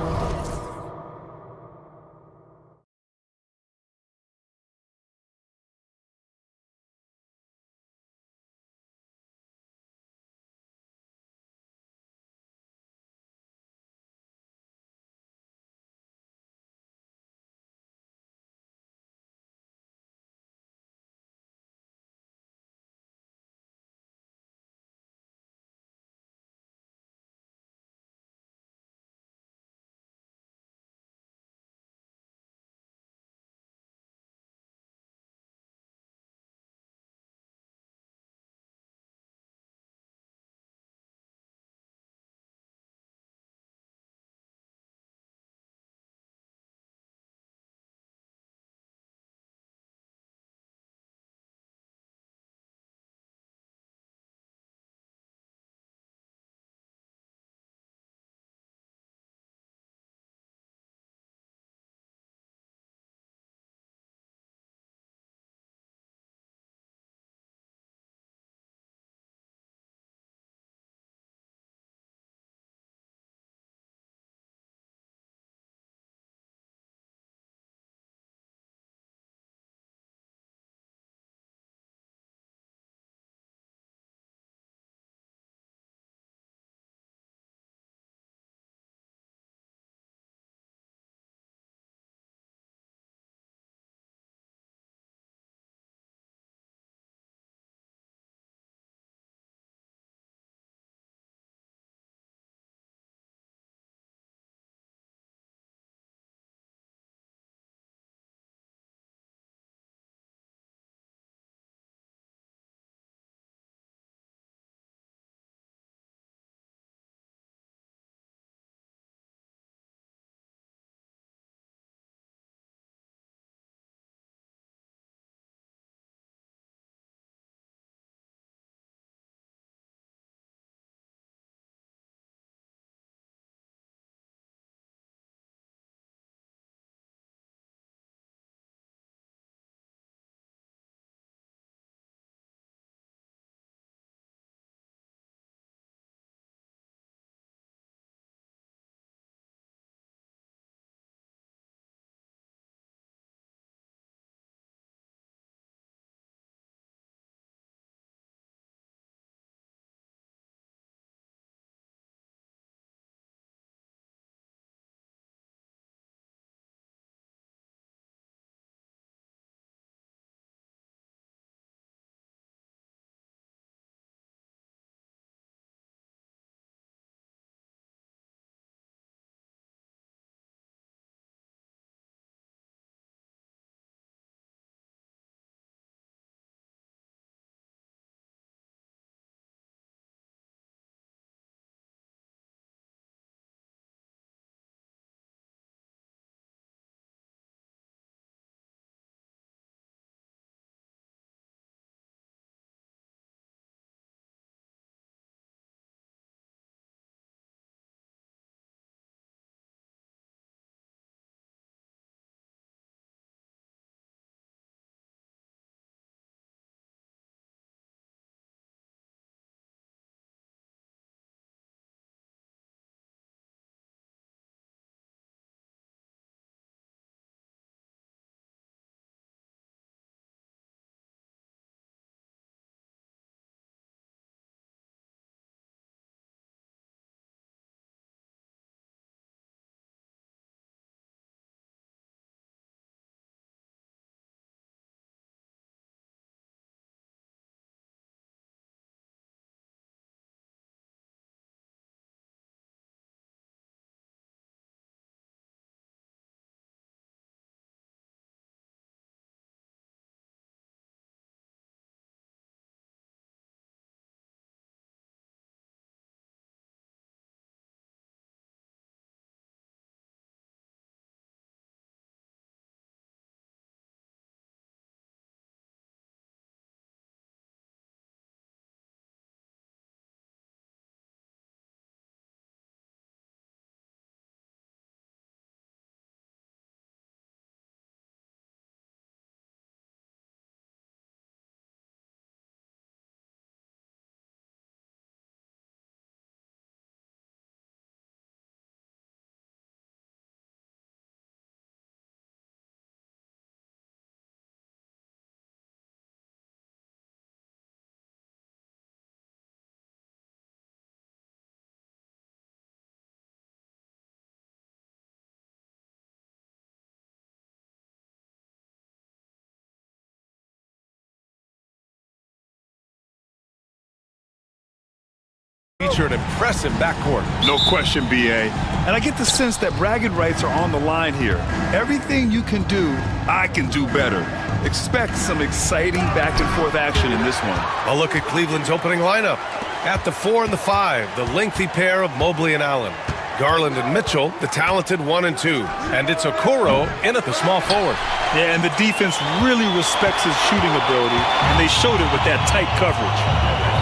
feature an impressive backcourt. No question, BA. And I get the sense that bragging rights are on the line here. Everything you can do, I can do better. Expect some exciting back-and-forth action in this one. A look at Cleveland's opening lineup. At the 4 and the 5, the lengthy pair of Mobley and Allen. Garland and Mitchell, the talented 1 and 2. And it's Okoro in at the small forward. Yeah, and the defense really respects his shooting ability, and they showed it with that tight coverage.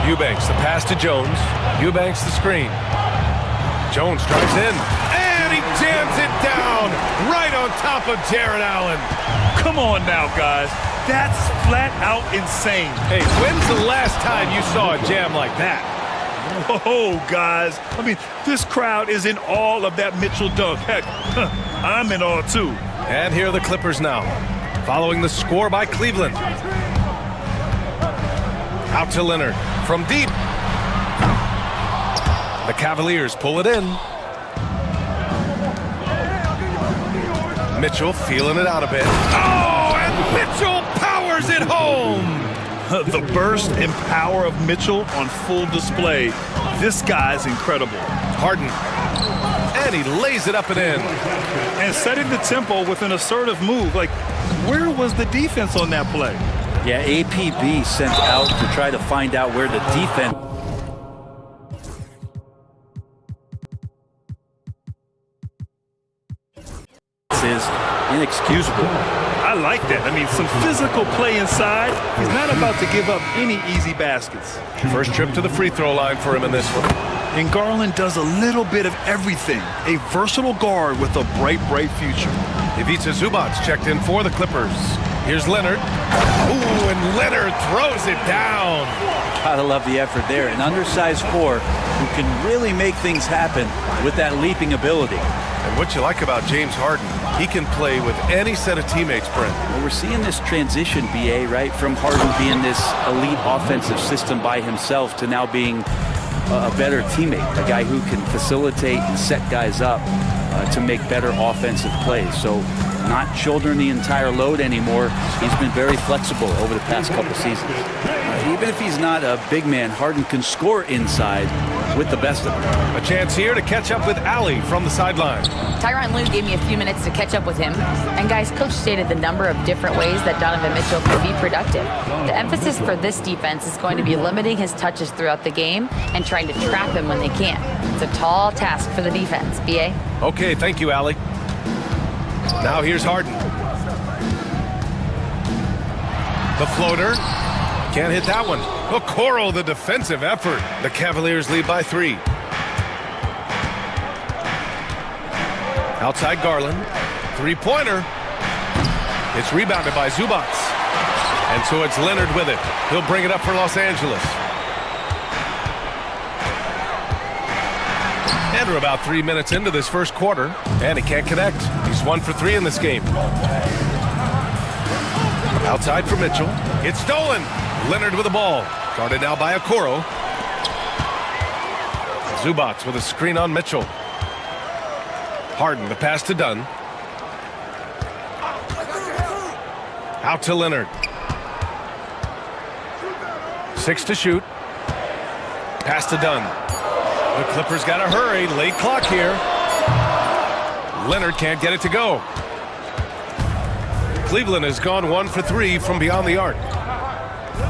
Eubanks, the pass to Jones. Eubanks, the screen. Jones drives in, and he jams it down right on top of Jared Allen. Come on now, guys. That's flat out insane. Hey, when's the last time you saw a jam like that? Oh, guys. I mean, this crowd is in awe of that Mitchell dunk. Heck, I'm in awe, too. And here are the Clippers now, following the score by Cleveland. Out to Leonard from deep. The Cavaliers pull it in. Mitchell feeling it out a bit. Oh, and Mitchell powers it home. The burst and power of Mitchell on full display. This guy's incredible. Harden. And he lays it up and in. And setting the tempo with an assertive move. Like, where was the defense on that play? Yeah, APB sent out to try to find out where the defense is. Inexcusable. I like that. I mean, some physical play inside. He's not about to give up any easy baskets. First trip to the free throw line for him in this one. And Garland does a little bit of everything. A versatile guard with a bright, bright future. Ivica Zubac checked in for the Clippers. Here's Leonard. Ooh, and Leonard throws it down. Gotta love the effort there. An undersized 4 who can really make things happen with that leaping ability. And what you like about James Harden, he can play with any set of teammates, Brent. Well, we're seeing this transition, BA, right? From Harden being this elite offensive system by himself to now being a better teammate, a guy who can facilitate and set guys up to make better offensive plays. So not shouldering the entire load anymore. He's been very flexible over the past couple seasons. Even if he's not a big man, Harden can score inside with the best of them. A chance here to catch up with Ali from the sideline. Tyronn Lue gave me a few minutes to catch up with him. And guys, Coach stated the number of different ways that Donovan Mitchell can be productive. The emphasis for this defense is going to be limiting his touches throughout the game and trying to trap him when they can. It's a tall task for the defense, BA. Okay, thank you, Ali. Now here's Harden. The floater. Can't hit that one. Okoro, the defensive effort. The Cavaliers lead by 3. Outside Garland. Three-pointer. It's rebounded by Zubac. And so it's Leonard with it. He'll bring it up for Los Angeles. And we're about 3 minutes into this first quarter. And he can't connect. He's 1 for 3 in this game. Outside for Mitchell. It's stolen. Leonard with the ball. Guarded now by Okoro. Zubac with a screen on Mitchell. Harden, the pass to Dunn. Out to Leonard. 6 to shoot. Pass to Dunn. The Clippers got to hurry. Late clock here. Leonard can't get it to go. Cleveland has gone 1 for 3 from beyond the arc.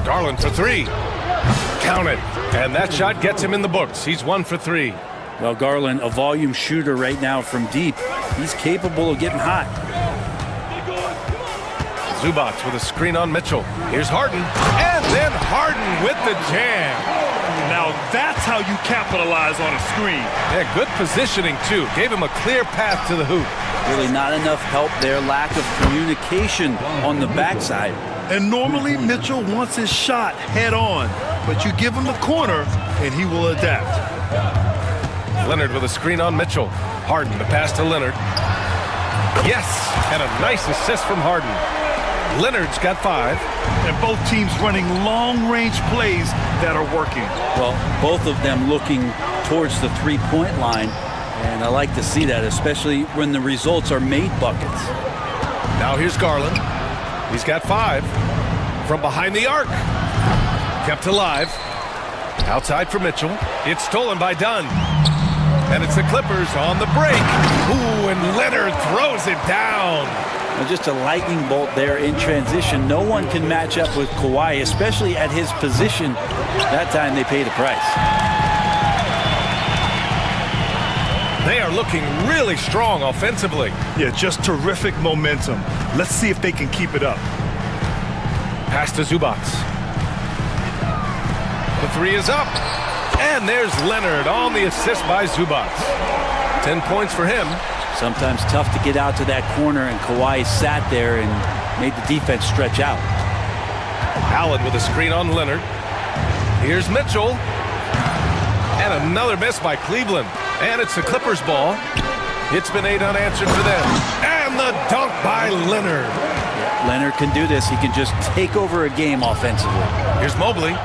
Garland for 3. Count it. And that shot gets him in the books. He's 1 for 3. Well, Garland, a volume shooter right now from deep. He's capable of getting hot. Zubac with a screen on Mitchell. Here's Harden. And then Harden with the jam. Now that's how you capitalize on a screen. Yeah, good positioning, too. Gave him a clear path to the hoop. Really not enough help there. Lack of communication on the backside. And normally Mitchell wants his shot head on, but you give him the corner and he will adapt. Leonard with a screen on Mitchell. Harden, the pass to Leonard. Yes, and a nice assist from Harden. Leonard's got 5. And both teams running long-range plays that are working. Well, both of them looking towards the three-point line, and I like to see that, especially when the results are made buckets. Now here's Garland. He's got 5 from behind the arc. Kept alive. Outside for Mitchell. It's stolen by Dunn. And it's the Clippers on the break. Ooh, and Leonard throws it down. Well, just a lightning bolt there in transition. No one can match up with Kawhi, especially at his position. That time they paid a price. They are looking really strong offensively. Yeah, just terrific momentum. Let's see if they can keep it up. Pass to Zubac. The three is up. And there's Leonard on the assist by Zubac. 10 points for him. Sometimes tough to get out to that corner, and Kawhi sat there and made the defense stretch out. Allen with a screen on Leonard. Here's Mitchell. And another miss by Cleveland. And it's the Clippers' ball. It's been 8 unanswered for them. And the dunk by Leonard. Yeah, Leonard can do this. He can just take over a game offensively. Here's Mobley.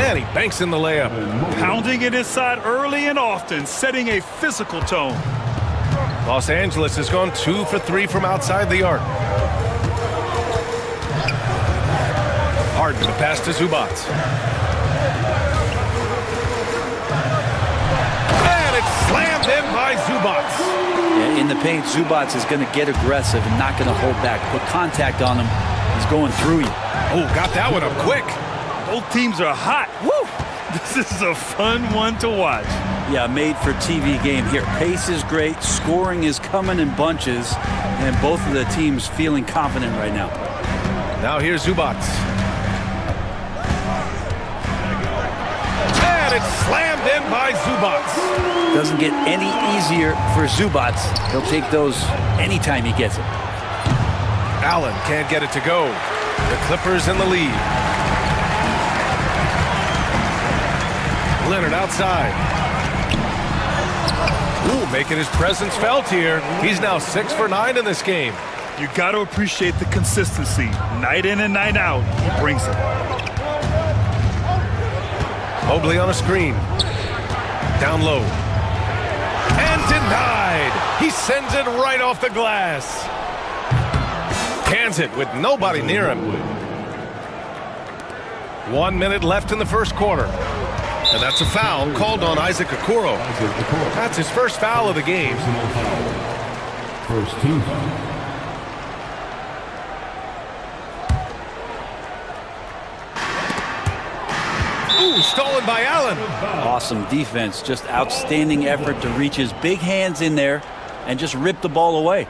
And he banks in the layup. Pounding it inside early and often, setting a physical tone. Los Angeles has gone 2 for 3 from outside the arc. Harden to pass to Zubac. And it's slammed in by Zubac. Yeah, in the paint, Zubac is going to get aggressive and not going to hold back. Put contact on him. He's going through you. Oh, got that one up quick. Both teams are hot. Woo! This is a fun one to watch. Yeah, made for TV game here. Pace is great. Scoring is coming in bunches. And both of the teams feeling confident right now. Now here's Zubac. And it's slammed in by Zubac. Doesn't get any easier for Zubac. He'll take those anytime he gets it. Allen can't get it to go. The Clippers in the lead. Leonard outside. Ooh, making his presence felt here. He's now 6 for 9 in this game. You got to appreciate the consistency. Night in and night out, he brings it. Mobley on a screen. Down low. And denied. He sends it right off the glass. Cans it with nobody near him. 1 minute left in the first quarter. And that's a foul called on Isaac Okoro. That's his first foul of the game. First team foul. Ooh, stolen by Allen. Awesome defense. Just outstanding effort to reach his big hands in there and just rip the ball away.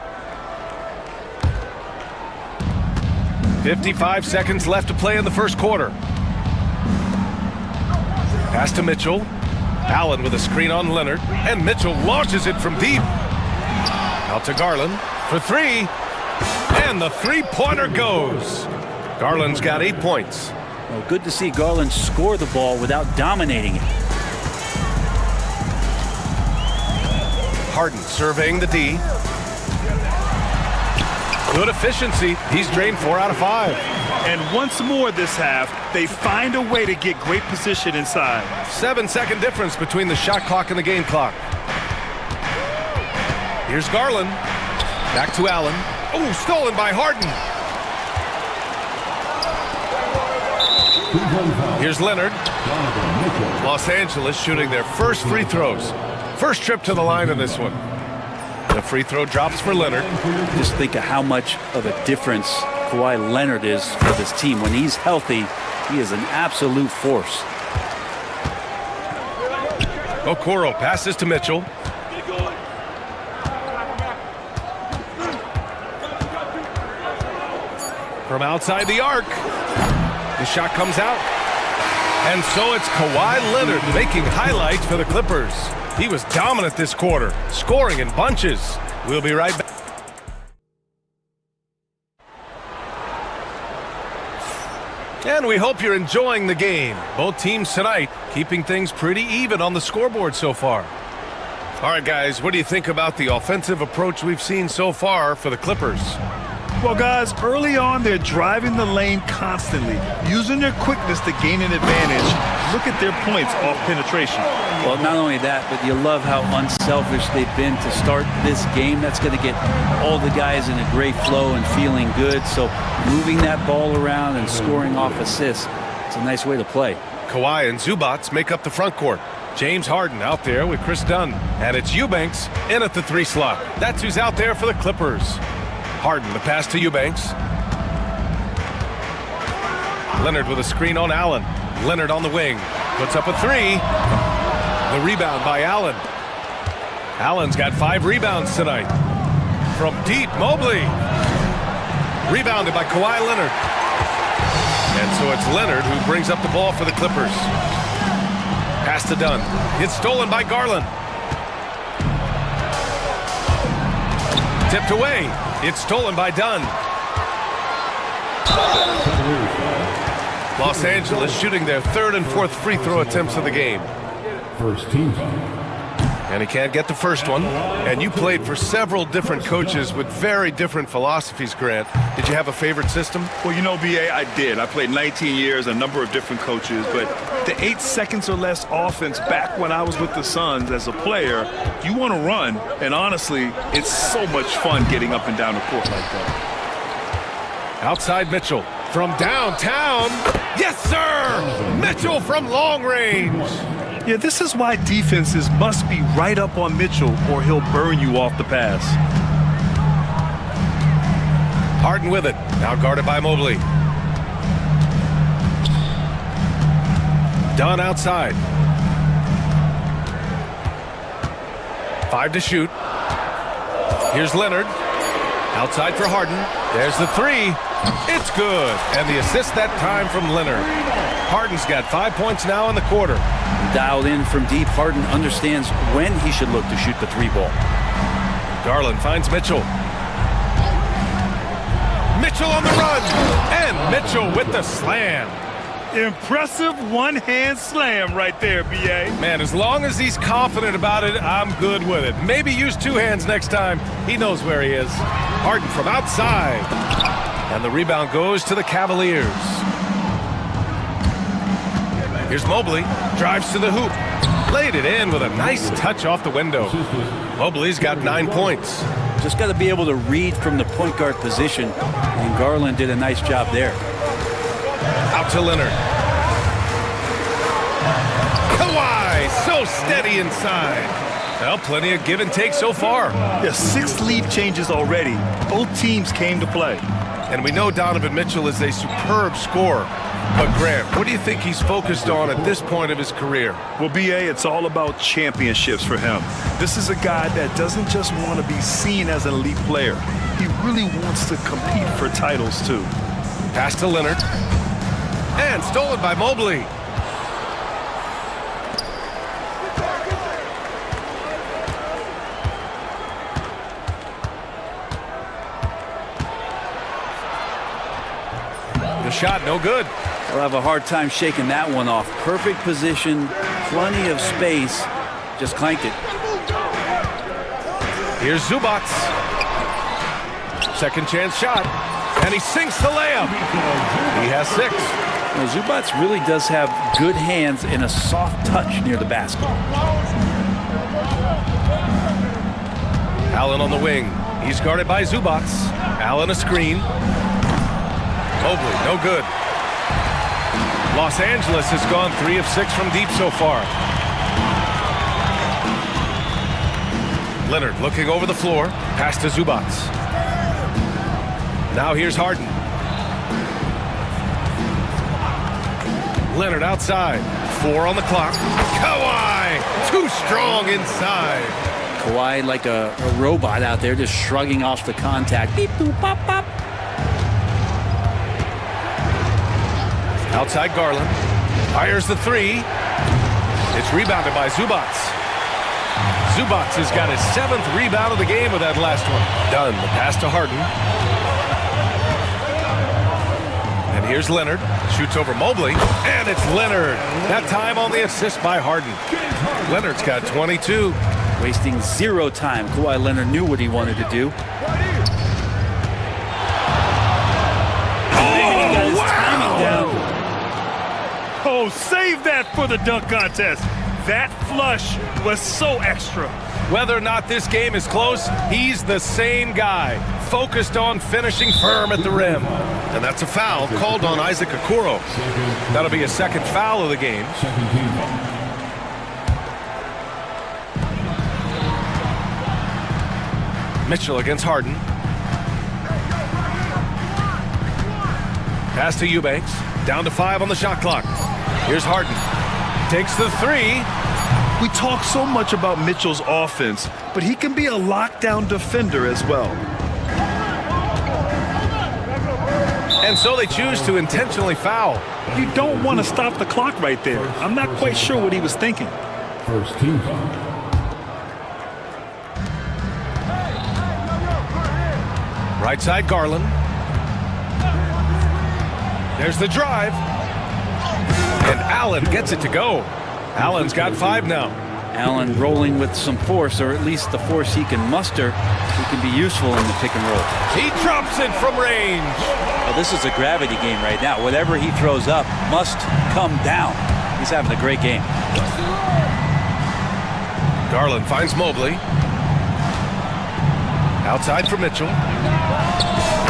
55 seconds left to play in the first quarter. Pass to Mitchell. Allen with a screen on Leonard. And Mitchell launches it from deep. Out to Garland for 3. And the three-pointer goes. Garland's got 8 points. Well, good to see Garland score the ball without dominating it. Harden surveying the D. Good efficiency. He's drained 4 out of 5. And once more this half, they find a way to get great position inside. 7-second difference between the shot clock and the game clock. Here's Garland. Back to Allen. Oh, stolen by Harden. Here's Leonard. Los Angeles shooting their first free throws. First trip to the line in this one. The free throw drops for Leonard. Just think of how much of a difference Kawhi Leonard is for this team. When he's healthy, he is an absolute force. Okoro passes to Mitchell. From outside the arc. The shot comes out. And so it's Kawhi Leonard making highlights for the Clippers. He was dominant this quarter, scoring in bunches. We'll be right back. And we hope you're enjoying the game. Both teams tonight keeping things pretty even on the scoreboard so far. All right, guys, what do you think about the offensive approach we've seen so far for the Clippers? Well, guys, early on, they're driving the lane constantly, using their quickness to gain an advantage. Look at their points off penetration. Well, not only that, but you love how unselfish they've been to start this game. That's going to get all the guys in a great flow and feeling good. So moving that ball around and scoring off assists, it's a nice way to play. Kawhi and Zubats make up the front court. James Harden out there with Chris Dunn. And it's Eubanks in at the 3 slot. That's who's out there for the Clippers. Harden, the pass to Eubanks. Leonard with a screen on Allen. Leonard on the wing. Puts up a 3. The rebound by Allen. Allen's got 5 rebounds tonight. From deep, Mobley. Rebounded by Kawhi Leonard. And so it's Leonard who brings up the ball for the Clippers. Pass to Dunn. It's stolen by Garland. Tipped away. It's stolen by Dunn. Los Angeles shooting their 3rd and 4th free throw attempts of the game. First team. And he can't get the first one. And you played for several different coaches with very different philosophies, Grant. Did you have a favorite system? Well, you know, B.A., I did. I played 19 years, a number of different coaches, but the 8 seconds or less offense back when I was with the Suns as a player, you want to run, and honestly, it's so much fun getting up and down the court like that. Outside Mitchell. From downtown. Yes, sir! Mitchell from long range. Yeah, this is why defenses must be right up on Mitchell or he'll burn you off the pass. Harden with it. Now guarded by Mobley. Dunn outside. 5 to shoot. Here's Leonard. Outside for Harden. There's the 3. It's good. And the assist that time from Leonard. Harden's got 5 points now in the quarter. Dialed in from deep, Harden understands when he should look to shoot the 3 ball. Garland finds Mitchell. Mitchell on the run. And Mitchell with the slam. Impressive one-hand slam right there, B.A. Man, as long as he's confident about it, I'm good with it. Maybe use 2 hands next time. He knows where he is. Harden from outside. And the rebound goes to the Cavaliers. Here's Mobley. Drives to the hoop. Laid it in with a nice touch off the window. Mobley's got 9 points. Just got to be able to read from the point guard position. And Garland did a nice job there. Out to Leonard. Kawhi, so steady inside. Well, plenty of give and take so far. Yeah, 6 lead changes already. Both teams came to play. And we know Donovan Mitchell is a superb scorer. But Grant, what do you think he's focused on at this point of his career? Well, B.A., it's all about championships for him. This is a guy that doesn't just want to be seen as an elite player. He really wants to compete for titles, too. Pass to Leonard. And stolen by Mobley. The shot, no good. I'll have a hard time shaking that one off. Perfect position, plenty of space. Just clanked it. Here's Zubats. Second chance shot. And he sinks the layup. He has 6. Now, Zubats really does have good hands and a soft touch near the basket. Allen on the wing. He's guarded by Zubats. Allen a screen. Mobley, no good. Los Angeles has gone 3 of 6 from deep so far. Leonard looking over the floor. Pass to Zubats. Now here's Harden. Leonard outside. 4 on the clock. Kawhi, too strong inside. Kawhi like a robot out there, just shrugging off the contact. Beep, boop, pop, pop. Outside Garland. Fires the 3. It's rebounded by Zubats. Zubats has got his 7th rebound of the game with that last one. Done. The pass to Harden. And here's Leonard. Shoots over Mobley. And it's Leonard. That time on the assist by Harden. Leonard's got 22. Wasting 0 time. Kawhi Leonard knew what he wanted to do. Oh, wow! Oh, save that for the dunk contest. That flush was so extra. Whether or not this game is close, he's the same guy, focused on finishing firm at the rim. And that's a foul called on Isaac Okoro. That'll be a second foul of the game. Mitchell against Harden. Pass to Eubanks. Down to 5 on the shot clock. Here's Harden. Takes the 3. We talk so much about Mitchell's offense, but he can be a lockdown defender as well. And so they choose to intentionally foul. You don't want to stop the clock right there. I'm not quite sure what he was thinking. First team foul. Right side, Garland. There's the drive. And Allen gets it to go. Allen's got 5 now. Allen rolling with some force, or at least the force he can muster. He can be useful in the pick and roll. He drops it from range. Well, this is a gravity game right now. Whatever he throws up must come down. He's having a great game. Garland finds Mobley. Outside for Mitchell.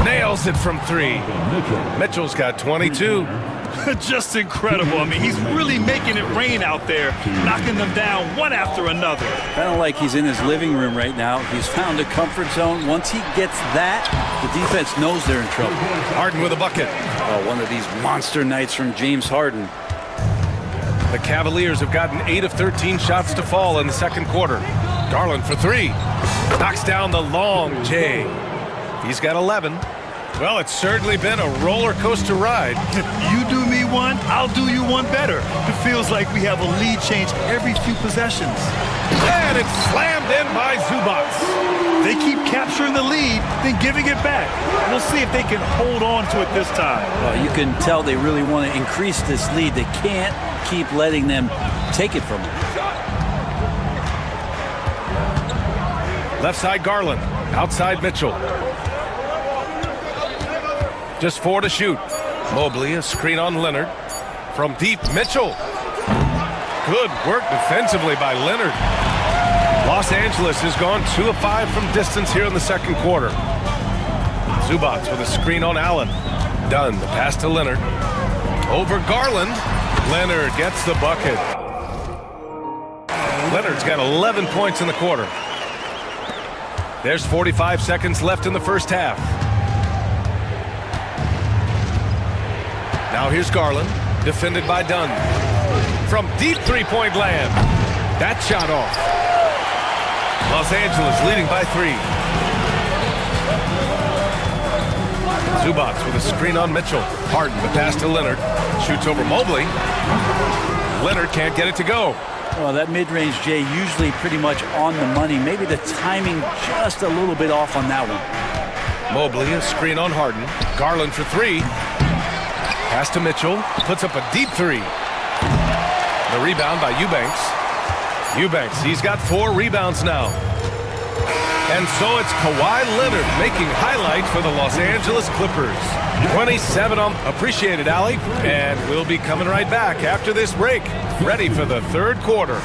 Nails it from 3. Mitchell's got 22. Just incredible. I mean, he's really making it rain out there, knocking them down one after another. Kind of like he's in his living room right now. He's found a comfort zone. Once he gets that, the defense knows they're in trouble. Harden with a bucket. Oh, one of these monster nights from James Harden. The Cavaliers have gotten 8 of 13 shots to fall in the second quarter. Garland for 3. Knocks down the long J. He's got 11. Well, it's certainly been a roller coaster ride. You do me one, I'll do you one better. It feels like we have a lead change every few possessions. And it's slammed in by Zubac. They keep capturing the lead, then giving it back. We'll see if they can hold on to it this time. Well, you can tell they really want to increase this lead. They can't keep letting them take it from them. Left side, Garland. Outside, Mitchell. Just 4 to shoot. Mobley, a screen on Leonard. From deep, Mitchell. Good work defensively by Leonard. Los Angeles has gone 2 of 5 from distance here in the second quarter. Zubac with a screen on Allen. Dunn, the pass to Leonard. Over Garland. Leonard gets the bucket. Leonard's got 11 points in the quarter. There's 45 seconds left in the first half. Now here's Garland, defended by Dunn. From deep three-point land. That shot off. Los Angeles leading by 3. Zubac with a screen on Mitchell. Harden, the pass to Leonard. Shoots over Mobley. Leonard can't get it to go. Well, that mid-range J usually pretty much on the money. Maybe the timing just a little bit off on that one. Mobley, a screen on Harden. Garland for 3. Pass to Mitchell, puts up a deep 3. The rebound by Eubanks. Eubanks, he's got 4 rebounds now. And so it's Kawhi Leonard making highlights for the Los Angeles Clippers. 27 on. Appreciate it, Allie. And we'll be coming right back after this break, ready for the third quarter.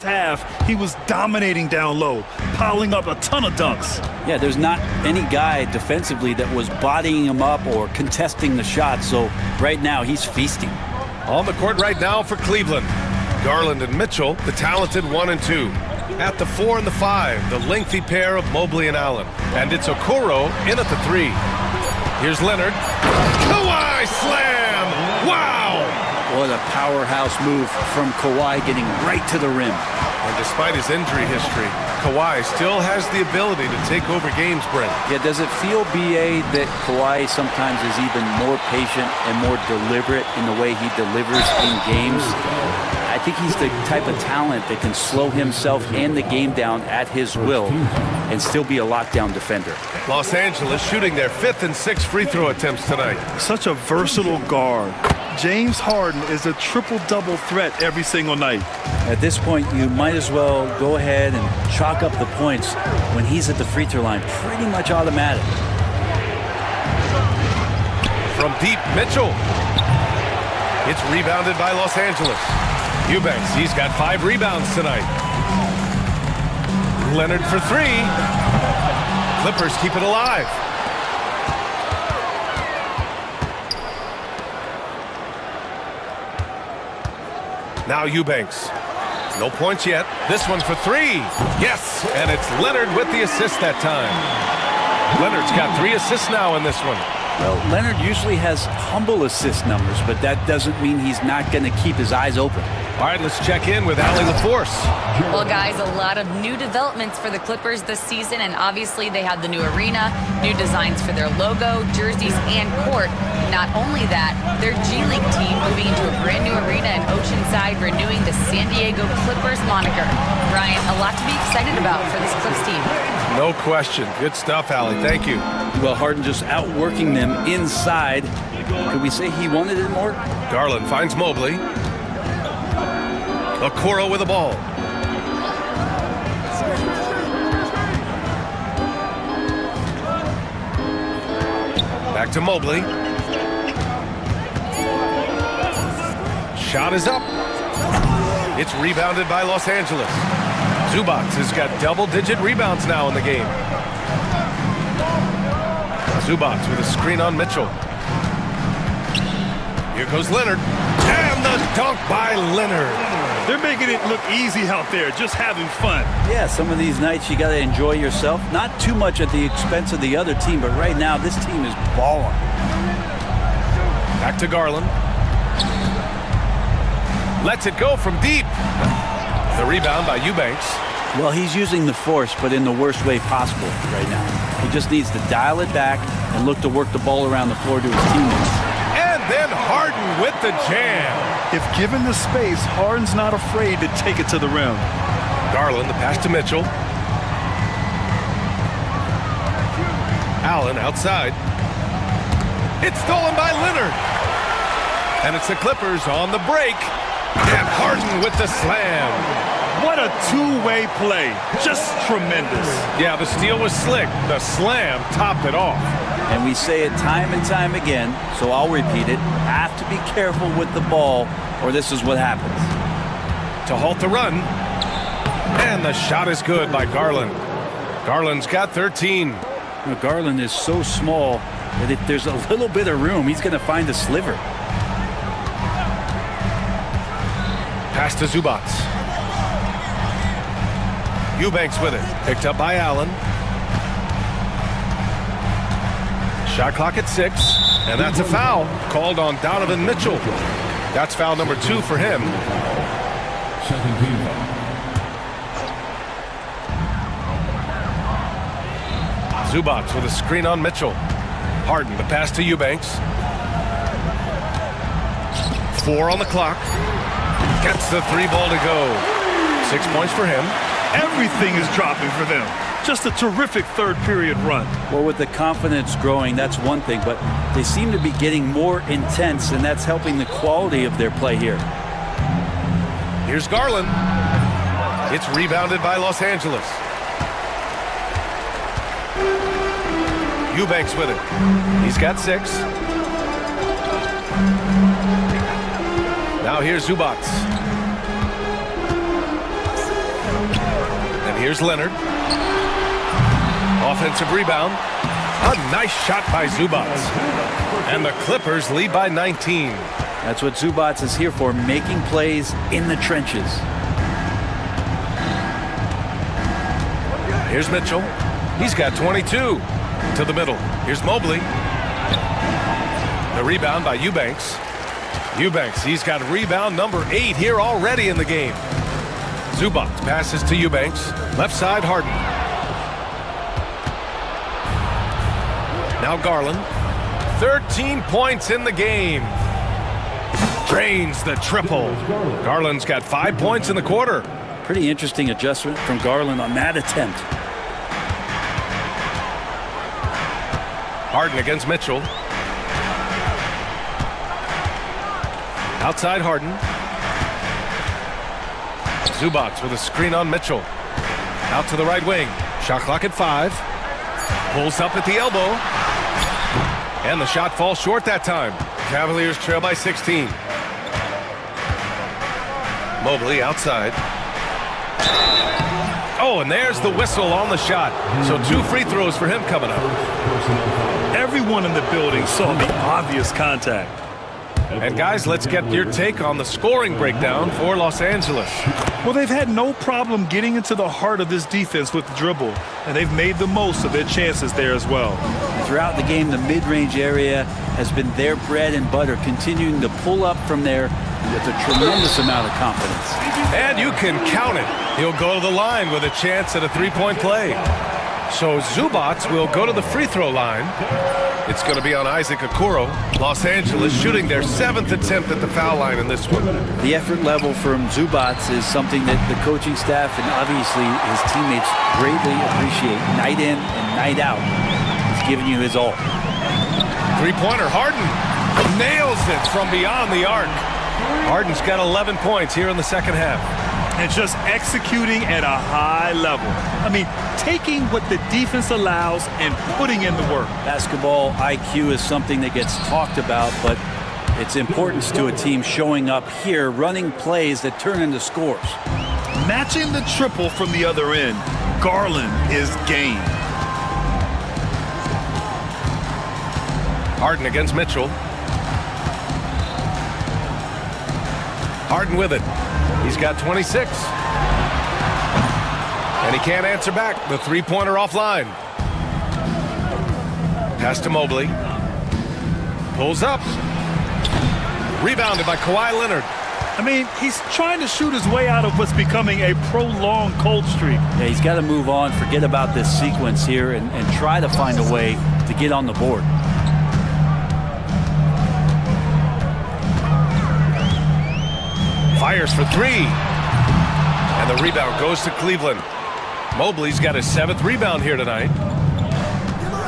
half, he was dominating down low, piling up a ton of dunks. Yeah, there's not any guy defensively that was bodying him up or contesting the shot, so right now he's feasting. On the court right now for Cleveland, Garland and Mitchell, the talented 1 and 2. At the 4 and the 5, the lengthy pair of Mobley and Allen. And it's Okoro in at the 3. Here's Leonard. Kawhi slam! Wow! What a powerhouse move from Kawhi, getting right to the rim. And despite his injury history, Kawhi still has the ability to take over games, Brent. Yeah, does it feel, BA, that Kawhi sometimes is even more patient and more deliberate in the way he delivers in games? I think he's the type of talent that can slow himself and the game down at his will and still be a lockdown defender. Los Angeles shooting their 5th and 6th free throw attempts tonight. Such a versatile guard. James Harden is a triple-double threat every single night. At this point, you might as well go ahead and chalk up the points when he's at the free throw line. Pretty much automatic. From deep, Mitchell. It's rebounded by Los Angeles. Eubanks, he's got 5 rebounds tonight. Leonard for 3. Clippers keep it alive. Now Eubanks. No points yet. This one for 3. Yes, and it's Leonard with the assist that time. Leonard's got 3 assists now in this one. Well, Leonard usually has humble assist numbers, but that doesn't mean he's not going to keep his eyes open. All right, let's check in with Allie LaForce. Well, guys, a lot of new developments for the Clippers this season, and obviously they have the new arena, new designs for their logo, jerseys, and court. Not only that, their G League team moving into a brand new arena in Oceanside, renewing the San Diego Clippers moniker. Ryan, a lot to be excited about for this Clips team. No question. Good stuff, Allie. Thank you. Well, Harden just outworking them inside. Could we say he wanted it more? Garland finds Mobley. Okoro with the ball. Back to Mobley. Shot is up. It's rebounded by Los Angeles. Zubac has got double-digit rebounds now in the game. Zubac with a screen on Mitchell. Here goes Leonard. And the dunk by Leonard. They're making it look easy out there, just having fun. Yeah, some of these nights you got to enjoy yourself. Not too much at the expense of the other team, but right now this team is balling. Back to Garland. Lets it go from deep. The rebound by Eubanks. Well, he's using the force, but in the worst way possible right now. He just needs to dial it back and look to work the ball around the floor to his teammates. And then Harden with the jam. If given the space, Harden's not afraid to take it to the rim. Garland, the pass to Mitchell. Allen outside. It's stolen by Leonard. And it's the Clippers on the break. And Harden with the slam. What a two-way play. Just tremendous. Yeah, the steal was slick. The slam topped it off. And we say it time and time again, so I'll repeat it. Have to be careful with the ball, or this is what happens. To halt the run. And the shot is good by Garland. Garland's got 13. Now, Garland is so small that if there's a little bit of room, he's going to find a sliver. Pass to Zubac. Eubanks with it. Picked up by Allen. Shot clock at 6. And that's a foul called on Donovan Mitchell. That's foul number 2 for him. Zubac with a screen on Mitchell. Harden, the pass to Eubanks. 4 on the clock. Gets the 3 ball to go. 6 points for him. Everything is dropping for them. Just a terrific third period run. Well, with the confidence growing, that's one thing, but they seem to be getting more intense, and that's helping the quality of their play here. Here's Garland. It's rebounded by Los Angeles. Eubanks with it. He's got 6. Now here's Zubac. Here's Leonard. Offensive rebound. A nice shot by Zubats. And the Clippers lead by 19. That's what Zubats is here for, making plays in the trenches. Here's Mitchell. He's got 22. To the middle. Here's Mobley. The rebound by Eubanks. Eubanks, he's got rebound number 8 here already in the game. Zubats passes to Eubanks. Left side, Harden. Now Garland. 13 points in the game. Drains the triple. Garland's got 5 points in the quarter. Pretty interesting adjustment from Garland on that attempt. Harden against Mitchell. Outside Harden. Zubats with a screen on Mitchell. Out to the right wing. Shot clock at 5. Pulls up at the elbow. And the shot falls short that time. Cavaliers trail by 16. Mobley outside. Oh, and there's the whistle on the shot. So 2 free throws for him coming up. Everyone in the building saw the obvious contact. And guys, let's get your take on the scoring breakdown for Los Angeles. Well, they've had no problem getting into the heart of this defense with the dribble, and they've made the most of their chances there as well. Throughout the game, the mid-range area has been their bread and butter, continuing to pull up from there with a tremendous amount of confidence. And you can count it. He'll go to the line with a chance at a three-point play. So Zubats will go to the free throw line. It's going to be on Isaac Okoro. Los Angeles shooting their 7th attempt at the foul line in this one. The effort level from Zubats is something that the coaching staff and obviously his teammates greatly appreciate. Night in and night out, he's giving you his all. Three-pointer, Harden nails it from beyond the arc. Harden's got 11 points here in the second half. And just executing at a high level. I mean, taking what the defense allows and putting in the work. Basketball IQ is something that gets talked about, but its importance to a team showing up here, running plays that turn into scores. Matching the triple from the other end, Garland is game. Harden against Mitchell. Harden with it. He's got 26. And he can't answer back. The three-pointer offline. Pass to Mobley. Pulls up. Rebounded by Kawhi Leonard. I mean, he's trying to shoot his way out of what's becoming a prolonged cold streak. Yeah, he's got to move on, forget about this sequence here, and try to find a way to get on the board. Fires for 3. And the rebound goes to Cleveland. Mobley's got his 7th rebound here tonight.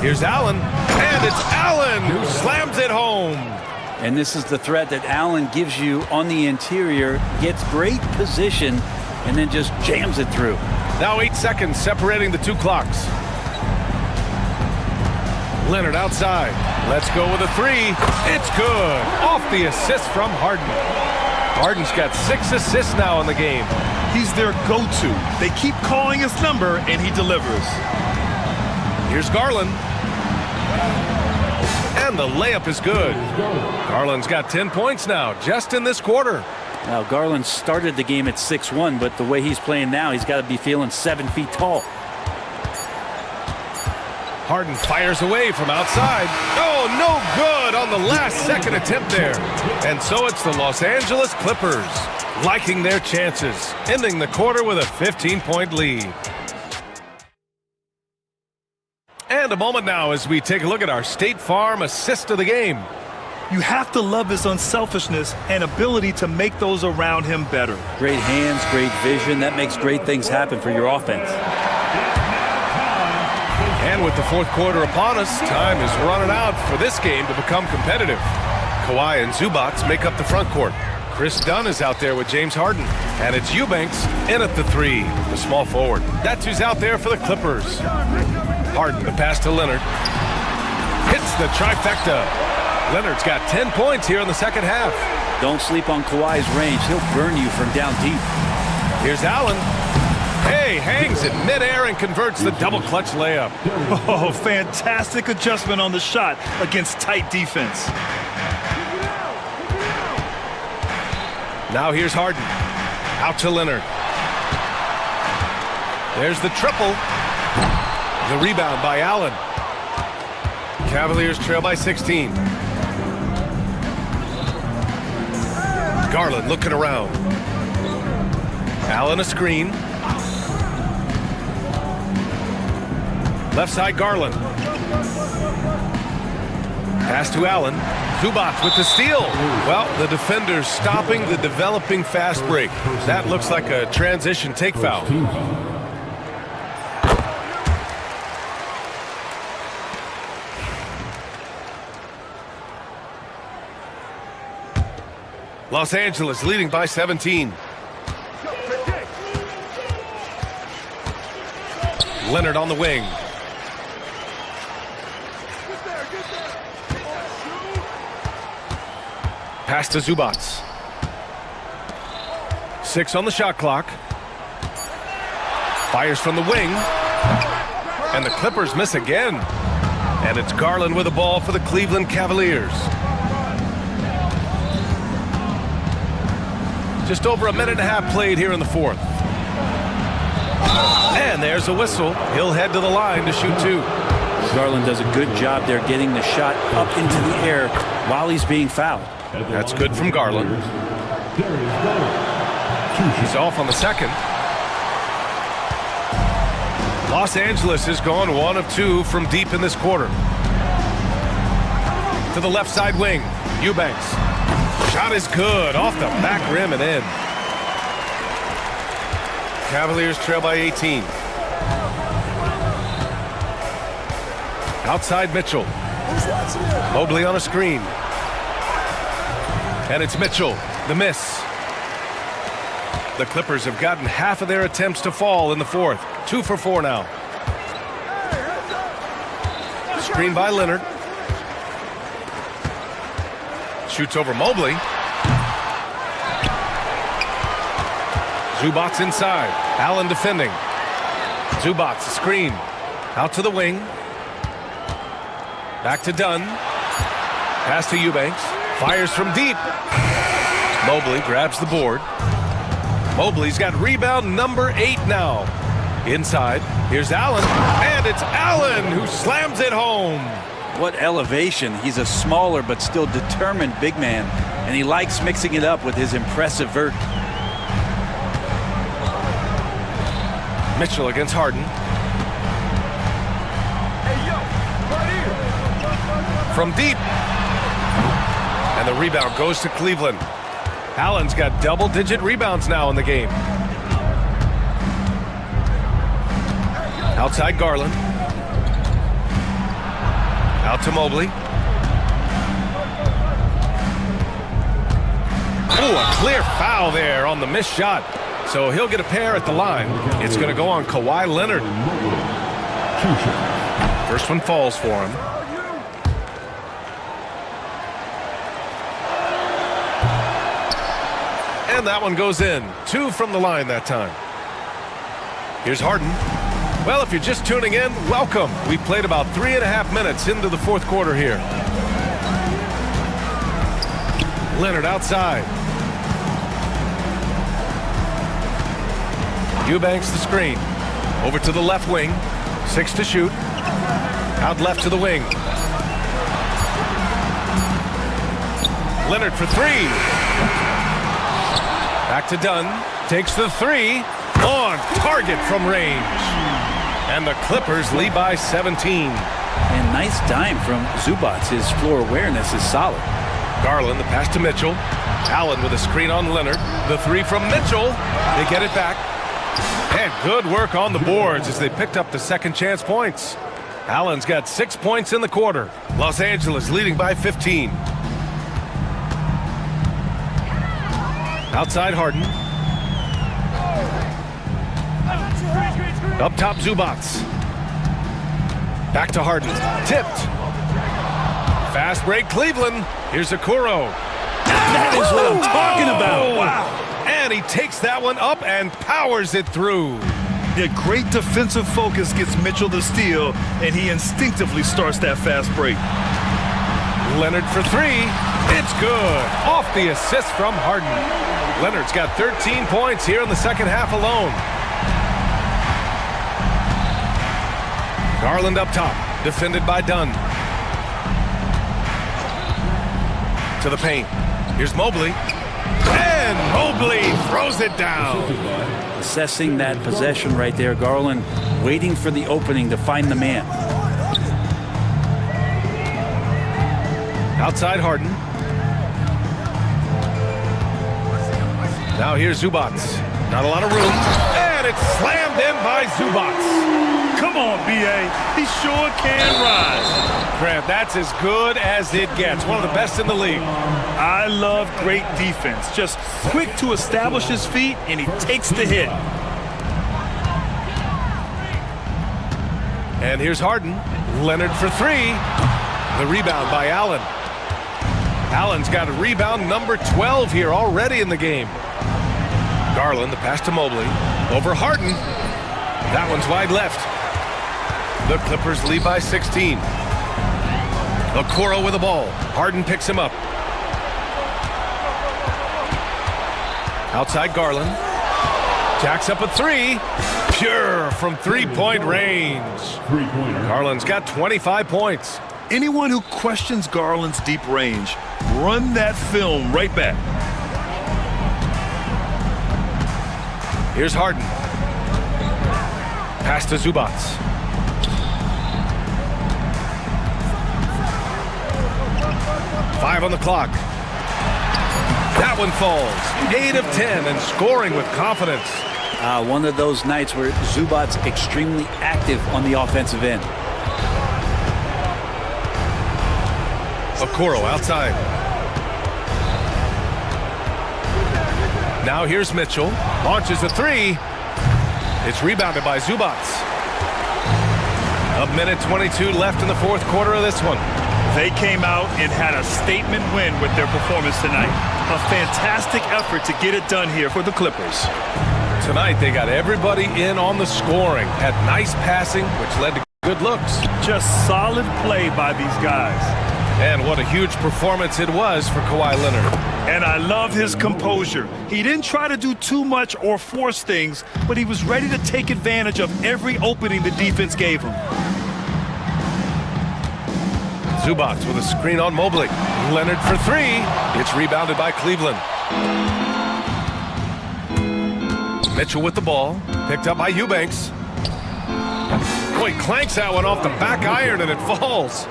Here's Allen. And it's Allen who slams it home. And this is the threat that Allen gives you on the interior. Gets great position and then just jams it through. Now 8 seconds separating the two clocks. Leonard outside. Let's go with a 3. It's good. Off the assist from Harden. Harden's got 6 assists now in the game. He's their go-to. They keep calling his number, and he delivers. Here's Garland. And the layup is good. Garland's got 10 points now, just in this quarter. Now, Garland started the game at 6'1", but the way he's playing now, he's got to be feeling 7 feet tall. Harden fires away from outside. Oh, no good on the last second attempt there. And so it's the Los Angeles Clippers liking their chances, ending the quarter with a 15-point lead. And a moment now as we take a look at our State Farm assist of the game. You have to love his unselfishness and ability to make those around him better. Great hands, great vision. That makes great things happen for your offense. And with the fourth quarter upon us, time is running out for this game to become competitive. Kawhi and Zubats make up the front court. Chris Dunn is out there with James Harden. And it's Eubanks in at the 3, the small forward. That's who's out there for the Clippers. Harden, the pass to Leonard. Hits the trifecta. Leonard's got 10 points here in the second half. Don't sleep on Kawhi's range. He'll burn you from down deep. Here's Allen. Hey, hangs in midair and converts the double clutch layup. Oh, fantastic adjustment on the shot against tight defense. Now here's Harden. Out to Leonard. There's the triple. The rebound by Allen. Cavaliers trail by 16. Garland looking around. Allen a screen. Left side Garland. Pass to Allen. Zubac with the steal. Well, the defender's stopping the developing fast break. That looks like a transition take foul. Los Angeles leading by 17. Leonard on the wing. Pass to Zubac. 6 on the shot clock. Fires from the wing. And the Clippers miss again. And it's Garland with the ball for the Cleveland Cavaliers. Just over a minute and a half played here in the fourth. And there's a whistle. He'll head to the line to shoot 2. Garland does a good job there getting the shot up into the air while he's being fouled. That's good from Garland. He's off on the second. Los Angeles has gone 1 of 2 from deep in this quarter. To the left side wing, Eubanks. Shot is good, off the back rim and in. Cavaliers trail by 18. Outside Mitchell. Mobley on a screen. And it's Mitchell, the miss. The Clippers have gotten half of their attempts to fall in the fourth. 2 for 4 now. Screen by Leonard. Shoots over Mobley. Zubac inside. Allen defending. Zubac screen. Out to the wing. Back to Dunn. Pass to Eubanks. Fires from deep. Mobley grabs the board. Mobley's got rebound number 8 now. Inside. Here's Allen. And it's Allen who slams it home. What elevation. He's a smaller but still determined big man. And he likes mixing it up with his impressive vert. Mitchell against Harden. From deep. And the rebound goes to Cleveland. Allen's got double-digit rebounds now in the game. Outside Garland. Out to Mobley. Oh, a clear foul there on the missed shot. So he'll get a pair at the line. It's going to go on Kawhi Leonard. First one falls for him. And that one goes in. 2 from the line that time. Here's Harden. Well, if you're just tuning in, welcome. We've played about 3.5 minutes into the fourth quarter here. Leonard outside. Eubanks the screen. Over to the left wing. 6 to shoot. Out left to the wing. Leonard for 3. Back to Dunn. Takes the 3. On target from range. And the Clippers lead by 17. And nice dime from Zubac. His floor awareness is solid. Garland, the pass to Mitchell. Allen with a screen on Leonard. The 3 from Mitchell. They get it back. And good work on the boards as they picked up the second chance points. Allen's got 6 points in the quarter. Los Angeles leading by 15. Outside Harden. Up top Zubac. Back to Harden. Tipped. Fast break Cleveland. Here's Okoro. That is what I'm talking about. Wow. And he takes that one up and powers it through. Yeah, great defensive focus gets Mitchell the steal, and he instinctively starts that fast break. Leonard for three. It's good. Off the assist from Harden. Leonard's got 13 points here in the second half alone. Garland up top, defended by Dunn. To the paint. Here's Mobley. And Mobley throws it down. Assessing that possession right there. Garland waiting for the opening to find the man. Outside Harden. Now here's Zubats. Not a lot of room. And it's slammed in by Zubats. Come on, B.A. He sure can rise. Grant, that's as good as it gets. One of the best in the league. I love great defense. Just quick to establish his feet, and he takes the hit. And here's Harden. Leonard for three. The rebound by Allen. Allen's got a rebound number 12 here already in the game. Garland, the pass to Mobley. Over Harden. That one's wide left. The Clippers lead by 16. Okoro with the ball. Harden picks him up. Outside Garland. Jacks up a three. Pure from three-point range. Garland's got 25 points. Anyone who questions Garland's deep range, run that film right back. Here's Harden. Pass to Zubats. Five on the clock. That one falls. 8 of 10 and scoring with confidence. One of those nights where Zubats extremely active on the offensive end. Okoro outside. Now here's Mitchell. Launches a three. It's rebounded by Zubats. A minute 22 left in the fourth quarter of this one. They came out and had a statement win with their performance tonight. A fantastic effort to get it done here for the Clippers. Tonight they got everybody in on the scoring. Had nice passing, which led to good looks. Just solid play by these guys. And what a huge performance it was for Kawhi Leonard. And I love his composure. He didn't try to do too much or force things, but he was ready to take advantage of every opening the defense gave him. Zubats with a screen on Mobley. Leonard for three. It's rebounded by Cleveland. Mitchell with the ball. Picked up by Eubanks. Boy, clanks that one off the back iron and it falls.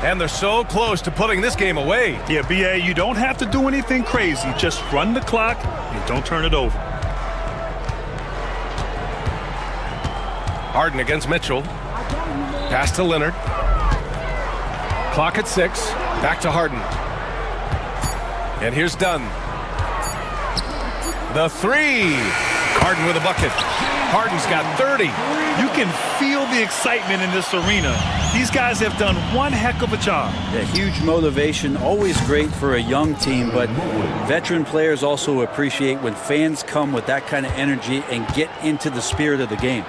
And they're so close to putting this game away. Yeah, B.A., you don't have to do anything crazy. Just run the clock and don't turn it over. Harden against Mitchell. Pass to Leonard. Clock at 6. Back to Harden. And here's Dunn. The three. Harden with a bucket. Harden's got 30. You can feel the excitement in this arena. These guys have done one heck of a job. A huge motivation, always great for a young team, but veteran players also appreciate when fans come with that kind of energy and get into the spirit of the game.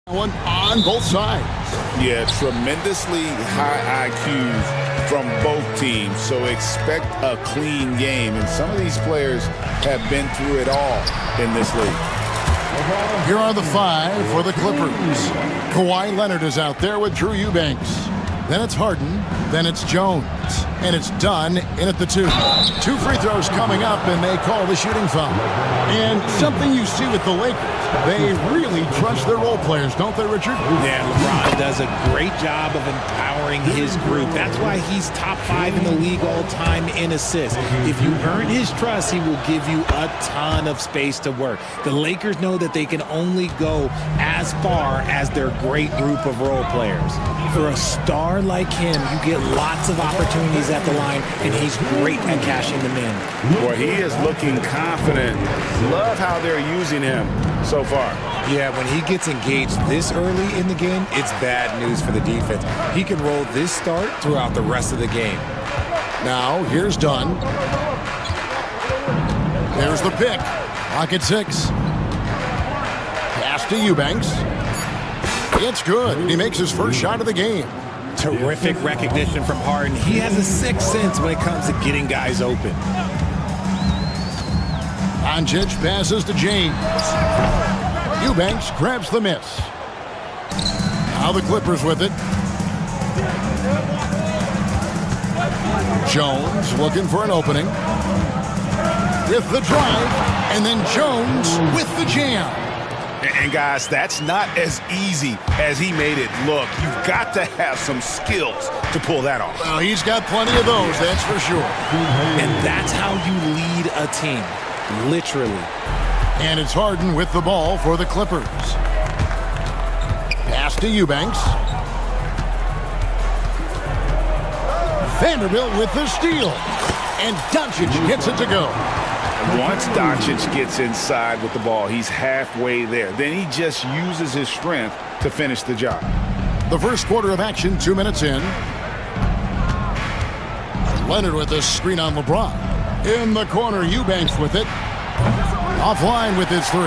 One on both sides. Yeah, tremendously high IQs from both teams, so expect a clean game. And some of these players have been through it all in this league. Here are the 5 for the Clippers. Kawhi Leonard is out there with Drew Eubanks. Then it's Harden. Then it's Jones. And it's done in at the 2. 2 free throws coming up, and they call the shooting foul. And something you see with the Lakers, they really trust their role players, don't they, Richard? Yeah, LeBron does a great job of empowering his group. That's why he's top 5 in the league all time in assists. If you earn his trust, he will give you a ton of space to work. The Lakers know that they can only go as far as their great group of role players. For a star like him, you get lots of opportunities at the line, and he's great at cashing them in. Boy, he is looking confident. Love how they're using him so far. Yeah, when he gets engaged this early in the game, it's bad news for the defense. He can roll this start throughout the rest of the game. Now, here's Dunn. There's the pick. Pocket 6. Pass to Eubanks. It's good. He makes his first shot of the game. Terrific recognition from Harden. He has a sixth sense when it comes to getting guys open. Doncic passes to James. Eubanks grabs the miss. Now the Clippers with it. Jones looking for an opening. With the drive, and then Jones with the jam. And guys, that's not as easy as he made it look. You've got to have some skills to pull that off. Well, he's got plenty of those, that's for sure. And that's how you lead a team, literally. And it's Harden with the ball for the Clippers. Pass to Eubanks. Vanderbilt with the steal. And Doncic gets it to go. Once Doncic gets inside with the ball, he's halfway there. Then he just uses his strength to finish the job. The first quarter of action, 2 minutes in. Leonard with the screen on LeBron. In the corner, Eubanks with it. Offline with his 3.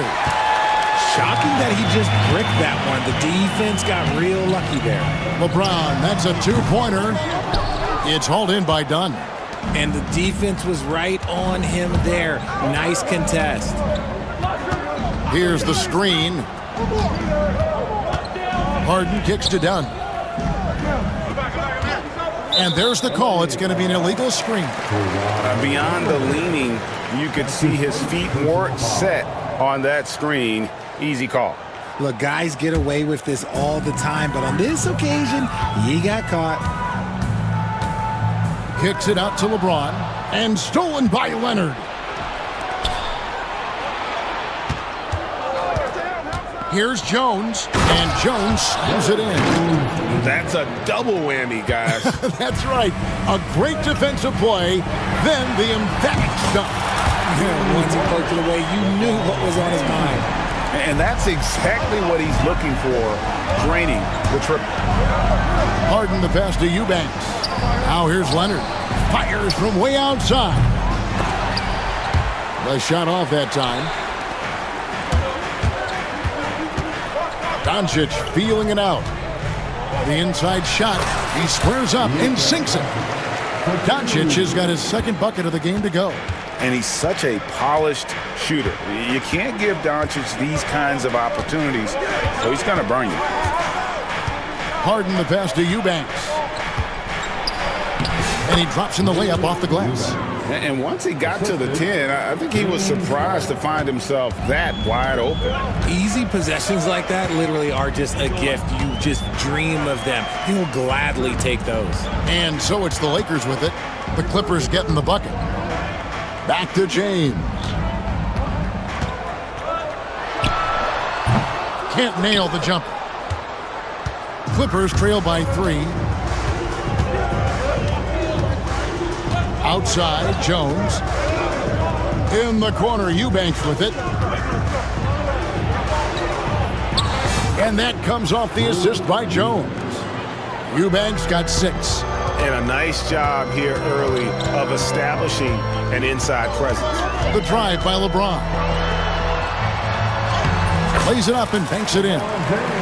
Shocking that he just bricked that one. The defense got real lucky there. LeBron, that's a 2-pointer. It's hauled in by Dunn. And the defense was right on him there. Nice contest. Here's the screen. Harden kicks to Dunn. And there's the call. It's going to be an illegal screen. Beyond the leaning, you could see his feet weren't set on that screen. Easy call. Look, guys get away with this all the time, but on this occasion, he got caught. Kicks it out to LeBron. And stolen by Leonard. Here's Jones. And Jones slams it in. That's a double whammy, guys. That's right. A great defensive play. Then the emphatic stuff. Once he poked it away, you knew what was on his mind. And that's exactly what he's looking for, draining the triple. Harden the pass to Eubanks. Now here's Leonard. Fires from way outside. The shot off that time. Doncic feeling it out. The inside shot. He squares up and sinks it. Doncic has got his second bucket of the game to go. And he's such a polished shooter. You can't give Doncic these kinds of opportunities, so he's going to burn you. Harden the pass to Eubanks. And he drops in the layup off the glass. And once he got to the 10, I think he was surprised to find himself that wide open. Easy possessions like that literally are just a gift. You just dream of them. He'll gladly take those. And so it's the Lakers with it. The Clippers getting the bucket. Back to James. Can't nail the jumper. Clippers trail by 3. Outside, Jones. In the corner, Eubanks with it. And that comes off the assist by Jones. Eubanks got 6. And a nice job here early of establishing an inside presence. The drive by LeBron. Lays it up and banks it in.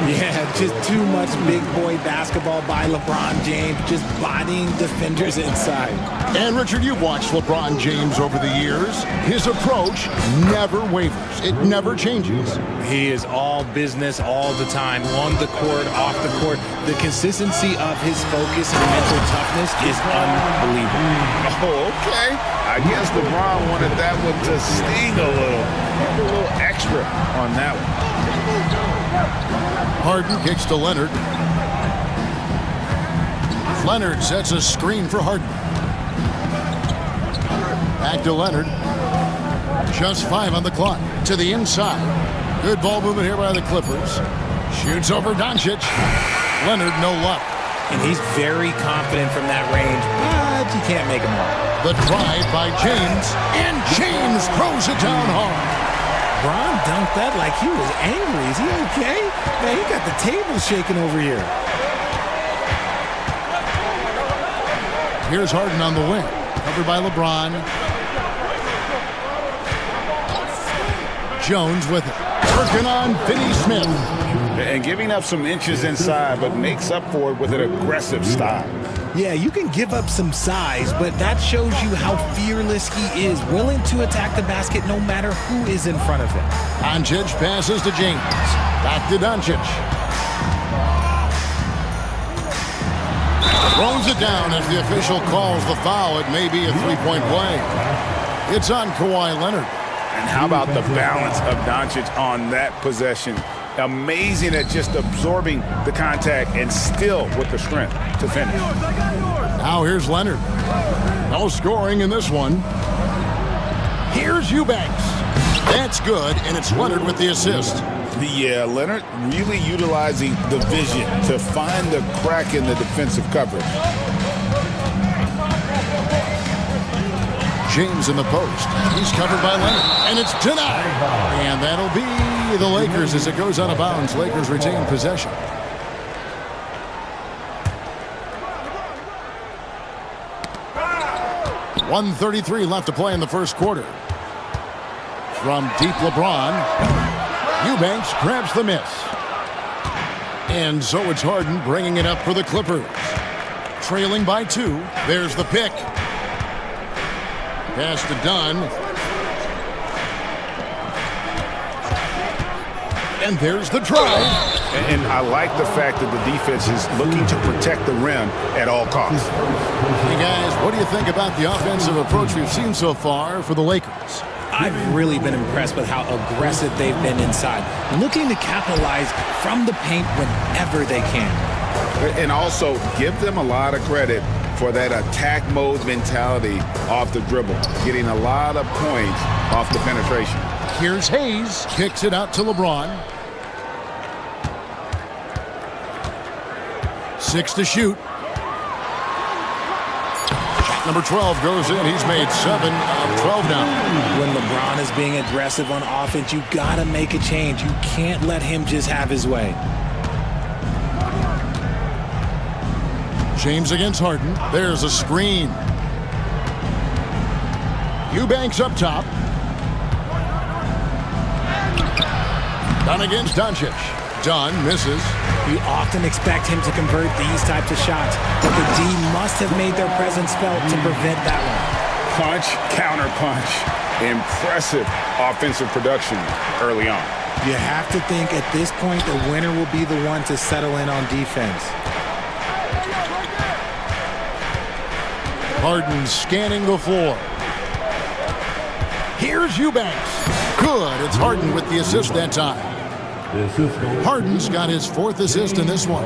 Yeah, just too much big boy basketball by LeBron James, just bodying defenders inside. And Richard, you've watched LeBron James over the years. His approach never wavers. It never changes. He is all business all the time, on the court, off the court. The consistency of his focus and mental toughness is unbelievable. Oh, okay. I guess LeBron wanted that one to sting a little extra on that one. Harden kicks to Leonard. Leonard sets a screen for Harden. Back to Leonard. Just 5 on the clock. To the inside. Good ball movement here by the Clippers. Shoots over Doncic. Leonard, no luck. And he's very confident from that range, but you can't make him all. The drive by James. And James throws it down hard. Bron dunked that like he was angry. Is he okay? Man, he got the table shaking over here. Here's Harden on the wing. Covered by LeBron. Jones with it. Working on Finney Smith. And giving up some inches inside, but makes up for it with an aggressive style. Yeah, you can give up some size, but that shows you how fearless he is, willing to attack the basket no matter who is in front of him. Doncic passes to James. Back to Doncic. Throws it down as the official calls the foul. It may be a three-point play. It's on Kawhi Leonard. And how about the balance of Doncic on that possession? Amazing at just absorbing the contact and still with the strength to finish. Now here's Leonard. No scoring in this one. Here's Eubanks. That's good, and it's Leonard with the assist. Yeah, Leonard really utilizing the vision to find the crack in the defensive coverage. James in the post. He's covered by Leonard, and it's denied. And that'll be the Lakers as it goes out of bounds. Lakers retain possession. .133 left to play in the first quarter. From deep LeBron, Eubanks grabs the miss. And so it's Harden bringing it up for the Clippers. Trailing by 2. There's the pick. Pass to Dunn. And there's the drive. And I like the fact that the defense is looking to protect the rim at all costs. Hey guys, what do you think about the offensive approach we've seen so far for the Lakers? I've really been impressed with how aggressive they've been inside, looking to capitalize from the paint whenever they can. And also give them a lot of credit for that attack mode mentality off the dribble, getting a lot of points off the penetration. Here's Hayes, kicks it out to LeBron. 6 to shoot. Shot number 12 goes in. He's made 7 of 12 now. When LeBron is being aggressive on offense, you gotta make a change. You can't let him just have his way. James against Harden. There's a screen. Eubanks up top. Dunn against Doncic. Dunn misses. You often expect him to convert these types of shots, but the D must have made their presence felt to prevent that one. Punch, counter punch. Impressive offensive production early on. You have to think at this point the winner will be the one to settle in on defense. Harden scanning the floor. Here's Eubanks. Good. It's Harden with the assist that time. Harden's got his 4th assist in this one.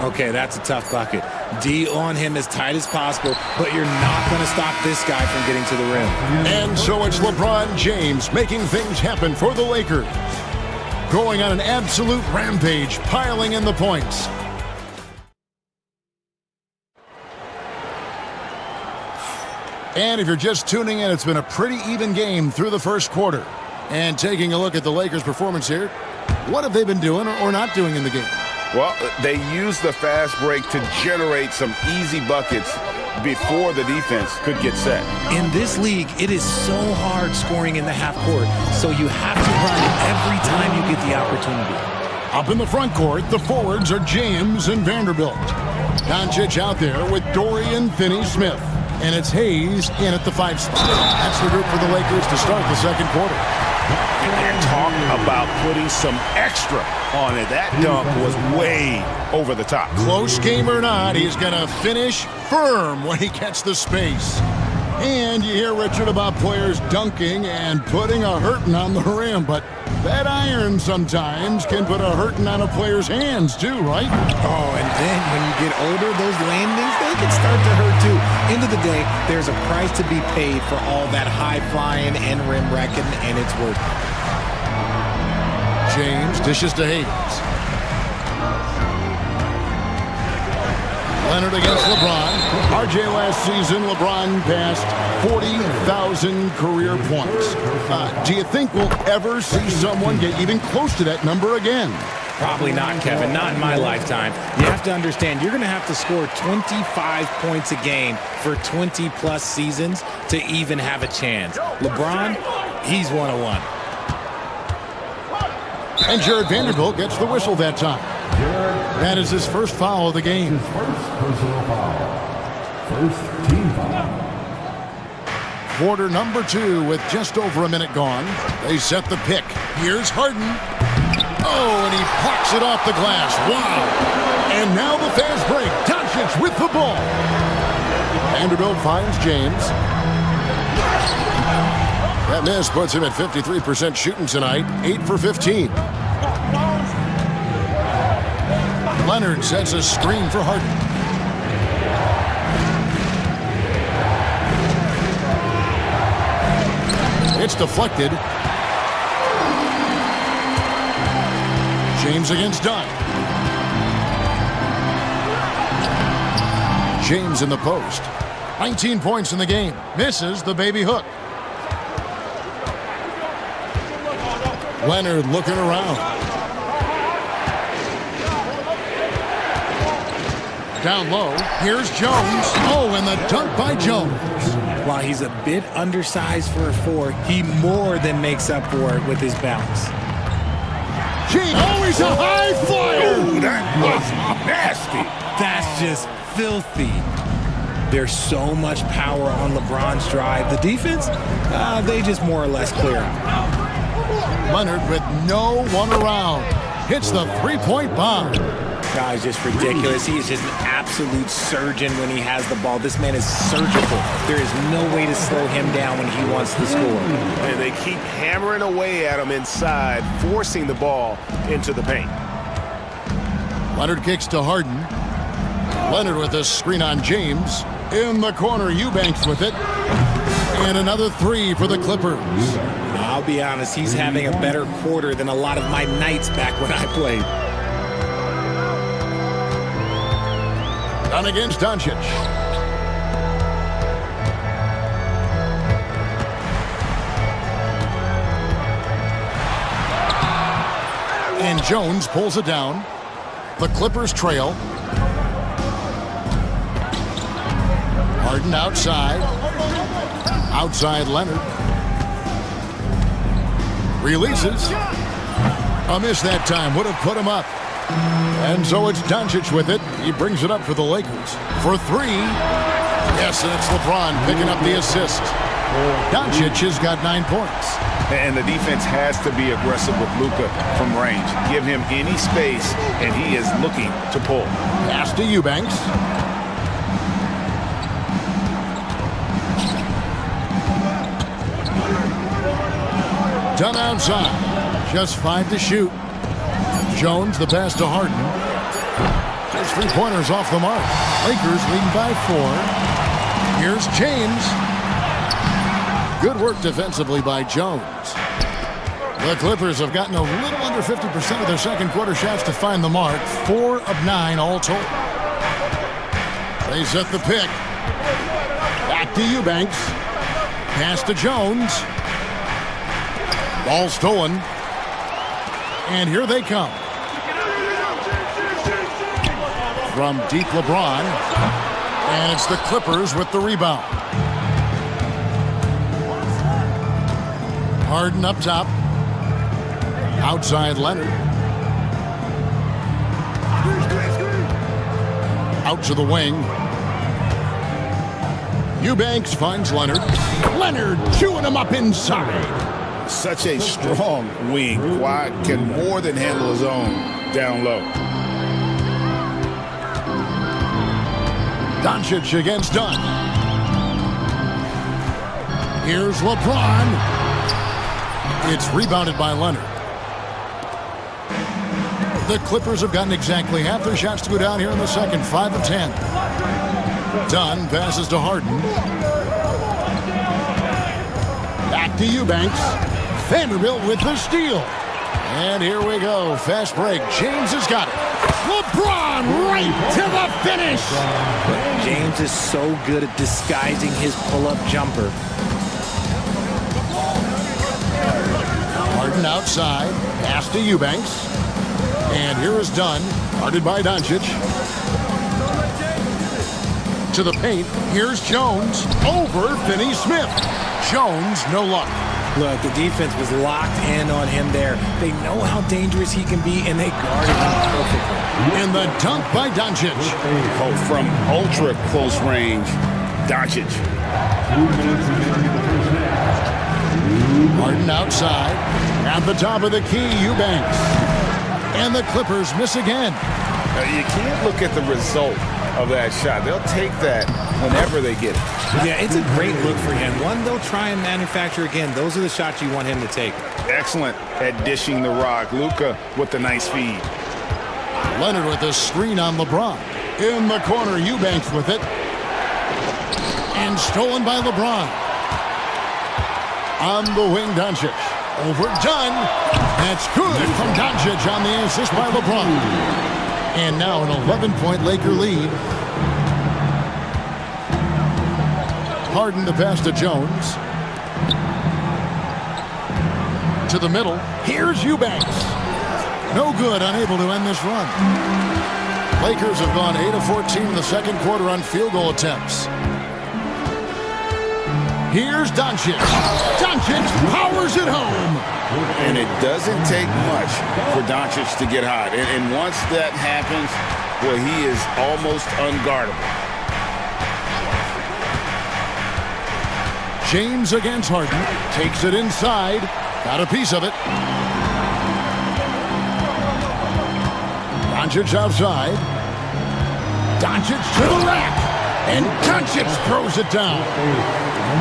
Okay, that's a tough bucket. D on him as tight as possible, but you're not going to stop this guy from getting to the rim. And so it's LeBron James making things happen for the Lakers. Going on an absolute rampage, piling in the points. And if you're just tuning in, it's been a pretty even game through the first quarter. And taking a look at the Lakers' performance here, what have they been doing or not doing in the game? Well, they used the fast break to generate some easy buckets before the defense could get set. In this league, it is so hard scoring in the half court, so you have to run every time you get the opportunity. Up in the front court, the forwards are James and Vanderbilt. Doncic out there with Dorian Finney-Smith. And it's Hayes in at the 5 spot. That's the group for the Lakers to start the second quarter. And talk about putting some extra on it. That dunk was way over the top. Close game or not, he's going to finish firm when he gets the space. And you hear, Richard, about players dunking and putting a hurting on the rim, but that iron sometimes can put a hurting on a player's hands too, right? Oh, and then when you get older, those landings, they can start to hurt too. End of the day, there's a price to be paid for all that high-flying and rim wrecking, and it's worth it. James dishes to Hayes. Leonard against LeBron. RJ last season, LeBron passed 40,000 career points. Do you think we'll ever see someone get even close to that number again? Probably not, Kevin. Not in my lifetime. You have to understand, you're going to have to score 25 points a game for 20-plus seasons to even have a chance. LeBron, he's 101. And Jared Vanderbilt gets the whistle that time. That is his first foul of the game. First personal foul. First team foul. Quarter number 2 with just over a minute gone. They set the pick. Here's Harden. Oh, and he pucks it off the glass. Wow. And now the fast break. Doncic with the ball. Vanderbilt finds James. That miss puts him at 53% shooting tonight. 8 for 15. Leonard sets a screen for Harden. It's deflected. James against Dunn. James in the post. 19 points in the game. Misses the baby hook. Leonard looking around. Down low, here's Jones. Oh, and the dunk by Jones. While he's a bit undersized for a 4, he more than makes up for it with his bounce. Oh, he's a high flyer. Ooh, that was nasty. That's just filthy. There's so much power on LeBron's drive. The defense, they just more or less clear him. Leonard with no one around. Hits the three-point bomb. Guy's just ridiculous. He is just an absolute surgeon when he has the ball. This man is surgical. There is no way to slow him down when he wants to score. And they keep hammering away at him inside, forcing the ball into the paint. Leonard kicks to Harden. Leonard with a screen on James. In the corner, Eubanks with it. And another 3 for the Clippers. I'll be honest, he's having a better quarter than a lot of my nights back when I played. Done against Doncic. And Jones pulls it down. The Clippers trail. Harden outside. Outside Leonard. Releases. A miss that time. Would have put him up. And so it's Doncic with it. He brings it up for the Lakers. For 3. Yes, and it's LeBron picking up the assist. Doncic has got 9 points. And the defense has to be aggressive with Luka from range. Give him any space, and he is looking to pull. Pass to Eubanks. Done outside. Just 5 to shoot. Jones the pass to Harden. His 3-pointers off the mark. Lakers leading by 4. Here's James. Good work defensively by Jones. The Clippers have gotten a little under 50% of their second quarter shots to find the mark. 4 of 9 all told. They set the pick. Back to Eubanks. Pass to Jones. Ball stolen. And here they come. From deep LeBron. And it's the Clippers with the rebound. Harden up top. Outside Leonard. Out to the wing. Eubanks finds Leonard. Leonard chewing him up inside. Such a strong wing. Kawhi can more than handle his own down low. Doncic against Dunn. Here's LeBron. It's rebounded by Leonard. The Clippers have gotten exactly half their shots to go down here in the second, 5 of 10. Dunn passes to Harden. Back to Eubanks. Vanderbilt with the steal. And here we go. Fast break. James has got it. LeBron right to the finish. James is so good at disguising his pull-up jumper. Harden outside. Pass to Eubanks. And here is Dunn. Guarded by Doncic. To the paint. Here's Jones. Over Finney-Smith. Jones, no luck. Look, the defense was locked in on him there. They know how dangerous he can be, and they guarded him perfectly. And the dunk by Doncic. Oh, from ultra close range, Doncic. Harden outside. At the top of the key, Eubanks. And the Clippers miss again. You can't look at the result of that shot. They'll take that whenever they get it. Yeah, it's a great look for him. One they'll try and manufacture again. Those are the shots you want him to take. Excellent at dishing the rock. Luka with the nice feed. Leonard with the screen on LeBron. In the corner, Eubanks with it. And stolen by LeBron. On the wing, Doncic. Overdone. That's good from Doncic on the assist by LeBron. And now an 11-point Laker lead. Harden the pass to Jones. To the middle. Here's Eubanks. No good, unable to end this run. Lakers have gone 8 of 14 in the second quarter on field goal attempts. Here's Doncic. Doncic powers it home. And it doesn't take much for Doncic to get hot. And once that happens, well, he is almost unguardable. James against Harden. Takes it inside. Got a piece of it. Doncic outside. Doncic to the rack. And Doncic throws it down.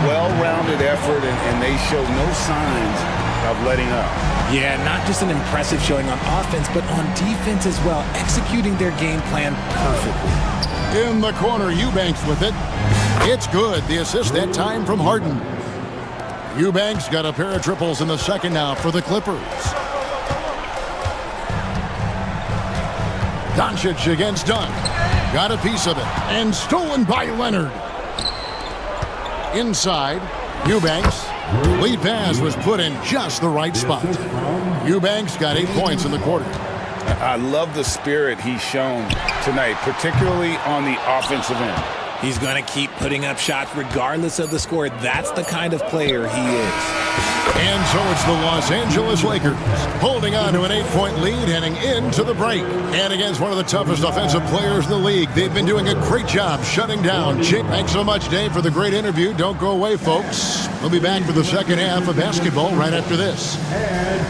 Well-rounded effort, and they show no signs of letting up. Yeah, not just an impressive showing on offense, but on defense as well, executing their game plan perfectly. In the corner, Eubanks with it. It's good. The assist that time from Harden. Eubanks got a pair of triples in the second now for the Clippers. Doncic against Dunn. Got a piece of it. And stolen by Leonard. Inside, Eubanks. Lead pass was put in just the right spot. Eubanks got 8 points in the quarter. I love the spirit he's shown tonight, particularly on the offensive end. He's going to keep putting up shots regardless of the score. That's the kind of player he is. And so it's the Los Angeles Lakers holding on to an 8-point lead heading into the break. And against one of the toughest offensive players in the league, they've been doing a great job shutting down. Jake, thanks so much, Dave, for the great interview. Don't go away, folks. We'll be back for the second half of basketball right after this. And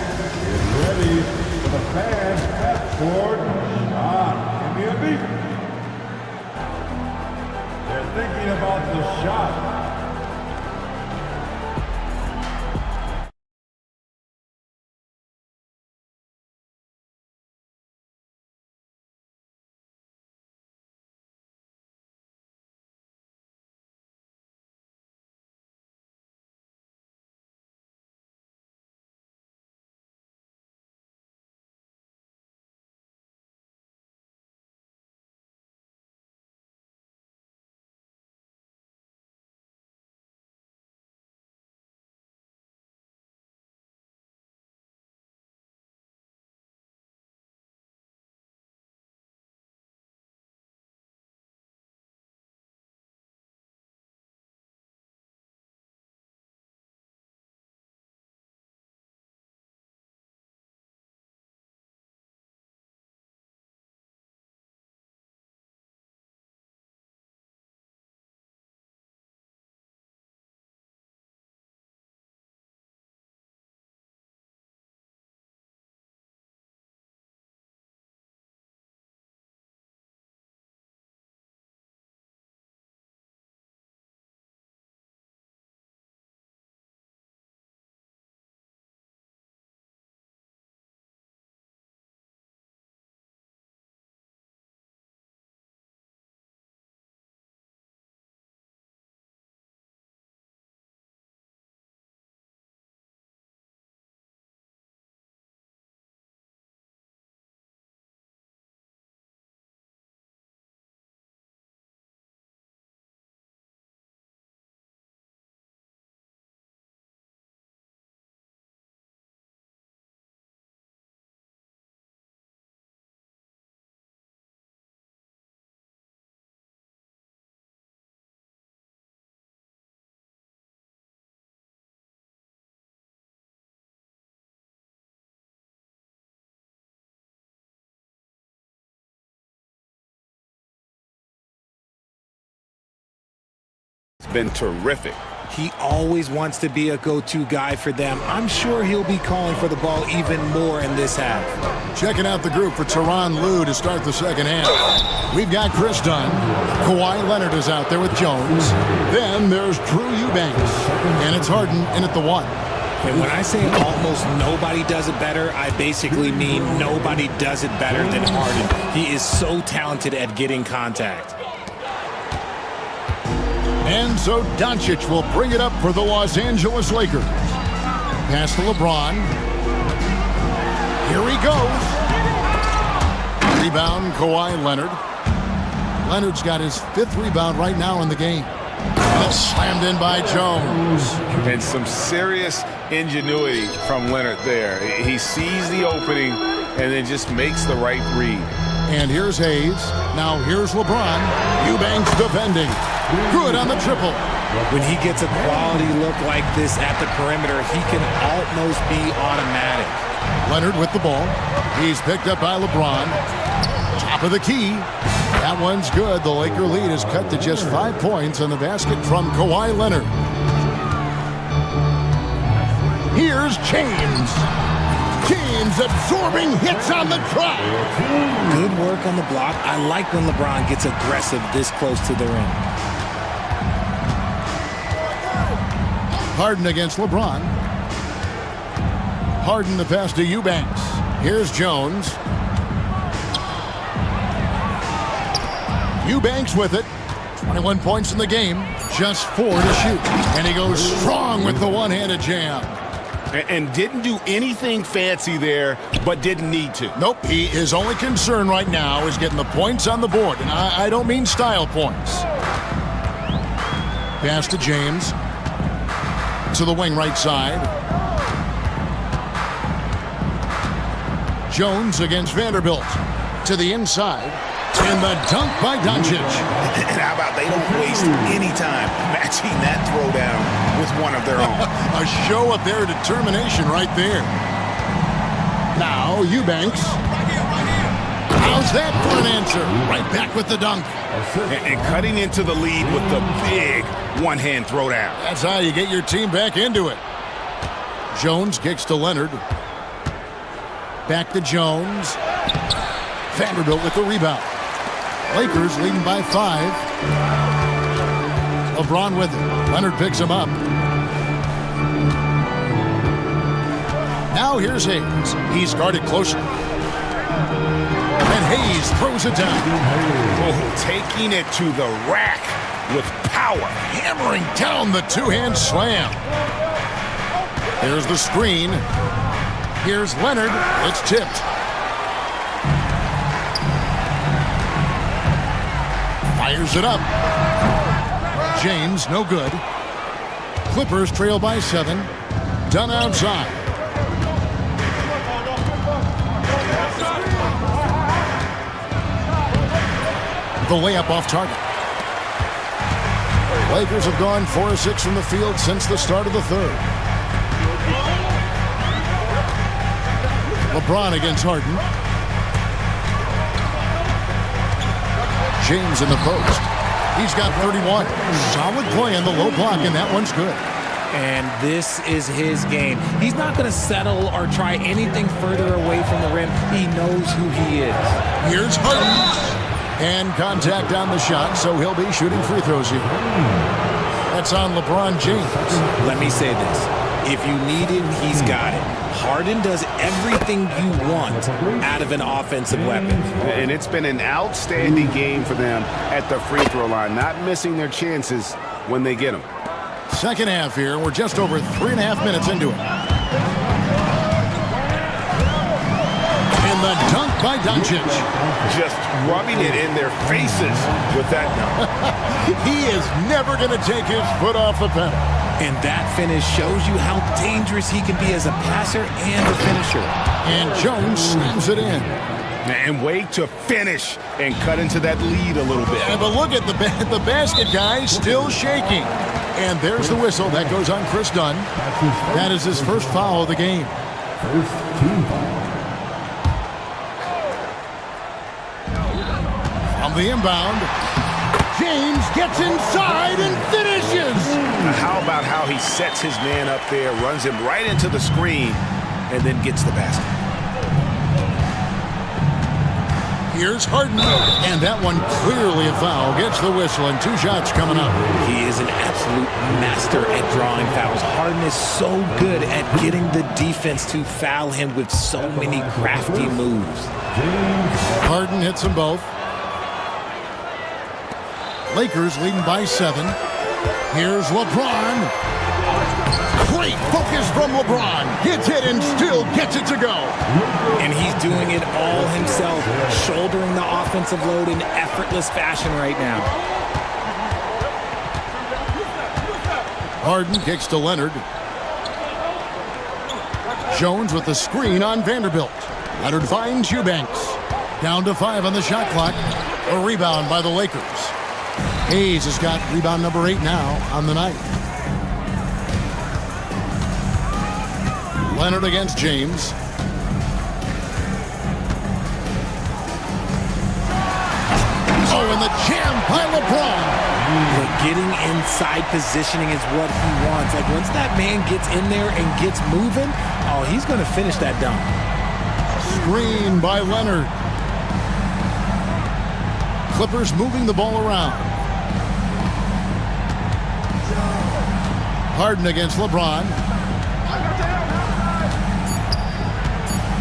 is ready for the fans at court shot. Give me a beat. They're thinking about the shot. It's been terrific. He always wants to be a go-to guy for them. I'm sure he'll be calling for the ball even more in this half. Checking out the group for Tyronn Lue to start the second half. We've got Chris Dunn. Kawhi Leonard is out there with Jones. Then there's Drew Eubanks. And it's Harden in at the 1. And when I say almost nobody does it better, I basically mean nobody does it better than Harden. He is so talented at getting contact. And so Doncic will bring it up for the Los Angeles Lakers. Pass to LeBron. Here he goes. Rebound, Kawhi Leonard. Leonard's got his 5th rebound right now in the game. And it's slammed in by Jones. And some serious ingenuity from Leonard there. He sees the opening and then just makes the right read. And here's Hayes. Now here's LeBron. Eubanks defending. Good on the triple. When he gets a quality look like this at the perimeter, he can almost be automatic. Leonard with the ball. He's picked up by LeBron. Top of the key. That one's good. The Laker lead is cut to just 5 points on the basket from Kawhi Leonard. Here's James. James absorbing hits on the track. Good work on the block. I like when LeBron gets aggressive this close to the rim. Harden against LeBron. Harden the pass to Eubanks. Here's Jones. Eubanks with it. 21 points in the game. Just 4 to shoot. And he goes strong with the one-handed jam. And didn't do anything fancy there, but didn't need to. Nope. His only concern right now is getting the points on the board. And I don't mean style points. Pass to James. To the wing right side. Jones against Vanderbilt. To the inside. And the dunk by Doncic. And how about they don't waste any time matching that throwdown with one of their own. A show of their determination right there. Now Eubanks. How's that for an answer? Right back with the dunk. And cutting into the lead with the big one-hand throwdown. That's how you get your team back into it. Jones kicks to Leonard. Back to Jones. Vanderbilt with the rebound. Lakers leading by 5. LeBron with it. Leonard picks him up. Now here's Hayes. He's guarded closely. And Hayes throws it down. Oh, taking it to the rack with power. Hammering down the two-hand slam. Here's the screen. Here's Leonard. It's tipped. Fires it up. James, no good. Clippers trail by 7. Dunn outside. The layup off target. Lakers have gone 4 of 6 from the field since the start of the 3rd. LeBron against Harden. James in the post. He's got 31. Solid play on the low block, and that one's good. And this is his game. He's not going to settle or try anything further away from the rim. He knows who he is. Here's Harden. And contact on the shot, so he'll be shooting free throws here. That's on LeBron James. Let me say this. If you need it, he's got it. Harden does everything you want out of an offensive weapon. And it's been an outstanding game for them at the free throw line, not missing their chances when they get them. Second half here. We're just over 3.5 minutes into it. And the dunk by Doncic. Just rubbing it in their faces with that dunk. He is never going to take his foot off the pedal. And that finish shows you how dangerous he can be as a passer and a finisher. And Jones slams it in. And wait to finish and cut into that lead a little bit. Yeah, but look at the basket guy still shaking. And there's the whistle. That goes on Chris Dunn. That is his first foul of the game. First team foul. From the inbound, James gets inside and finishes. Now, how about how he sets his man up there, runs him right into the screen, and then gets the basket. Here's Harden, and that one clearly a foul. Gets the whistle, and 2 shots coming up. He is an absolute master at drawing fouls. Harden is so good at getting the defense to foul him with so many crafty moves. Harden hits them both. Lakers leading by 7. Here's LeBron. Great focus from LeBron. Gets it and still gets it to go. And he's doing it all himself, shouldering the offensive load in effortless fashion right now. Harden kicks to Leonard. Jones with the screen on Vanderbilt. Leonard finds Eubanks. Down to 5 on the shot clock. A rebound by the Lakers. Hayes has got rebound number 8 now on the night. Leonard against James. Oh, and the jam by LeBron. But getting inside positioning is what he wants. Like, once that man gets in there and gets moving, oh, he's going to finish that dunk. Screen by Leonard. Clippers moving the ball around. Harden against LeBron.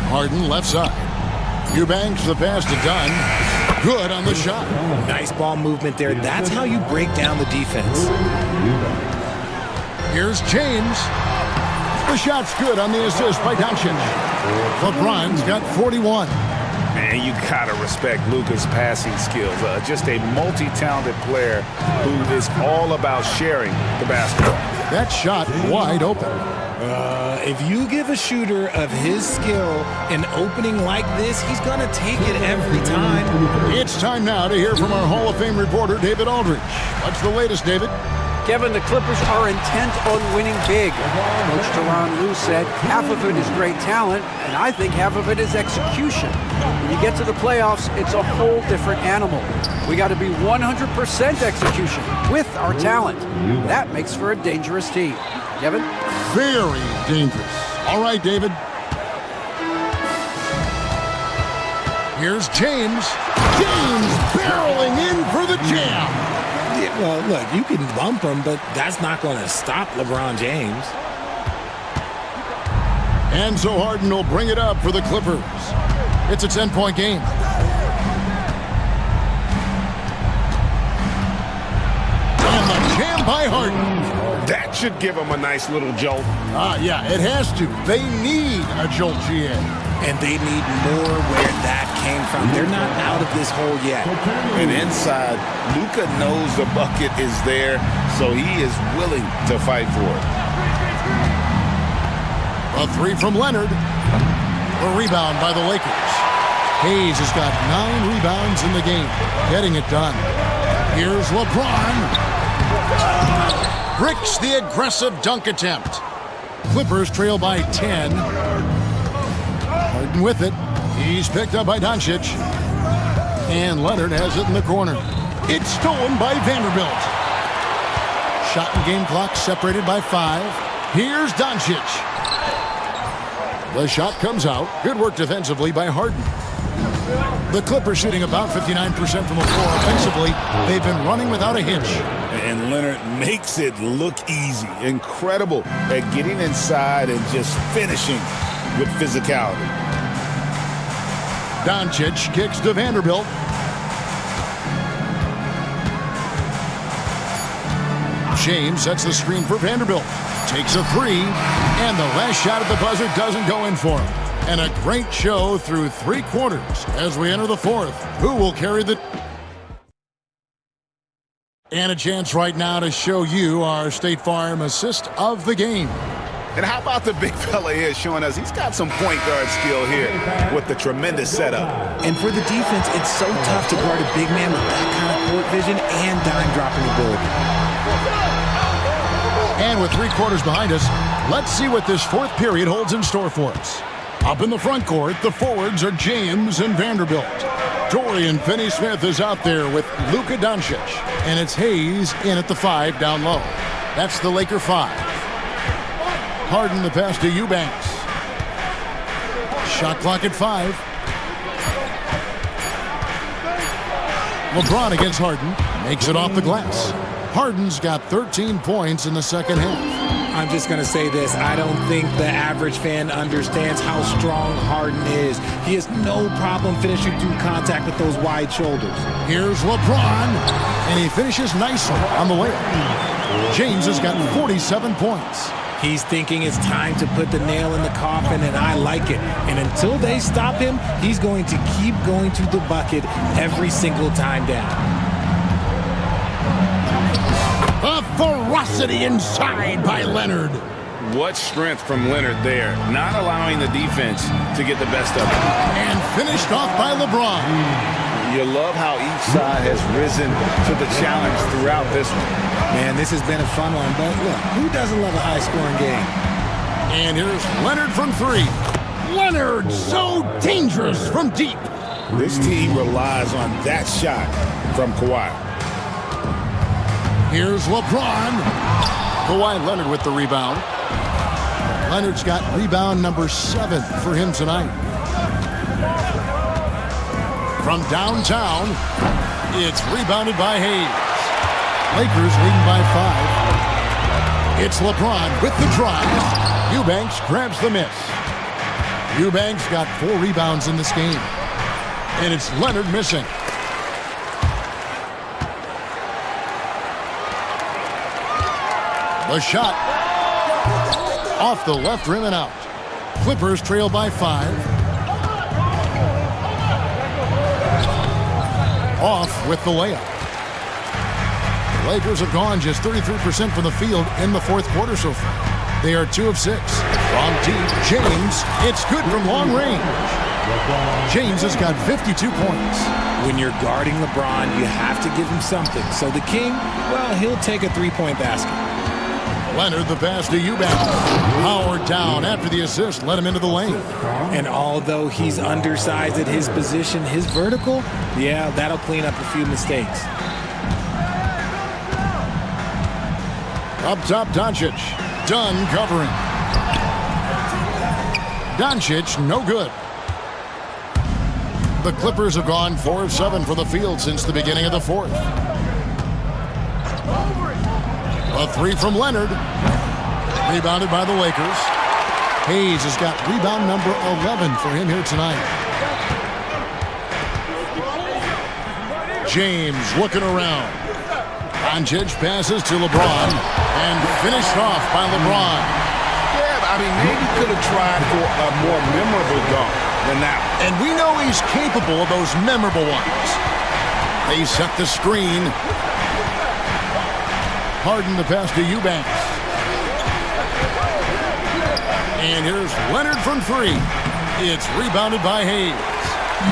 Harden left side. Eubanks the pass to Dunn. Good on the shot. Nice ball movement there. That's how you break down the defense. Here's James. The shot's good on the assist by Doncic. LeBron's got 41. Man, you gotta respect Luka's passing skills. Just a multi-talented player who is all about sharing the basketball. That shot wide open. If you give a shooter of his skill an opening like this, he's going to take it every time. It's time now to hear from our Hall of Fame reporter, David Aldridge. What's the latest, David? Kevin, the Clippers are intent on winning big. Coach Tyronn Lue said half of it is great talent, and I think half of it is execution. When you get to the playoffs, it's a whole different animal. We got to be 100% execution with our talent. That makes for a dangerous team. Kevin? Very dangerous. All right, David. Here's James. James barreling in for the jam. Yeah, well, look, you can bump him, but that's not going to stop LeBron James. And so Harden will bring it up for the Clippers. It's a 10-point game. And the jam by Harden. That should give them a nice little jolt. Yeah, it has to. They need a jolt, GA. And they need more where that came from. They're not out of this hole yet. And inside, Luka knows the bucket is there, so he is willing to fight for it. A 3 from Leonard. A rebound by the Lakers. Hayes has got 9 rebounds in the game, getting it done. Here's LeBron. Bricks the aggressive dunk attempt. Clippers trail by 10. Harden with it. He's picked up by Doncic. And Leonard has it in the corner. It's stolen by Vanderbilt. Shot and game clock separated by 5. Here's Doncic. The shot comes out. Good work defensively by Harden. The Clippers shooting about 59% from the floor offensively. They've been running without a hitch. And Leonard makes it look easy. Incredible at getting inside and just finishing with physicality. Doncic kicks to Vanderbilt. James sets the screen for Vanderbilt. Takes a 3. And the last shot at the buzzer doesn't go in for him. And a great show through 3 quarters as we enter the 4th. Who will carry the... And a chance right now to show you our State Farm assist of the game. And how about the big fella here showing us he's got some point guard skill here with the tremendous setup. And for the defense, it's so tough to guard a big man with that kind of court vision and dime dropping ability. And with 3 quarters behind us, let's see what this 4th period holds in store for us. Up in the front court, the forwards are James and Vanderbilt. Dorian Finney-Smith is out there with Luka Doncic. And it's Hayes in at the 5 down low. That's the Laker 5. Harden the pass to Eubanks. Shot clock at 5. LeBron against Harden. Makes it off the glass. Harden's got 13 points in the second half. I'm just going to say this. I don't think the average fan understands how strong Harden is. He has no problem finishing through contact with those wide shoulders. Here's LeBron, and he finishes nicely on the layup. James has got 47 points. He's thinking it's time to put the nail in the coffin, and I like it. And until they stop him, he's going to keep going to the bucket every single time down. A ferocity inside by Leonard. What strength from Leonard there, not allowing the defense to get the best of him. And finished off by LeBron. You love how each side has risen to the challenge throughout this one. Man, this has been a fun one, but look, who doesn't love a high-scoring game? And here's Leonard from 3. Leonard, so dangerous from deep. This team relies on that shot from Kawhi. Here's LeBron. Kawhi Leonard with the rebound. Leonard's got rebound number 7 for him tonight. From downtown, it's rebounded by Hayes. Lakers leading by 5. It's LeBron with the drive. Eubanks grabs the miss. Eubanks got 4 rebounds in this game. And it's Leonard missing. The shot off the left rim and out. Clippers trail by 5. Off with the layup. The Lakers have gone just 33% from the field in the fourth quarter so far. They are 2 of 6. From deep, James, it's good from long range. James has got 52 points. When you're guarding LeBron, you have to give him something. So the King, well, he'll take a 3-point basket. Leonard the pass to Eubanks. Howard down after the assist led him into the lane. And although he's undersized at his position, his vertical, yeah, that'll clean up a few mistakes. Up top, Doncic. Dunn covering. Doncic, no good. The Clippers have gone 4 of 7 for the field since the beginning of the fourth. A 3 from Leonard. Rebounded by the Lakers. Hayes has got rebound number 11 for him here tonight. James looking around. Doncic passes to LeBron and finished off by LeBron. Yeah, I mean, maybe could have tried for a more memorable dunk than that one. And we know he's capable of those memorable ones. They set the screen. Harden the pass to Eubanks. And here's Leonard from 3. It's rebounded by Hayes.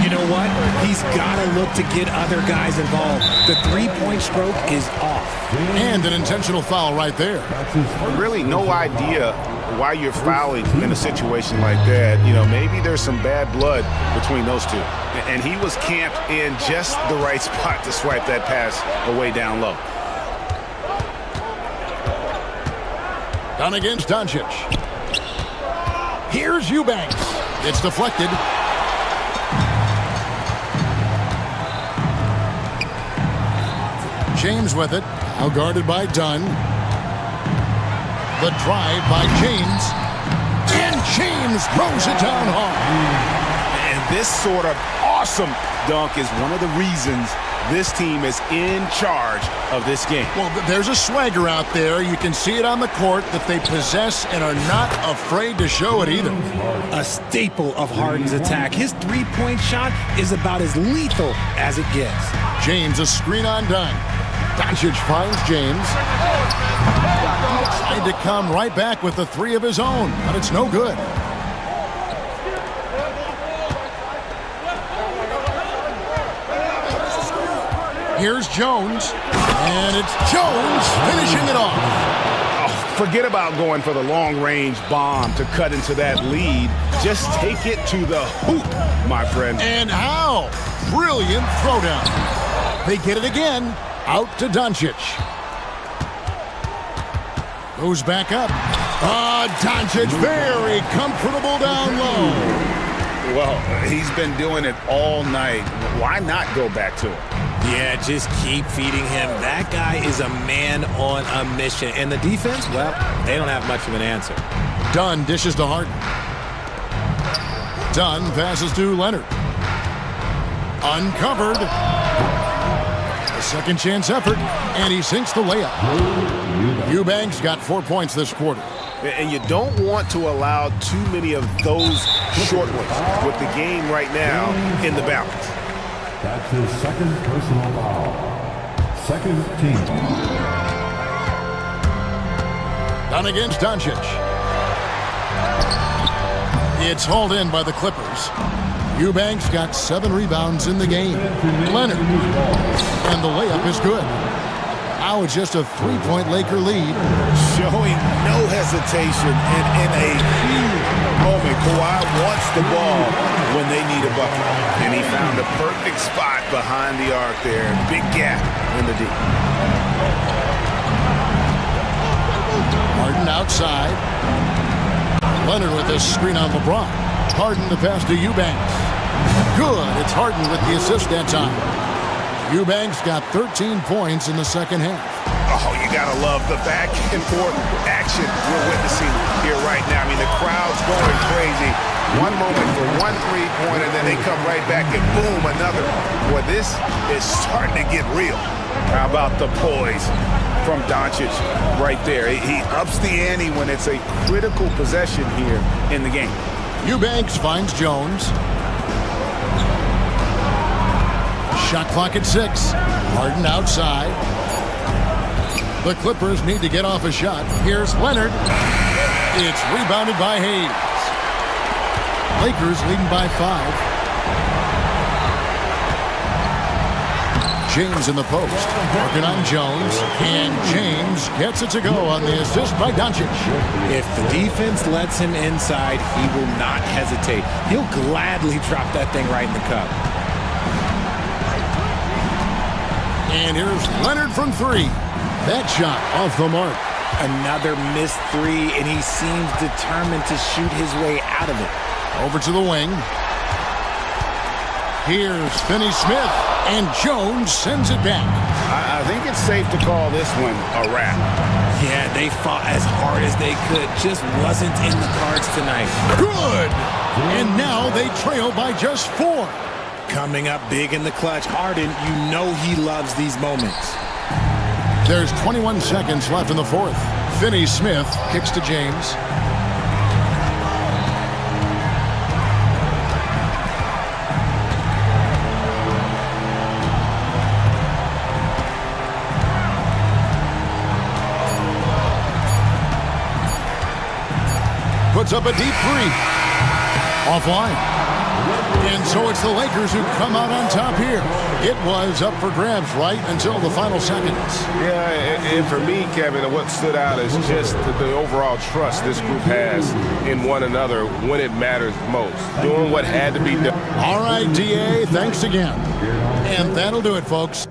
You know what? He's got to look to get other guys involved. The 3-point stroke is off. And an intentional foul right there. Really no idea why you're fouling in a situation like that. You know, maybe there's some bad blood between those two. And he was camped in just the right spot to swipe that pass away down low. Down against Doncic. Here's Eubanks. It's deflected. James with it. Now guarded by Dunn. The drive by James. And James throws it down hard. And this sort of awesome dunk is one of the reasons this team is in charge of this game. Well, there's a swagger out there. You can see it on the court that they possess and are not afraid to show it either. A staple of Harden's attack. His 3-point shot is about as lethal as it gets. James, a screen on Dunn. Doncic finds James. Tried to come right back with the 3 of his own, but it's no good. Here's Jones, and it's Jones finishing it off. Oh, Forget about going for the long-range bomb to cut into that lead. Just take it to the hoop, my friend. And how? Brilliant throwdown. They get it again. Out to Doncic. Goes back up. Doncic very comfortable down low. Well, he's been doing it all night. Why not go back to it? Yeah, just keep feeding him. That guy is a man on a mission. And the defense, well, they don't have much of an answer. Dunn dishes to Harden. Dunn passes to Leonard. Uncovered. A second chance effort, and he sinks the layup. Eubanks got 4 points this quarter. And you don't want to allow too many of those short ones with the game right now in the balance. That's his second personal foul. Second team. Down against Doncic. It's hauled in by the Clippers. Eubanks got 7 rebounds in the game. Leonard. And the layup is good. Now it's just a 3-point Laker lead. Showing no hesitation and in a huge moment. Kawhi wants the ball when they need a bucket. And he found a perfect spot behind the arc there. Big gap in the D. Harden outside. Leonard with a screen on LeBron. Harden the pass to Eubanks. Good. It's Harden with the assist that time. Eubanks got 13 points in the second half. Oh, you gotta love the back and forth action we're witnessing here right now. I mean, the crowd's going crazy. One moment for one three-pointer, and then they come right back and boom, another. Boy, this is starting to get real. How about the poise from Doncic right there? He ups the ante when it's a critical possession here in the game. Eubanks finds Jones. Shot clock at 6. Harden outside. The Clippers need to get off a shot. Here's Leonard. It's rebounded by Hayes. Lakers leading by 5. James in the post. Working on Jones. And James gets it to go on the assist by Doncic. If the defense lets him inside, he will not hesitate. He'll gladly drop that thing right in the cup. And here's Leonard from 3. That shot off the mark. Another missed 3, and he seems determined to shoot his way out of it. Over to the wing. Here's Finney-Smith, and Jones sends it back. I think it's safe to call this one a wrap. Yeah, they fought as hard as they could. Just wasn't in the cards tonight. Good! And now they trail by just 4. Coming up big in the clutch. Harden, you know he loves these moments. There's 21 seconds left in the fourth. Finney-Smith kicks to James. Puts up a deep 3. Offline. And so it's the Lakers who come out on top here. It was up for grabs right until the final seconds. Yeah, and for me, Kevin, what stood out is just the overall trust this group has in one another when it matters most. Doing what had to be done. All right, DA, thanks again. And that'll do it, folks.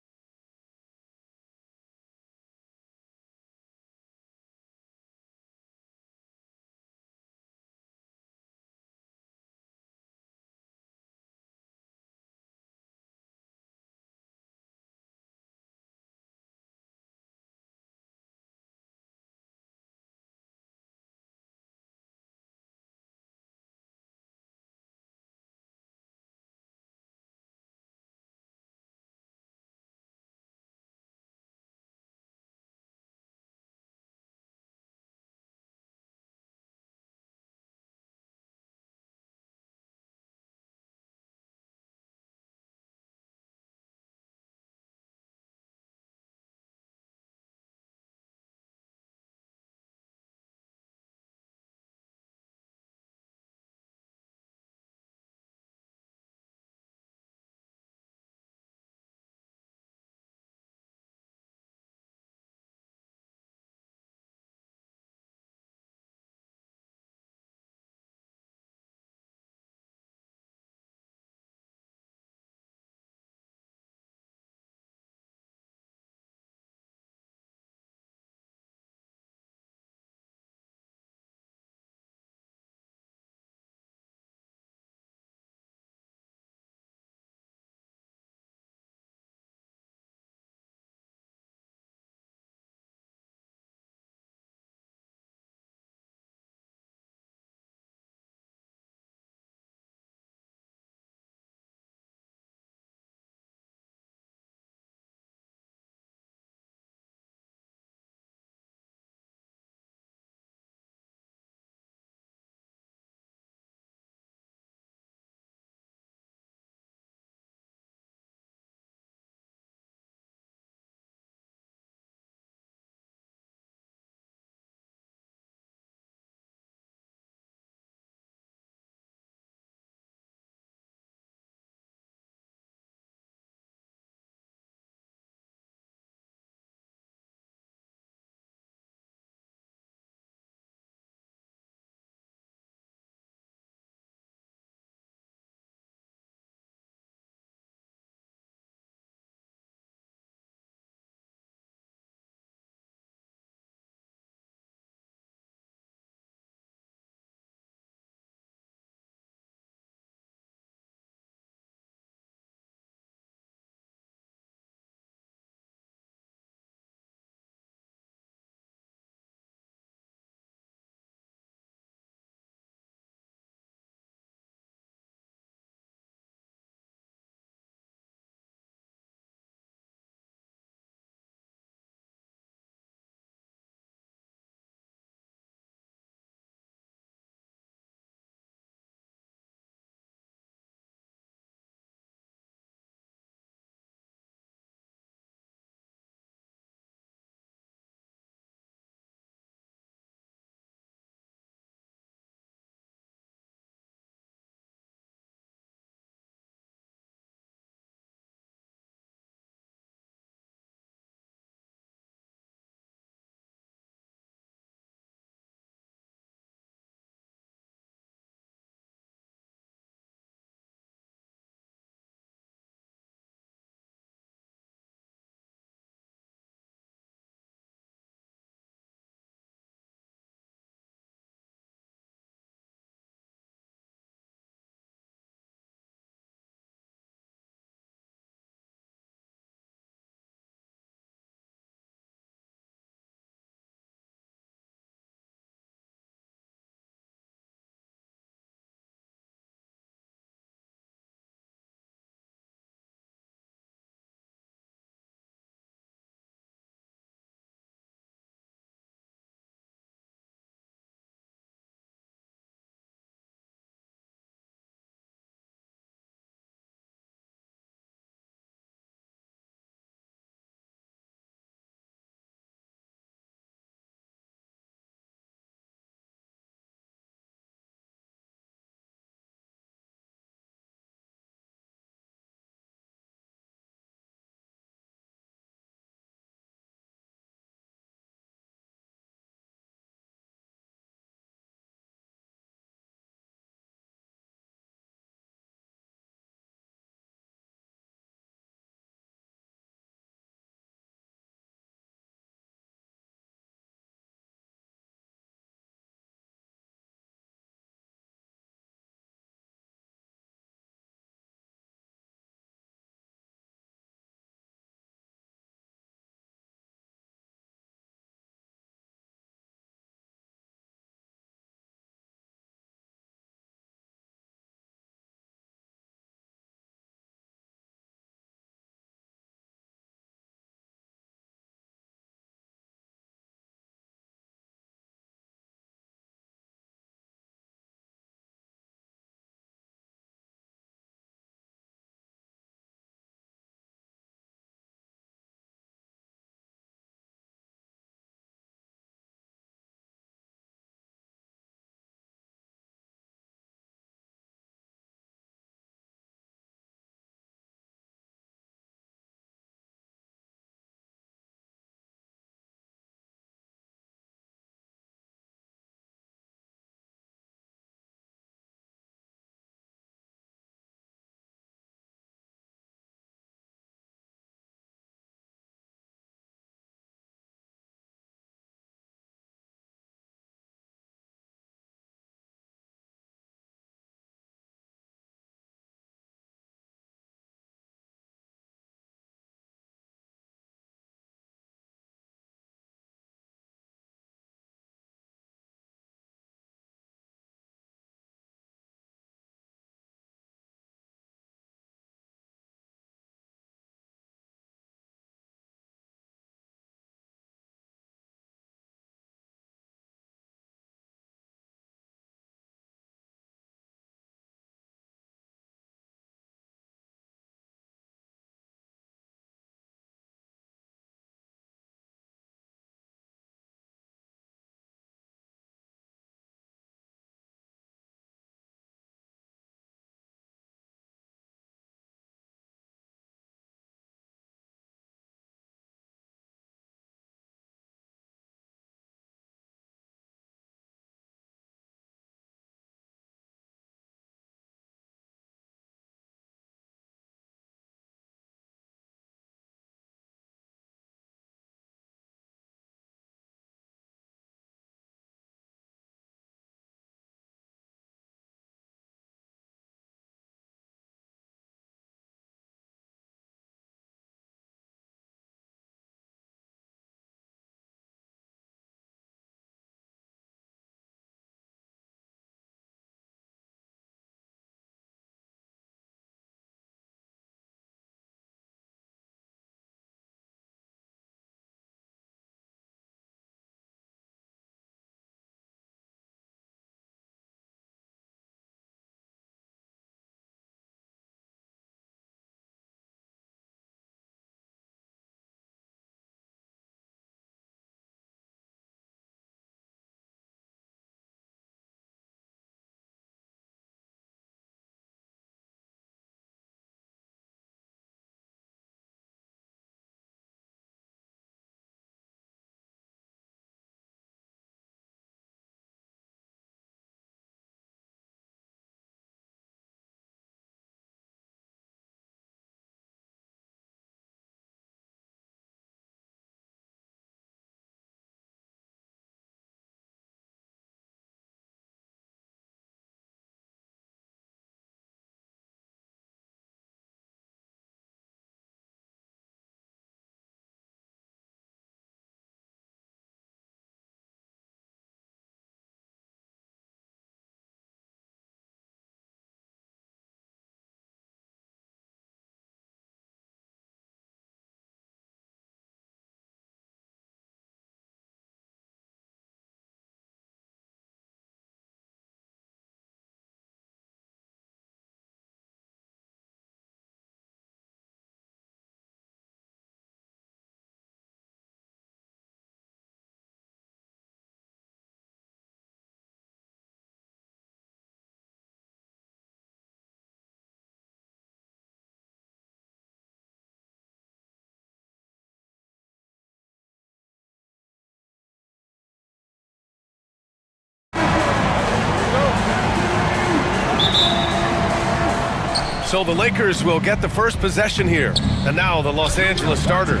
so the Lakers will get the first possession here. And now the Los Angeles starters.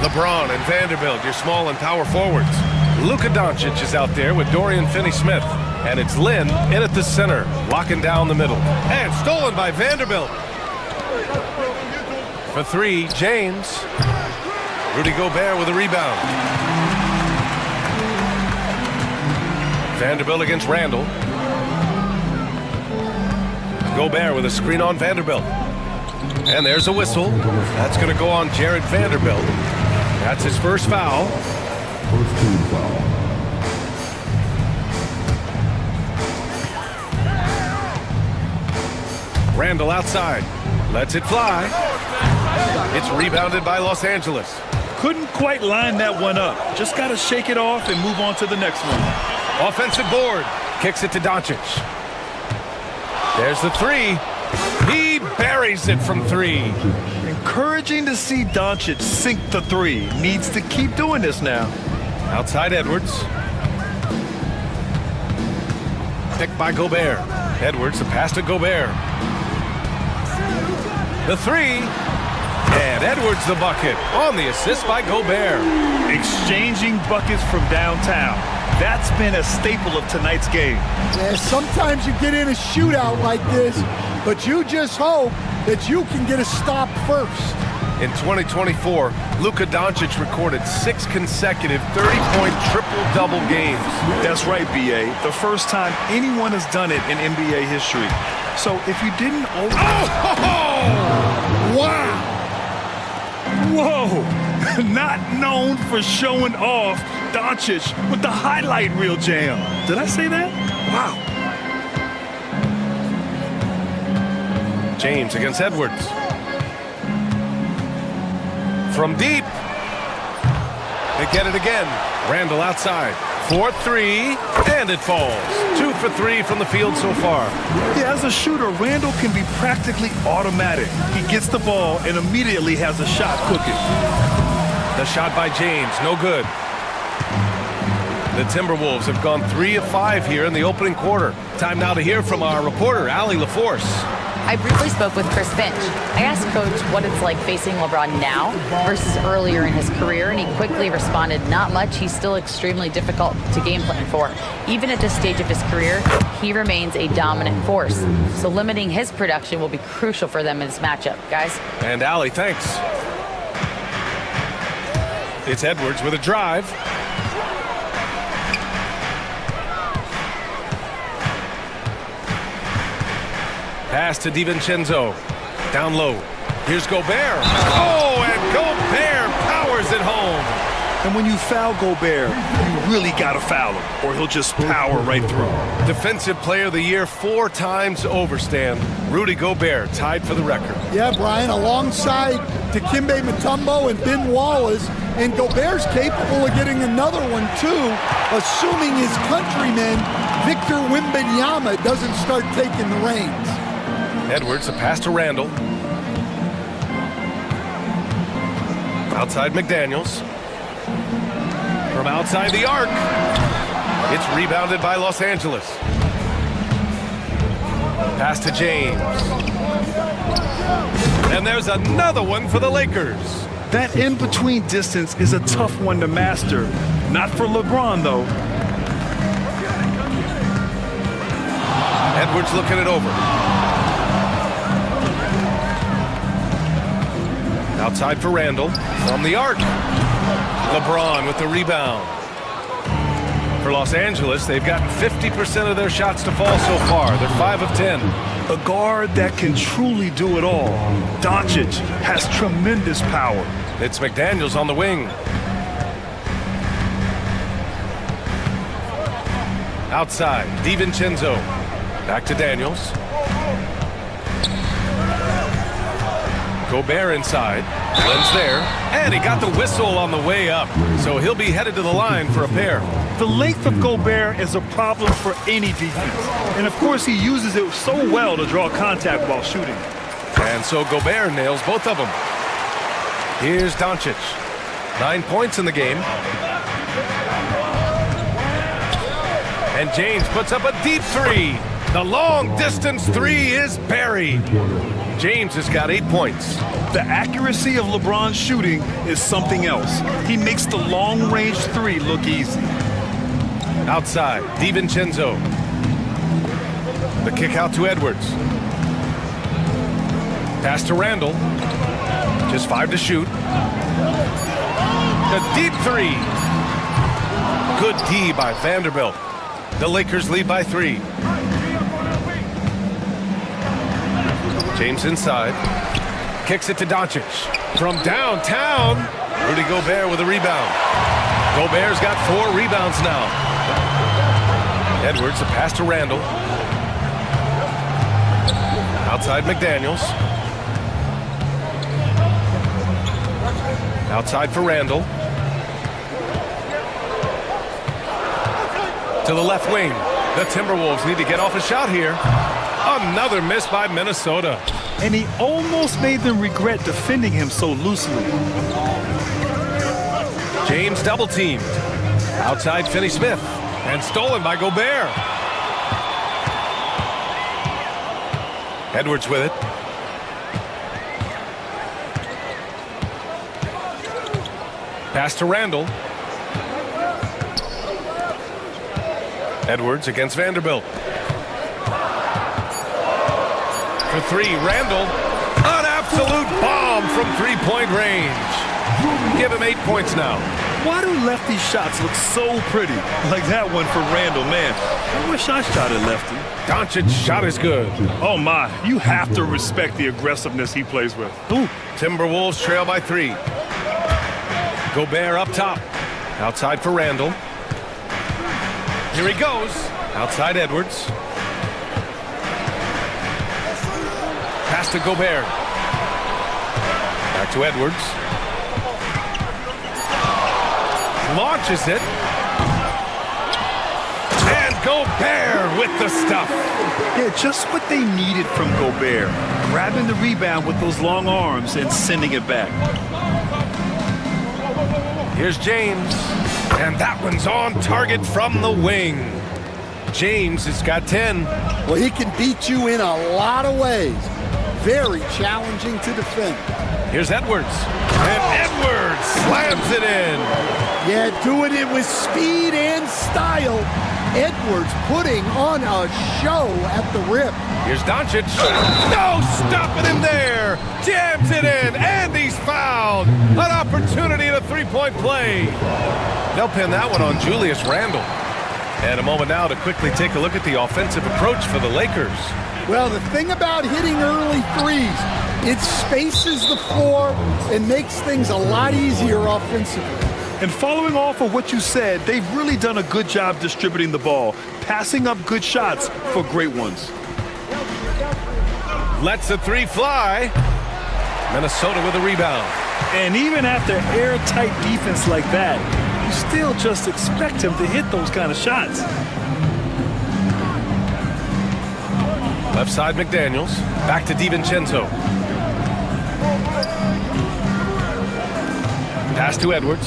LeBron and Vanderbilt, your small and power forwards. Luka Doncic is out there with Dorian Finney-Smith. And it's Lynn in at the center, locking down the middle. And stolen by Vanderbilt. For three, James. Rudy Gobert with a rebound. Vanderbilt against Randall. Gobert with a screen on Vanderbilt. And there's a whistle. That's going to go on Jared Vanderbilt. That's his first foul. First team foul. Randall outside. Lets it fly. It's rebounded by Los Angeles. Couldn't quite line that one up. Just got to shake it off and move on to the next one. Offensive board. Kicks it to Doncic. There's the three. He buries it from three. Encouraging to see Doncic sink the three. Needs to keep doing this now. Outside Edwards. Picked by Gobert. Edwards, the pass to Gobert. The three. And Edwards the bucket on the assist by Gobert. Exchanging buckets from downtown. That's been a staple of tonight's game. Yeah, sometimes you get in a shootout like this, but you just hope that you can get a stop first. In 2024, Luka Doncic recorded 6 consecutive 30-point triple-double games. That's right, B.A. The first time anyone has done it in NBA history. So if you didn't... Wow! Whoa! Not known for showing off, Doncic with the highlight reel jam. Did I say that? Wow. James against Edwards. From deep. They get it again. Randall outside. 4-3, and it falls. 2 for 3 from the field so far. Yeah, as a shooter, Randall can be practically automatic. He gets the ball and immediately has a shot cooking. The shot by James, no good. The Timberwolves have gone 3 of 5 here in the opening quarter. Time now to hear from our reporter, Allie LaForce. I briefly spoke with Chris Finch. I asked Coach what it's like facing LeBron now versus earlier in his career, and he quickly responded, not much. He's still extremely difficult to game plan for. Even at this stage of his career, he remains a dominant force. So limiting his production will be crucial for them in this matchup, guys. And Allie, thanks. It's Edwards with a drive. Pass to DiVincenzo. Down low. Here's Gobert. Oh, and Gobert powers it home. And when you foul Gobert, you really got to foul him, or he'll just power right through. Defensive Player of the Year 4 times over, Stan. Rudy Gobert tied for the record. Yeah, Brian, alongside Dikembe Mutombo and Ben Wallace, and Gobert's capable of getting another one, too, assuming his countryman, Victor Wembanyama, doesn't start taking the reins. Edwards, a pass to Randall. Outside McDaniels. From outside the arc. It's rebounded by Los Angeles. Pass to James. And there's another one for the Lakers. That in-between distance is a tough one to master. Not for LeBron, though. Edwards looking it over. Outside for Randall. From the arc. LeBron with the rebound. For Los Angeles, they've gotten 50% of their shots to fall so far. They're 5 of 10. A guard that can truly do it all. Doncic has tremendous power. It's McDaniels on the wing. Outside, DiVincenzo. Back to Daniels. Gobert inside. Lynn's there. And he got the whistle on the way up. So he'll be headed to the line for a pair. The length of Gobert is a problem for any defense. And of course, he uses it so well to draw contact while shooting. And so Gobert nails both of them. Here's Doncic. 9 points in the game. And James puts up a deep three. The long-distance three is buried. James has got 8 points. The accuracy of LeBron's shooting is something else. He makes the long-range three look easy. Outside, DiVincenzo. The kick out to Edwards. Pass to Randall. Just 5 to shoot. The deep three. Good D by Vanderbilt. The Lakers lead by 3. James inside. Kicks it to Doncic. From downtown, Rudy Gobert with a rebound. Gobert's got 4 rebounds now. Edwards, a pass to Randall. Outside McDaniels. Outside for Randall. To the left wing. The Timberwolves need to get off a shot here. Another miss by Minnesota. And he almost made them regret defending him so loosely. James double teamed. Outside Finney-Smith. And stolen by Gobert. Edwards with it. Pass to Randall. Edwards against Vanderbilt. For 3, Randall. An absolute bomb from three-point range. Give him 8 points now. Why do lefty shots look so pretty? Like that one for Randall, man. I wish I shot at lefty. Doncic's shot is good. Oh my, you have to respect the aggressiveness he plays with. Ooh. Timberwolves trail by 3. Gobert up top. Outside for Randall. Here he goes. Outside Edwards. Pass to Gobert. Back to Edwards. Launches it. And Gobert with the stuff. Yeah, just what they needed from Gobert. Grabbing the rebound with those long arms and sending it back. Here's James. And that one's on target from the wing. James has got 10. Well, he can beat you in a lot of ways. Very challenging to defend. Here's Edwards. And Edwards slams it in. Yeah, doing it with speed and style. Edwards putting on a show at the rim. Here's Doncic. No stopping him there. Jams it in, and he's fouled. An opportunity in a three-point play. They'll pin that one on Julius Randle. And a moment now to quickly take a look at the offensive approach for the Lakers. Well, the thing about hitting early threes, it spaces the floor and makes things a lot easier offensively. And following off of what you said, they've really done a good job distributing the ball, passing up good shots for great ones. Lets the three fly. Minnesota with a rebound. And even after airtight defense like that, you still just expect him to hit those kind of shots. Left side McDaniels. Back to DiVincenzo. Pass to Edwards.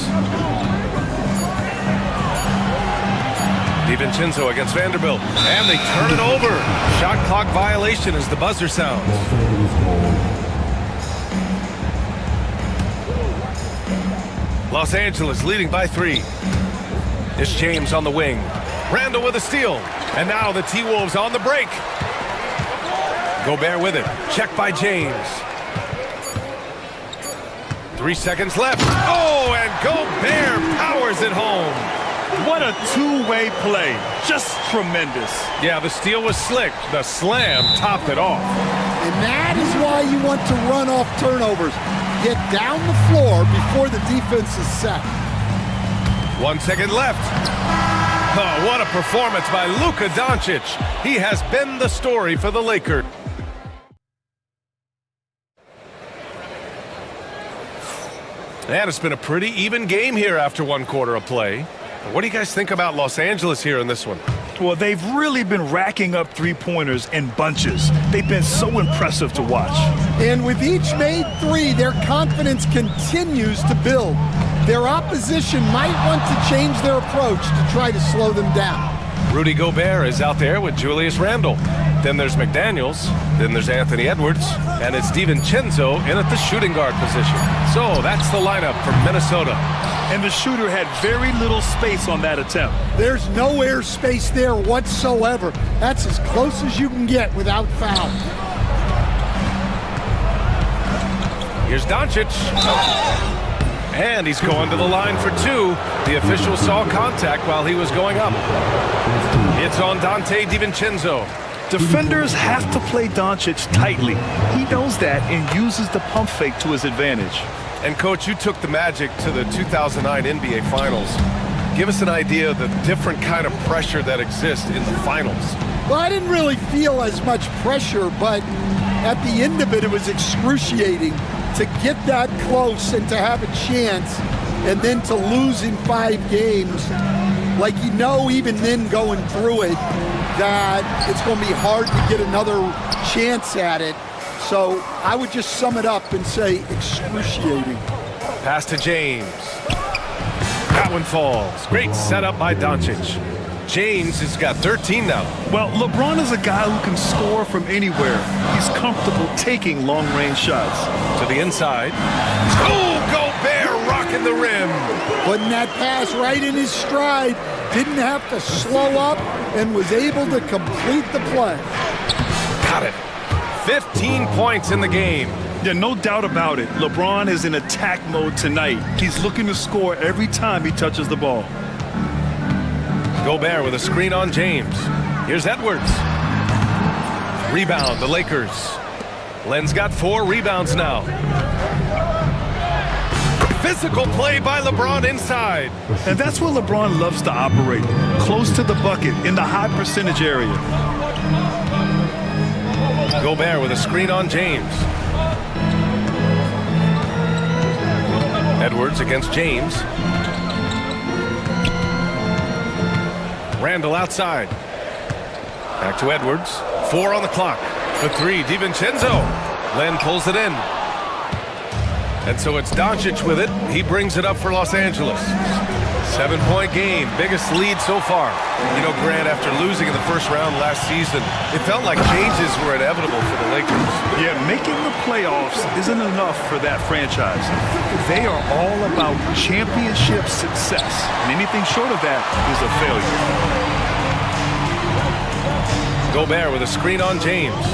DiVincenzo against Vanderbilt. And they turn it over. Shot clock violation as the buzzer sounds. Los Angeles leading by 3. It's James on the wing. Randall with a steal. And now the T-Wolves on the break. Gobert with it. Checked by James. 3 seconds left. Oh, and Gobert powers it home. What a two-way play. Just tremendous. Yeah, the steal was slick. The slam topped it off. And that is why you want to run off turnovers. Get down the floor before the defense is set. 1 second left. Oh, what a performance by Luka Doncic. He has been the story for the Lakers. And it's been a pretty even game here after 1 quarter of play. What do you guys think about Los Angeles here in this one? Well, they've really been racking up three-pointers in bunches. They've been so impressive to watch. And with each made 3, their confidence continues to build. Their opposition might want to change their approach to try to slow them down. Rudy Gobert is out there with Julius Randle. Then there's McDaniels. Then there's Anthony Edwards. And it's DiVincenzo in at the shooting guard position. So that's the lineup for Minnesota. And the shooter had very little space on that attempt. There's no air space there whatsoever. That's as close as you can get without foul. Here's Doncic. And he's going to the line for two. The official saw contact while he was going up. It's on Dante DiVincenzo. Defenders have to play Doncic tightly. He knows that and uses the pump fake to his advantage. And Coach, you took the Magic to the 2009 NBA Finals. Give us an idea of the different kind of pressure that exists in the finals. Well, I didn't really feel as much pressure, but at the end of it, it was excruciating to get that close and to have a chance and then to lose in 5 games. Like, you know, even then going through it, that it's going to be hard to get another chance at it. So I would just sum it up and say excruciating. Pass to James. That one falls. Great setup by Doncic. James has got 13 now. Well, LeBron is a guy who can score from anywhere. He's comfortable taking long-range shots. To the inside. Oh, Gobert rocking the rim. Putting that pass right in his stride. Didn't have to slow up and was able to complete the play. Got it. 15 points in the game. Yeah, no doubt about it. LeBron is in attack mode tonight. He's looking to score every time he touches the ball. Gobert with a screen on James. Here's Edwards. Rebound, the Lakers. Len's got 4 rebounds now. Physical play by LeBron inside. And that's where LeBron loves to operate. Close to the bucket, in the high percentage area. Gobert with a screen on James. Edwards against James. Randle outside. Back to Edwards. 4 on the clock. The 3, DiVincenzo. Len pulls it in. And so it's Doncic with it. He brings it up for Los Angeles. 7-point game, biggest lead so far. You know, Grant, after losing in the first round last season, it felt like changes were inevitable for the Lakers. Yeah, making the playoffs isn't enough for that franchise. They are all about championship success, and anything short of that is a failure. Gobert with a screen on James.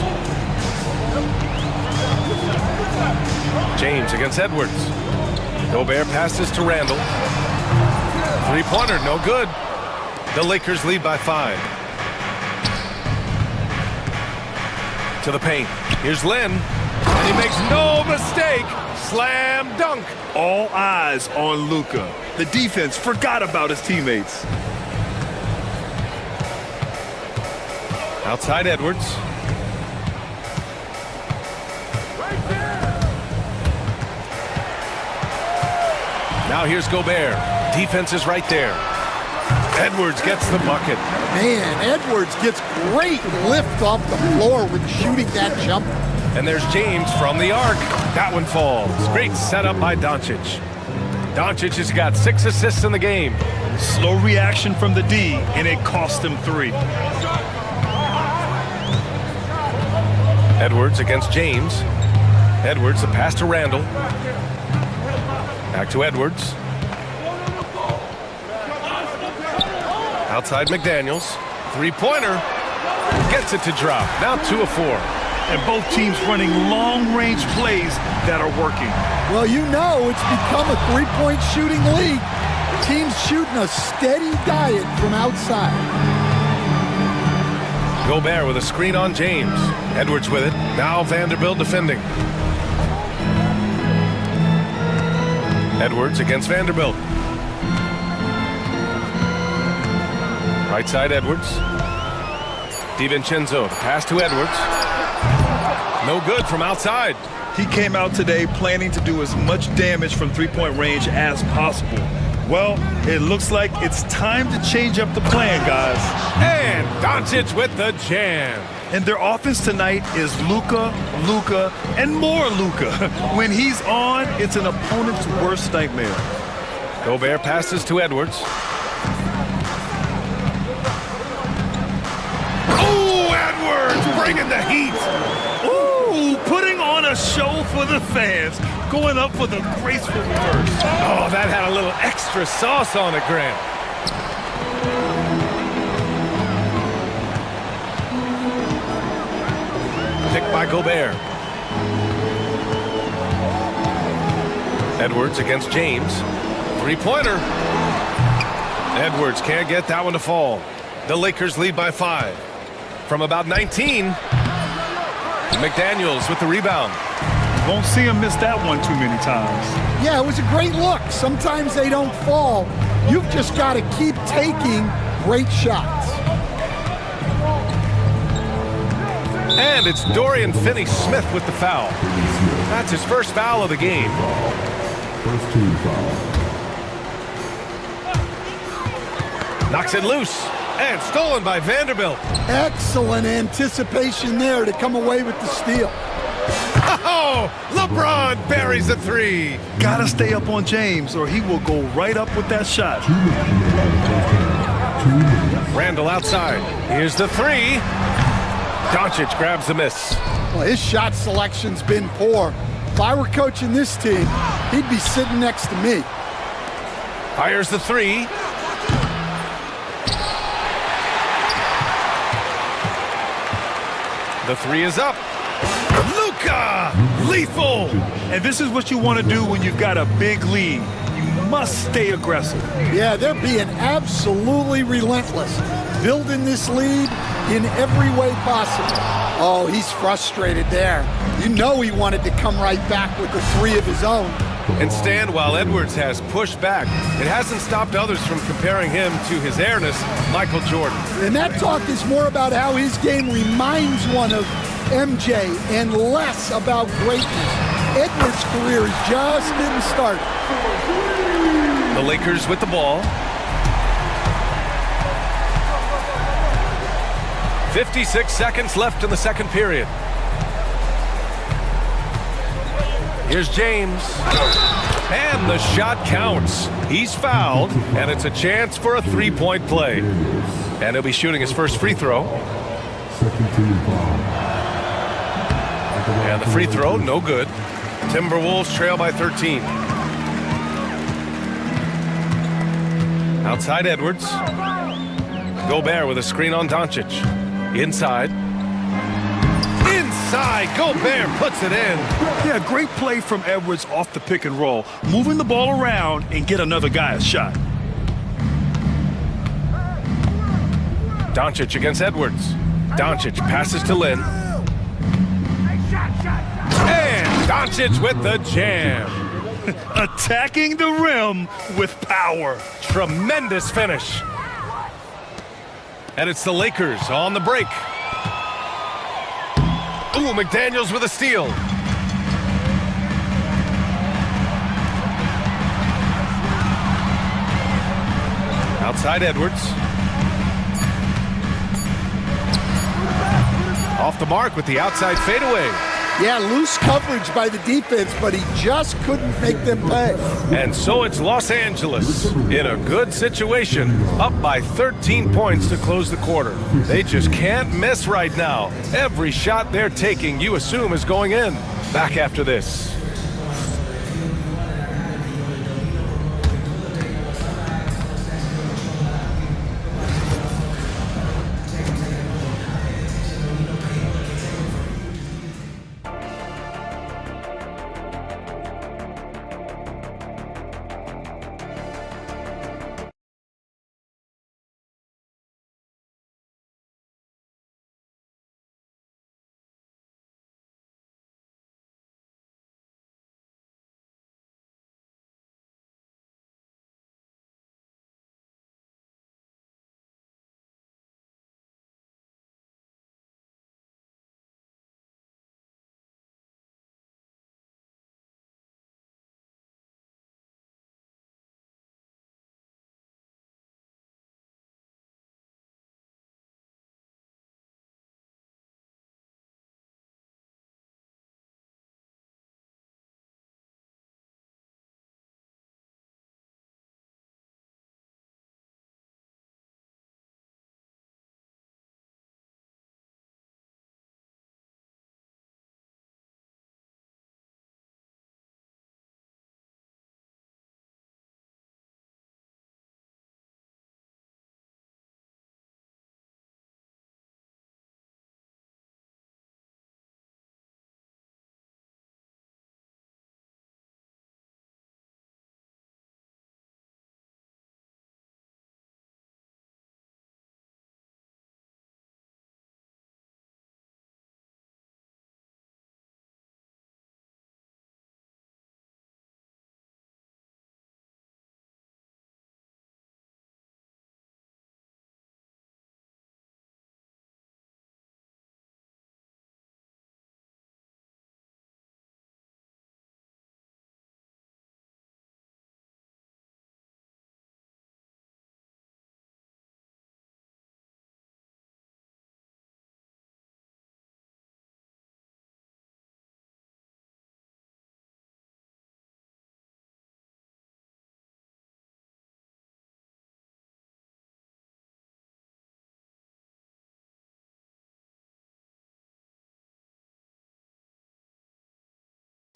James against Edwards. Gobert passes to Randle. 3-pointer, no good. The Lakers lead by 5. To the paint. Here's Len. And he makes no mistake. Slam dunk. All eyes on Luka. The defense forgot about his teammates. Outside Edwards. Now here's Gobert. Defense is right there. Edwards gets the bucket. Man, Edwards gets great lift off the floor when shooting that jumper. And there's James from the arc. That one falls. Great setup by Doncic. Doncic has got 6 assists in the game. Slow reaction from the D, and it cost him 3. Edwards against James. Edwards, the pass to Randle. Back to Edwards. Outside McDaniels. 3-pointer. Gets it to drop. Now 2 of 4. And both teams running long-range plays that are working. Well, you know it's become a 3-point shooting league. Teams shooting a steady diet from outside. Gobert with a screen on James. Edwards with it. Now Vanderbilt defending. Edwards against Vanderbilt. Right side Edwards. DiVincenzo, the pass to Edwards. No good from outside. He came out today planning to do as much damage from 3-point range as possible. Well, it looks like it's time to change up the plan, guys. And Doncic with the jam. And their offense tonight is Luka, Luka, and more Luka. When he's on, it's an opponent's worst nightmare. Gobert passes to Edwards. bringing the heat. Ooh, putting on a show for the fans. Going up for the graceful reverse. Oh, that had a little extra sauce on it, Grant. Picked by Gobert. Edwards against James. Three-pointer. Edwards can't get that one to fall. The Lakers lead by 5. From about 19, McDaniels with the rebound. Won't see him miss that one too many times. Yeah, it was a great look. Sometimes they don't fall. You've just got to keep taking great shots. And it's Dorian Finney-Smith with the foul. That's his first foul of the game. First team foul. Knocks it loose. And stolen by Vanderbilt. Excellent anticipation there to come away with the steal. Oh, LeBron buries a three. Gotta stay up on James or he will go right up with that shot. Randall outside. Here's the three. Doncic grabs the miss. Well, his shot selection's been poor. If I were coaching this team, he'd be sitting next to me. Fires the three. The three is up. Luka! Lethal! And this is what you want to do when you've got a big lead. You must stay aggressive. Yeah, they're being absolutely relentless, building this lead in every way possible. Oh, he's frustrated there. You know he wanted to come right back with the three of his own. And stand while Edwards has pushed back. It hasn't stopped others from comparing him to his airness, Michael Jordan. And that talk is more about how his game reminds one of MJ and less about greatness. Edwards' career is just getting started. The Lakers with the ball. 56 seconds left in the second period. Here's James. And the shot counts. He's fouled, and it's a chance for a three-point play. And he'll be shooting his first free throw. Second team foul. And the free throw, no good. Timberwolves trail by 13. Outside Edwards. Gobert with a screen on Doncic. Inside. Inside, Gobert puts it in. Yeah, great play from Edwards off the pick and roll. Moving the ball around and get another guy a shot. Doncic against Edwards. Doncic passes to Lin. And Doncic with the jam. Attacking the rim with power. Tremendous finish. And it's the Lakers on the break. Ooh, McDaniels with a steal. Outside Edwards. Off the mark with the outside fadeaway. Yeah, loose coverage by the defense, but he just couldn't make them pay. And so it's Los Angeles in a good situation, up by 13 points to close the quarter. They just can't miss right now. Every shot they're taking, you assume, is going in. Back after this.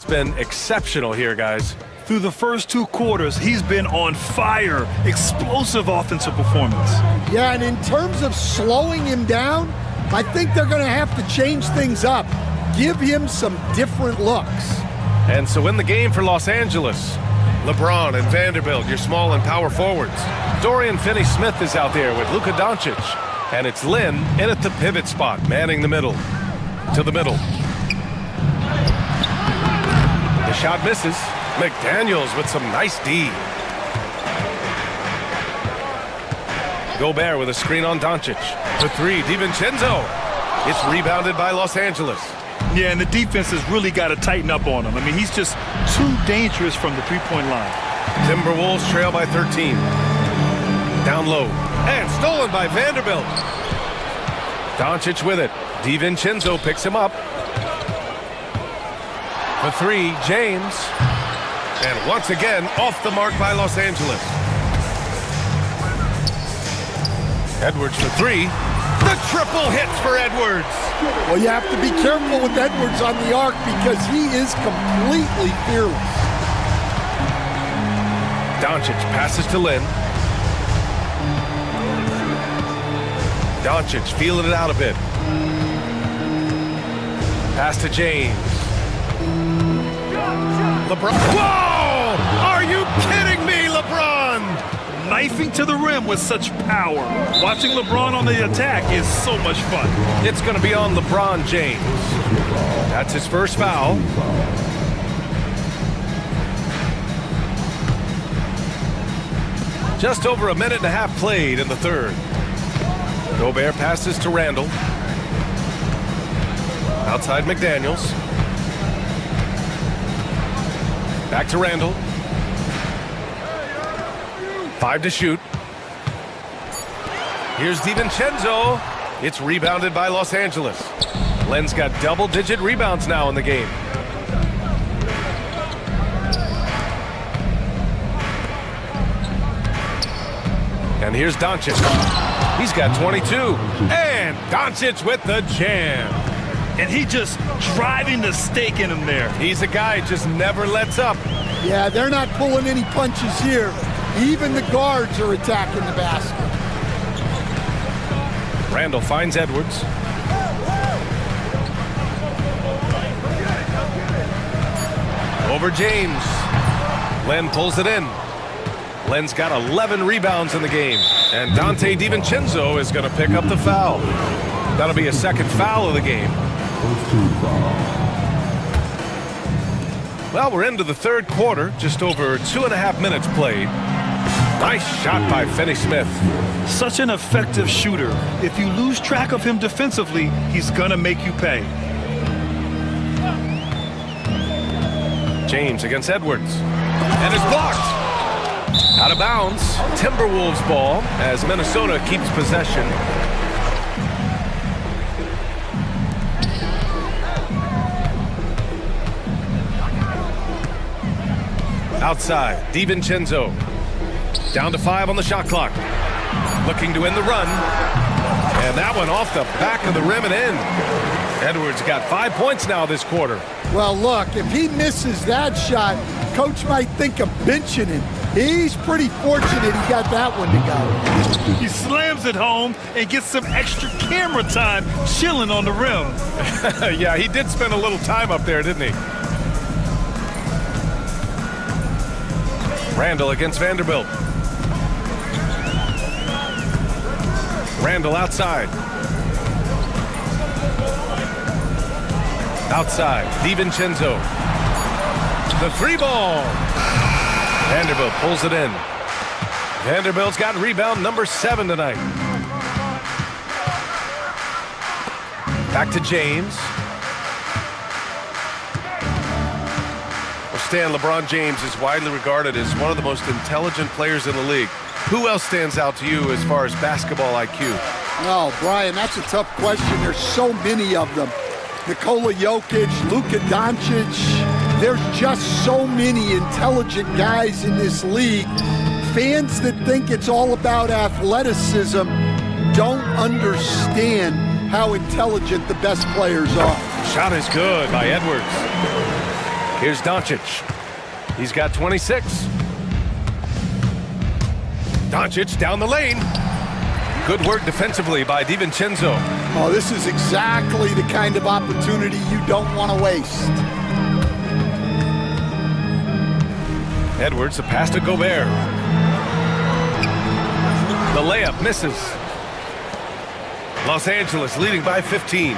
It's been exceptional here, guys. Through the first 2 quarters, he's been on fire. Explosive offensive performance. Yeah, and in terms of slowing him down, I think they're going to have to change things up. Give him some different looks. And so in the game for Los Angeles, LeBron and Vanderbilt, your small and power forwards. Dorian Finney-Smith is out there with Luka Doncic. And it's Lin in at the pivot spot, manning the middle. To the middle. The shot misses. McDaniels with some nice D. Gobert with a screen on Doncic. For 3, DiVincenzo. It's rebounded by Los Angeles. Yeah, and the defense has really got to tighten up on him. I mean, he's just too dangerous from the three-point line. Timberwolves trail by 13. Down low. And stolen by Vanderbilt. Doncic with it. DiVincenzo picks him up. For 3, James. And once again, off the mark by Los Angeles. Edwards for 3. The triple hits for Edwards. Well, you have to be careful with Edwards on the arc because he is completely fearless. Doncic passes to Lin. Doncic feeling it out a bit. Pass to James. LeBron. Whoa! Are you kidding me, LeBron? Knifing to the rim with such power. Watching LeBron on the attack is so much fun. It's going to be on LeBron James. That's his first foul. Just over a minute and a half played in the third. Gobert passes to Randall. Outside McDaniels. Back to Randall. 5 to shoot. Here's DiVincenzo. It's rebounded by Los Angeles. Len's got double-digit rebounds now in the game. And here's Doncic. He's got 22. And Doncic with the jam. And he just driving the stake in him there. He's a guy who just never lets up. Yeah, they're not pulling any punches here. Even the guards are attacking the basket. Randall finds Edwards. Over James. Len pulls it in. Len's got 11 rebounds in the game. And Dante DiVincenzo is going to pick up the foul. That'll be a second foul of the game. Well, we're into the third quarter. Just over 2.5 minutes played. Nice shot by Finney-Smith. Such an effective shooter. If you lose track of him defensively, he's going to make you pay. James against Edwards. And it's blocked. Out of bounds. Timberwolves ball as Minnesota keeps possession. Outside, DiVincenzo. Down to 5 on the shot clock. Looking to end the run. And that one off the back of the rim and in. Edwards got 5 points now this quarter. Well, look, if he misses that shot, coach might think of benching him. He's pretty fortunate he got that one to go. He slams it home and gets some extra camera time chilling on the rim. Yeah, he did spend a little time up there, didn't he? Randall against Vanderbilt. Randall outside. Outside, DiVincenzo. The 3 ball. Vanderbilt pulls it in. Vanderbilt's got rebound number 7 tonight. Back to James. Well, Stan, LeBron James is widely regarded as one of the most intelligent players in the league. Who else stands out to you as far as basketball IQ? Oh, Brian, that's a tough question. There's so many of them. Nikola Jokic, Luka Doncic. There's just so many intelligent guys in this league. Fans that think it's all about athleticism don't understand how intelligent the best players are. Shot is good by Edwards. Here's Doncic. He's got 26. Doncic down the lane. Good work defensively by DiVincenzo. Oh, this is exactly the kind of opportunity you don't want to waste. Edwards, the pass to Gobert. The layup misses. Los Angeles leading by 15.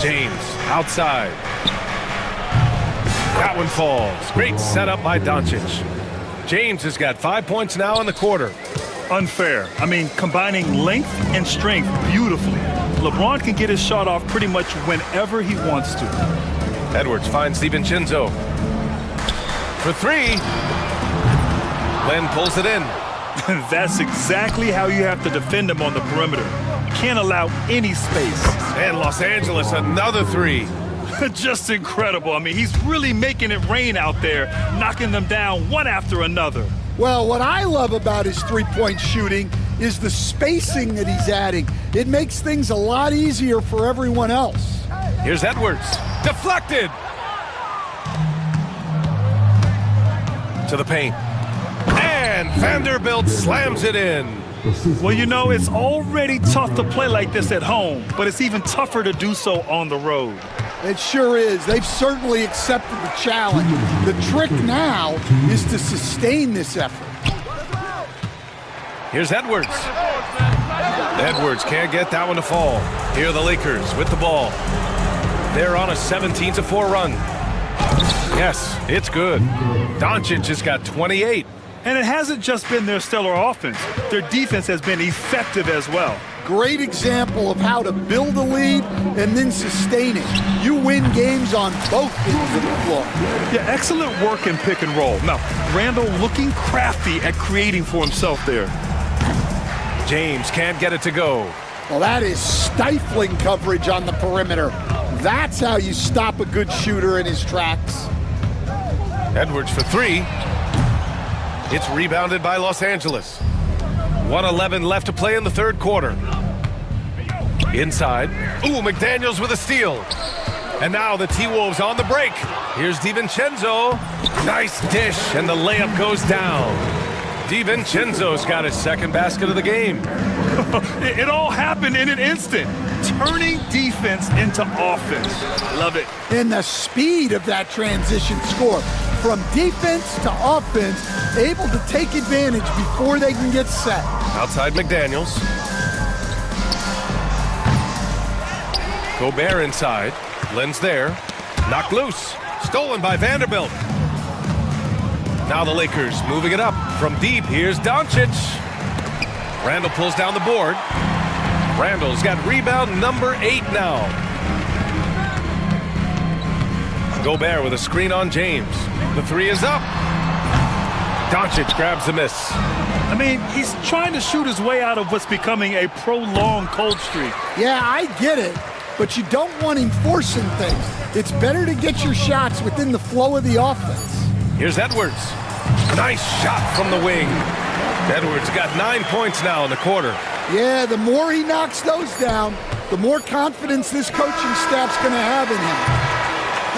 James outside. That one falls. Great setup by Doncic. James has got 5 points now in the quarter. Unfair. I mean, combining length and strength beautifully. LeBron can get his shot off pretty much whenever he wants to. Edwards finds DiVincenzo. For three. Len pulls it in. That's exactly how you have to defend him on the perimeter. You can't allow any space. And Los Angeles, another three. Just incredible. I mean, he's really making it rain out there, knocking them down one after another. Well, what I love about his three-point shooting is the spacing that he's adding. It makes things a lot easier for everyone else. Here's Edwards. Deflected. To the paint. And Vanderbilt slams it in. Well, you know, it's already tough to play like this at home, but it's even tougher to do so on the road. It sure is. They've certainly accepted the challenge. The trick now is to sustain this effort. Here's Edwards. Edwards can't get that one to fall. Here are the Lakers with the ball. They're on a 17-4 run. Yes, it's good. Doncic has got 28. And it hasn't just been their stellar offense. Their defense has been effective as well. Great example of how to build a lead and then sustain it. You win games on both ends of the floor. Yeah, excellent work in pick and roll. Now, Randall looking crafty at creating for himself there. James can't get it to go. Well, that is stifling coverage on the perimeter. That's how you stop a good shooter in his tracks. Edwards for three. It's rebounded by Los Angeles. 1:11 left to play in the third quarter. Inside. Ooh, McDaniels with a steal. And now the T-Wolves on the break. Here's DiVincenzo. Nice dish, and the layup goes down. DiVincenzo's got his second basket of the game. It all happened in an instant. Turning defense into offense. Love it. And the speed of that transition score. From defense to offense, able to take advantage before they can get set. Outside McDaniels. Gobert inside. Len's there. Knocked loose. Stolen by Vanderbilt. Now the Lakers moving it up. From deep, here's Doncic. Randall pulls down the board. Randall's got rebound number 8 now. Gobert with a screen on James. The three is up. Doncic grabs the miss. I mean, he's trying to shoot his way out of what's becoming a prolonged cold streak. Yeah, I get it, but you don't want him forcing things. It's better to get your shots within the flow of the offense. Here's Edwards. Nice shot from the wing. Edwards got 9 points now in the quarter. Yeah, the more he knocks those down, the more confidence this coaching staff's going to have in him.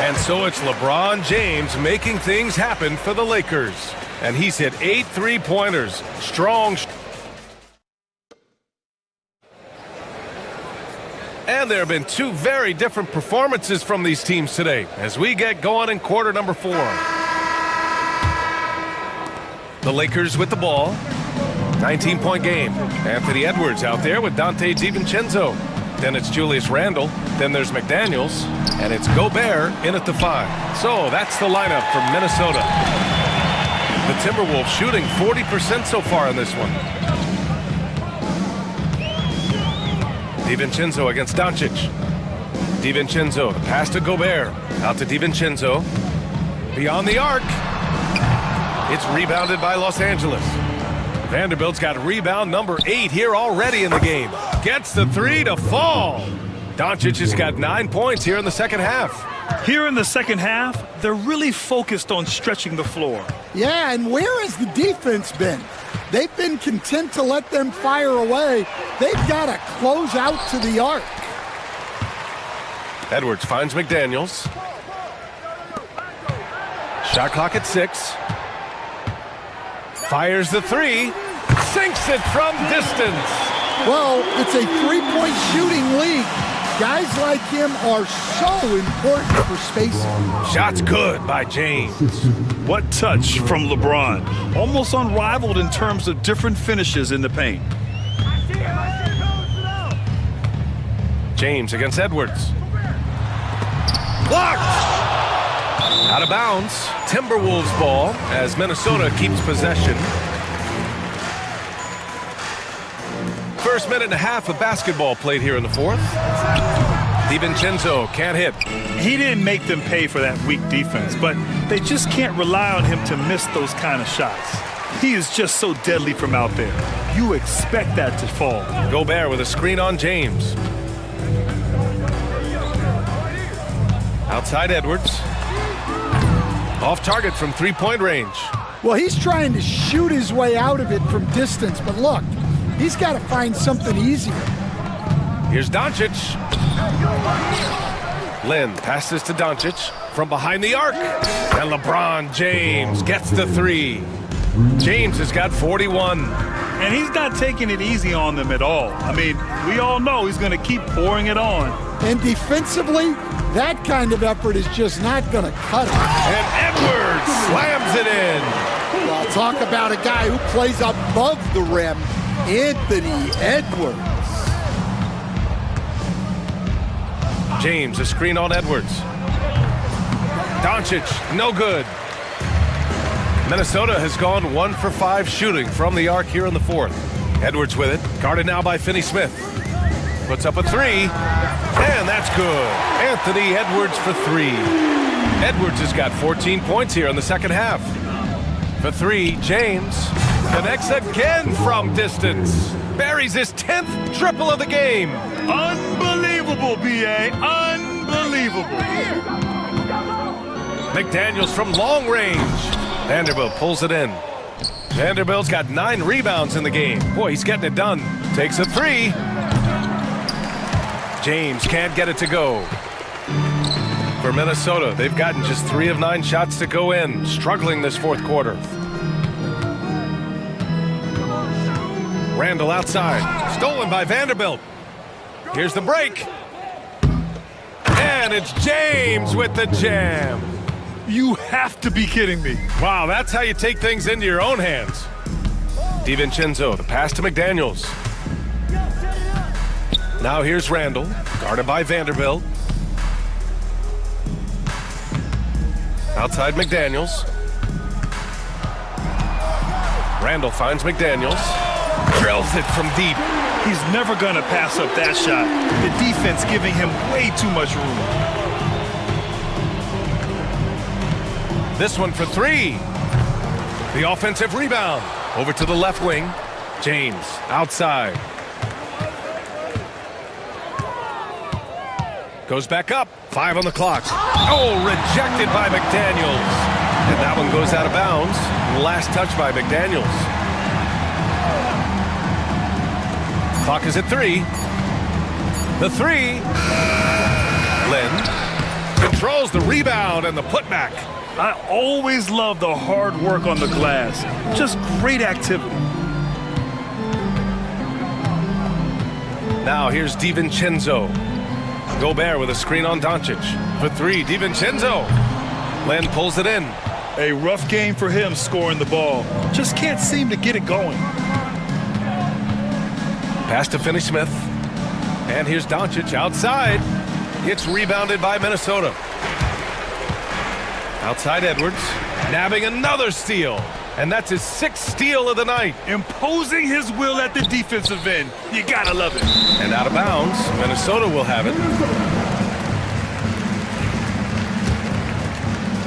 And so it's LeBron James making things happen for the Lakers. And he's hit 8 3-pointers. Strong. And there have been two very different performances from these teams today as we get going in quarter number 4. The Lakers with the ball. 19-point game. Anthony Edwards out there with Dante DiVincenzo. Then it's Julius Randle. Then there's McDaniels. And it's Gobert in at the 5. So that's the lineup from Minnesota. The Timberwolves shooting 40% so far in this one. DiVincenzo against Doncic. DiVincenzo, the pass to Gobert. Out to DiVincenzo. Beyond the arc. It's rebounded by Los Angeles. Vanderbilt's got rebound number 8 here already in the game. Gets the 3 to fall. Doncic has got 9 points here in the second half. Here in the second half, they're really focused on stretching the floor. Yeah, and where has the defense been? They've been content to let them fire away. They've got to close out to the arc. Edwards finds McDaniels. Shot clock at 6. Fires the 3. Sinks it from distance. Well, it's a three-point shooting league. Guys like him are so important for spacing. Shot's good by James. What touch from LeBron. Almost unrivaled in terms of different finishes in the paint. James against Edwards. Blocked! Out of bounds. Timberwolves ball as Minnesota keeps possession. First minute and a half of basketball played here in the fourth. DiVincenzo can't hit. He didn't make them pay for that weak defense, but they just can't rely on him to miss those kind of shots. He is just so deadly from out there. You expect that to fall. Gobert with a screen on James. Outside Edwards. Off target from three-point range. Well, he's trying to shoot his way out of it from distance, but look, he's got to find something easier. Here's Doncic. Lin passes to Doncic from behind the arc. And LeBron James gets the 3. James has got 41. And he's not taking it easy on them at all. I mean, we all know he's going to keep pouring it on. And defensively, that kind of effort is just not going to cut it. And Edwards slams it in. Well, talk about a guy who plays above the rim, Anthony Edwards. James, a screen on Edwards. Doncic, no good. Minnesota has gone 1 for 5 shooting from the arc here in the fourth. Edwards with it, guarded now by Finney-Smith. Puts up a 3, and that's good. Anthony Edwards for 3. Edwards has got 14 points here in the second half. For 3, James connects again from distance. Buries his 10th triple of the game. Unbelievable, B.A. Unbelievable. McDaniels from long range. Vanderbilt pulls it in. Vanderbilt's got 9 rebounds in the game. Boy, he's getting it done. Takes a 3. James can't get it to go. For Minnesota, they've gotten just 3 of 9 shots to go in. Struggling this fourth quarter. Randall outside. Stolen by Vanderbilt. Here's the break. And it's James with the jam. You have to be kidding me. Wow, that's how you take things into your own hands. DiVincenzo, the pass to McDaniels. Now here's Randall, guarded by Vanderbilt. Outside McDaniels. Randall finds McDaniels. Drills it from deep. He's never going to pass up that shot. The defense giving him way too much room. This one for 3. The offensive rebound. Over to the left wing. James outside. Goes back up. 5 on the clock. Oh, rejected by McDaniels. And that one goes out of bounds. Last touch by McDaniels. Clock is at 3. The 3. Lin controls the rebound and the putback. I always love the hard work on the glass. Just great activity. Now here's DiVincenzo. Gobert with a screen on Doncic. For 3, DiVincenzo. Len pulls it in. A rough game for him scoring the ball. Just can't seem to get it going. Pass to Finney-Smith. And here's Doncic outside. It's rebounded by Minnesota. Outside Edwards, nabbing another steal. And that's his 6th steal of the night. Imposing his will at the defensive end. You gotta love it. And out of bounds, Minnesota will have it.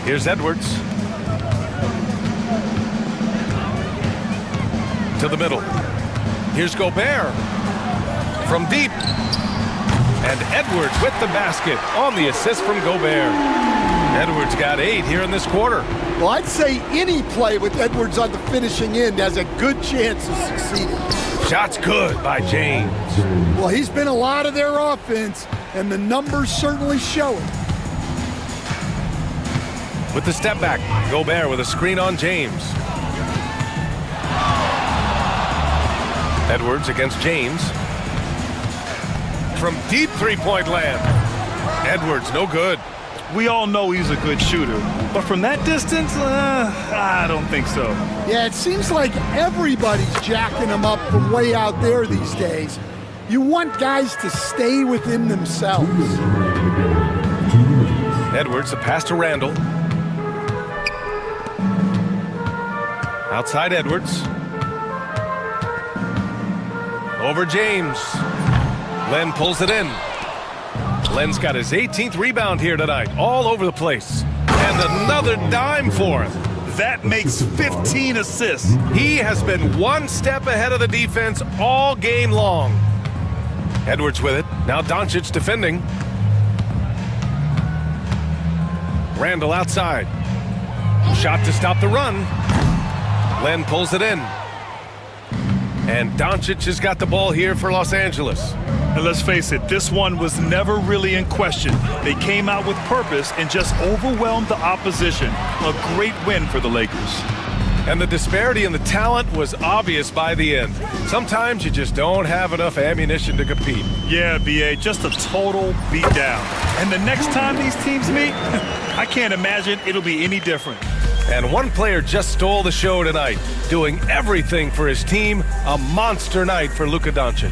Here's Edwards. To the middle. Here's Gobert. From deep. And Edwards with the basket on the assist from Gobert. Edwards got 8 here in this quarter. Well, I'd say any play with Edwards on the finishing end has a good chance of succeeding. Shot's good by James. Well, he's been a lot of their offense, and the numbers certainly show it. with the step back. Gobert with a screen on James. Edwards against James. From deep three-point land. Edwards, no good. We all know he's a good shooter, but from that distance, I don't think so. Yeah, it seems like everybody's jacking him up from way out there these days. You want guys to stay within themselves. Edwards, a pass to Randall. Outside Edwards. Over James. Len pulls it in. Len's got his 18th rebound here tonight, all over the place. And another dime for him. That makes 15 assists. He has been one step ahead of the defense all game long. Edwards with it. Now Doncic defending. Randall outside. Shot to stop the run. Len pulls it in. And Doncic has got the ball here for Los Angeles. And let's face it, this one was never really in question. They came out with purpose and just overwhelmed the opposition. A great win for the Lakers. And the disparity in the talent was obvious by the end. Sometimes you just don't have enough ammunition to compete. Yeah, BA, just a total beatdown. And the next time these teams meet, I can't imagine it'll be any different. And one player just stole the show tonight, doing everything for his team. A monster night for Luka Doncic.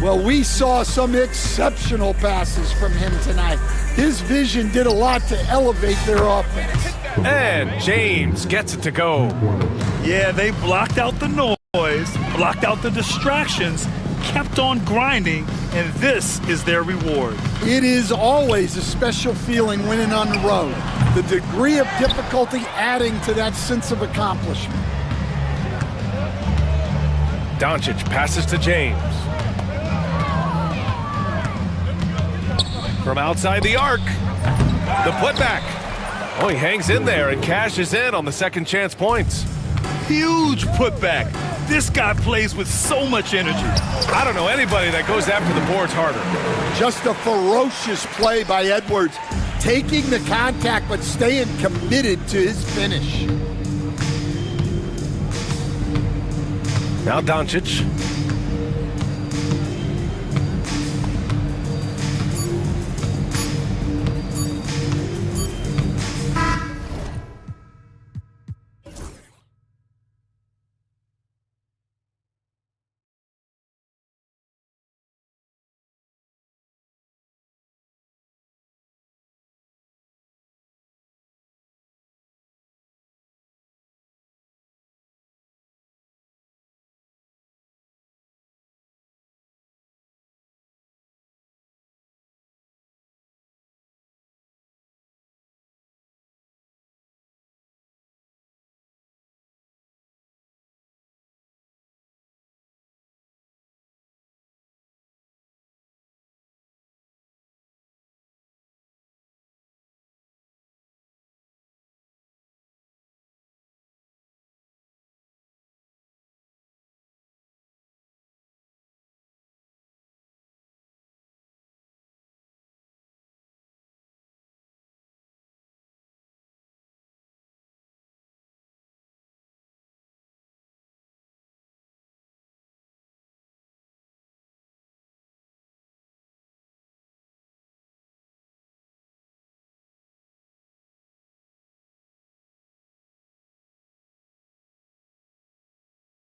Well, we saw some exceptional passes from him tonight. His vision did a lot to elevate their offense. And James gets it to go. Yeah, they blocked out the noise, blocked out the distractions, kept on grinding, and this is their reward. It is always a special feeling winning on the road. The degree of difficulty adding to that sense of accomplishment. Doncic passes to James. From outside the arc, the putback. Oh, he hangs in there and cashes in on the second chance points. Huge putback. This guy plays with so much energy. I don't know anybody that goes after the boards harder. Just a ferocious play by Edwards, taking the contact but staying committed to his finish. Now Doncic.